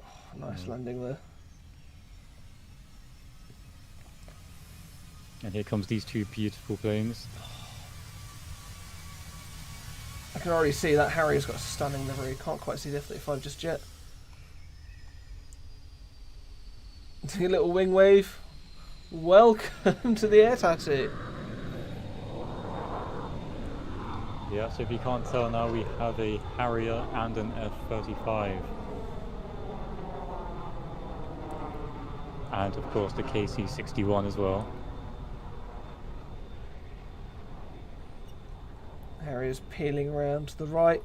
Oh, nice landing there. And here comes these two beautiful planes. I can already see that Harrier's got a stunning livery. Can't quite see the F-35 just yet. A little wing wave. Welcome to the Air Tattoo. Yeah, so if you can't tell now, we have a Harrier and an F-35. And of course the KC-61 as well. Harrier's peeling around to the right.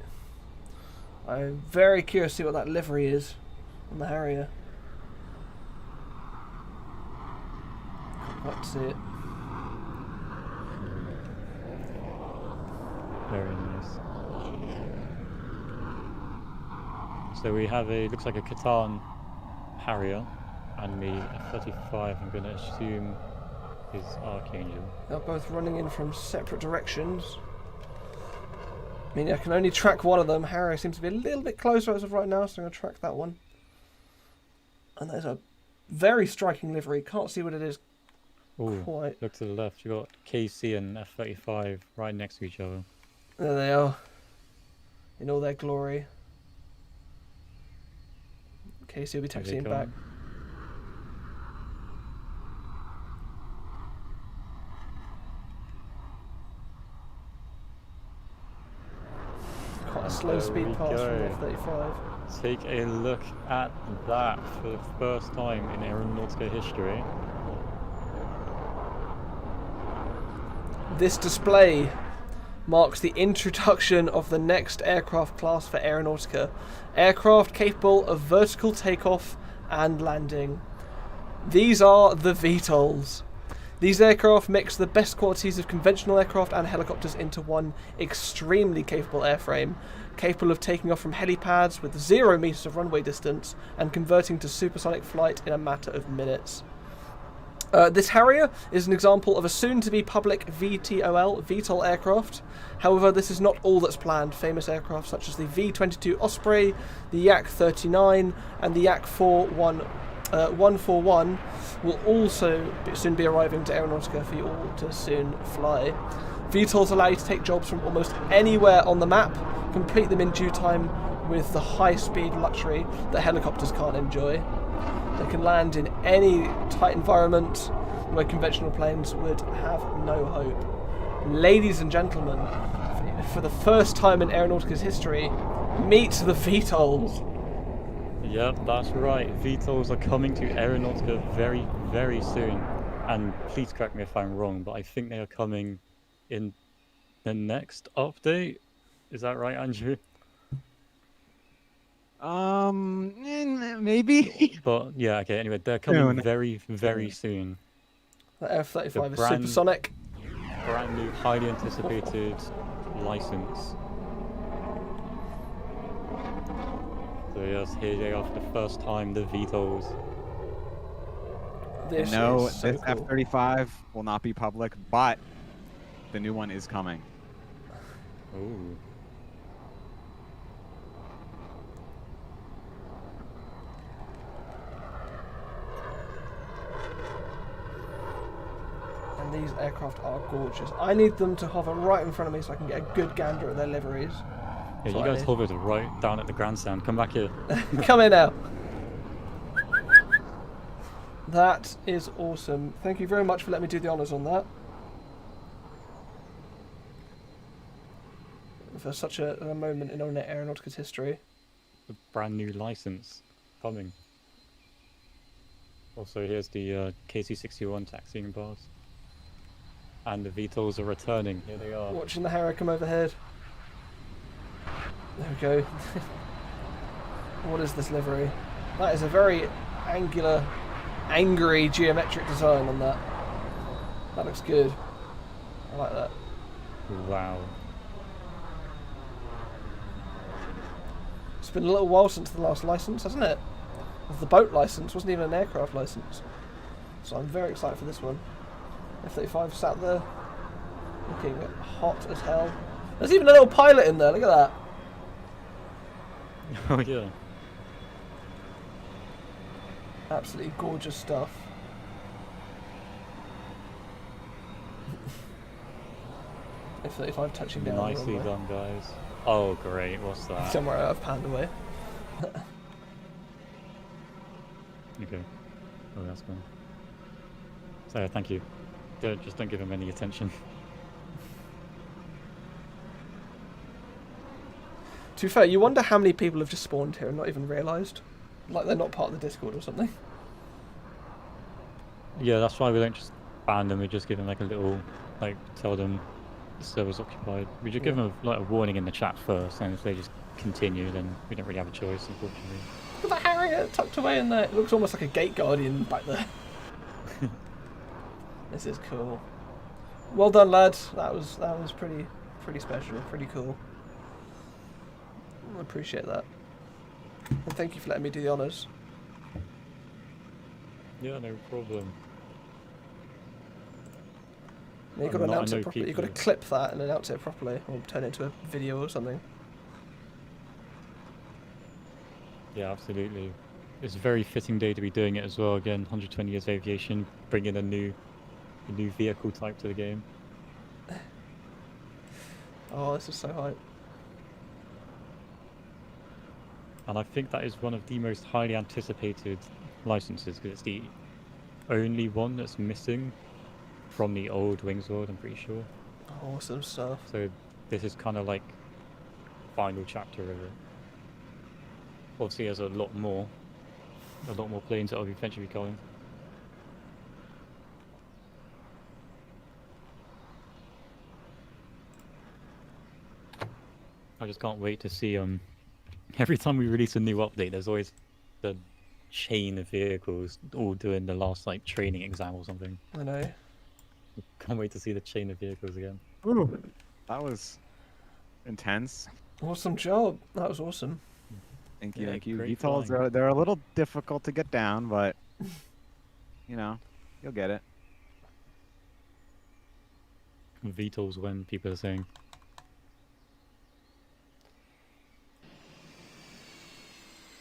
I'm very curious to see what that livery is on the Harrier. Can't quite see it. Very nice. So we have a, looks like a Catan Harrier, and the F-35 I'm going to assume is Archangel. They're both running in from separate directions. I mean, I can only track one of them. Harrier seems to be a little bit closer as of right now, so I'm going to track that one. And there's a very striking livery. Can't see what it is quite. Look to the left. You've got KC and F-35 right next to each other. There they are. In all their glory. KC will be taxiing back. Quite a slow speed pass from the F-35. Take a look at that for the first time in Aeronautica history. This display marks the introduction of the next aircraft class for Aeronautica. Aircraft capable of vertical takeoff and landing. These are the VTOLs. These aircraft mix the best qualities of conventional aircraft and helicopters into one extremely capable airframe, capable of taking off from helipads with 0 meters of runway distance and converting to supersonic flight in a matter of minutes. This Harrier is an example of a soon-to-be public VTOL aircraft. However, this is not all that's planned. Famous aircraft such as the V-22 Osprey, the Yak-39 and the Yak-141 will also soon be arriving to Aeronautica for you all to soon fly. VTOLs allow you to take jobs from almost anywhere on the map, complete them in due time with the high-speed luxury that helicopters can't enjoy. They can land in any tight environment where conventional planes would have no hope. Ladies and gentlemen, for the first time in Aeronautica's history, meet the VTOLs. Yep, that's right. VTOLs are coming to Aeronautica very, very soon. And please correct me if I'm wrong, but I think they are coming in the next update, Is that right, Andrew? Maybe. But yeah, okay. Anyway, they're coming very, very soon. The F-35 is supersonic. Brand new, highly anticipated license. So yes, here they are for the first time, the VTOLs. This F-35 will not be public, but the new one is coming. Ooh. And these aircraft are gorgeous. I need them to hover right in front of me so I can get a good gander at their liveries. Yeah, you guys hovered right down at the grandstand. Come back here. Come here now. That is awesome. Thank you very much for letting me do the honours on that. For such a moment in Aeronautica's history. A brand new license coming. Also, here's the KC-61 taxiing bars. And the VTOLs are returning. Here they are. Watching the Harrow come overhead. There we go. What is this livery? That is a very angular, angry geometric design on that. That looks good. I like that. Wow. It's been a little while since the last license, hasn't it? The boat license wasn't even an aircraft license. So I'm very excited for this one. F-35 sat there, looking hot as hell. There's even a little pilot in there, look at that. Oh yeah. Absolutely gorgeous stuff. F-35 touching down. Nicely done, guys. Oh great, what's that? Somewhere out of panned away. Okay. Oh, that's gone. So thank you. Just don't give him any attention. To be fair, you wonder how many people have just spawned here and not even realised. Like they're not part of the Discord or something. Yeah, that's why we don't just ban them, we just give them like a little, like, tell them the server's occupied. We just give them like a warning in the chat first, and if they just continue, then we don't really have a choice, unfortunately. Look at that Harrier tucked away in there. It looks almost like a gate guardian back there. This is cool. Well done, lads. That was pretty special, pretty cool. I appreciate that. And thank you for letting me do the honours. Yeah, no problem. You've got to announce it properly. You've got to clip that and announce it properly, or turn it into a video or something. Yeah, absolutely. It's a very fitting day to be doing it as well. Again, 120 years of aviation, bringing a new vehicle type to the game. Oh, this is so hype. And I think that is one of the most highly anticipated licenses, because it's the only one that's missing from the old Wings World, I'm pretty sure. Awesome stuff. So this is kind of like final chapter of it. Obviously there's a lot more planes that will eventually be coming. I just can't wait to see every time we release a new update, there's always the chain of vehicles all doing the last like training exam or something. I know. Can't wait to see the chain of vehicles again. Ooh, that was intense. Awesome job. That was awesome. Thank you, Yeah, thank you. great VTOLs they're a little difficult to get down, but you know, you'll get it. VTOLs when people are saying.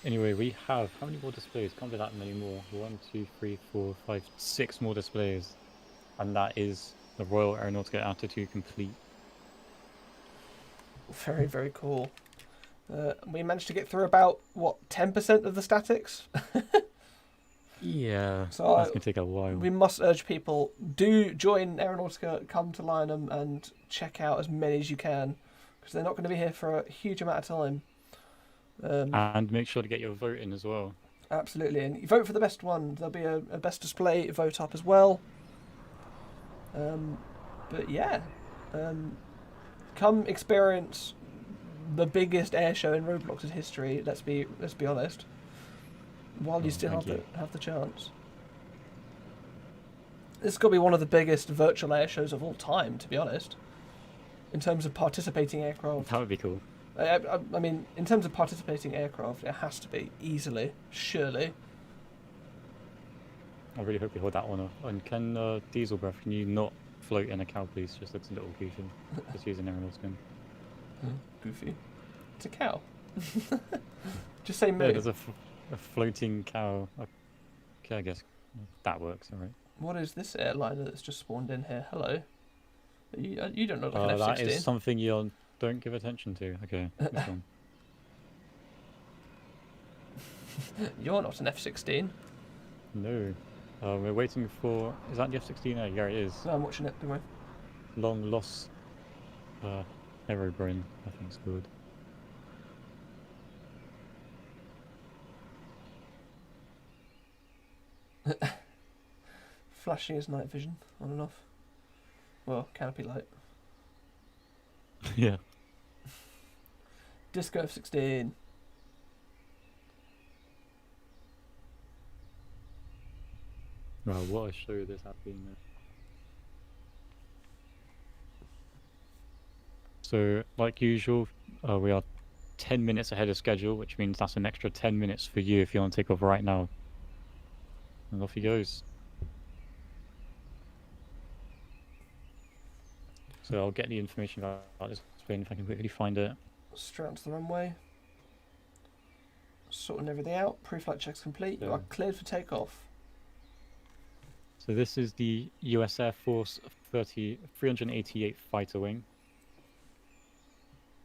Anyway, we have how many more displays? Can't be that many more. 1, 2, 3, 4, 5, 6 more displays, and that is the Royal Aeronautica Air Tattoo complete. Very, very cool. We managed to get through about, what, 10% of the statics? Yeah, so that's going to take a while. We must urge people, do join Aeronautica, come to Lionham and check out as many as you can, because they're not going to be here for a huge amount of time. And make sure to get your vote in as well. Absolutely, and you vote for the best one. There'll be a best display vote up as well. But yeah, come experience the biggest air show in Roblox's history. Let's be honest. While you still have the chance. This has got to be one of the biggest virtual air shows of all time, to be honest. In terms of participating aircraft. That would be cool. I mean, in terms of participating aircraft, it has to be, easily, surely. I really hope you hold that one off. And can Diesel Breath, can you not float in a cow, please? Just looks a little goofy. Just using everyone's skin. Goofy. It's a cow. Just say moo. Yeah, there's a floating cow. Okay, I guess that works, alright. What is this airliner that's just spawned in here? Hello. You don't look like an F-16. That is something you don't give attention to. Okay, this one. You're not an F-16. No. We're waiting for... Is that the F-16? Oh, yeah, it is. No, I'm watching it, don't worry. Long lost AeroBrin, I think it's called. Flashing his night vision on and off. Well, canopy light. Yeah. Disco F-16. Well, what a show this has been. So, like usual, we are 10 minutes ahead of schedule, which means that's an extra 10 minutes for you if you want to take off right now. And off he goes. So I'll get the information about this plane if I can quickly find it. Straight onto the runway. Sorting everything out. Pre-flight checks complete. Yeah. You are cleared for takeoff. So this is the US Air Force 388 fighter wing.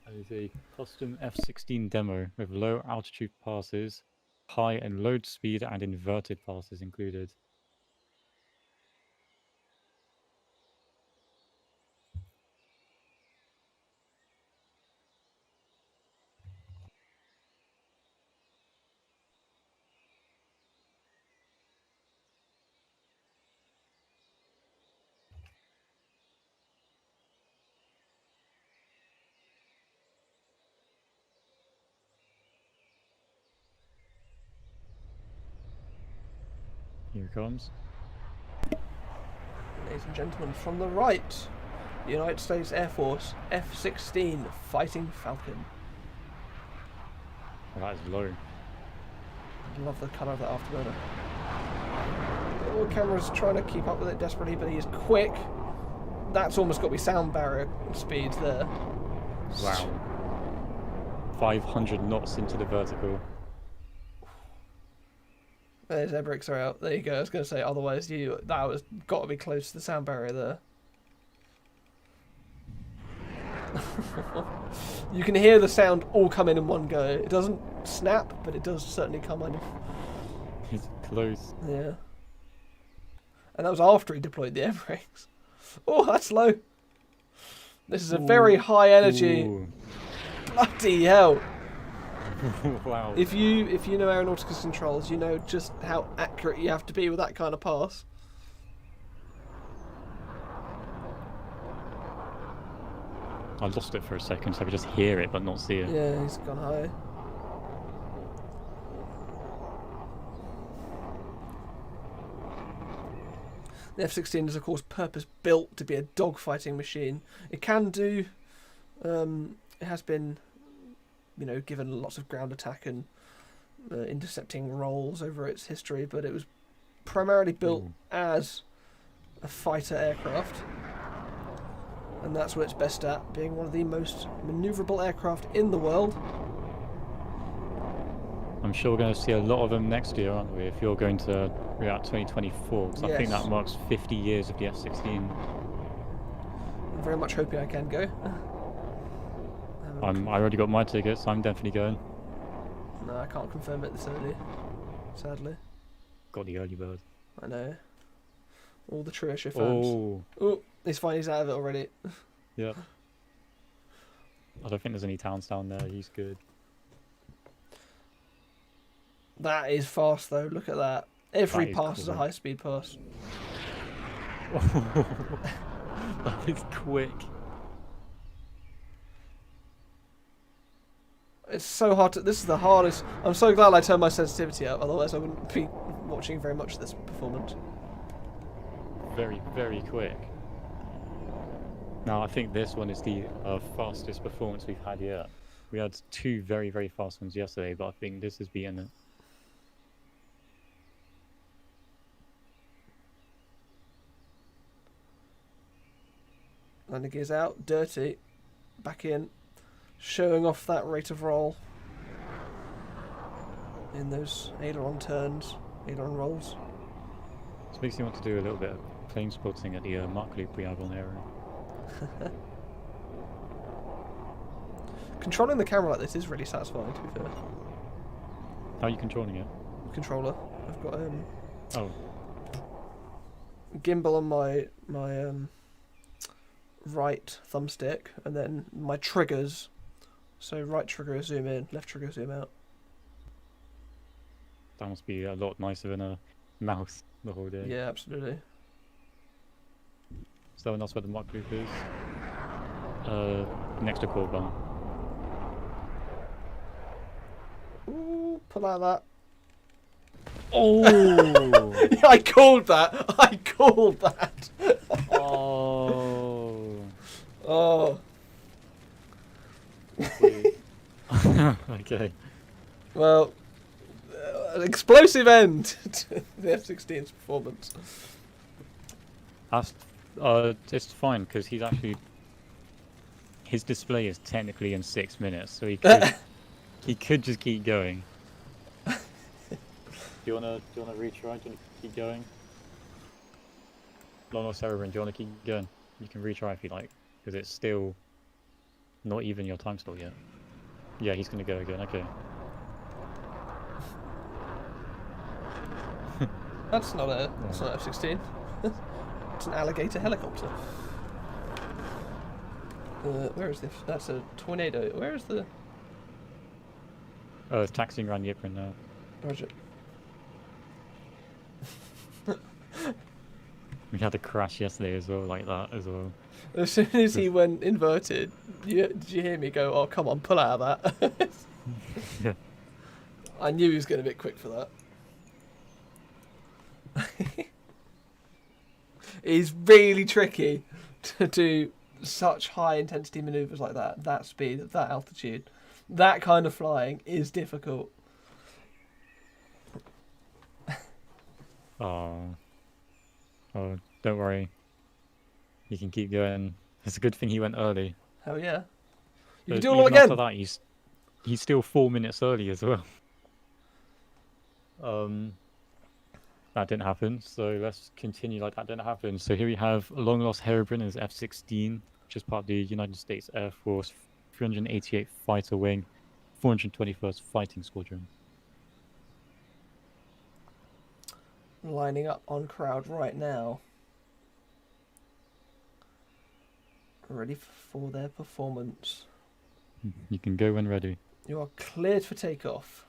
It is a custom F-16 demo with low altitude passes, high and low speed and inverted passes included. Here it comes. Ladies and gentlemen, from the right, United States Air Force F-16 Fighting Falcon. Well, that is low. I love the colour of that afterburner. The camera's trying to keep up with it desperately, but he is quick. That's almost got to be sound barrier speeds there. Wow. 500 knots into the vertical. His air brakes are out. There you go. I was going to say, otherwise that was got to be close to the sound barrier there. You can hear the sound all come in one go. It doesn't snap, but it does certainly come in. He's close. Yeah. And that was after he deployed the air brakes. Oh, that's low. This is a very high energy. Ooh. Bloody hell. Wow. If you know Aeronautica's controls, you know just how accurate you have to be with that kind of pass. I lost it for a second, so I could just hear it but not see it. Yeah, he's gone high. The F-16 is of course purpose-built to be a dogfighting machine. It can do, it has been, given lots of ground attack and intercepting roles over its history, but it was primarily built as a fighter aircraft. And that's what it's best at, being one of the most manoeuvrable aircraft in the world. I'm sure we're going to see a lot of them next year, aren't we? If you're going to React 2024, because I think that marks 50 years of the F-16. I'm very much hoping I can go. I already got my tickets, I'm definitely going. No, I can't confirm it this early, sadly. Got the early bird. I know. All the true issue fans. Oh, he's fine, he's out of it already. Yeah. I don't think there's any towns down there, he's good. That is fast though, look at that. Every pass is a high speed pass. That is quick. It's so hard to... This is the hardest... I'm so glad I turned my sensitivity up, otherwise I wouldn't be watching very much of this performance. Very, very quick. Now, I think this one is the fastest performance we've had yet. We had 2 very, very fast ones yesterday, but I think this has been it. Landing gears out, dirty, back in, showing off that rate of roll in those aileron turns, aileron rolls. This makes me want to do a little bit of plane spotting at the mark loop we have on area. Controlling the camera like this is really satisfying, to be fair. How are you controlling it? Controller. I've got oh, gimbal on my right thumbstick, and then my triggers. So right trigger zoom in, left trigger zoom out. that must be a lot nicer than a mouse the whole day. Yeah, absolutely. So that's where the mark loop is. Next to core bar. Ooh, pull out that. Oh! I called that. I called that. Oh. Oh. Okay. Well, an explosive end to the F-16's performance. That's it's fine because he's actually his display is technically in 6 minutes, so he could he could just keep going. Do you wanna retry? Do you wanna keep going? Longlostherobrin, do you wanna keep going? You can retry if you like, because it's still not even your time slot yet. Yeah, he's gonna go again. Okay. That's not F-16. It's an alligator helicopter. Where is this? That's a tornado. Where is the... Oh, it's taxiing around the apron now. Roger. We had a crash yesterday as well, like that as well. As soon as he went inverted, did you hear me go, oh, come on, pull out of that? Yeah. I knew he was getting a bit quick for that. It's really tricky to do such high intensity maneuvers like that, that speed, at that altitude. That kind of flying is difficult. Oh, don't worry. You can keep going. It's a good thing he went early. Hell yeah. You But can do it all even again. after that, he's still 4 minutes early as well. That didn't happen, so let's continue like that didn't happen. So here we have longlostherobrin as F-16, which is part of the United States Air Force 388th Fighter Wing, 421st Fighting Squadron. Lining up on crowd right now. Ready for their performance. You can go when ready. You are cleared for takeoff.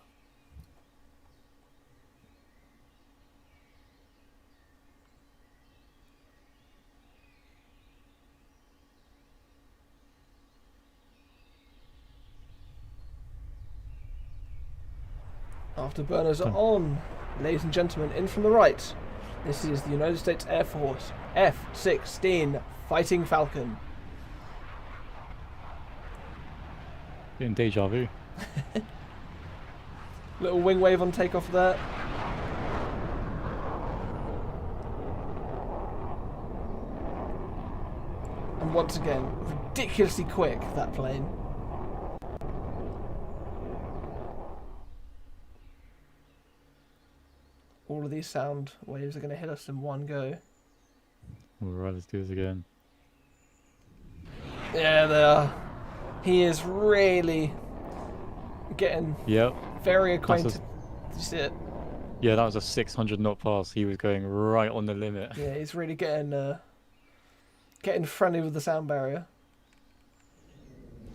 Afterburners are on. Ladies and gentlemen, in from the right. This is the United States Air Force F-16 Fighting Falcon. In deja vu. Little wing wave on takeoff there. And once again, ridiculously quick, that plane. All of these sound waves are going to hit us in one go. Alright, let's do this again. Yeah, they are. He is really getting very acquainted. Did you see it? Yeah, that was a 600 knot pass. He was going right on the limit. Yeah, he's really getting friendly with the sound barrier.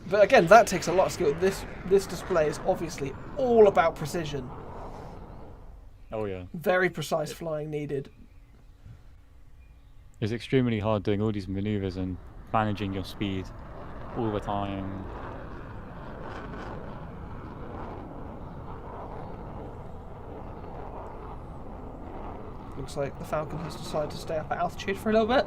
But again, that takes a lot of skill. This display is obviously all about precision. Oh yeah. Very precise flying needed. It's extremely hard doing all these maneuvers and managing your speed all the time. Looks like the Falcon has decided to stay up at altitude for a little bit.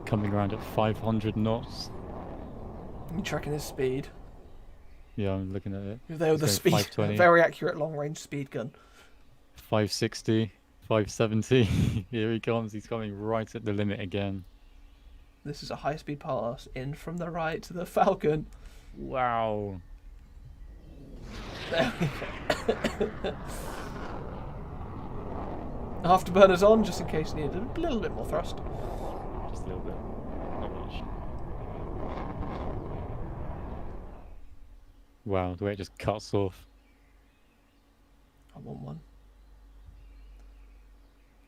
Coming around at 500 knots. You tracking his speed. Yeah, I'm looking at it. They were the speed. 520. Very accurate long-range speed gun. 560, 570. Here he comes. He's coming right at the limit again. This is a high-speed pass in from the right to the Falcon. Wow. There we go. Afterburner's on, just in case you needed a little bit more thrust. Just a little bit. Not much. Wow, the way it just cuts off. I want one.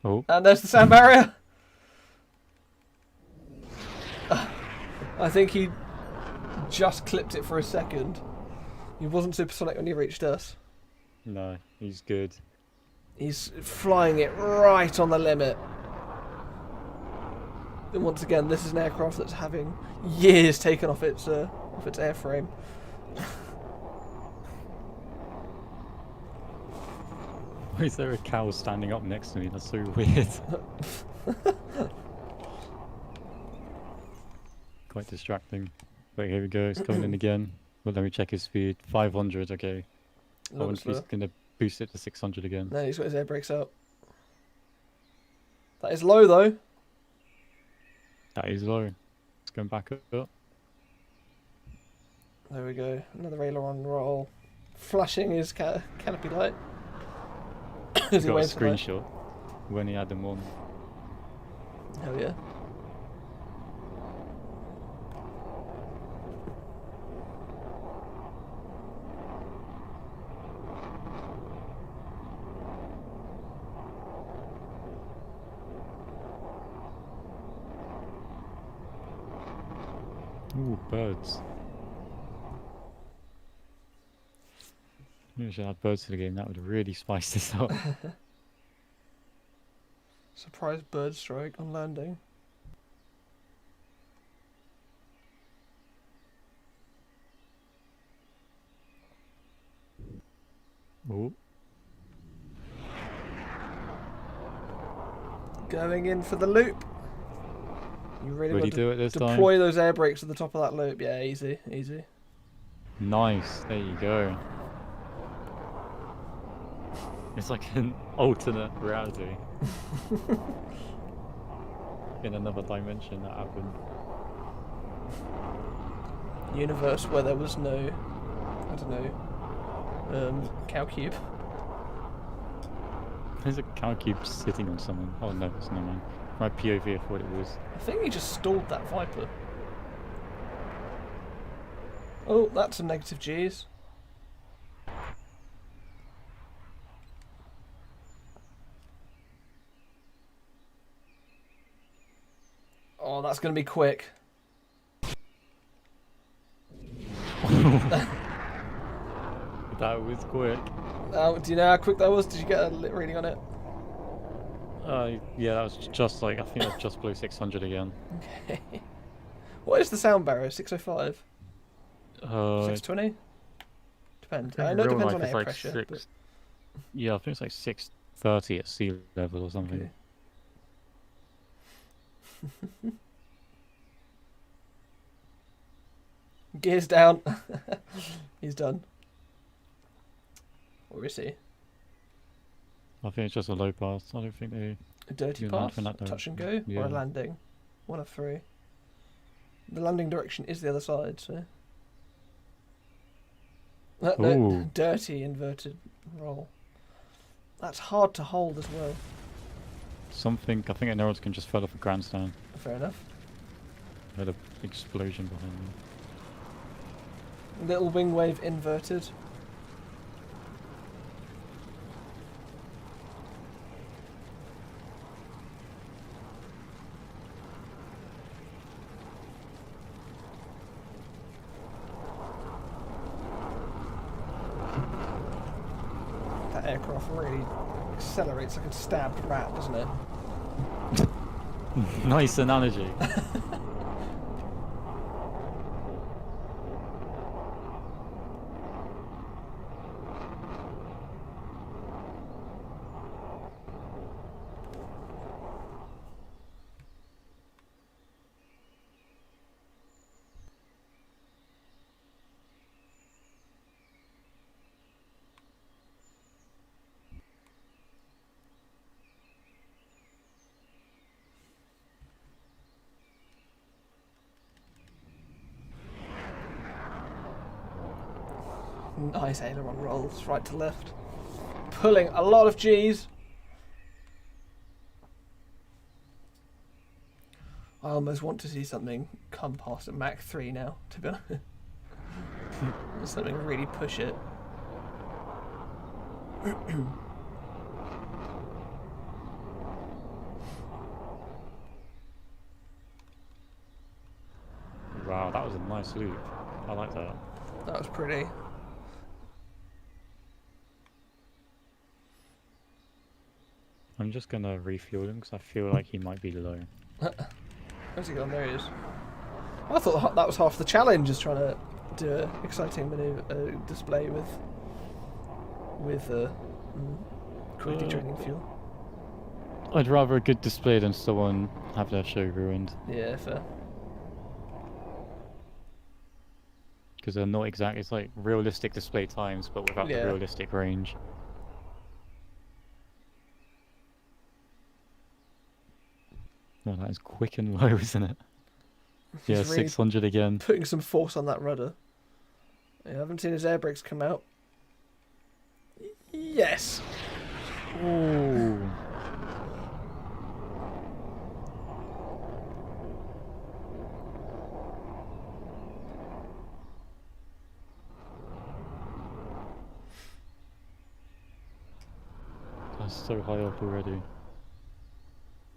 Oh. And there's the sound barrier. I think he just clipped it for a second. He wasn't supersonic when he reached us. No, he's good. He's flying it right on the limit. And once again, this is an aircraft that's having years taken off its airframe. Why is there a cow standing up next to me? That's so weird. Quite distracting. Wait, here we go. It's coming in again. Well, let me check his speed. 500, okay. I wonder if he's going to boost it to 600 again. No, he's got his air brakes out. That is low, though. That is low. It's going back up. There we go. Another aileron roll. Flashing his canopy light. He's got a screenshot when he had them on. Hell yeah. Ooh, birds. Maybe I should add birds to the game. That would really spice this up. Surprise bird strike on landing. Ooh. Going in for the loop. You really Will want he do it this to time? deploy those air brakes at the top of that loop. Yeah, easy, easy. Nice. There you go. It's like an alternate reality. In another dimension that happened. Universe where there was no, I don't know, cow cube. There's a cow cube sitting on someone. Oh no, it's not mine. My POV of what it was. I think he just stalled that Viper. Oh, that's some negative G's. Oh, that's going to be quick. That was quick. Do you know how quick that was? Did you get a lit reading on it? Yeah, that was just like, I think that's just below 600 again. Okay. What is the sound barrier? 605? 620? Depends. I know it depends on air pressure. But... Yeah, I think it's like 630 at sea level or something. Okay. Gears down. He's done. Where is he? I think it's just a low pass. I don't think they... A dirty pass? Touch and go? Yeah. Or a landing? One of three. The landing direction is the other side, so... No, dirty inverted roll. That's hard to hold as well. Something, I think an aeronaut can just fell off a grandstand. Fair enough. Had an explosion behind me. Little wing wave inverted. That aircraft really accelerates like a stabbed rat, doesn't it? Nice analogy. Nice aileron rolls right to left. Pulling a lot of G's. I almost want to see something come past at Mach 3 now, to be honest. Something really push it. Wow, that was a nice loop. I like that. That was pretty. I'm just gonna refuel him because I feel like he might be low. Where's he gone? There he is. I thought that was half the challenge, is trying to do an exciting maneuver display with quickly draining fuel. I'd rather a good display than someone have their show ruined. Yeah, fair. Because they're not exact. It's like realistic display times, but without the realistic range. Oh, that is quick and low, isn't it? Yeah, He's really 600 again. putting some force on that rudder. I haven't seen his air brakes come out. Yes. Ooh. That's so high up already.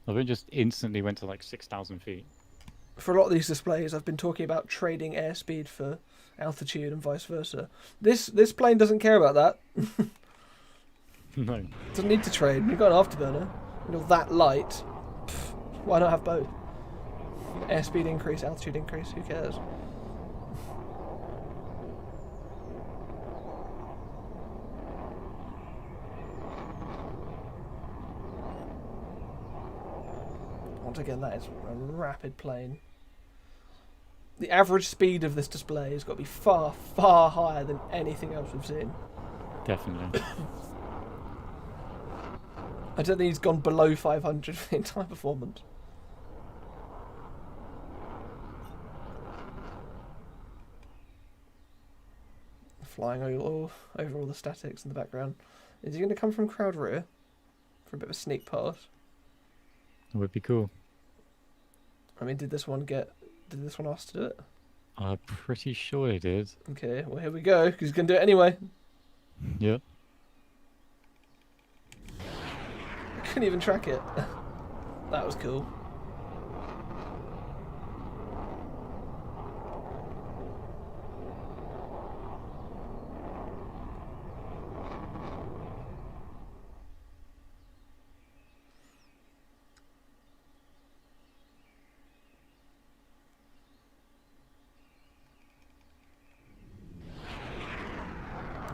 I think it just instantly went to like 6,000 feet. For a lot of these displays, I've been talking about trading airspeed for altitude and vice versa. This plane doesn't care about that. No. Doesn't need to trade. You've got an afterburner. You're that light. Pff, why not have both? Airspeed increase, altitude increase. Who cares? Once again, that is a rapid plane. The average speed of this display has got to be far, far higher than anything else we've seen. Definitely. I don't think he's gone below 500 for the entire performance. Flying over all the statics in the background. Is he going to come from crowd rear for a bit of a sneak pass? That would be cool. I mean, did this one ask to do it? I'm pretty sure it did. Okay, well here we go, because he's going to do it anyway. Yep. I couldn't even track it. That was cool.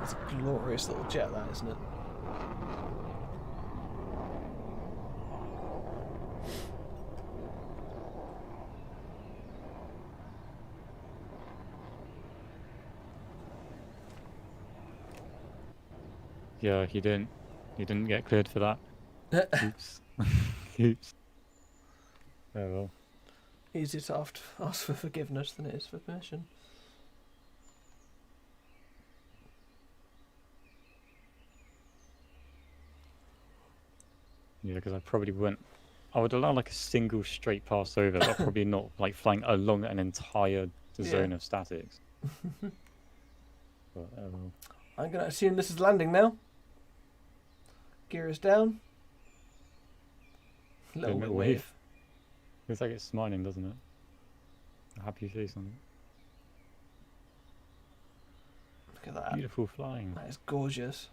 It's a glorious little jet, that, isn't it? Yeah, he didn't get cleared for that. Oops. Oops. Oh well. Easier to ask for forgiveness than it is for permission. Yeah, because I probably wouldn't. I would allow like a single straight pass over, but probably not like flying along an entire zone of statics. But, well. I'm going to assume this is landing now. Gear is down. Little wave. Looks like it's smiling, doesn't it? A happy face on it. Look at that. Beautiful flying. That is gorgeous.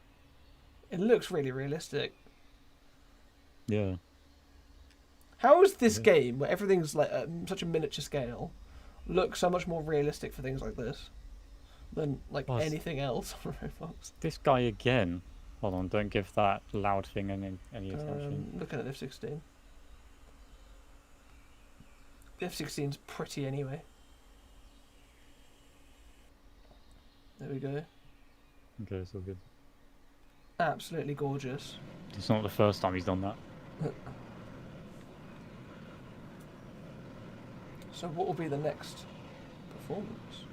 It looks really realistic. Yeah. How is this game, where everything's like at such a miniature scale, look so much more realistic for things like this than like anything else on Roblox? This guy again. Hold on, don't give that loud thing any attention. Looking at the F-16. The F-16's pretty anyway. There we go. Okay, it's all good. Absolutely gorgeous. It's not the first time he's done that. So what will be the next performance?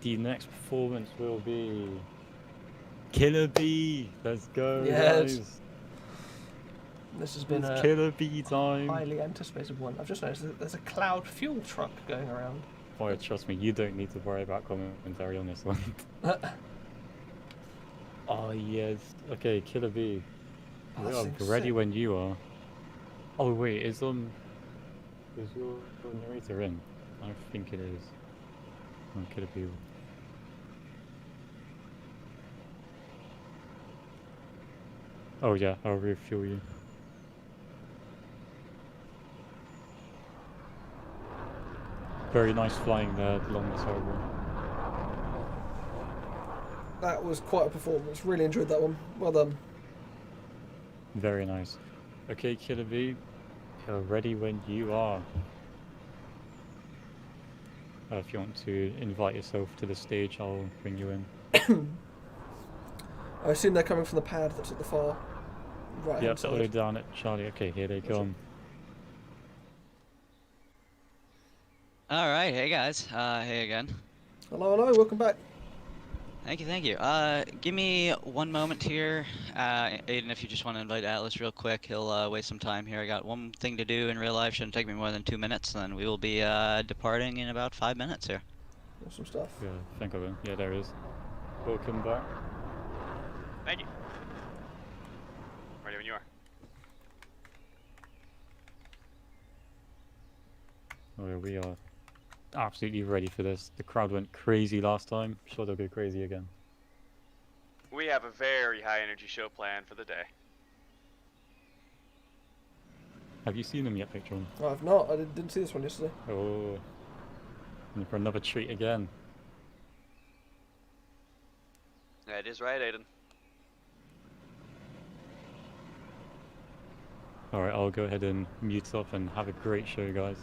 the next performance will be KILLERBEE. Let's go, Yes. guys. This has been It's a KILLERBEE time. highly anticipated one. I've just noticed that there's a cloud fuel truck going around. Oh, trust me, you don't need to worry about commentary on this one. Oh, yes. Okay, KILLERBEE. We are ready when you are. Oh, wait, is your narrator in? I think it is. Oh, KILLERBEE. Oh, yeah, I'll refuel you. Very nice flying there, longlostherobrin. That was quite a performance. Really enjoyed that one. Well done. Very nice. Okay, KILLERBEE, you're ready when you are. If you want to invite yourself to the stage, I'll bring you in. I assume they're coming from the pad that's at the far right hand side. Yep, all the way down at Charlie. Okay, here they come. Alright, hey guys. Hey again. Hello, hello, welcome back. Thank you, thank you. Give me one moment here. Aiden, if you just want to invite Atlas real quick, he'll waste some time here. I got one thing to do in real life, shouldn't take me more than 2 minutes, and then we will be departing in about 5 minutes here. Awesome stuff. Yeah, think of him. Yeah, there he is. Welcome back. Thank you. Ready when you are. Oh, yeah, we are absolutely ready for this. The crowd went crazy last time. I'm sure they'll go crazy again. We have a very high energy show planned for the day. Have you seen them yet, Victor? I've not. I didn't see this one yesterday. Oh, and for another treat again. That is right, Aiden. Alright, I'll go ahead and mute up and have a great show, guys.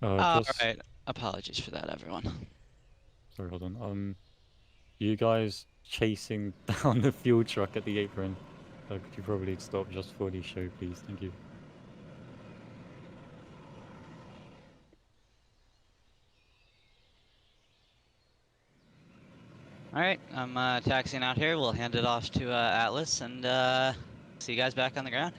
Alright, apologies for that, everyone. Sorry, hold on. You guys chasing down the fuel truck at the apron. Could you probably stop just for the show, please? Thank you. Alright, I'm taxiing out here. We'll hand it off to Atlas and see you guys back on the ground.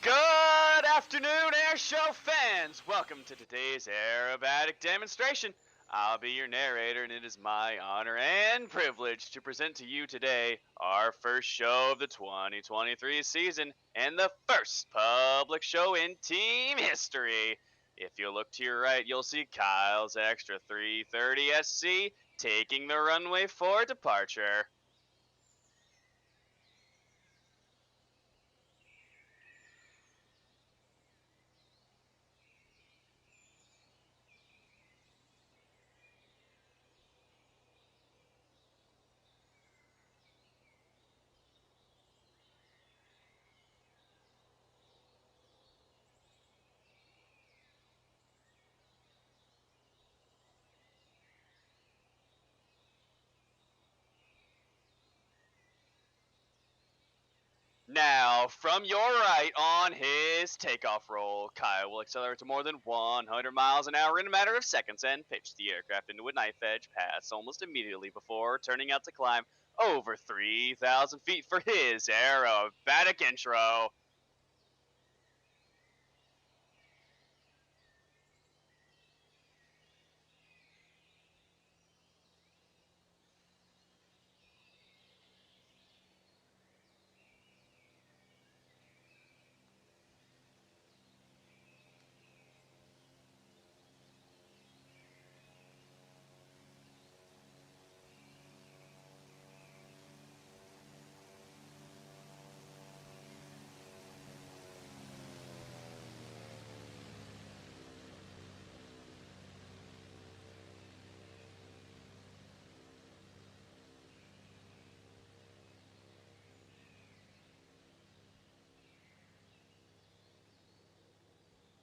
Good afternoon, airshow fans! Welcome to today's aerobatic demonstration. I'll be your narrator, and it is my honor and privilege to present to you today our first show of the 2023 season and the first public show in team history. If you look to your right, you'll see Kyle's Extra 330 SC taking the runway for departure. Now, from your right on his takeoff roll, Kyle will accelerate to more than 100 miles an hour in a matter of seconds and pitch the aircraft into a knife edge pass almost immediately before turning out to climb over 3,000 feet for his aerobatic intro.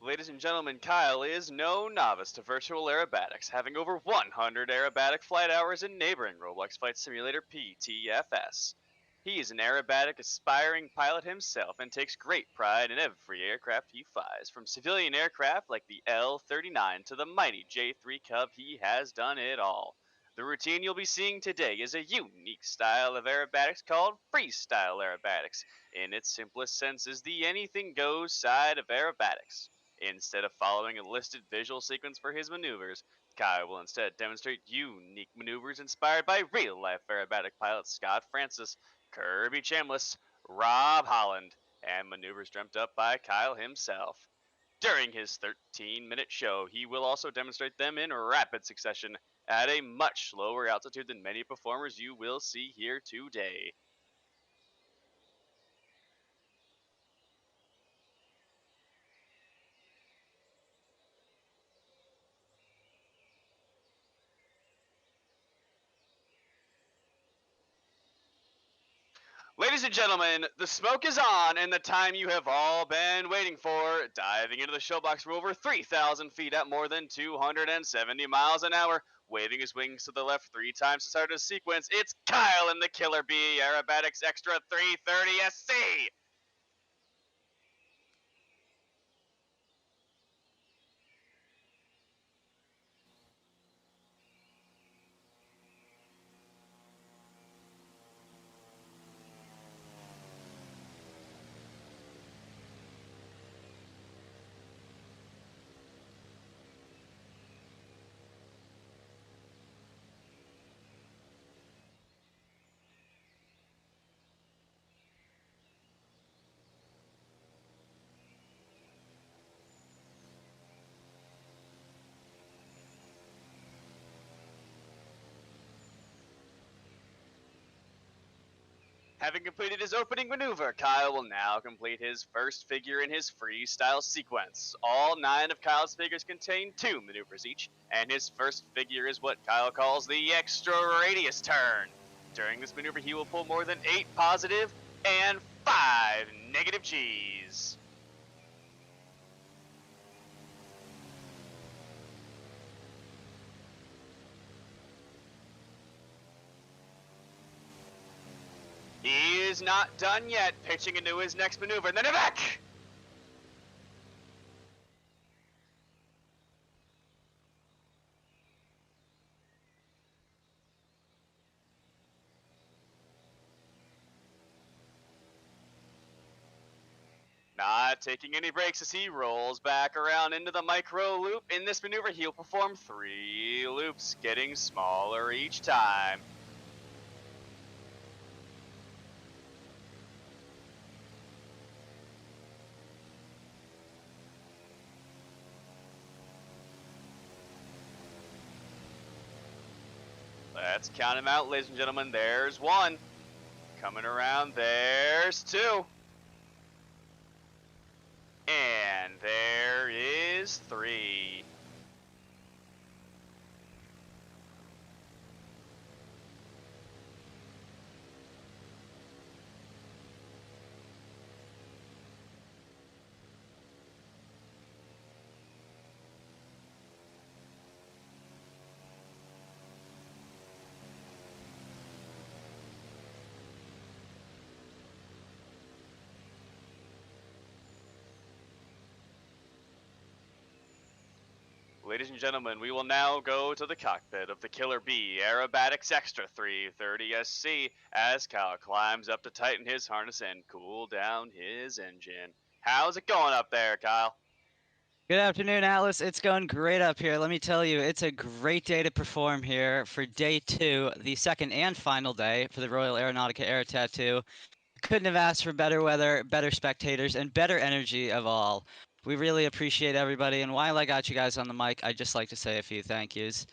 Ladies and gentlemen, Kyle is no novice to virtual aerobatics, having over 100 aerobatic flight hours in neighboring Roblox Flight Simulator PTFS. He is an aerobatic aspiring pilot himself and takes great pride in every aircraft he flies. From civilian aircraft like the L-39 to the mighty J-3 Cub, he has done it all. The routine you'll be seeing today is a unique style of aerobatics called freestyle aerobatics. In its simplest sense, is the anything goes side of aerobatics. Instead of following a listed visual sequence for his maneuvers, Kyle will instead demonstrate unique maneuvers inspired by real-life aerobatic pilots Scott Francis, Kirby Chambliss, Rob Holland, and maneuvers dreamt up by Kyle himself. During his 13-minute show, he will also demonstrate them in rapid succession at a much lower altitude than many performers you will see here today. Ladies and gentlemen, the smoke is on and the time you have all been waiting for. Diving into the show box for over 3,000 feet at more than 270 miles an hour, waving his wings to the left 3 times to start his sequence, it's Kyle in the KILLERBEE Aerobatics Extra 330 SC! Having completed his opening maneuver, Kyle will now complete his first figure in his freestyle sequence. All 9 of Kyle's figures contain 2 maneuvers each, and his first figure is what Kyle calls the extra radius turn. During this maneuver, he will pull more than 8 positive and 5 negative G's. He is not done yet, pitching into his next maneuver, and then evac! Not taking any breaks as he rolls back around into the micro loop. In this maneuver, he'll perform 3 loops, getting smaller each time. Let's count him out, ladies and gentlemen. There's 1. Coming around, there's 2. And there is 3. ladies and gentlemen, we will now go to the cockpit of the KILLERBee Aerobatics Extra 330 SC as Kyle climbs up to tighten his harness and cool down his engine. How's it going up there, Kyle? Good afternoon, Atlas. It's going great up here. Let me tell you, it's a great day to perform here for day 2, the second and final day for the Royal Aeronautica Air Tattoo. Couldn't have asked for better weather, better spectators, and better energy of all. We really appreciate everybody, and while I got you guys on the mic, I'd just like to say a few thank yous.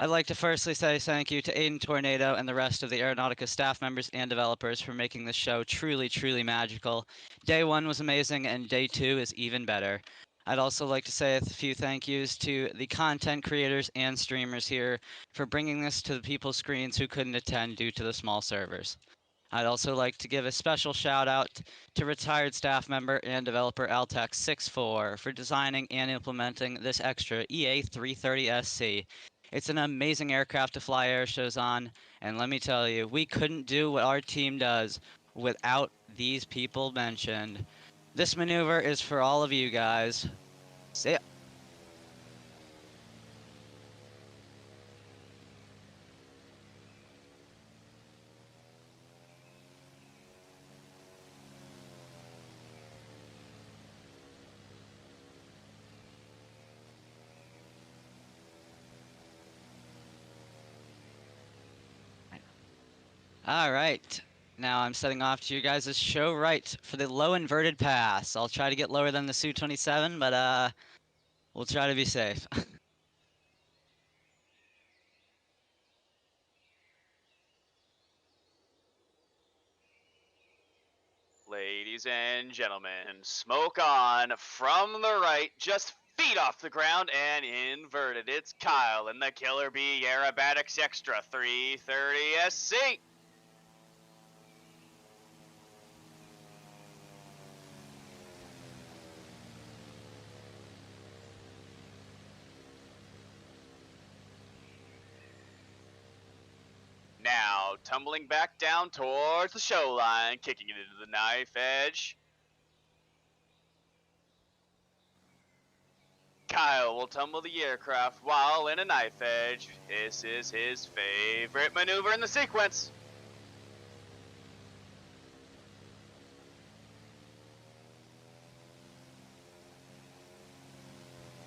I'd like to firstly say thank you to Aiden Tornado and the rest of the Aeronautica staff members and developers for making this show truly, truly magical. Day 1 was amazing, and day 2 is even better. I'd also like to say a few thank yous to the content creators and streamers here for bringing this to the people's screens who couldn't attend due to the small servers. I'd also like to give a special shout out to retired staff member and developer Altex64 for designing and implementing this extra EA330SC. It's an amazing aircraft to fly air shows on, and let me tell you, we couldn't do what our team does without these people mentioned. This maneuver is for all of you guys. See ya. All right, now I'm setting off to you guys' show right for the low inverted pass. I'll try to get lower than the Su-27, but we'll try to be safe. Ladies and gentlemen, smoke on from the right, just feet off the ground and inverted. It's Kyle in the KILLERBee Aerobatics Extra 330 SC. Now, tumbling back down towards the show line, kicking it into the knife edge. Kyle will tumble the aircraft while in a knife edge. This is his favorite maneuver in the sequence.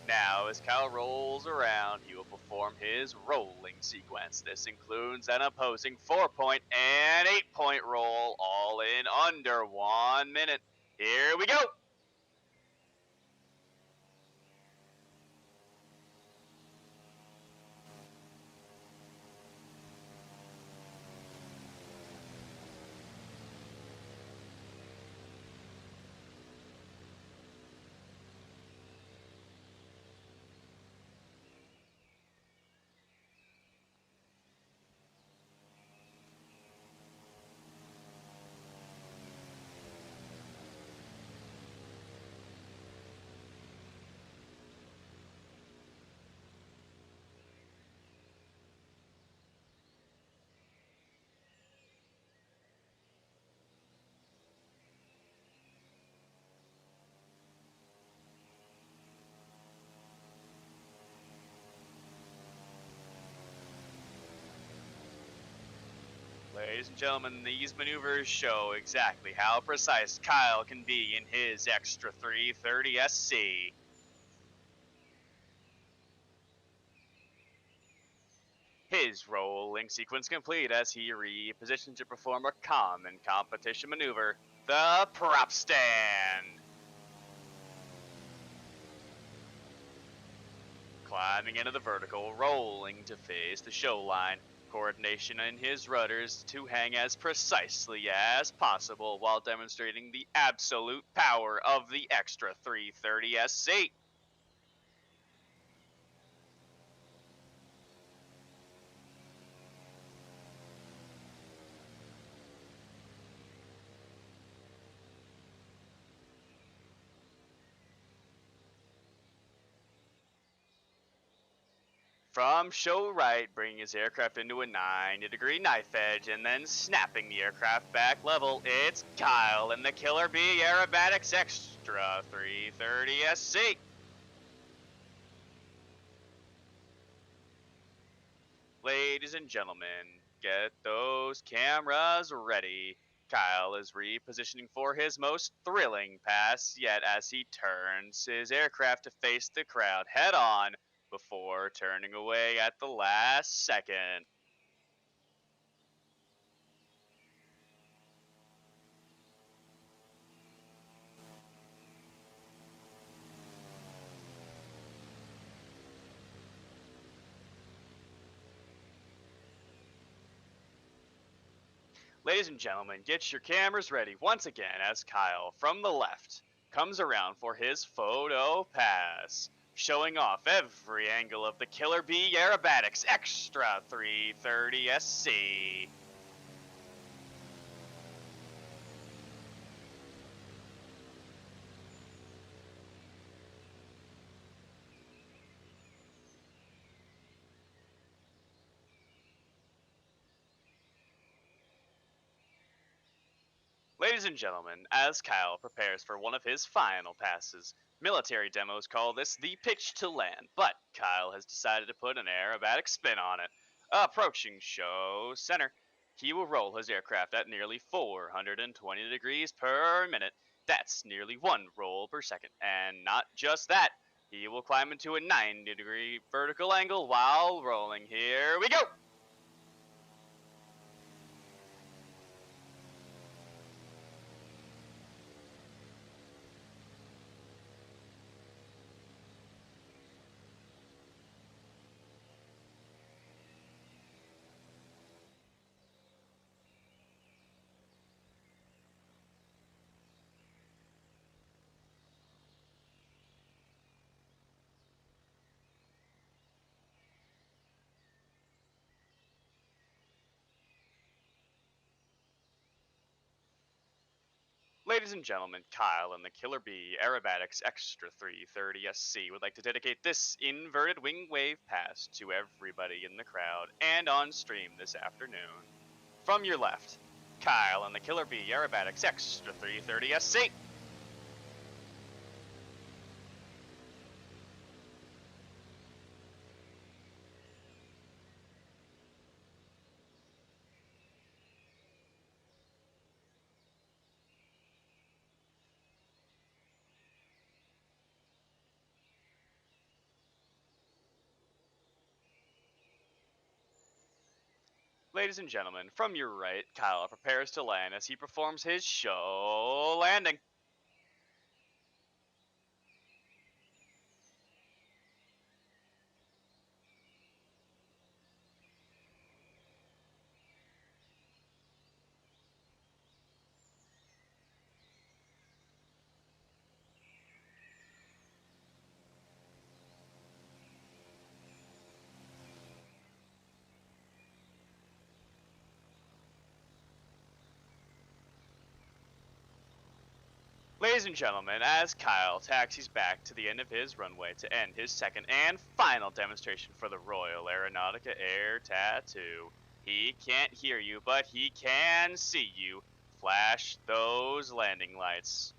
Now, as Kyle rolls around, he will perform his rolling sequence. This includes an opposing 4-point and 8-point roll, all in under 1 minute. Here we go! Ladies and gentlemen, these maneuvers show exactly how precise Kyle can be in his Extra 330 SC. His rolling sequence complete as he repositions to perform a common competition maneuver, the prop stand. Climbing into the vertical, rolling to face the show line. Coordination in his rudders to hang as precisely as possible while demonstrating the absolute power of the Extra 330 SC. From show right, bringing his aircraft into a 90-degree knife edge and then snapping the aircraft back level, it's Kyle in the KILLERBee Aerobatics Extra 330 SC. Ladies and gentlemen, get those cameras ready. Kyle is repositioning for his most thrilling pass yet as he turns his aircraft to face the crowd head on before turning away at the last second. Ladies and gentlemen, get your cameras ready once again as Kyle, from the left, comes around for his photo pass, showing off every angle of the KILLERBEE Aerobatics Extra 330 SC. Ladies and gentlemen, as Kyle prepares for one of his final passes, military demos call this the pitch to land, but Kyle has decided to put an aerobatic spin on it. Approaching show center, he will roll his aircraft at nearly 420 degrees per minute. That's nearly one roll per second. And not just that, he will climb into a 90-degree vertical angle while rolling. Here we go! Ladies and gentlemen, Kyle and the KILLERBEE Aerobatics Extra 330 SC would like to dedicate this inverted wing wave pass to everybody in the crowd and on stream this afternoon. From your left, Kyle and the KILLERBEE Aerobatics Extra 330 SC. Ladies and gentlemen, from your right, Kyle prepares to land as he performs his show landing. Ladies and gentlemen, as Kyle taxis back to the end of his runway to end his second and final demonstration for the Royal Aeronautica Air Tattoo, he can't hear you, but he can see you. Flash those landing lights.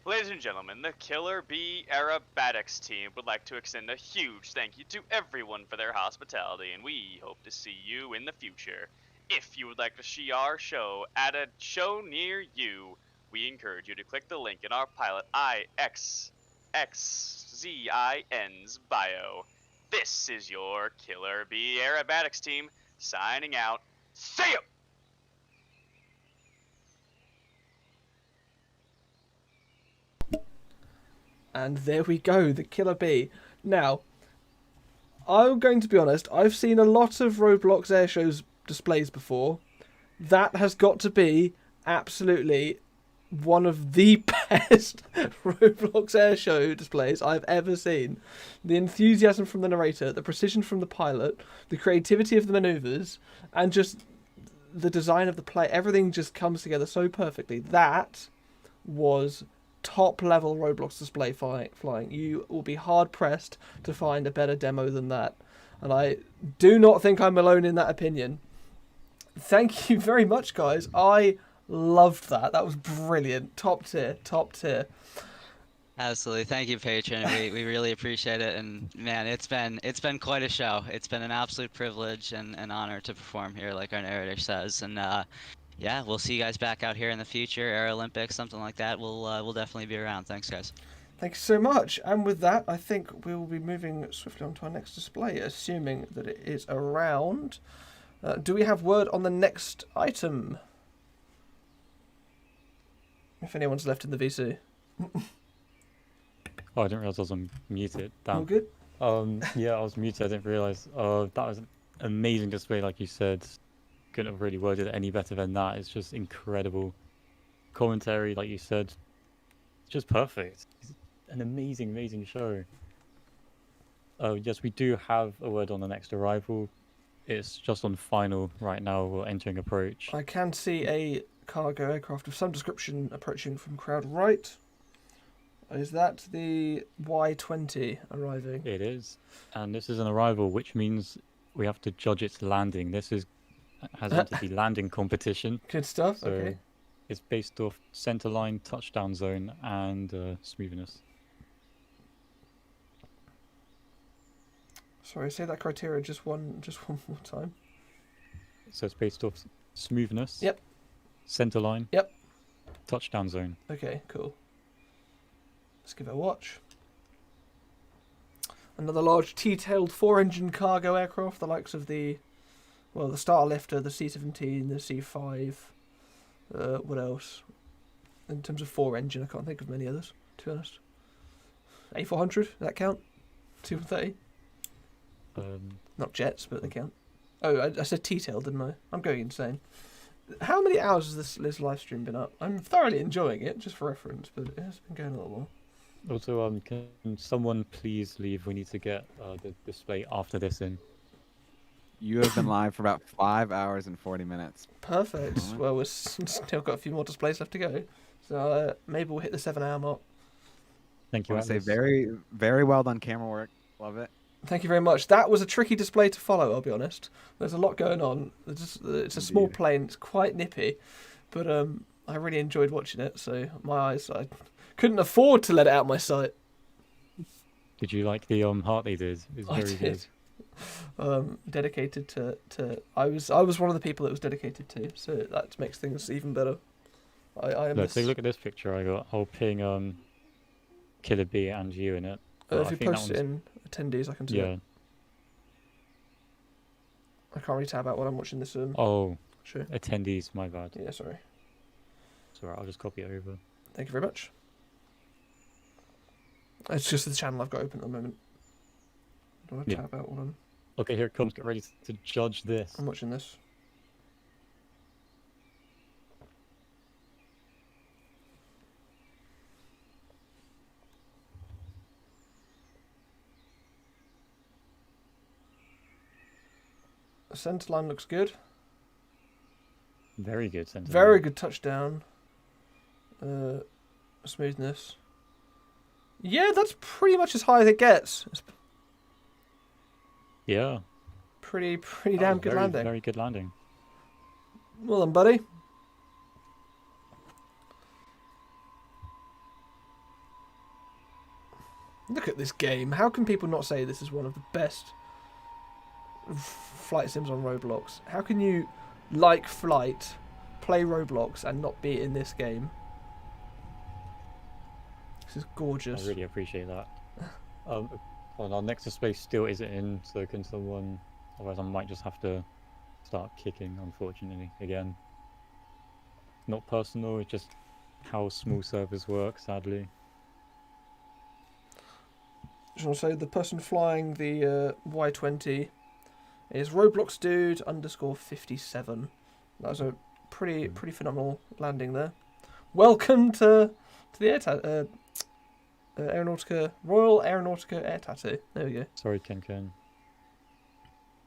Ladies and gentlemen, the KILLERBEE Aerobatics team would like to extend a huge thank you to everyone for their hospitality, and we hope to see you in the future. If you would like to see our show at a show near you, we encourage you to click the link in our pilot IXXZIN's bio. This is your KILLERBEE Aerobatics team signing out. See ya! And there we go, the KILLERBEE. Now, I'm going to be honest, I've seen a lot of Roblox airshows displays before. That has got to be absolutely one of the best Roblox airshow displays I've ever seen. The enthusiasm from the narrator, the precision from the pilot, the creativity of the maneuvers, and just the design of the play, everything just comes together so perfectly. That was top level Roblox display flying. You will be hard pressed to find a better demo than that. And I do not think I'm alone in that opinion. Thank you very much, guys. I loved that. That was brilliant. Top tier. Top tier. Absolutely. Thank you, patron. We really appreciate it. And man, it's been quite a show. It's been an absolute privilege and an honor to perform here, like our narrator says. And yeah, we'll see you guys back out here in the future, Air Olympics, something like that. We'll definitely be around. Thanks, guys. Thank you so much. And with that, I think we will be moving swiftly on to our next display, assuming that it is around. Do we have word on the next item? If anyone's left in the VC. Oh, I didn't realize I was muted. Damn. All good? Yeah, I was muted. I didn't realize. That was an amazing display, like you said. Couldn't have really worded it any better than that. It's just incredible commentary, like you said. Just perfect. It's an amazing, amazing show. Yes, we do have a word on the next arrival. It's just on final right now. We're entering approach. I can see a cargo aircraft of some description approaching from crowd right. Is that the Y-20 arriving? It is. And this is an arrival, which means we have to judge its landing. This has entered the landing competition. Good stuff, So okay. it's based off center line, touchdown zone, and smoothness. Sorry, say that criteria just one more time. So it's based off smoothness. Yep. Center line. Yep. Touchdown zone. Okay, cool. Let's give it a watch. Another large T-tailed 4-engine cargo aircraft, the likes of the Starlifter, the C-17, the C-5. What else? In terms of 4-engine, I can't think of many others, to be honest. A400, does that count? 230? Not jets, but they count. Oh, I said T-tail, didn't I? I'm going insane. How many hours has this live stream been up? I'm thoroughly enjoying it, just for reference, but it has been going a little while. Also, can someone please leave? We need to get the display after this in. You have been live for about 5 hours and 40 minutes. Perfect. Well, we've still got a few more displays left to go. So maybe we'll hit the 7-hour mark. Thank you, I want to say very, very well done camera work. Love it. Thank you very much. That was a tricky display to follow, I'll be honest. There's a lot going on. It's a small plane. It's quite nippy. But I really enjoyed watching it. So my eyes, I couldn't afford to let it out my sight. Did you like the heart they did? It was very good. Dedicated to I was one of the people that was dedicated to. So that makes things even better. Look, take a look at this picture I got. I'll ping KILLERBEE and you in it. If you post it in attendees, I can see it. I can't really tab out while I'm watching this. Oh, sure. Attendees, my bad. Yeah, sorry. It's alright, I'll just copy it over. Thank you very much. It's just the channel I've got open at the moment. Do I tab out while I'm... Okay, here it comes. Get ready to judge this. I'm watching this. The centre line looks good. Very good centre line. Very good touchdown. Smoothness. Yeah, that's pretty much as high as it gets. It's yeah. Pretty damn good landing. Very good landing. Well done, buddy. Look at this game. How can people not say this is one of the best flight sims on Roblox? How can you like flight, play Roblox, and not be in this game? This is gorgeous. I really appreciate that. Well, our next display still isn't in, so can someone... Otherwise I might just have to start kicking, unfortunately, again. Not personal, it's just how small servers work, sadly. So the person flying the Y20 is Roblox dude _57. That was a pretty phenomenal landing there. Welcome to the Aeronautica Royal Aeronautica Air Tattoo. There we go. Sorry, Ken.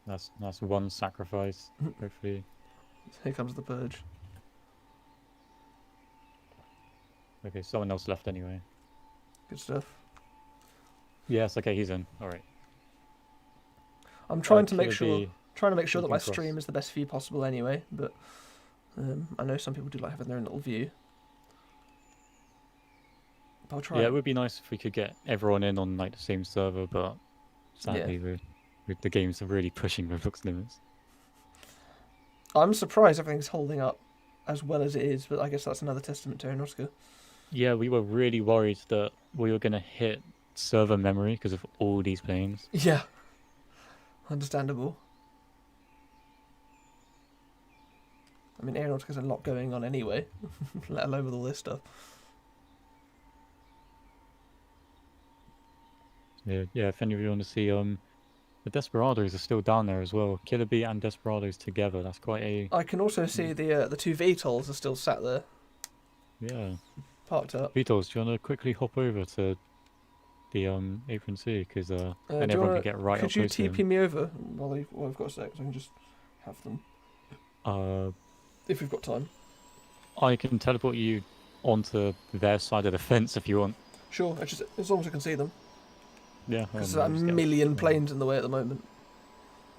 That's one sacrifice. Hopefully. Here comes the purge. Okay, someone else left anyway. Good stuff. Yes. Okay, he's in. All right. I'm trying to make sure that my cross. stream is the best view possible anyway, but I know some people do like having their own little view. But I'll try. Yeah, it would be nice if we could get everyone in on like the same server, but sadly, the games are really pushing Roblox limits. I'm surprised everything's holding up as well as it is, but I guess that's another testament to Aeronautica. Yeah, we were really worried that we were going to hit server memory because of all these planes. Yeah. Understandable. I mean, Aeronautica's a lot going on anyway, let alone with all this stuff. Yeah, if any of you want to see, the Desperados are still down there as well. KILLERBEE and Desperados together. That's quite a. I can also see the two VTOLs are still sat there. Yeah. Parked up. VTOLs, do you want to quickly hop over to the Apron C, because then everyone can get right up close to them. Could you TP me over while I've got a sec, so I can just have them. If we've got time. I can teleport you onto their side of the fence if you want. Sure, as long as I can see them. Yeah. Because there's a million planes in the way at the moment.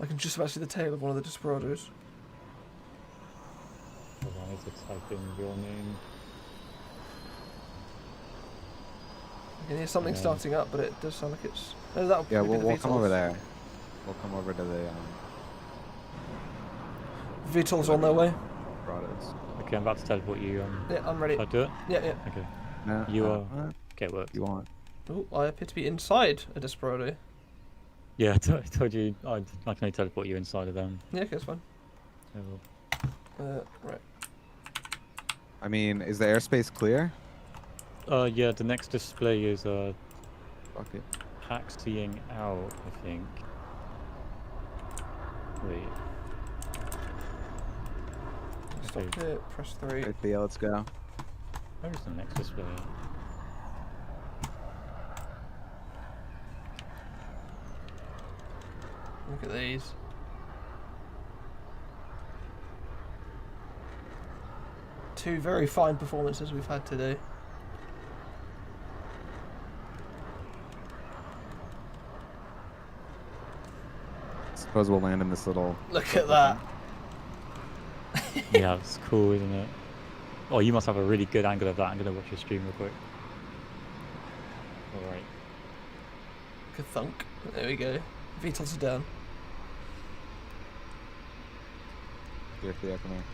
I can just about see the tail of one of the Desperados. Hold on, I need to type in your name. I can hear something starting up, but it does sound like it's... Oh, yeah, we'll come over there. We'll come over to the... VTOLs on their way. Okay, I'm about to teleport you. Yeah, I'm ready. Shall I do it? Yeah. Okay. No, you are... Okay, it works. You want? Oh, I appear to be inside a Desperado. Yeah, I told you I can only teleport you inside of them. Yeah, okay, that's fine. Right. I mean, is the airspace clear? Yeah, the next display is Fuck it. taxiing out, I think. Wait. Stop here, press 3. Right, yeah, let's go. Where is the next display? Look at these. Two very fine performances we've had today. Suppose we'll land in this little... Look at that. Yeah, it's cool, isn't it? Oh, you must have a really good angle of that. I'm going to watch your stream real quick. Alright. Good thunk. There we go. VTOLs are down. Here, come here.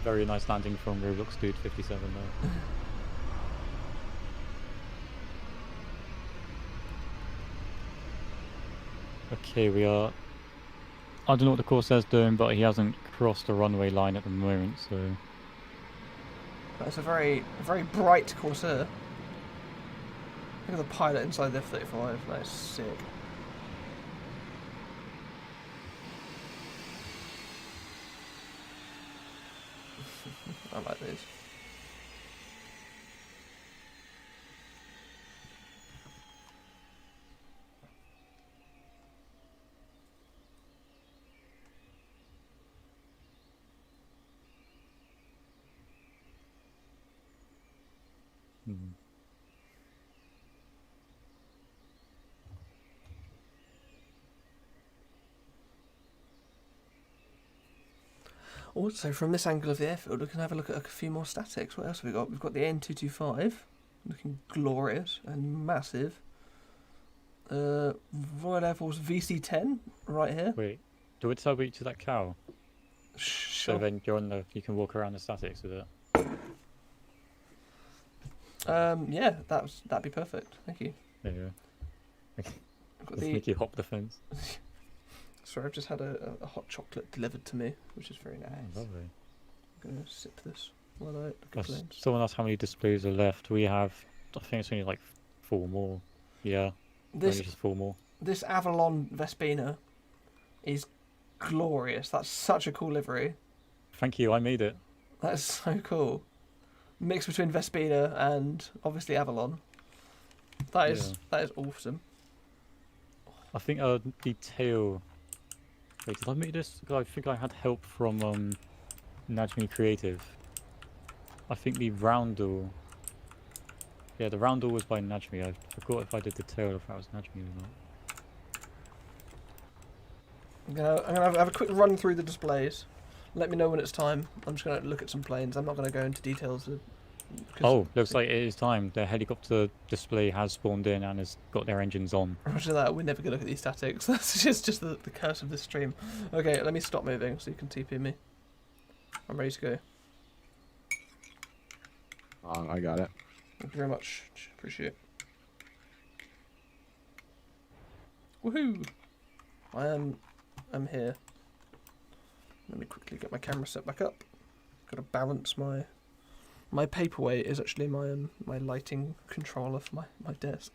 Very nice landing from Roblox Dude 57 there. Okay, we are... I don't know what the Corsair's doing, but he hasn't crossed the runway line at the moment, so... That's a very bright Corsair. Look at the pilot inside the F-35. That is sick. I like these. Also, from this angle of the airfield, we can have a look at a few more statics. What else have we got? We've got the N225, looking glorious and massive. Royal Air Force VC-10, right here. Wait, do we tell you to that cow? Sure. So then you can walk around the statics with it. Yeah, that'd be perfect. Thank you. There you go. Got Let's make you hop the fence. Sorry, I've just had a hot chocolate delivered to me, which is very nice. Oh, lovely. I'm gonna sip this while I look at planes. Someone asked how many displays are left. We have, I think it's only like 4 more. Yeah. This Only just 4 more. this Avalon Vespina is glorious. That's such a cool livery. Thank you, I made it. That's so cool. Mix between Vespina and obviously Avalon. That is awesome. I think the tail. Wait, did I make this? 'Cause I think I had help from NajmiCreative. I think the roundel. Yeah, the roundel was by Najmi. I forgot if I did the tail or if that was Najmi or not. I'm gonna have a quick run through the displays. Let me know when it's time. I'm just gonna look at some planes. I'm not gonna go into details. Oh, looks like it is time. The helicopter display has spawned in and has got their engines on. Roger that. We're never gonna look at these statics. That's just the curse of this stream. Okay, let me stop moving so you can TP me. I'm ready to go. I got it. Thank you very much. Appreciate it. Woohoo! I'm here. Let me quickly get my camera set back up. Got to balance my paperweight is actually my lighting controller for my desk.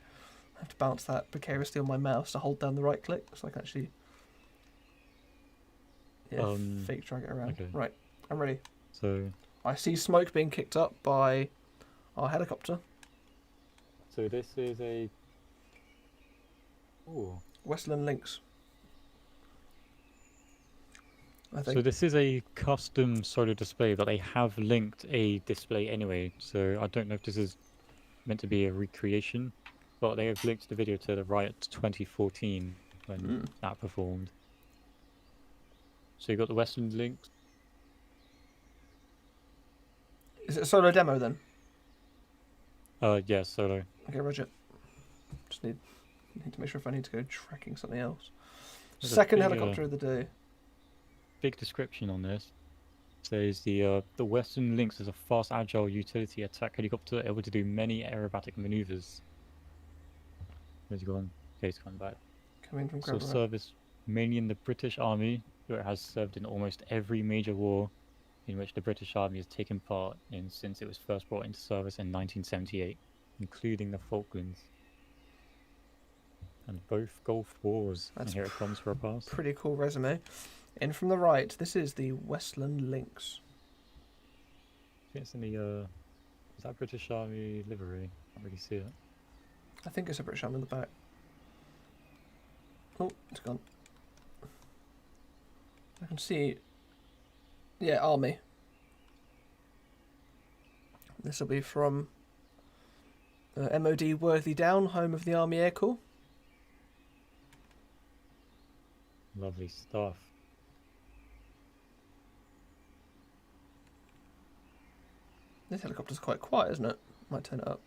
I have to balance that precariously on my mouse to hold down the right click so I can actually fake drag it around. Okay. Right, I'm ready. So I see smoke being kicked up by our helicopter. So this is a Westland Lynx. I think. So this is a custom solar display, but they have linked a display anyway. So I don't know if this is meant to be a recreation, but they have linked the video to the Riot 2014 when that performed. So you got the Westland Lynx. Is it a solo demo then? Yeah, solo. Okay, roger. Just need to make sure if I need to go tracking something else. There's a Second big, helicopter of the day. Big description on this. It says the Westland Lynx is a fast, agile utility attack helicopter able to do many aerobatic maneuvers. Where's he gone? Okay, he's gone back. Coming from So service mainly in the British Army, where it has served in almost every major war in which the British Army has taken part in since it was first brought into service in 1978, including the Falklands. And both Gulf Wars. That's and here it comes for a pass. Pretty cool resume. In from the right, this is the Westland Lynx. I think it's in the, is that British Army livery? Can't really see it. I think it's a British Army in the back. Oh, it's gone. I can see. Yeah, Army. This will be from MOD Worthy Down, home of the Army Air Corps. Lovely stuff. This helicopter's quite quiet, isn't it? Might turn it up.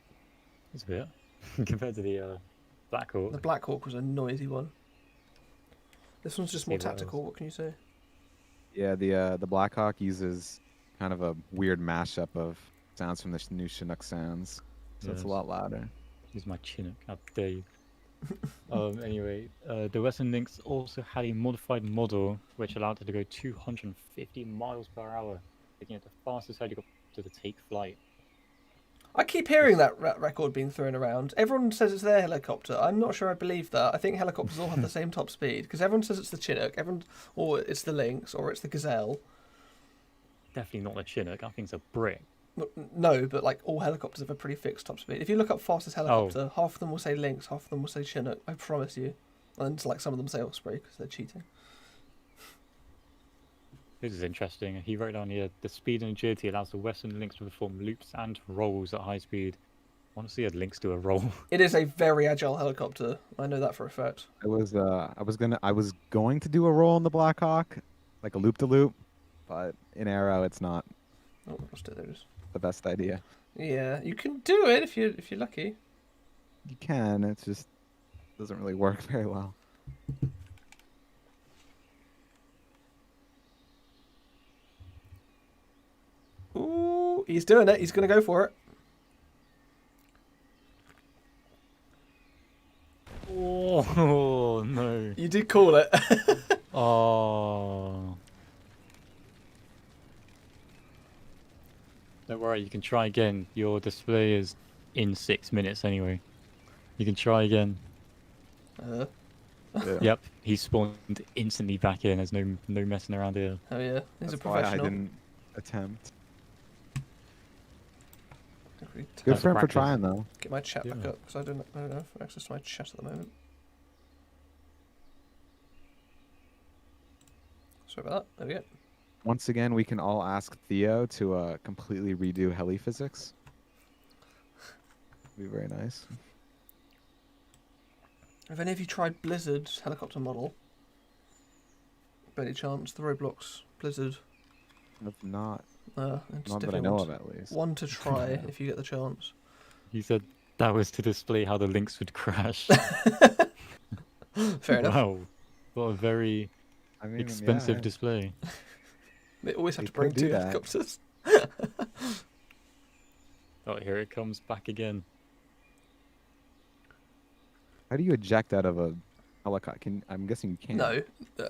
It's a bit. Compared to the Blackhawk. The Blackhawk was a noisy one. This one's just more See what tactical. else. What can you say? Yeah, the Blackhawk uses kind of a weird mashup of sounds from the new Chinook sounds, so it's a Yes. lot louder. Use my Chinook. How dare you. Anyway, the Westland Lynx also had a modified model which allowed it to go 250 miles per hour, making it the fastest helicopter to take flight. I keep hearing that record being thrown around. Everyone says it's their helicopter. I'm not sure I believe that. I think helicopters all have the same top speed because everyone says it's the Chinook, or it's the Lynx, or it's the Gazelle. Definitely not the Chinook. I think it's a brick. No, but like all helicopters have a pretty fixed top speed. If you look up fastest helicopter, half of them will say Lynx, half of them will say Chinook. I promise you. And like some of them say Osprey because they're cheating. This is interesting. He wrote down here, the speed and agility allows the Westland Lynx to perform loops and rolls at high speed. I want to see a Lynx do a roll. It is a very agile helicopter. I know that for a fact. I was going to do a roll in the Blackhawk, like a loop-de-loop, but in Aero it's not Oh, lost it. There it is. the best idea. Yeah, you can do it if you're lucky. You can, it just doesn't really work very well. Ooh, he's doing it. He's going to go for it. Oh, no. You did call it. Oh. Don't worry, you can try again. Your display is in 6 minutes anyway. You can try again. Yeah. Yep, he spawned instantly back in. There's no messing around here. Oh yeah, he's That's a professional. why I didn't attempt. Good Good for him for practice. trying though. Get my chat back Yeah. up because I don't have access to my chat at the moment. Sorry about that. There we go. Once again, we can all ask Theo to completely redo heli physics. Be very nice. Have any of you tried Blizzard's helicopter model? By any chance, the Roblox Blizzard? If not, It's not that I know of at least. One to try if you get the chance. He said that was to display how the Lynx would crash. Fair enough. Wow, what a very expensive display. They always have They to bring could do two that. helicopters. Oh, here it comes back again. How do you eject out of a helicopter? I'm guessing you can't. No,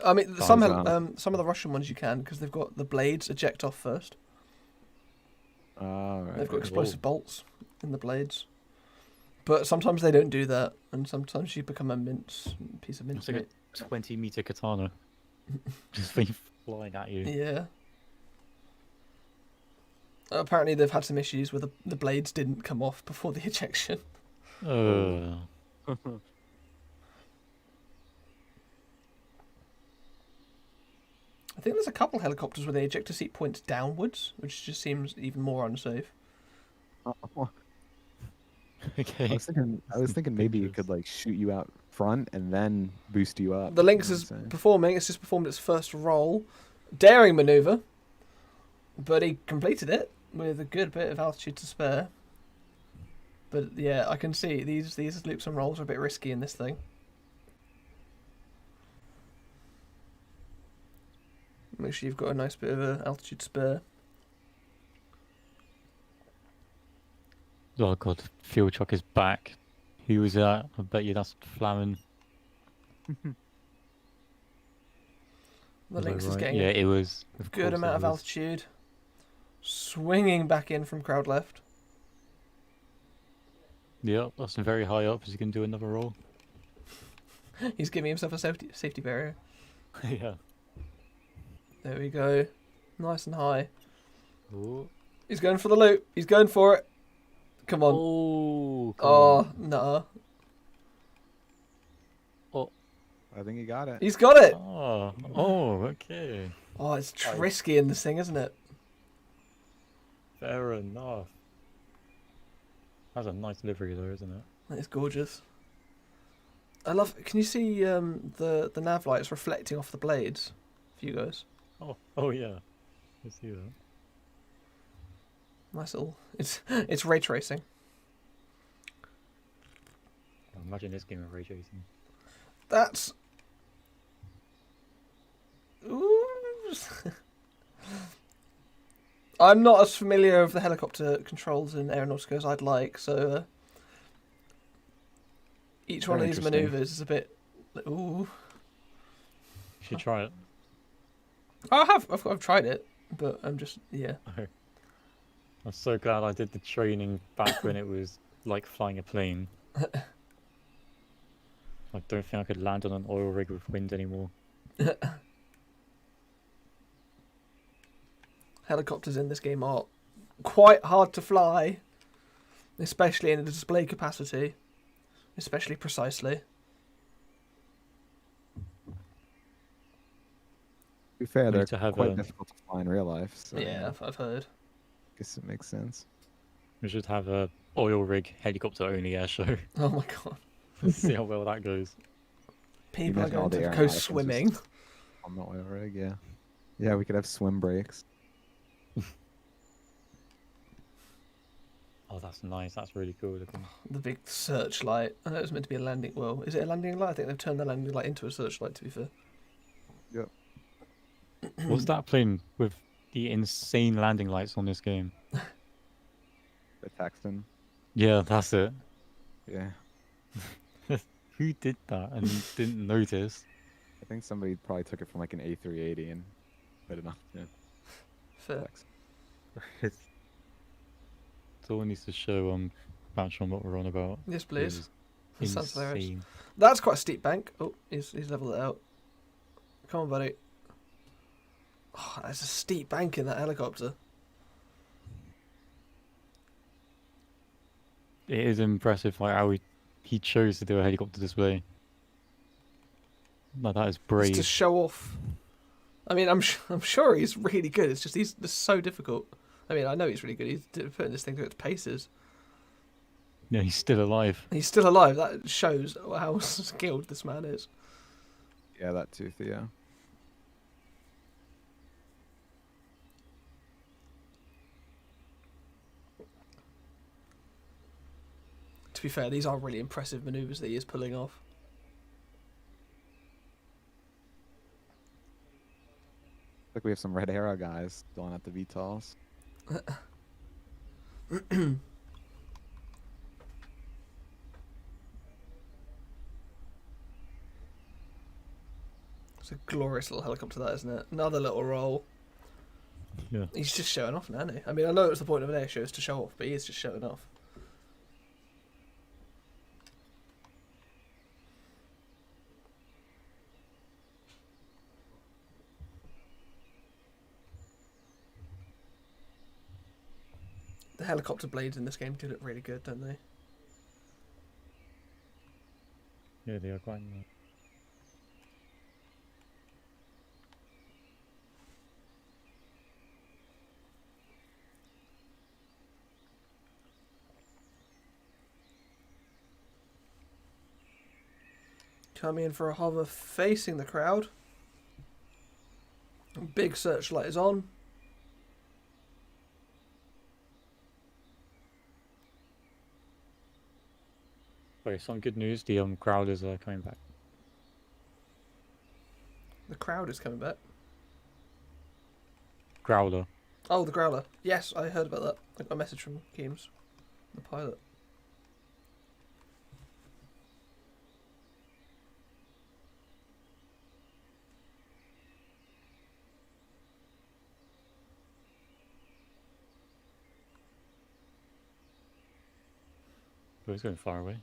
I mean Oh, some he's on. some of the Russian ones you can because they've got the blades eject off first. Oh, right. They've got right. explosive bolts in the blades. But sometimes they don't do that, and sometimes you become a piece of mince It's like meat. a 20-meter katana. Just be flying at you. Yeah. Apparently they've had some issues where the blades didn't come off before the ejection. I think there's a couple helicopters where the ejector seat points downwards, which just seems even more unsafe. Okay. I was thinking maybe it could like shoot you out front and then boost you up. The Lynx is performing. It's just performed its first roll, daring maneuver, but he completed it with a good bit of altitude to spare. But yeah, I can see these loops and rolls are a bit risky in this thing. Make sure you've got a nice bit of altitude spare. Oh god, Fuel Truck is back. Who was that? I bet you that's Flamin. The Lynx is getting it was a good amount of altitude. Swinging back in from crowd left. Yep, that's very high up as you can do another roll. He's giving himself a safety barrier. Yeah. There we go. Nice and high. Ooh. He's going for the loop. He's going for it. Come on. Oh, no. Oh. I think he got it. He's got it. Oh, okay. Oh, it's risky in this thing, isn't it? Fair enough. That's a nice livery though, isn't it? That is gorgeous. I love. Can you see the nav lights reflecting off the blades for you guys? Oh yeah. I see that. Nice little. It's ray tracing. Imagine this game of ray tracing. That's. Ooh. I'm not as familiar with the helicopter controls in Aeronautica as I'd like, so each one of these maneuvers is a bit. Ooh. You should try it. I've tried it, but I'm just I'm so glad I did the training back when it was like flying a plane. I don't think I could land on an oil rig with wind anymore. Helicopters in this game are quite hard to fly, especially in a display capacity, especially precisely. To be fair, they're to have quite difficult to fly in real life. So Yeah, I've heard. guess it makes sense. We should have a oil rig helicopter only air show. Oh my god. Let's see how well that goes. People are Imagine all going the to go aeronautics swimming. just on the oil rig, yeah. Yeah, we could have swim breaks. Oh, that's nice. That's really cool looking. The big searchlight. I know it was meant to be a landing. Well, is it a landing light? I think they've turned the landing light into a searchlight, to be fair. Yep. What's that plane with the insane landing lights on this game? The Texan. Yeah, that's it. Yeah. Who did that and didn't notice? I think somebody probably took it from like an A380 and put it on. Yeah. Fair. Someone needs to show Batch on what we're on about. Yes, please. That sounds hilarious. Insane. That's quite a steep bank. Oh, he's leveled it out. Come on, buddy. Oh, there's a steep bank in that helicopter. It is impressive like how he chose to do a helicopter display. Like, that is brave. Just to show off. I mean, I'm sure he's really good. It's just he's so difficult. I mean, I know he's really good. He's putting this thing through its paces. Yeah, he's still alive. He's still alive. That shows how skilled this man is. Yeah, that too, Theo. To be fair, these are really impressive manoeuvres that he is pulling off. Like we have some Red Arrow guys going at the VTOLs. It's a glorious little helicopter, that, isn't it? Another little roll. Yeah. He's just showing off now, isn't he? I mean, I know it's the point of an air show is to show off, but he is just showing off. The helicopter blades in this game do look really good, don't they? Yeah, they are quite nice. Coming in for a hover facing the crowd. Big searchlight is on. Sorry, some good news. The growlers are coming back. The crowd is coming back. Growler. Oh, the growler. Yes, I heard about that. I got a message from Keems, the pilot. Oh, he's going far away.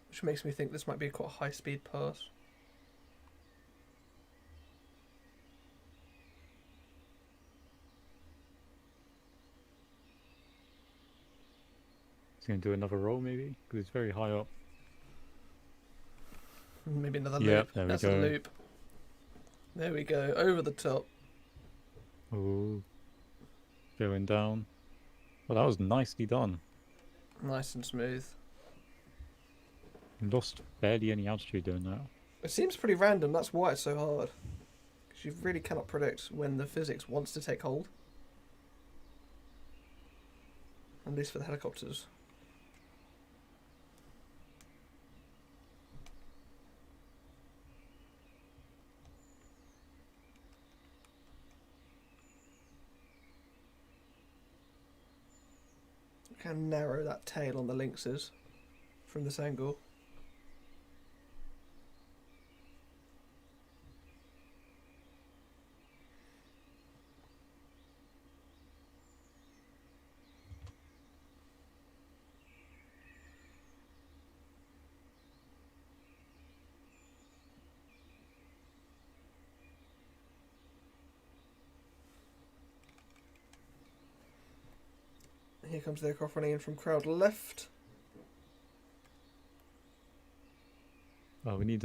Which makes me think this might be quite a high-speed pass. He's going to do another roll, maybe? Because it's very high up. Maybe another Yep, loop. there we That's go. a loop. There we go. Over the top. Oh. Going down. Well, that was nicely done. Nice and smooth. Lost barely any altitude doing that. It seems pretty random. That's why it's so hard. Because you really cannot predict when the physics wants to take hold. At least for the helicopters. Can narrow that tail on the Lynxes from this angle. Here comes the aircraft running in from crowd left. Oh, we need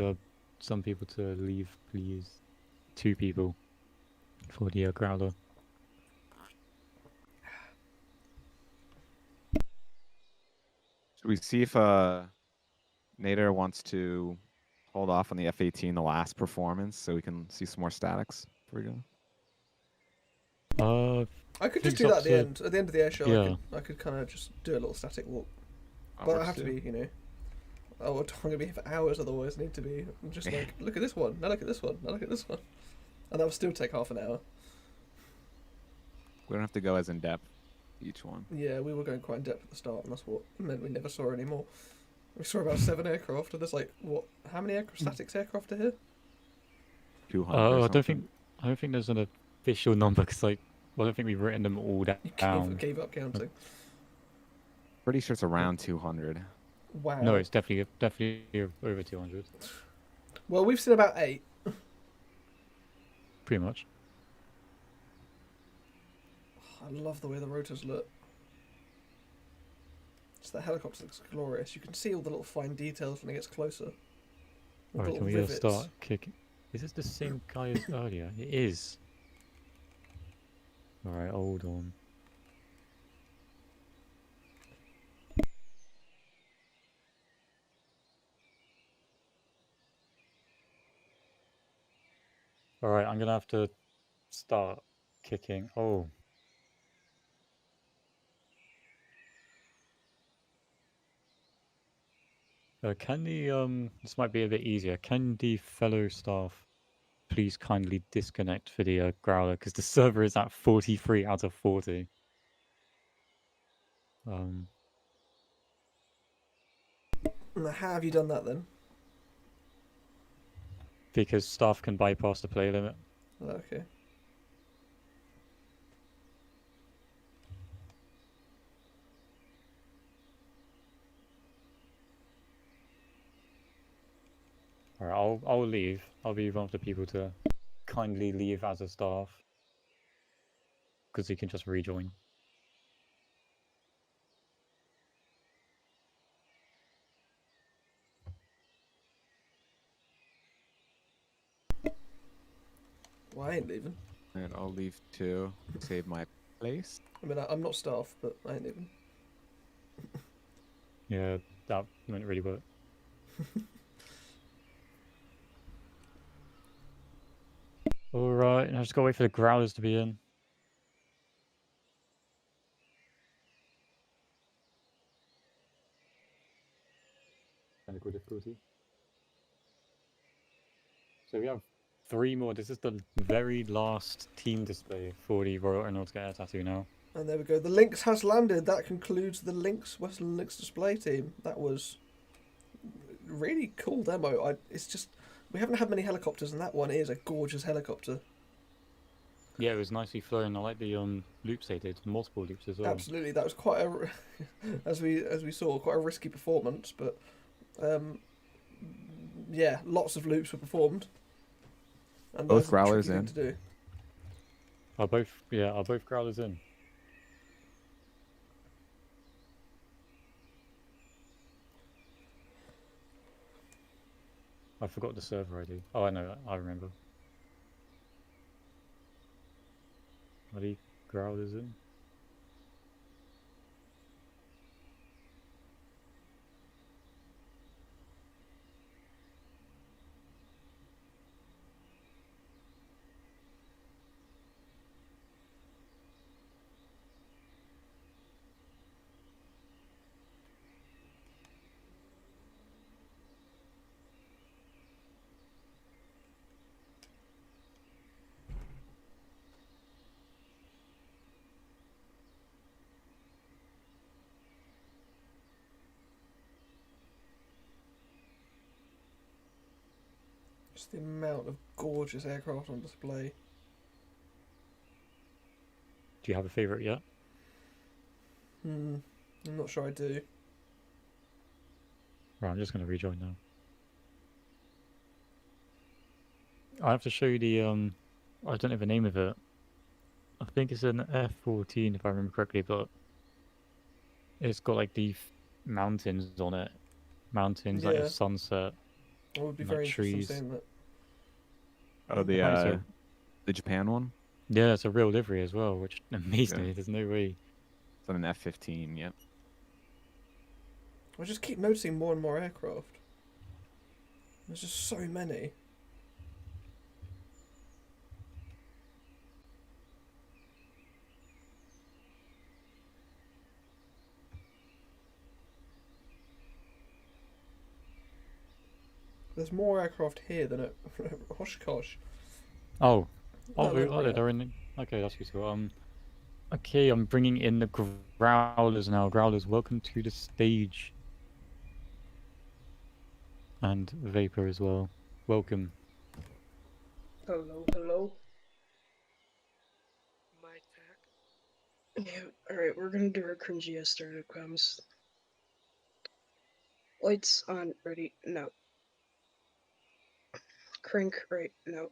some people to leave, please. 2 people for the growler. Should we see if Nader wants to hold off on the F-18, the last performance, so we can see some more statics before we go? I could just do that at the end. At the end of the air show, Yeah. I could kind of just do a little static walk. That But I works have to too. be, you know. Oh, I'm going to be here for hours otherwise. I need to be just like, look at this one. Now look at this one. Now look at this one. And that will still take half an hour. We don't have to go as in depth each one. Yeah, we were going quite in depth at the start, and that's what meant we never saw any more. We saw about 7 aircraft, and there's like, what? How many statics aircraft are here? 200. Oh, or I don't something. think there's an official number because I don't think we've written them all You down. gave up counting. Pretty sure it's around 200. Wow. No, it's definitely over 200. Well, we've seen about 8. Pretty much. I love the way the rotors look. Just that helicopter looks glorious. You can see all the little fine details when it gets closer. Alright, can we start kicking? Is this the same guy as earlier? It is. Alright, hold on. Alright, I'm gonna have to start kicking. Oh. Can the, this might be a bit easier. Can the fellow staff please kindly disconnect for the Growler, because the server is at 43 out of 40. How have you done that then? Because staff can bypass the play limit. Okay. Alright, I'll leave. I'll be one of the people to kindly leave as a staff, because he can just rejoin. Well, I ain't leaving. And I'll leave too. Save my place. I mean, I'm not staff, but I ain't leaving. Yeah, that wouldn't really work. Alright, I just gotta wait for the Growlers to be in. Technical difficulty. So we have 3 more. This is the very last team display for the Royal Aeronautica Air Tattoo now. And there we go. The Lynx has landed. That concludes the Westland Lynx display team. That was a really cool demo. It's just, we haven't had many helicopters, and that one is a gorgeous helicopter. Yeah, it was nicely flown. I like the loops they did, multiple loops as well. Absolutely, that was quite a, as we saw, quite a risky performance. But yeah, lots of loops were performed. And both Growlers in. To do. Are both Growlers in? I forgot the server ID. Oh, I know, I remember. Are the Growlers in? Just the amount of gorgeous aircraft on display. Do you have a favourite yet? I'm not sure I do. Right, I'm just going to rejoin now. I have to show you the, I don't know the name of it. I think it's an F-14 if I remember correctly, but it's got like the mountains on it. Mountains, like a sunset. I would be and, very like, interested in trees. seeing that. Oh, the Japan one? Yeah, it's a real livery as well, which amazed me. There's no way. It's on an F-15, yep. I just keep noticing more and more aircraft. There's just so many. There's more aircraft here than at Oshkosh. Oh, No, they're in. Okay, that's useful. Okay, I'm bringing in the Growlers now. Growlers, welcome to the stage. And Vapor as well. Welcome. Hello, hello. My attack. Yeah, alright, we're gonna do our cringy startup comms. Lights on, ready, no. Crank, right, no.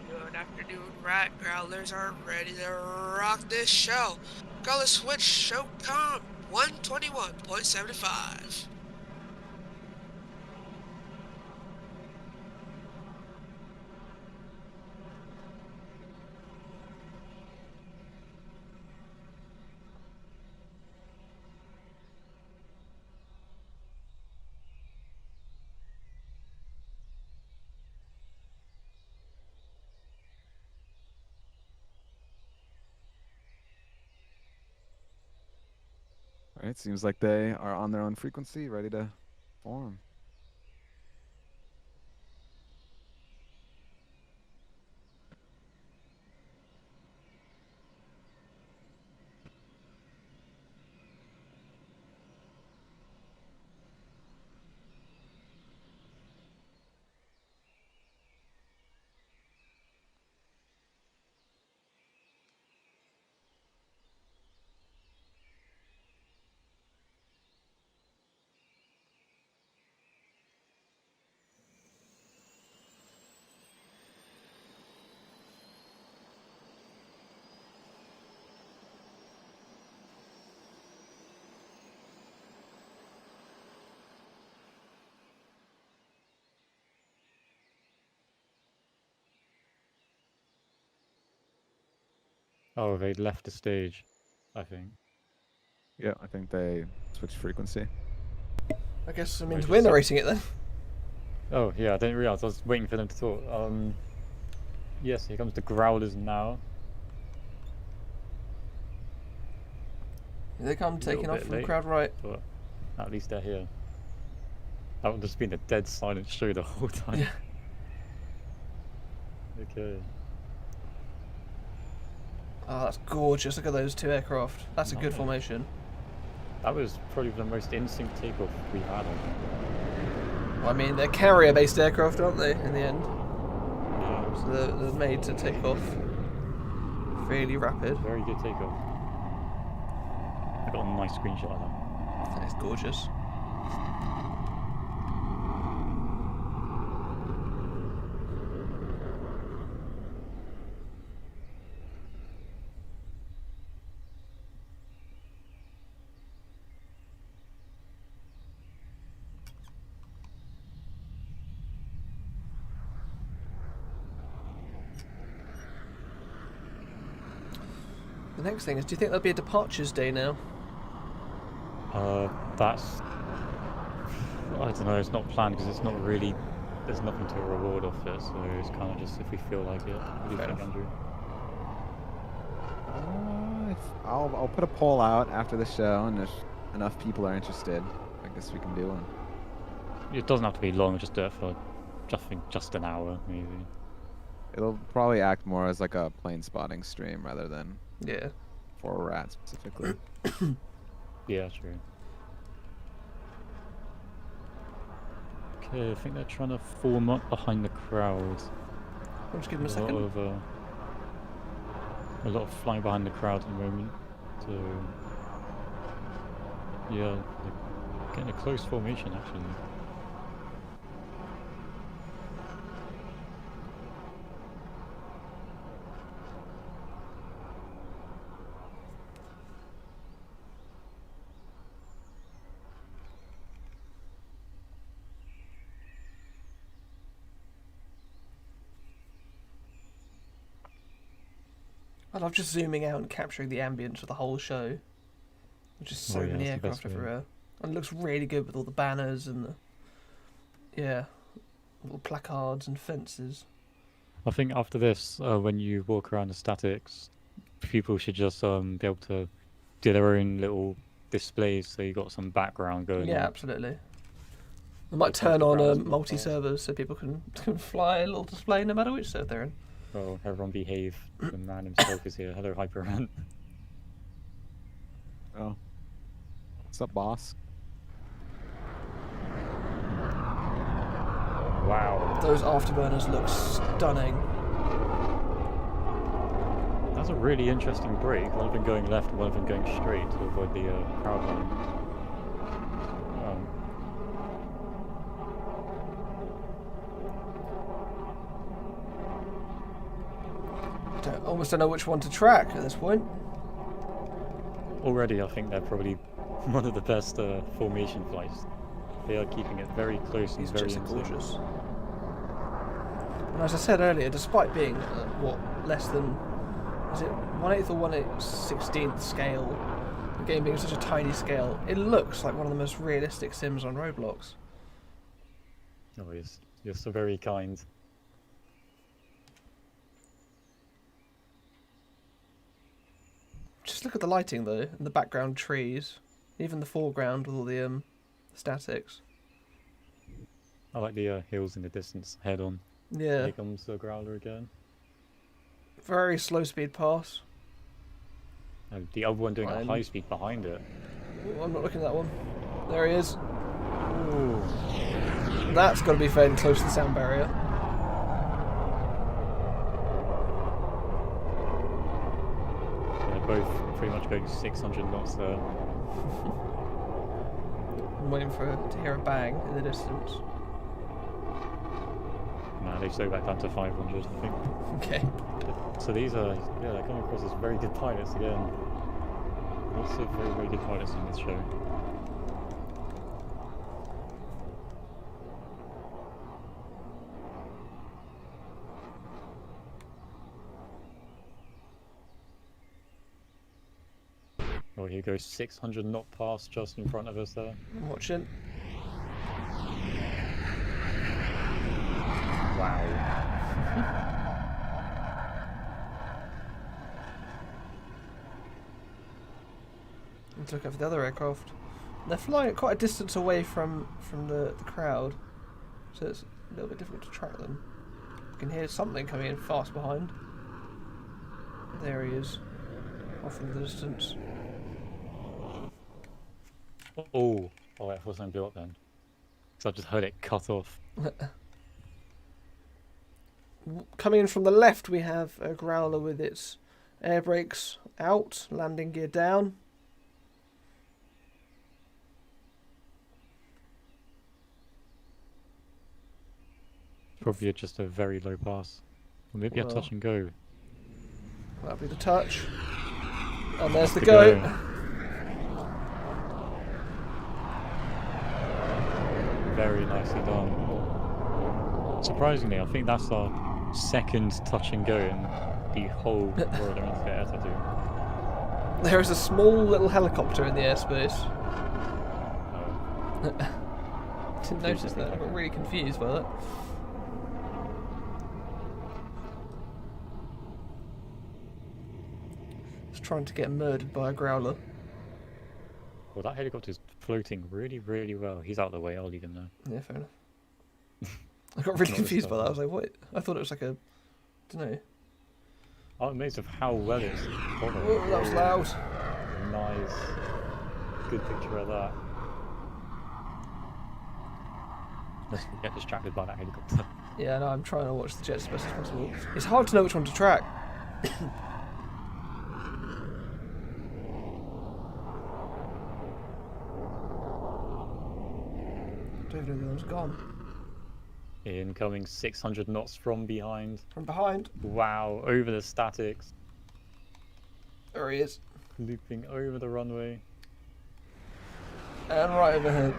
Good afternoon, Rat Growlers are ready to rock this show. Growler Switch Show Comp 121.75. All right, seems like they are on their own frequency, ready to form. Oh, they left the stage, I think. Yeah, I think they switched frequency. I guess it means we're narrating it then. Oh, yeah, I didn't realize. I was waiting for them to talk. Yes, here comes the Growlers now. Here they come, taking off from crowd right. But at least they're here. That would just been a dead silent show the whole time. Yeah. Okay. Oh, that's gorgeous. Look at those two aircraft. That's a good formation. That was probably the most in-sync takeoff we had. Well, I mean, they're carrier-based aircraft, aren't they, in the end? Yeah. So they're made to take off fairly rapid. Very good takeoff. I got a nice screenshot of that. That is gorgeous. The next thing is, do you think there'll be a departures day now? That's... I don't know, it's not planned because it's not really... There's nothing to reward off it, so it's kind of just if we feel like it. What do you think, Andrew? I'll put a poll out after the show, and if enough people are interested, I guess we can do one. It doesn't have to be long, just do it for just an hour, maybe. It'll probably act more as like a plane spotting stream rather than for rats specifically. Yeah, true. Okay, I think they're trying to form up behind the crowd. I'll just give them a second. A lot of flying behind the crowd at the moment. So yeah, they're getting a close formation actually. I love just zooming out and capturing the ambience of the whole show. There's just so many aircraft everywhere. And it looks really good with all the banners and the little placards and fences. I think after this, when you walk around the statics, people should just be able to do their own little displays, so you got some background going on. Yeah, absolutely. I might turn on multi-servers so people can fly a little display no matter which server they're in. Oh, everyone behave. The man himself is here. Hello, Hyperman. Oh. What's up, boss? Wow. Those afterburners look stunning. That's a really interesting break. One of them going left and one of them going straight to avoid the crowd line. Almost don't know which one to track at this point. Already, I think they're probably one of the best formation flights. They are keeping it very close and very gorgeous. And as I said earlier, despite being less than, is it 1/8 or 1/16th scale, the game being such a tiny scale, it looks like one of the most realistic sims on Roblox. Oh, yes, you're so very kind. Just look at the lighting though, and the background trees, even the foreground with all the statics. I like the hills in the distance, head on. Yeah. Here comes the Growler again. Very slow speed pass. And the other one doing a high speed behind it. Ooh, I'm not looking at that one. There he is. Ooh. That's got to be fairly close to the sound barrier. Both pretty much going 600 knots there. I'm waiting to hear a bang in the distance. Nah, they slow back down to 500, I think. Okay. So these are, they're coming across as very good pilots again. Lots of very, very good pilots in this show. Oh, here goes 600 knot pass just in front of us there. I'm watching. Wow. Let's look over the other aircraft. They're flying at quite a distance away from the crowd, so it's a little bit difficult to track them. You can hear something coming in fast behind. There he is, off in the distance. Oh, I thought something blew up then. Because I just heard it cut off. Coming in from the left, we have a Growler with its air brakes out, landing gear down. Probably just a very low pass. Or maybe a touch and go. That'll be the touch. And there's the go. Very nicely done. Surprisingly, I think that's our second touch and go in the whole Royal Aeronautica Air Tattoo. There is a small little helicopter in the airspace. Didn't notice that. I got really confused by that. Just trying to get murdered by a Growler. Well, that helicopter's floating really, really well. He's out of the way, I'll leave him now. Yeah, fair enough. I got really confused by that. I was like, what? I thought it was like a... don't know. I'm amazed of how well it's... Oh, that was loud. Nice. Good picture of that. Let's get distracted by that helicopter. Yeah, no, I'm trying to watch the jets as best as possible. It's hard to know which one to track. Don't know the one's gone. Incoming 600 knots from behind. From behind? Wow, over the statics. There he is. Looping over the runway. And right overhead.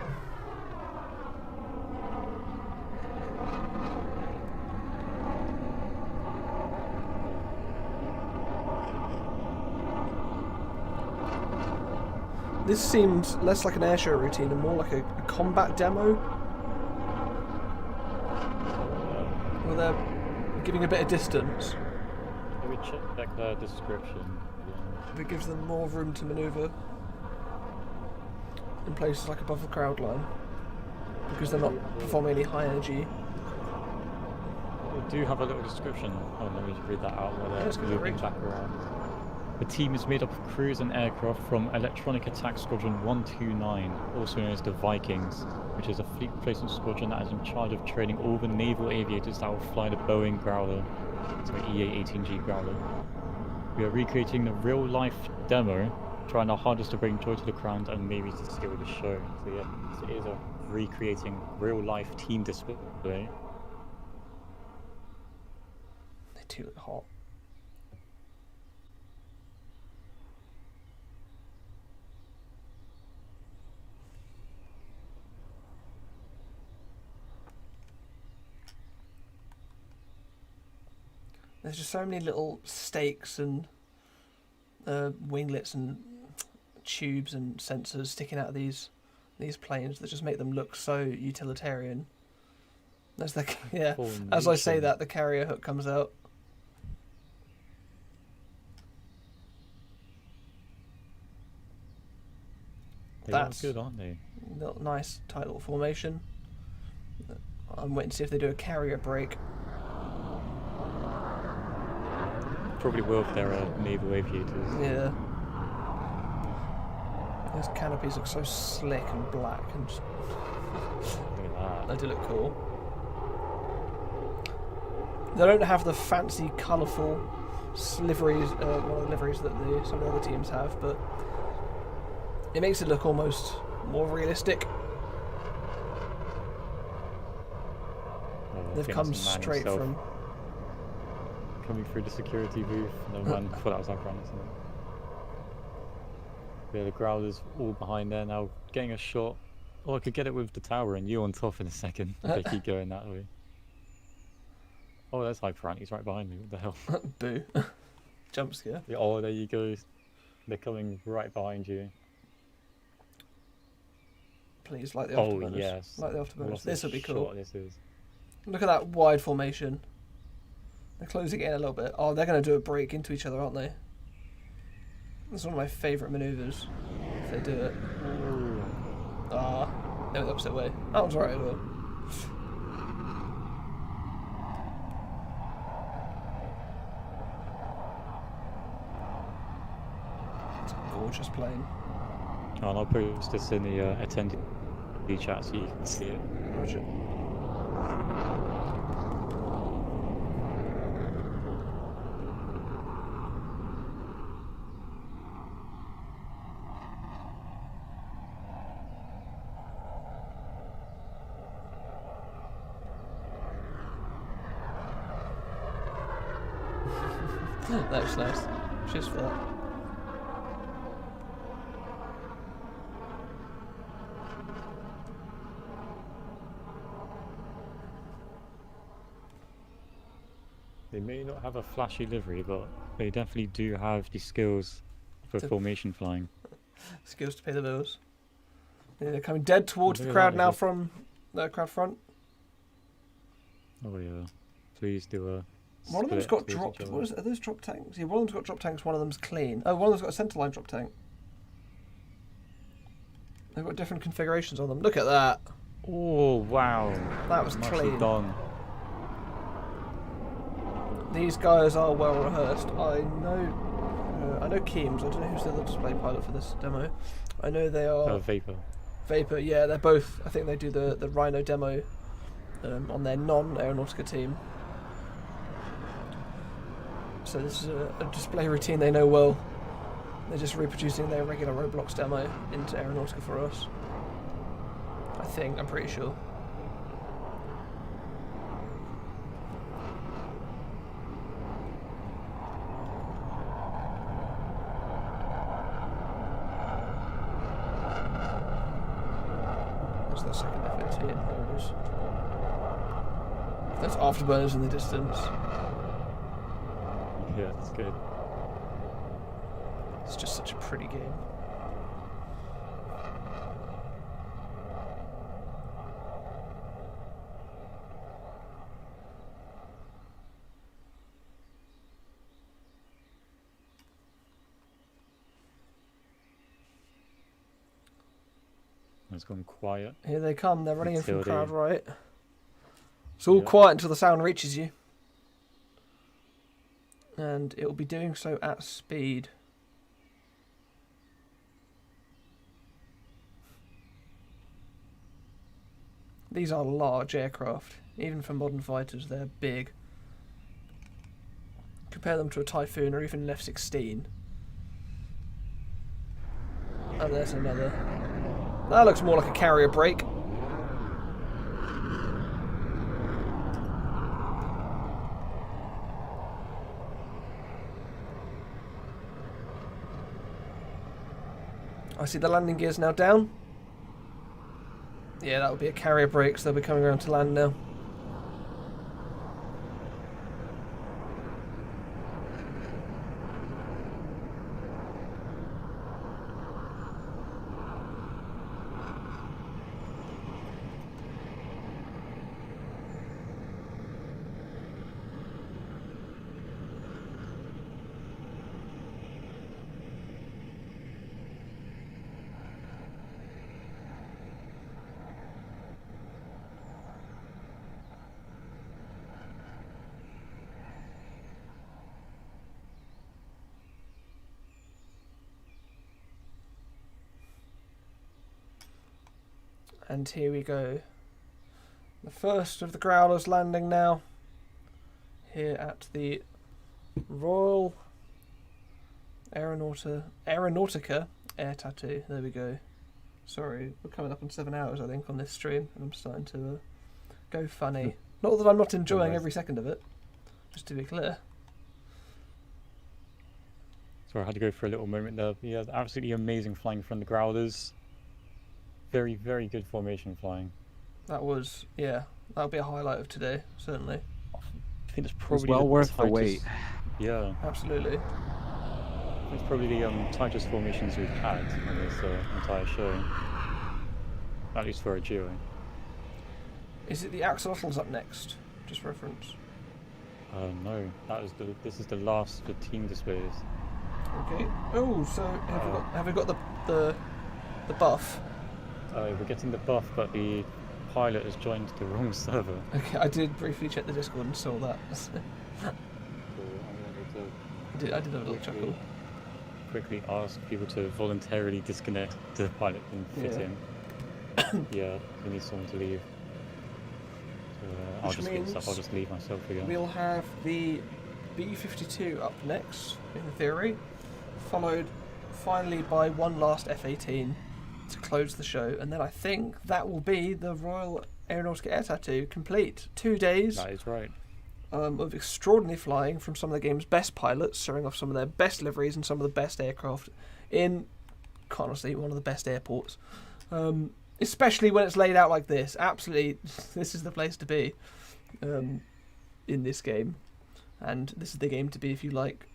This seemed less like an airshow routine and more like a combat demo. Well, they're giving a bit of distance. Let me check their description. That gives them more room to manoeuvre in places like above the crowd line, because they're not performing any high energy. They do have a little description. Oh, let me just read that out while they're looping back around. The team is made up of crews and aircraft from Electronic Attack Squadron 129, also known as the Vikings, which is a fleet replacement squadron that is in charge of training all the naval aviators that will fly the Boeing Growler, so EA-18G Growler. We are recreating the real-life demo, trying our hardest to bring joy to the crowd and maybe to steal the show. So yeah, it is a recreating real-life team display. They do look hot. There's just so many little stakes and winglets and tubes and sensors sticking out of these planes that just make them look so utilitarian. There's the yeah. As I say that, the carrier hook comes out. That's good, aren't they? Nice tight little formation. I'm waiting to see if they do a carrier break. Probably will if they're naval aviators. Yeah. Those canopies look so slick and black and just... Look at that. They do look cool. They don't have the fancy, colourful liveries, one of the liveries that some of the other teams have, but it makes it look almost more realistic. They've come straight from... Coming through the security booth. No man, I thought that was our front. Yeah, the Growler's all behind there now, getting a shot. Oh, I could get it with the tower and you on top in a second. If they keep going that way. Oh, there's Pharact. He's right behind me. What the hell? Boo. Jump scare. Yeah, oh, there you go. They're coming right behind you. Please, like the afterburners. Oh, yes. Like the afterburners. This would be cool. This is. Look at that wide formation. They're closing in a little bit. Oh, they're going to do a break into each other, aren't they? That's one of my favourite manoeuvres. If they do it. Ah, they went the opposite way. That one's right over. It's a gorgeous plane. Oh, and I'll post this in the attendee chat so you can see it. Roger. That's nice. Cheers for that. They may not have a flashy livery, but they definitely do have the skills for formation flying. Skills to pay the bills. Yeah, they're coming dead towards the crowd now from the crowd front. Oh yeah. Please do a... One of them's got dropped. What is it? Are those drop tanks? Yeah, one of them's got drop tanks, one of them's clean. Oh, one of them's got a centerline drop tank. They've got different configurations on them. Look at that. Oh, wow. That was clean. Done. These guys are well rehearsed. I know Keems. I don't know who's the other display pilot for this demo. I know they are... Vapor. Vapor, yeah. They're both... I think they do the Rhino demo on their non-Aeronautica team. So this is a display routine they know well. They're just reproducing their regular Roblox demo into Aeronautica for us. I think, I'm pretty sure. That's the second F-18, there it is. That's afterburners in the distance. Yeah, that's good. It's just such a pretty game. It's gone quiet. Here they come, they're running in from Until crowd they- right. It's all quiet until the sound reaches you. And it will be doing so at speed. These are large aircraft. Even for modern fighters, they're big. Compare them to a Typhoon or even an F-16. And there's another. That looks more like a carrier brake. I see the landing gears now down. Yeah, that would be a carrier brake, so they'll be coming around to land now. And here we go. The first of the Growlers landing now. Here at the Royal Aeronautica Air Tattoo. There we go. Sorry, we're coming up on 7 hours, I think, on this stream, and I'm starting to go funny. Not that I'm not enjoying every second of it, just to be clear. Sorry, I had to go for a little moment there. Yeah, absolutely amazing flying from the Growlers. Very, very good formation flying. That was, yeah, that'll be a highlight of today, certainly. I think it's probably well worth the tightest, wait. Yeah. Absolutely. It's probably the tightest formations we've had on this entire show. At least for a duo. Is it the axolotls up next? Just reference. No, this is the last for team displays. Okay. Oh, so have we got the buff? We're getting the buff, but the pilot has joined the wrong server. Okay, I did briefly check the Discord and saw that. I did have a little chuckle. Quickly ask people to voluntarily disconnect the pilot and fit in. Yeah, we need someone to leave. So, I'll just leave myself again. We'll have the B-52 up next, in theory, followed finally by one last F-18 to close the show, and then I think that will be the Royal Aeronautica Air Tattoo complete. 2 days. That is right. Of extraordinary flying from some of the game's best pilots, showing off some of their best liveries and some of the best aircraft in, quite honestly, one of the best airports. Especially when it's laid out like this. Absolutely, this is the place to be in this game. And this is the game to be if you like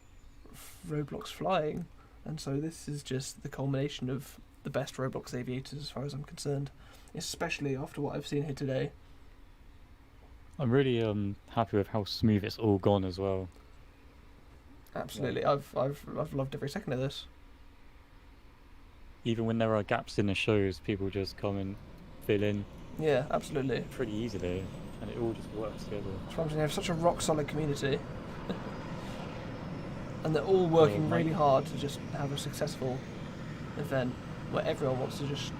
Roblox flying. And so this is just the culmination of the best Roblox aviators as far as I'm concerned. Especially after what I've seen here today. I'm really happy with how smooth it's all gone as well. Absolutely, I've loved every second of this. Even when there are gaps in the shows, people just come and fill in. Yeah, absolutely. Pretty easily, and it all just works together. That's why I'm saying they have such a rock solid community. And they're all working really hard to just have a successful event where everyone wants to just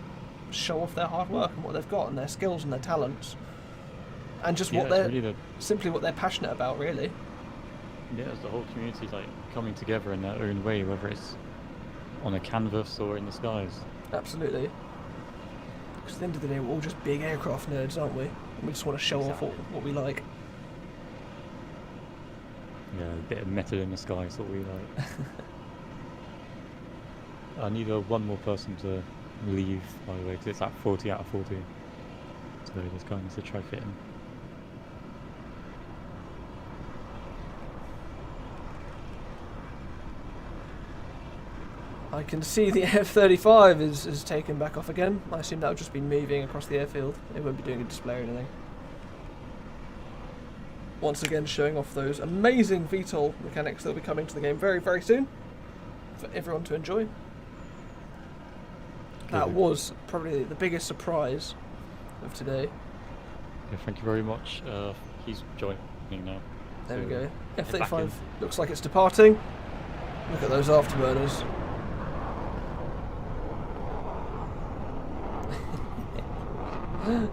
show off their hard work and what they've got and their skills and their talents. and just what they're simply what they're passionate about, really. Yeah, it's the whole community like coming together in their own way, whether it's on a canvas or in the skies. Absolutely. Because at the end of the day, we're all just big aircraft nerds, aren't we? And we just want to show off what we like. Yeah, a bit of metal in the sky is what we like. I need one more person to leave, by the way, because it's at 40 out of 40. So this guy needs to try fit in. I can see the F-35 is taken back off again. I assume that would just be moving across the airfield. It won't be doing a display or anything. Once again, showing off those amazing VTOL mechanics that will be coming to the game very, very soon for everyone to enjoy. That was probably the biggest surprise of today. Yeah, thank you very much. He's joining now. There we go. F-35 looks like it's departing. Look at those afterburners.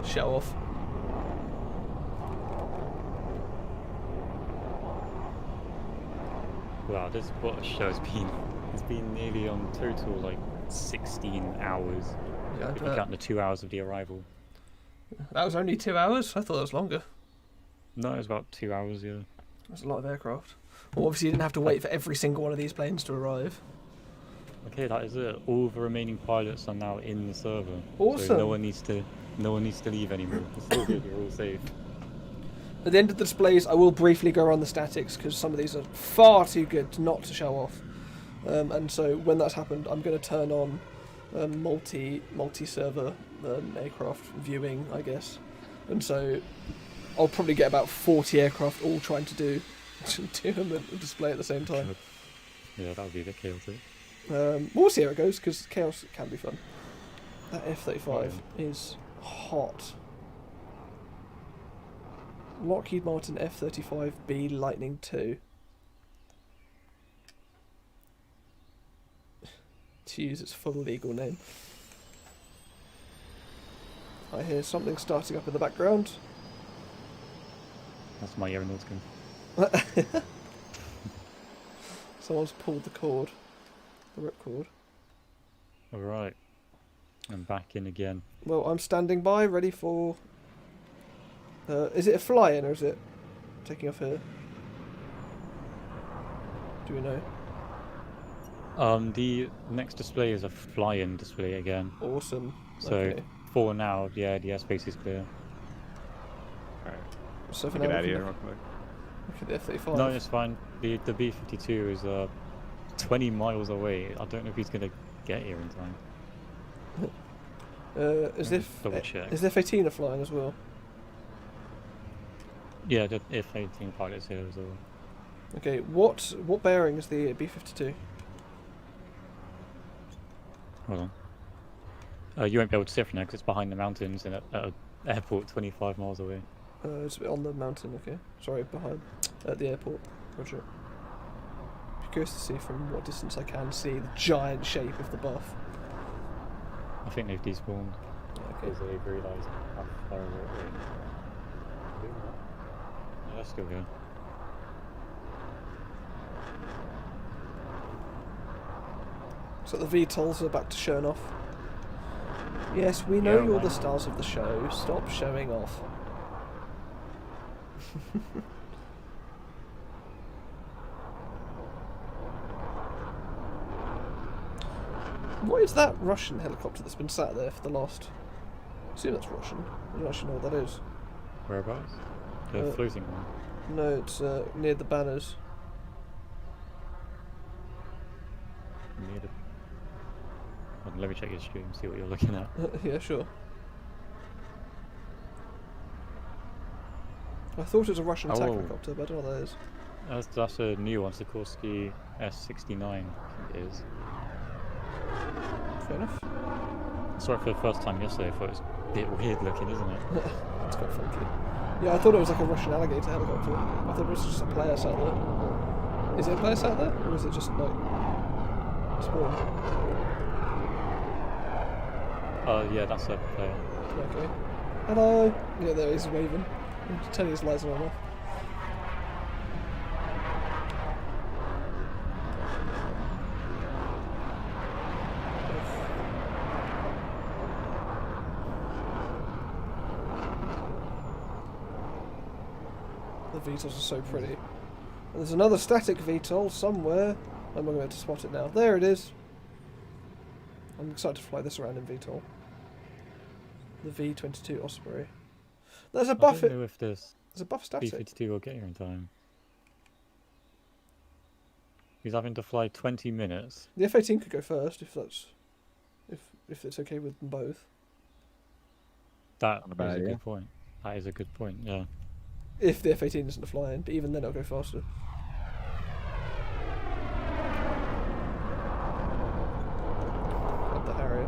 Show off. Wow, this what a show's been. It's been nearly on total like 16 hours. Yeah, if you count the 2 hours of the arrival. That was only 2 hours? I thought that was longer. No, it was about 2 hours, yeah. That's a lot of aircraft. Well, obviously you didn't have to wait for every single one of these planes to arrive. Okay, that is it. All the remaining pilots are now in the server. Awesome. So no one needs to leave anymore. It's all good, you're all safe. At the end of the displays, I will briefly go around the statics because some of these are far too good not to show off. And so when that's happened, I'm going to turn on multi-server aircraft viewing, I guess. And so I'll probably get about 40 aircraft all trying to do a display at the same time. Yeah, that would be a bit chaotic. We'll see how it goes because chaos can be fun. That F-35 is hot. Lockheed Martin F-35B Lightning II. To use its full legal name. I hear something starting up in the background. That's my AeroNautica. Someone's pulled the cord. The ripcord. Alright. I'm back in again. Well, I'm standing by, ready for... is it a fly-in or is it taking off here? Do we know? The next display is a fly-in display again. Awesome. So okay. For now, yeah, the airspace is clear. Alright. So for get now, out of here real quick. Look at the F-35. No, it's fine. The B-52 is 20 miles away. I don't know if he's going to get here in time. Is F-18 a flying as well? Yeah, the F-18 pilot's here as well. Okay, what bearing is the B-52? Hold on. You won't be able to see it from there because it's behind the mountains and at an airport 25 miles away. It's on the mountain, okay. Sorry, behind. At the airport. Roger. Be curious to see from what distance I can see the giant shape of the buff. I think they've despawned. Okay. Because they've realised how far away it is. Yeah, they're still here. So the VTOLs are back to showing off. Yes, we know you're the stars of the show. Stop showing off. What is that Russian helicopter that's been sat there for the last... I assume that's Russian. I don't actually know what that is. Whereabouts? The floating one? No, it's near the banners. Near the... Hold on, let me check your stream, see what you're looking at. Yeah, sure. I thought it was a Russian attack helicopter, but I don't know what that is. That's a new one, Sikorsky S-69, I think it is. Fair enough. I saw it for the first time yesterday, I thought it was a bit weird looking, isn't it? It's quite funky. Yeah, I thought it was like a Russian alligator helicopter. I thought it was just a player sat there. Is it a player sat there? Or is it just like... spawn? Yeah, that's a player. Okay. Hello! Yeah, there he's waving. Turn his lights on and off. The VTOLs are so pretty. And there's another static VTOL somewhere. I'm not going to spot it now. There it is. I'm excited to fly this around in VTOL. The V-22 Osprey. There's a buff. I don't know if there's a buff static. B-52 will get here in time. He's having to fly 20 minutes. The F-18 could go first if that's if it's okay with them both. That is a good point. That is a good point. Yeah. If the F-18 isn't flying, but even then it'll go faster. Got the Harrier.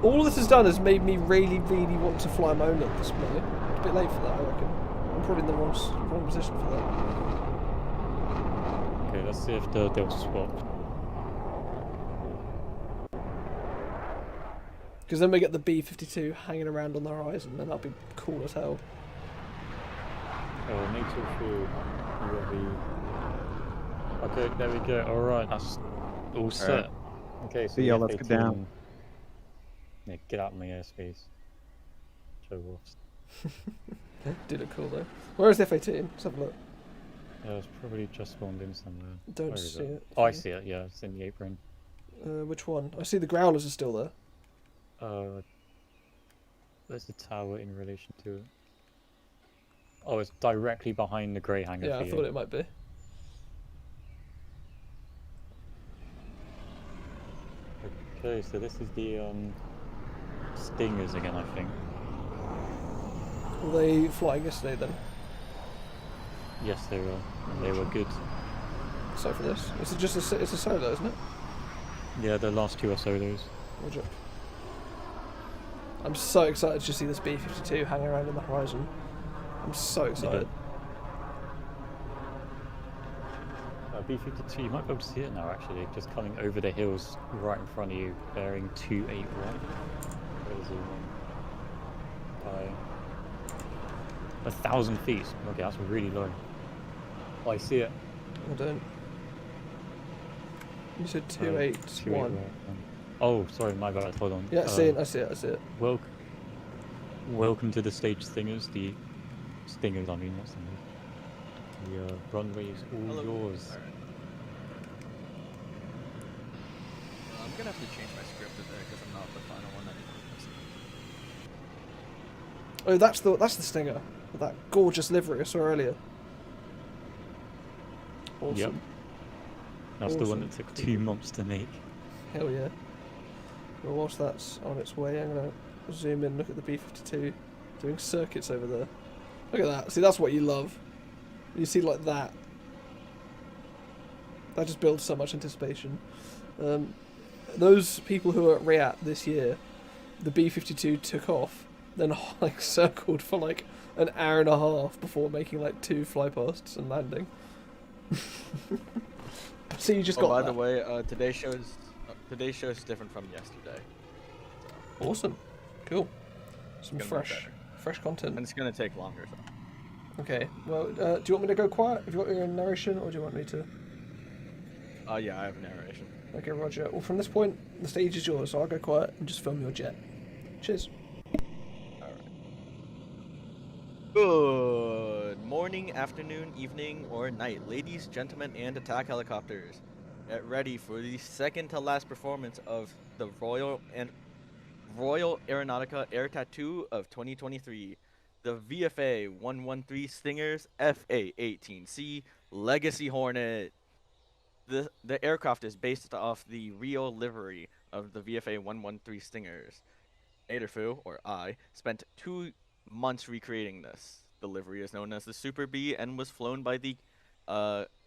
All this has done has made me really, really want to fly my own little display. It's a bit late for that, I reckon. I'm probably in the wrong position for that. Okay, let's see if they'll swap. Because then we get the B-52 hanging around on the horizon, and that'll be cool as hell. Oh, nature field. Okay, there we go. Alright, that's all set. Right. Okay, so yeah, let's get down. Yeah, get out of my airspace. Show offs. Did it cool though. Where is the F-18? Let's have a look. It's probably just spawned in somewhere. Don't see it. Oh, I see it. Yeah, it's in the apron. Which one? I see the growlers are still there. There's the tower in relation to it. Oh, it's directly behind the grey hangar. Yeah, I thought it might be. Okay, so this is the Stingers again, I think. Were they flying yesterday then? Yes, they were. They were good. So for this, it's just it's a solo, isn't it? Yeah, the last two are solos. Roger. I'm so excited to see this B-52 hanging around in the horizon. I'm so excited. B-52, you might be able to see it now actually, just coming over the hills right in front of you, bearing 281. By 1,000 feet. Okay, that's really low. Oh, I see it. I don't. You said 281. Oh, sorry, my bad. Hold on. Yeah, I see it. I see it. Welcome to the stage Stingers. The Stingers, I mean, not Stingers. The runway is all yours. Right. I'm gonna have to change my script a bit because I'm not the final one anymore. Oh, that's the Stinger. With that gorgeous livery I saw earlier. Awesome. Yep. That's awesome. The one that took 2 months to make. Hell yeah. Well, whilst that's on its way, I'm going to zoom in and look at the B-52 doing circuits over there. Look at that. See, that's what you love. You see like that. That just builds so much anticipation. Those people who were at RIAT this year, the B-52 took off, then like circled for like an hour and a half before making like 2 flypasts and landing. So you just got by that. The way, today's show is different from yesterday. So. Awesome, cool. Some fresh content. And it's gonna take longer. So. Okay. Well, do you want me to go quiet? Have you got your narration, or do you want me to? Yeah, I have narration. Okay, Roger. Well, from this point, the stage is yours, so I'll go quiet and just film your jet. Cheers. Good morning, afternoon, evening, or night, ladies, gentlemen, and attack helicopters. Get ready for the second to last performance of the Royal Aeronautica Air Tattoo of 2023. The VFA 113 Stingers FA-18C Legacy Hornet. The aircraft is based off the real livery of the VFA 113 Stingers. Naderfu, or I, spent 2 months recreating this. The livery is known as the Super Bee and was flown by the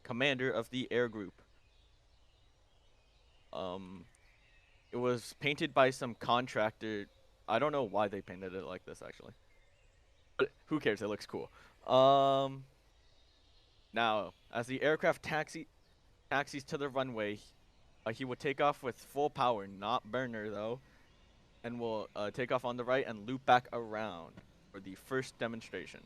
commander of the air group. It was painted by some contractor. I don't know why they painted it like this actually, but who cares? It looks cool. Now, as the aircraft taxis to the runway, he would take off with full power, not burner though. and will take off on the right and loop back around for the first demonstration.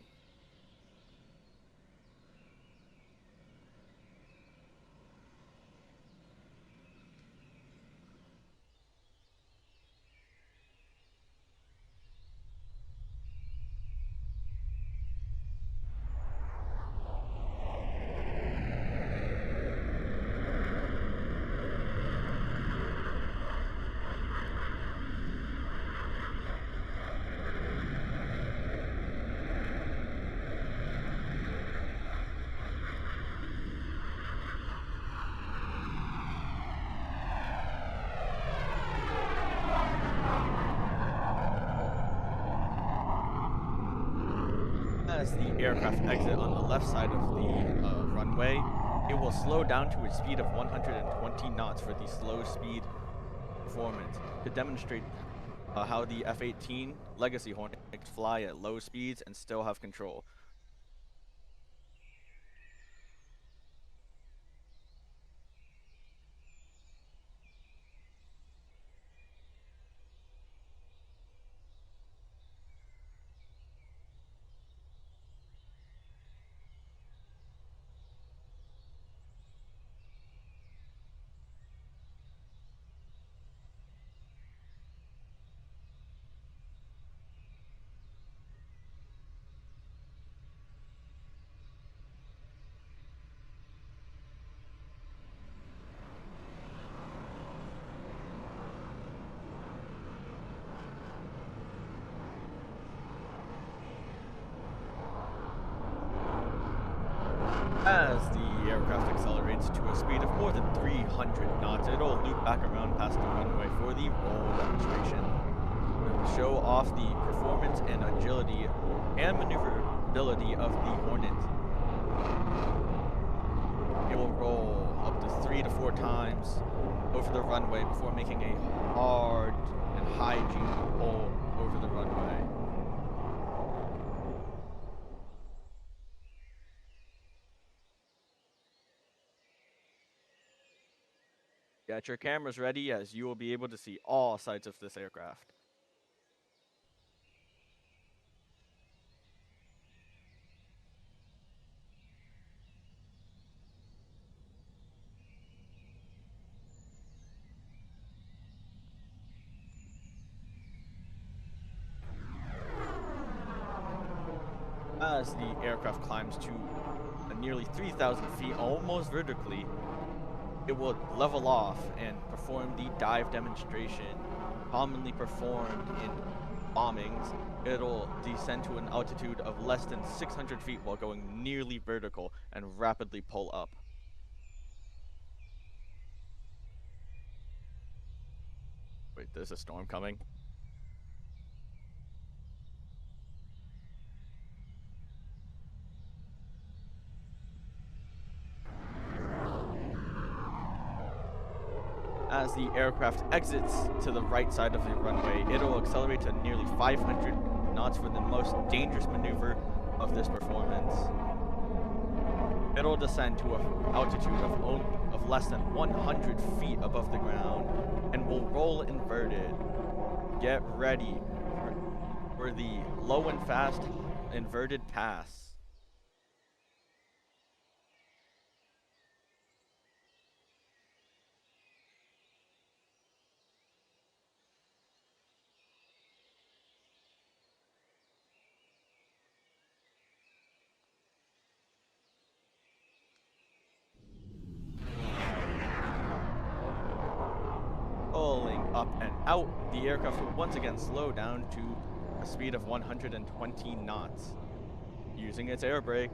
As the aircraft exit on the left side of the runway, it will slow down to a speed of 120 knots for the slow speed performance to demonstrate how the F-18 Legacy Hornet can fly at low speeds and still have control. As the aircraft accelerates to a speed of more than 300 knots, it'll loop back around past the runway for the roll demonstration. It will show off the performance and agility and maneuverability of the Hornet. It will roll up to 3 to 4 times over the runway before making a hard and high-G roll over the runway. Get your cameras ready, as you will be able to see all sides of this aircraft. As the aircraft climbs to nearly 3,000 feet, almost vertically, it will level off and perform the dive demonstration commonly performed in bombings. It'll descend to an altitude of less than 600 feet while going nearly vertical and rapidly pull up. Wait, there's a storm coming? As the aircraft exits to the right side of the runway, it'll accelerate to nearly 500 knots for the most dangerous maneuver of this performance. It'll descend to an altitude of less than 100 feet above the ground and will roll inverted. Get ready for the low and fast inverted pass. Pulling up and out, the aircraft will once again slow down to a speed of 120 knots. Using its air brake,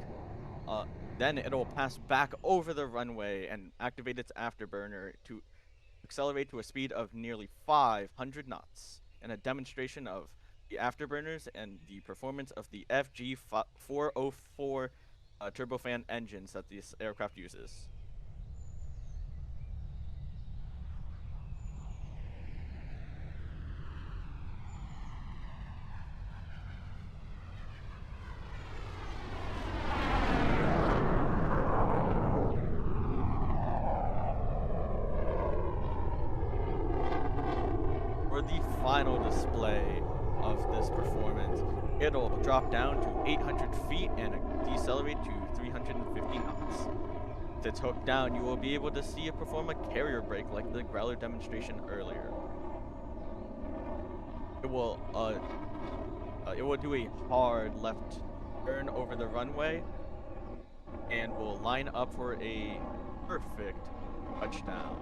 then it'll pass back over the runway and activate its afterburner to accelerate to a speed of nearly 500 knots in a demonstration of the afterburners and the performance of the FG404 turbofan engines that this aircraft uses. For for the final display of this performance. It'll drop down to 800 feet and decelerate to 350 knots. With its hooked down, you will be able to see it perform a carrier brake like the Growler demonstration earlier. It will do a hard left turn over the runway and will line up for a perfect touchdown.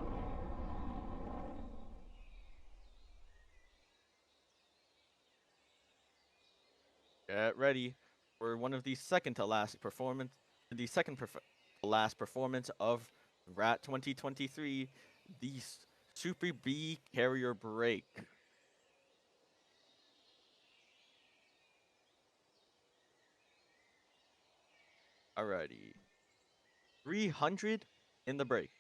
Get ready for one of the second to last performance of RAT 2023, the Super B carrier brake. Alrighty. 300 in the brake.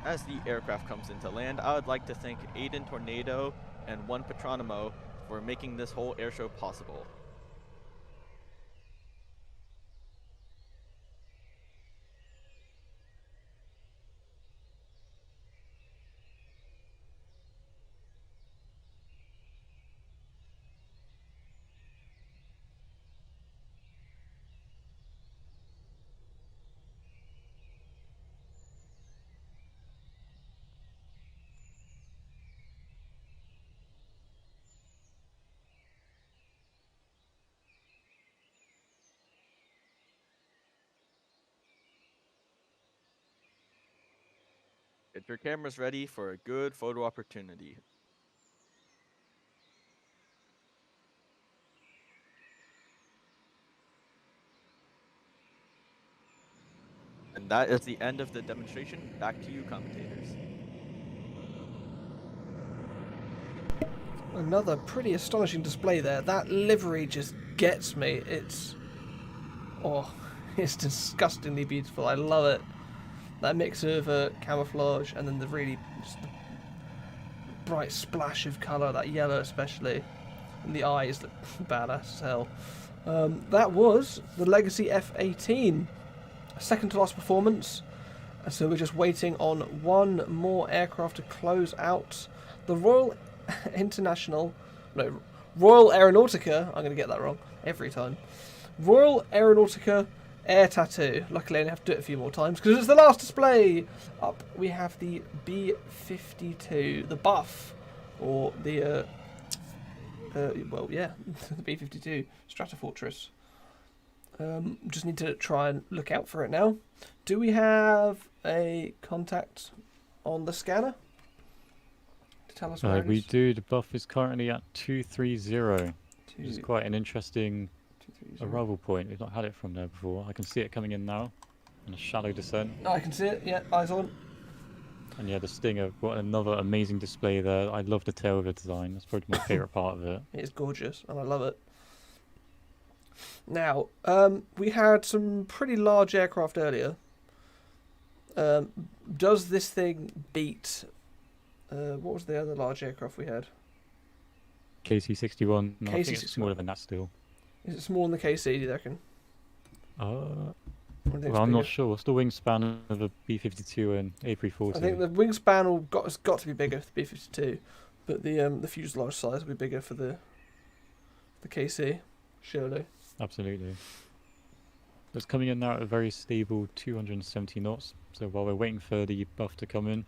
As the aircraft comes into land, I would like to thank Aiden Tornado and One Patronimo for making this whole airshow possible. Get your cameras ready for a good photo opportunity. And that is the end of the demonstration. Back to you, commentators. Another pretty astonishing display there. That livery just gets me. It's disgustingly beautiful. I love it. That mix of camouflage and then the really just the bright splash of colour, that yellow especially, and the eyes look badass as hell. That was the Legacy F-18, second to last performance. So we're just waiting on one more aircraft to close out the Royal Aeronautica. I'm going to get that wrong every time. Royal Aeronautica Air Tattoo. Luckily, I only have to do it a few more times because it's the last display. Up we have the B-52, the buff, or the the B-52 Stratofortress. Just need to try and look out for it now. Do we have a contact on the scanner to tell us where it is? We do. The buff is currently at 230, which is quite an interesting arrival point. We've not had it from there before. I can see it coming in now in a shallow descent. I can see it, yeah, eyes on. And yeah, the Stinger, what another amazing display there. I love the tail of the design. That's probably my favourite part of it. It's gorgeous, and I love it. Now, we had some pretty large aircraft earlier. Does this thing beat... what was the other large aircraft we had? KC-61. No, I think KC-61. it's smaller than that still. Is it smaller than the KC, do you reckon? Well, I'm not sure. What's the wingspan of a B-52 and A340? I think the wingspan has got to be bigger for the B-52, but the fuselage size will be bigger for the KC, surely. Absolutely. It's coming in now at a very stable 270 knots. So while we're waiting for the buff to come in,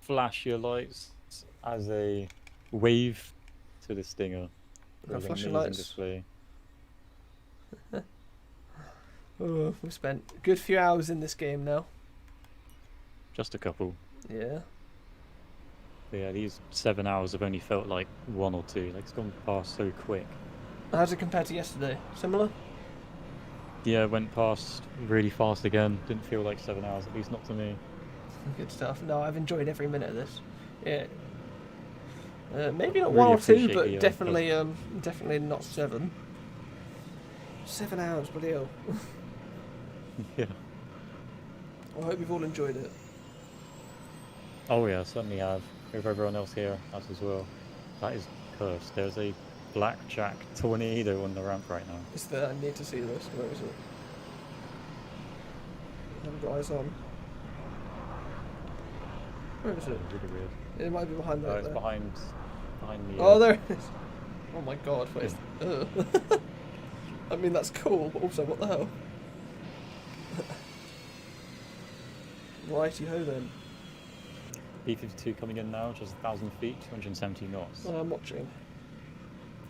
flash your lights as a wave to the Stinger. Flash your lights. Display. Oh, we've spent a good few hours in this game now. Just a couple. Yeah. But yeah, these 7 hours have only felt like 1 or 2. Like, it's gone past so quick. How does it compare to yesterday? Similar? Yeah, went past really fast again. Didn't feel like 7 hours, at least not to me. Good stuff. No, I've enjoyed every minute of this. Yeah. Maybe not Really 1 or 2, appreciate but the, definitely not 7. 7 hours, bloody hell. Yeah. I hope you've all enjoyed it. Oh yeah, certainly have. If everyone else here has as well. That is cursed. There's a blackjack tornado on the ramp right now. Is there? I need to see this. Where is it? I haven't got eyes on. Where is it? Really weird. It might be behind there. It's behind me. Oh, there it is. Oh my god, wait. I mean, that's cool, but also, what the hell? Righty-ho then. B-52 coming in now, just 1,000 feet, 270 knots. I'm watching.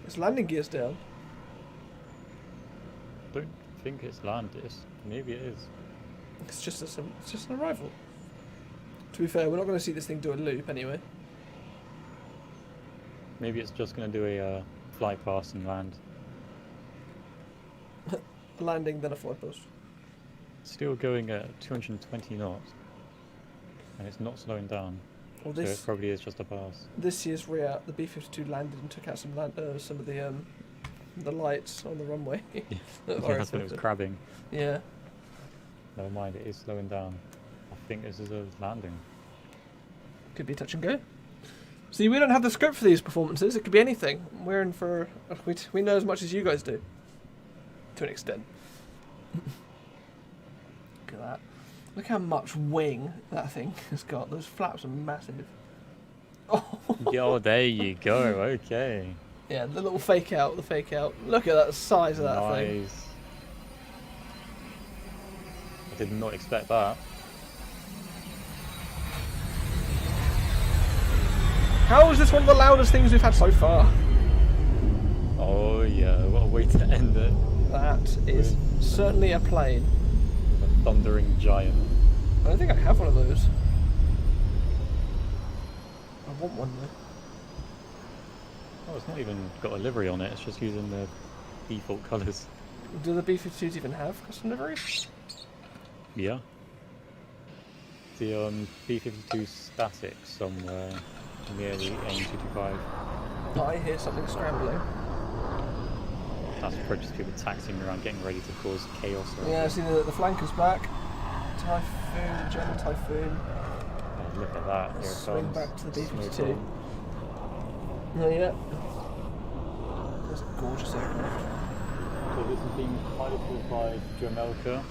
Its landing gear's down. Don't think it's landed. Maybe it is. It's just an arrival. To be fair, we're not going to see this thing do a loop anyway. Maybe it's just going to do a fly past and land. A landing, then a fly past. Still going at 220 knots. And it's not slowing down. Well, so it probably is just a pass. This year's RIA, the B-52 landed and took out some of the lights on the runway. Yeah, that's when it was crabbing. Yeah. Never mind, it is slowing down. I think this is a landing. Could be touch and go. See, we don't have the script for these performances. It could be anything. We're in for... We know as much as you guys do. To an extent. Look at that. Look how much wing that thing has got. Those flaps are massive. Oh, Yo, there you go. Okay. Yeah, the little fake out, the fake out. Look at that size of that thing. Nice. I did not expect that. How is this one of the loudest things we've had so far? Oh yeah, what a way to end it. That is certainly a plane. A thundering giant. I don't think I have one of those. I want one though. Oh, it's not even got a livery on it, it's just using the default colours. Do the B-52s even have custom liveries? Yeah. The B-52 static somewhere near the AIM-225. I hear something scrambling. That's probably just people taxiing around getting ready to cause chaos. Yeah, I see the flanker's back. Typhoon, German Typhoon. Oh, look at that, here it Swing comes. back to the B-52. Oh yeah. That's a gorgeous aircraft. So this is being piloted by Jamelka.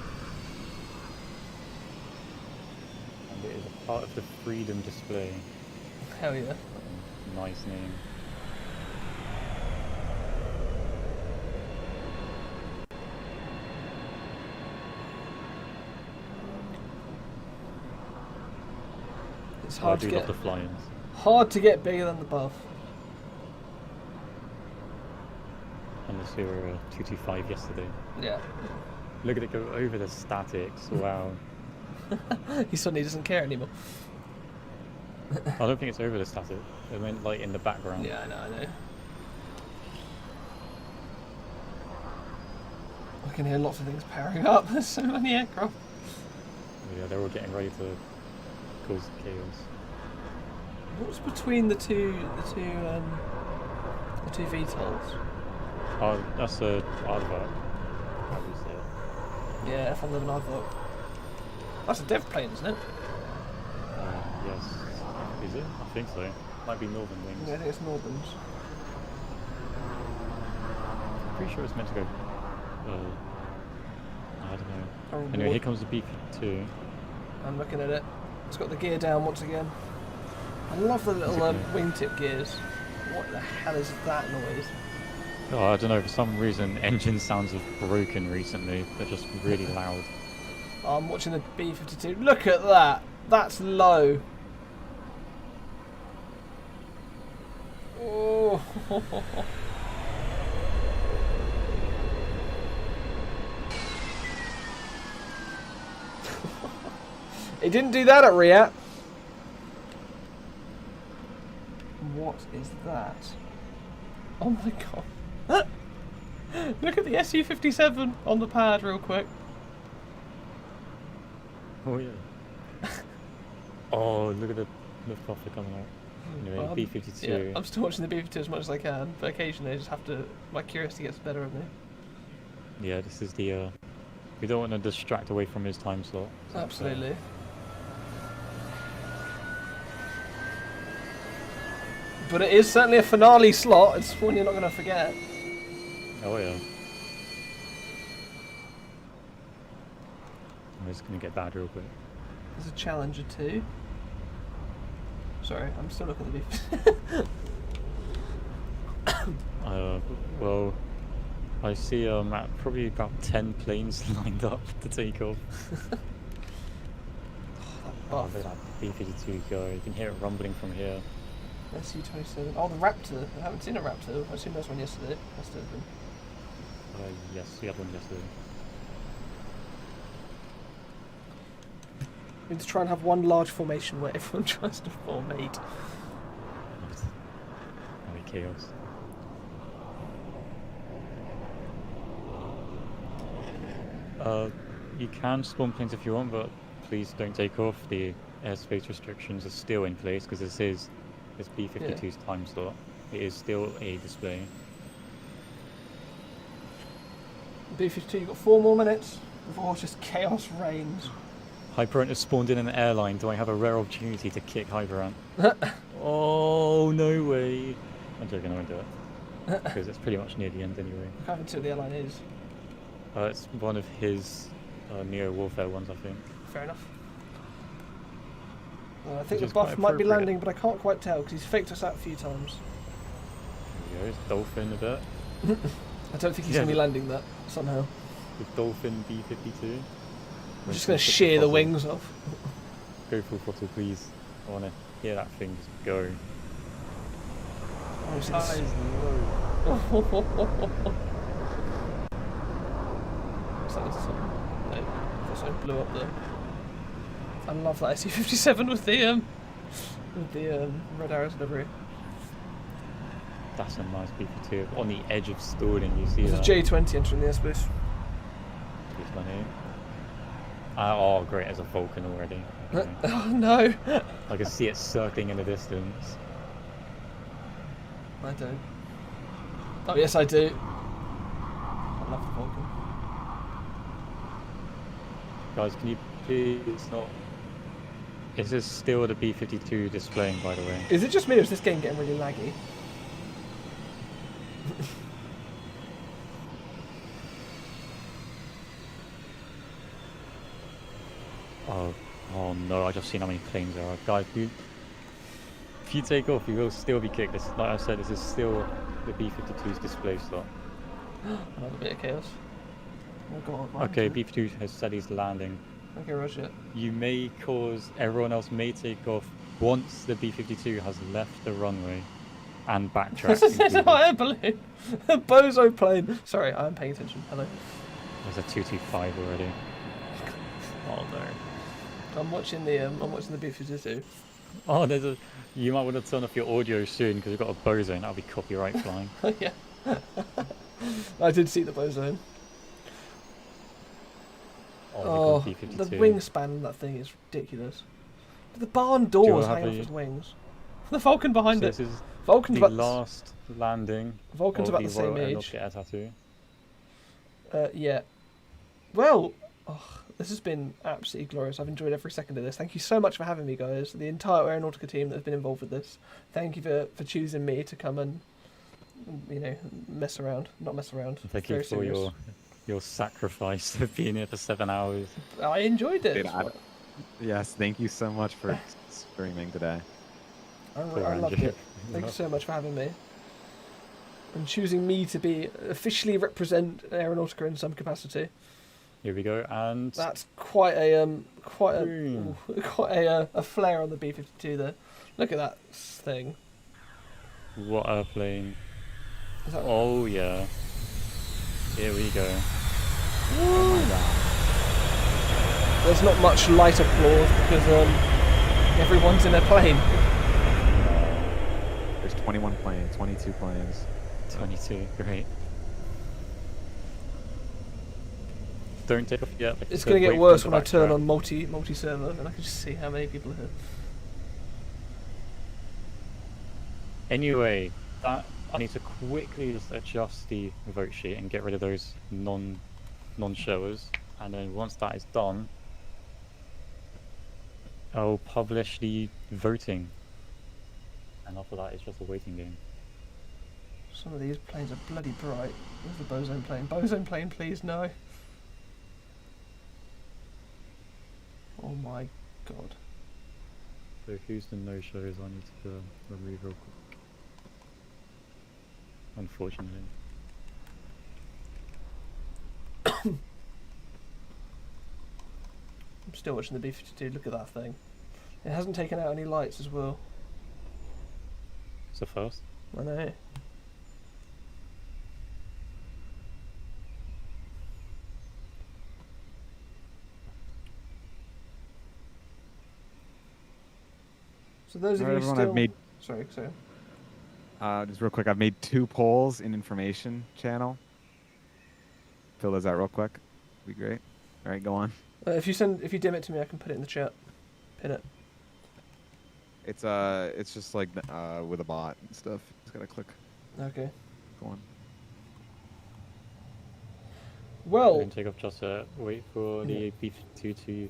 And it is a part of the Freedom display. Hell yeah. Nice name. It's hard I do to love get the fly-ins. hard to get bigger than the buff. Unless you were 225 yesterday. Yeah. Look at it go over the statics. Wow. He suddenly doesn't care anymore. I don't think it's over the static. It went like in the background. Yeah, I know. I can hear lots of things powering up. There's so many aircraft. Yeah, they're all getting ready to cause chaos. What's between the two VTOLs? Oh, that's a aardvark. How do you say it? Yeah, F-11 aardvark. That's a dev plane, isn't it? Yes. Is it? I think so. Might be Northern Wings. Yeah, I think it's Northerns. Pretty sure it's meant to go. I don't know. Oh, Anyway, what- here comes the B-52. I'm looking at it. It's got the gear down once again. I love the little wingtip gears. What the hell is that noise? Oh, I don't know. For some reason, engine sounds have broken recently. They're just really loud. I'm watching the B-52. Look at that. That's low. Oh. It didn't do that at RIA. What is that? Oh my god. Look at the Su-57 on the pad real quick. Oh yeah. Oh, look at the Luftwaffe coming out. Anyway, B-52. Yeah, I'm still watching the B-52 as much as I can, but occasionally I just have to... My curiosity gets the better of me. Yeah, this is the... we don't want to distract away from his time slot. Absolutely. But it is certainly a finale slot. It's one you're not going to forget. Oh yeah. I'm just gonna get bad real quick. There's a Challenger too. Sorry, I'm still looking at the beef. Well, I see probably about 10 planes lined up to take off. Oh, look at that B-52 go. You can hear it rumbling from here. SU-27. Oh, the Raptor. I haven't seen a Raptor. I've seen this one yesterday. Must have been. Yes, we had one yesterday. We need to try and have one large formation where everyone tries to form 8. That'll be chaos. You can spawn planes if you want, but please don't take off. The airspace restrictions are still in place because this is B-52's time slot. It is still a display. B-52, you've got 4 more minutes before just chaos reigns. Hyperant has spawned in an airline. Do I have a rare opportunity to kick Hyperant? Oh, no way. I'm joking, I won't do it. Because it's pretty much near the end anyway. I can't even see what the airline is. It's one of his Neo Warfare ones, I think. Fair enough. I think the buff might be landing, but I can't quite tell because he's faked us out a few times. There we go, Dolphin a bit. I don't think he's going to be landing that somehow. The Dolphin B-52. I'm just going to shear the wings off. Go full throttle, please. I want to hear that thing just go. Oh, That is no, I blew up there. I love that SU-57 with the red arrows delivery. That's a nice B-52 on the edge of stalling. You see There's that? a J-20 entering the airspace. This one here. Oh, great! There's a Vulcan already. Okay. Oh no! I can see it circling in the distance. I don't. Oh yes, I do. I love the Vulcan. Guys, can you please not? Is this still the B-52 displaying, by the way? Is it just me or is this game getting really laggy? Oh no, I just seen how many planes there are. Guys, if you take off, you will still be kicked. This, like I said, this is still the B-52's display slot. Another bit of chaos. Oh god. Okay, B-52 has said he's landing. Okay, Roger. You may cause, everyone else may take off once the B-52 has left the runway and backtracked. This is a hot air balloon. A bozo plane. Sorry, I am paying attention. Hello. There's a 225 already. Oh no. I'm watching the B-52. Oh, there's a. You might want to turn off your audio soon because we've got a bozone. That'll be copyright flying. Yeah. I did see the bozone. Oh, the wingspan on that thing is ridiculous. The barn doors hang off his wings. The Vulcan behind it. This is Vulcan's the about last landing. Vulcan's about the same Royal age. Aeronautica Air Tattoo. Yeah. Well, this has been absolutely glorious. I've enjoyed every second of this. Thank you so much for having me, guys. The entire Aeronautica team that has been involved with this. Thank you for choosing me to come and, mess around. Not mess around. Thank you for your sacrifice of being here for 7 hours. I enjoyed it. Yes, thank you so much for streaming today. I loved it. Thank you so much for having me. And choosing me to be officially represent Aeronautica in some capacity. Here we go, and that's quite a flare on the B-52 there. Look at that thing. What a plane! Oh yeah. Here we go. Oh my god. There's not much light applause because everyone's in a plane. There's 21 planes, 22 planes. 22, great. Don't take off yet. It's going to get worse when I turn on multi-server and I can just see how many people are here. Anyway, I need to quickly just adjust the vote sheet and get rid of those non-showers, and then once that is done, I'll publish the voting. and after that it's just a waiting game. Some of these planes are bloody bright. Where's the Bozone plane? Bozone plane, please, no. Oh my god. So Houston no-shows, I need to remove real quick. Unfortunately. I'm still watching the B-52, look at that thing. It hasn't taken out any lights as well. It's a first. I know. So those of you everyone, still... I've made... Sorry. Just real quick, I've made 2 polls in information channel. Fill those out real quick. Be great. All right, go on. If you dim it to me, I can put it in the chat. Pin it. It's just like with a bot and stuff. Just gotta click. Okay. Go on. Well. We're gonna take off just wait for the B-52 to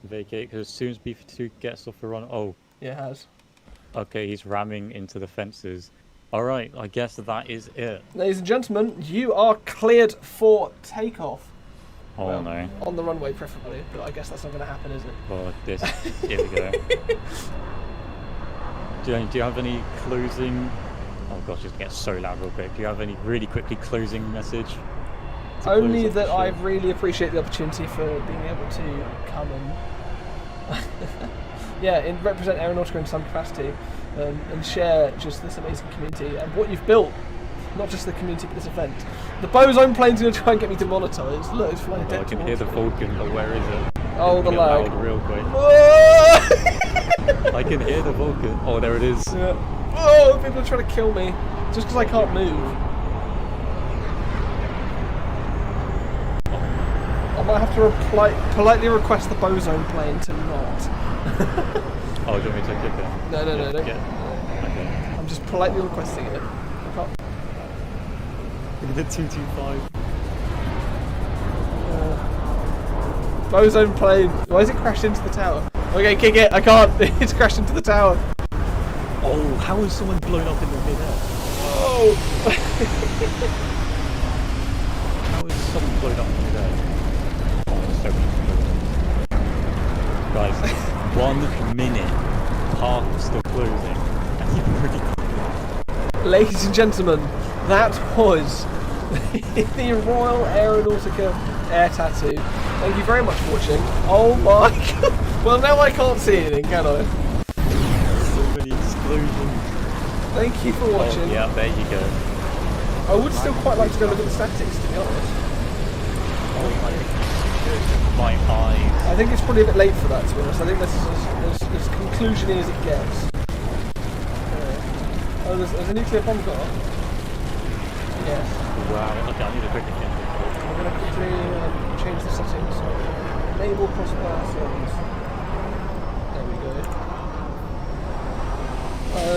vacate, because as soon as B-52 gets off the run, oh. Yeah, it has. Okay, he's ramming into the fences. Alright, I guess that is it. Ladies and gentlemen, you are cleared for takeoff. Oh well, no. On the runway, preferably, but I guess that's not going to happen, is it? Well, this. Here we go. Do you have any closing? Oh gosh, it's getting so loud real quick. Do you have any really quickly closing message? Only that I really appreciate the opportunity for being able to come and represent Aeronautica in some capacity, and share just this amazing community and what you've built. Not just the community, but this event. The Bozone plane's going to try and get me demonetized. Look, it's flying dead. I can hear the Vulcan, but where is it? Oh, the lag. Real quick. I can hear the Vulcan. Oh, there it is. Yeah. Oh, people are trying to kill me just because I can't move. I might have to politely request the Bozone plane to not. Oh, do you want me to kick it? No, don't. Okay. I'm just politely requesting it. I can't. The 225. Bozone plane. Why is it crashed into the tower? Okay, kick it. I can't. It's crashed into the tower. Oh, how is someone blown up in the mid-air? Oh. How is someone blown up in the mid-air? Oh, so many. Guys, 1 minute. Park is still closing. And you've already... Ladies and gentlemen, that was the Royal Aeronautica Air Tattoo. Thank you very much for watching. Oh my god. Well, now I can't see anything, can I? So many explosions. Thank you for watching. Oh, yeah, there you go. I would still quite like to go look at the statistics, to be honest. Oh my eyes. I think it's probably a bit late for that, to be honest. I think this is as conclusion-y as it gets. Oh, there's a nuclear bomb got off. Yes. Wow, okay, I need a quicker change. I'm going to quickly change the settings. Enable crossbar settings. There we go.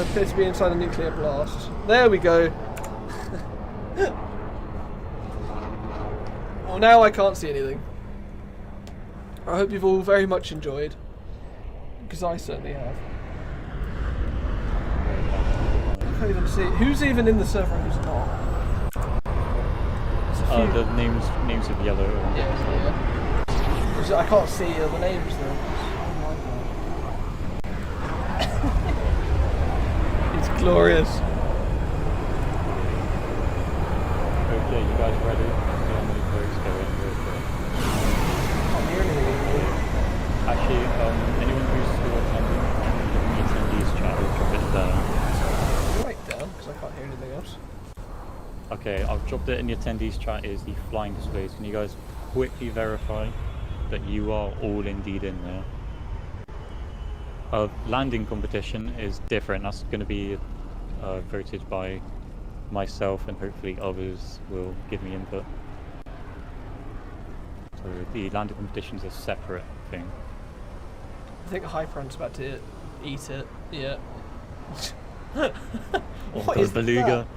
Appear to be inside a nuclear blast. There we go. Well, now I can't see anything. I hope you've all very much enjoyed. Because I certainly have. I can't even see. Who's even in the server and who's not? The names of the other. Yeah. I can't see the names though. It's glorious. Okay, you guys ready? See how many votes go in real quick. Can't hear anything. Actually, anyone who's still attending, the attendees chat, will drop it down. Right down, because I can't hear anything else. Okay, I've dropped it in the attendees chat is the flying displays. Can you guys quickly verify that you are all indeed in there? Landing competition is different. That's going to be voted by myself, and hopefully others will give me input. So the landing competition is a separate thing. I think Hyperon's about to eat it. Yeah. What is beluga? That?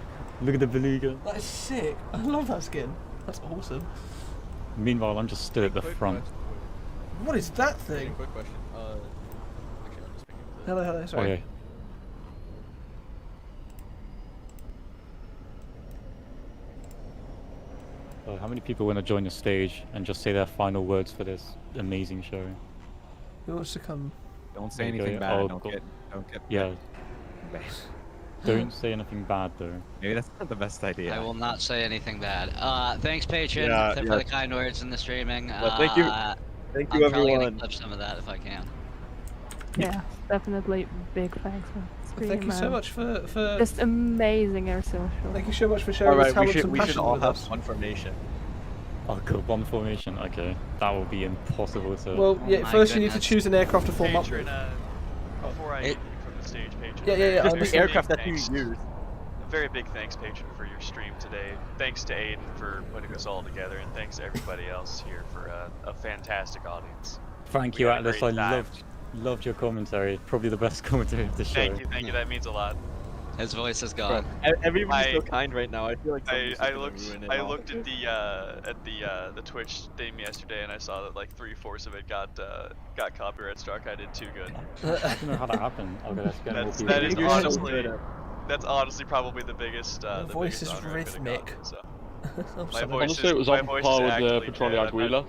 Look at the beluga. That is sick. I love that skin. That's awesome. Meanwhile, I'm just stood at the front. What is that thing? Quick question. Hello, sorry. Okay. So how many people want to join the stage and just say their final words for this amazing show? Who wants to come? Don't say There you anything go. bad. Oh, Don't get. Yeah. Don't say anything bad though. Maybe that's not the best idea. I will not say anything bad. Thanks, patron, Yeah, for the kind words in the streaming. thank you. Thank you, I'm probably gonna everyone. clip some of that if I can. Yeah, definitely big thanks for stream, Thank you so man. much for Just amazing air social. Thank you so much for sharing All your right, we talents should and we should passion all with have us. one formation. Oh god, one formation. Okay, that will be impossible to. Well, yeah. my First, you need to goodness. choose an aircraft to form up Patron, with. before I It- leave from the stage, Patron. Yeah, yeah, yeah, very I Just understand. the big aircraft that you thanks- use. A very big thanks, Patron, for your stream today. Thanks to Aiden for putting us all together, and thanks to everybody else here for a fantastic audience. Thank We you, had a Atlas. great I time. loved your commentary. Probably the best commentary of the show. Thank you. That means a lot. His voice is gone. Everybody's so I- kind right now. I feel like somebody's I just gonna looked ruin it I all. looked at the Twitch theme yesterday, and I saw that like 3/4 of it got copyright struck. I did too good. I don't know how that happened. Okay, let's get more people. That is You're so honestly good at- that's honestly probably the biggest. Your the voice biggest is honor I could've rhythmic. gotten, so. I'm My sorry. voice Honestly, is, it was my on voice par is with actually Petroni dead. Aguila.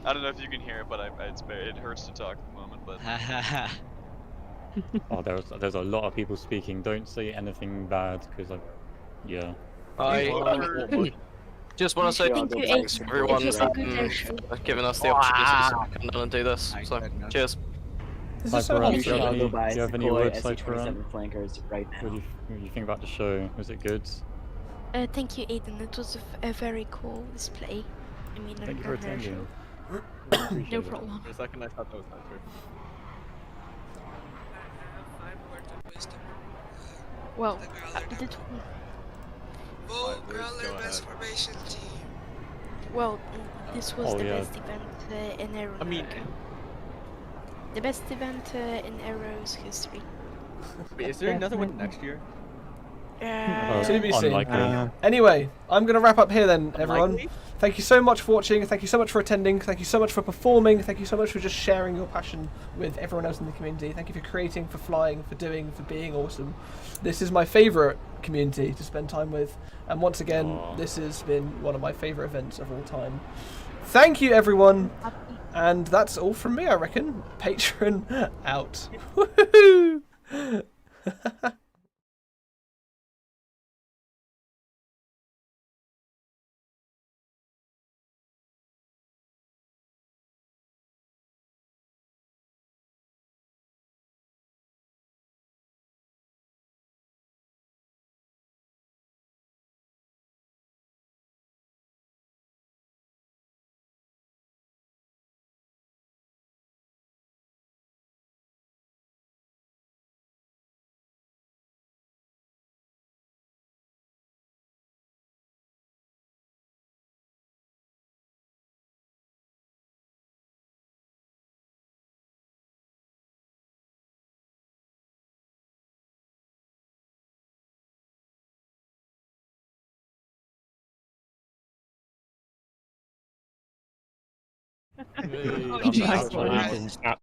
I don't know if you can hear it, but it hurts to talk at the moment. But Oh, there's a lot of people speaking. Don't say anything bad, because yeah. Just want to say Thank you, thanks Aiden. everyone It was a good air show. for giving us the opportunity to come down and do this. So, cheers. This is so Farah, awesome. do you have any, Chicago by do you have any Sequoia words, like, Farah? SE-27 flankers right now. What do you think about the show? Was it good? Thank you, Aiden. It was a very cool display. I mean, Thank you for an air attending. show. Appreciate No it. problem. For a second, I thought that was not true. Well, The did Vote Growler best formation team. well, this was Oh, the yeah. best event in Aeronautica. I mean, The best event in Aero's history. wait, is there another one next year? To be seen. Unlikely. Anyway, I'm going to wrap up here then, everyone. Unlikely? Thank you so much for watching. Thank you so much for attending. Thank you so much for performing. Thank you so much for just sharing your passion with everyone else in the community. Thank you for creating, for flying, for doing, for being awesome. This is my favourite community to spend time with. And once again, Aww. this has been one of my favourite events of all time. Thank you, everyone. And that's all from me, I reckon. Patron out. Woohoo! Oh, I'm geez. actually at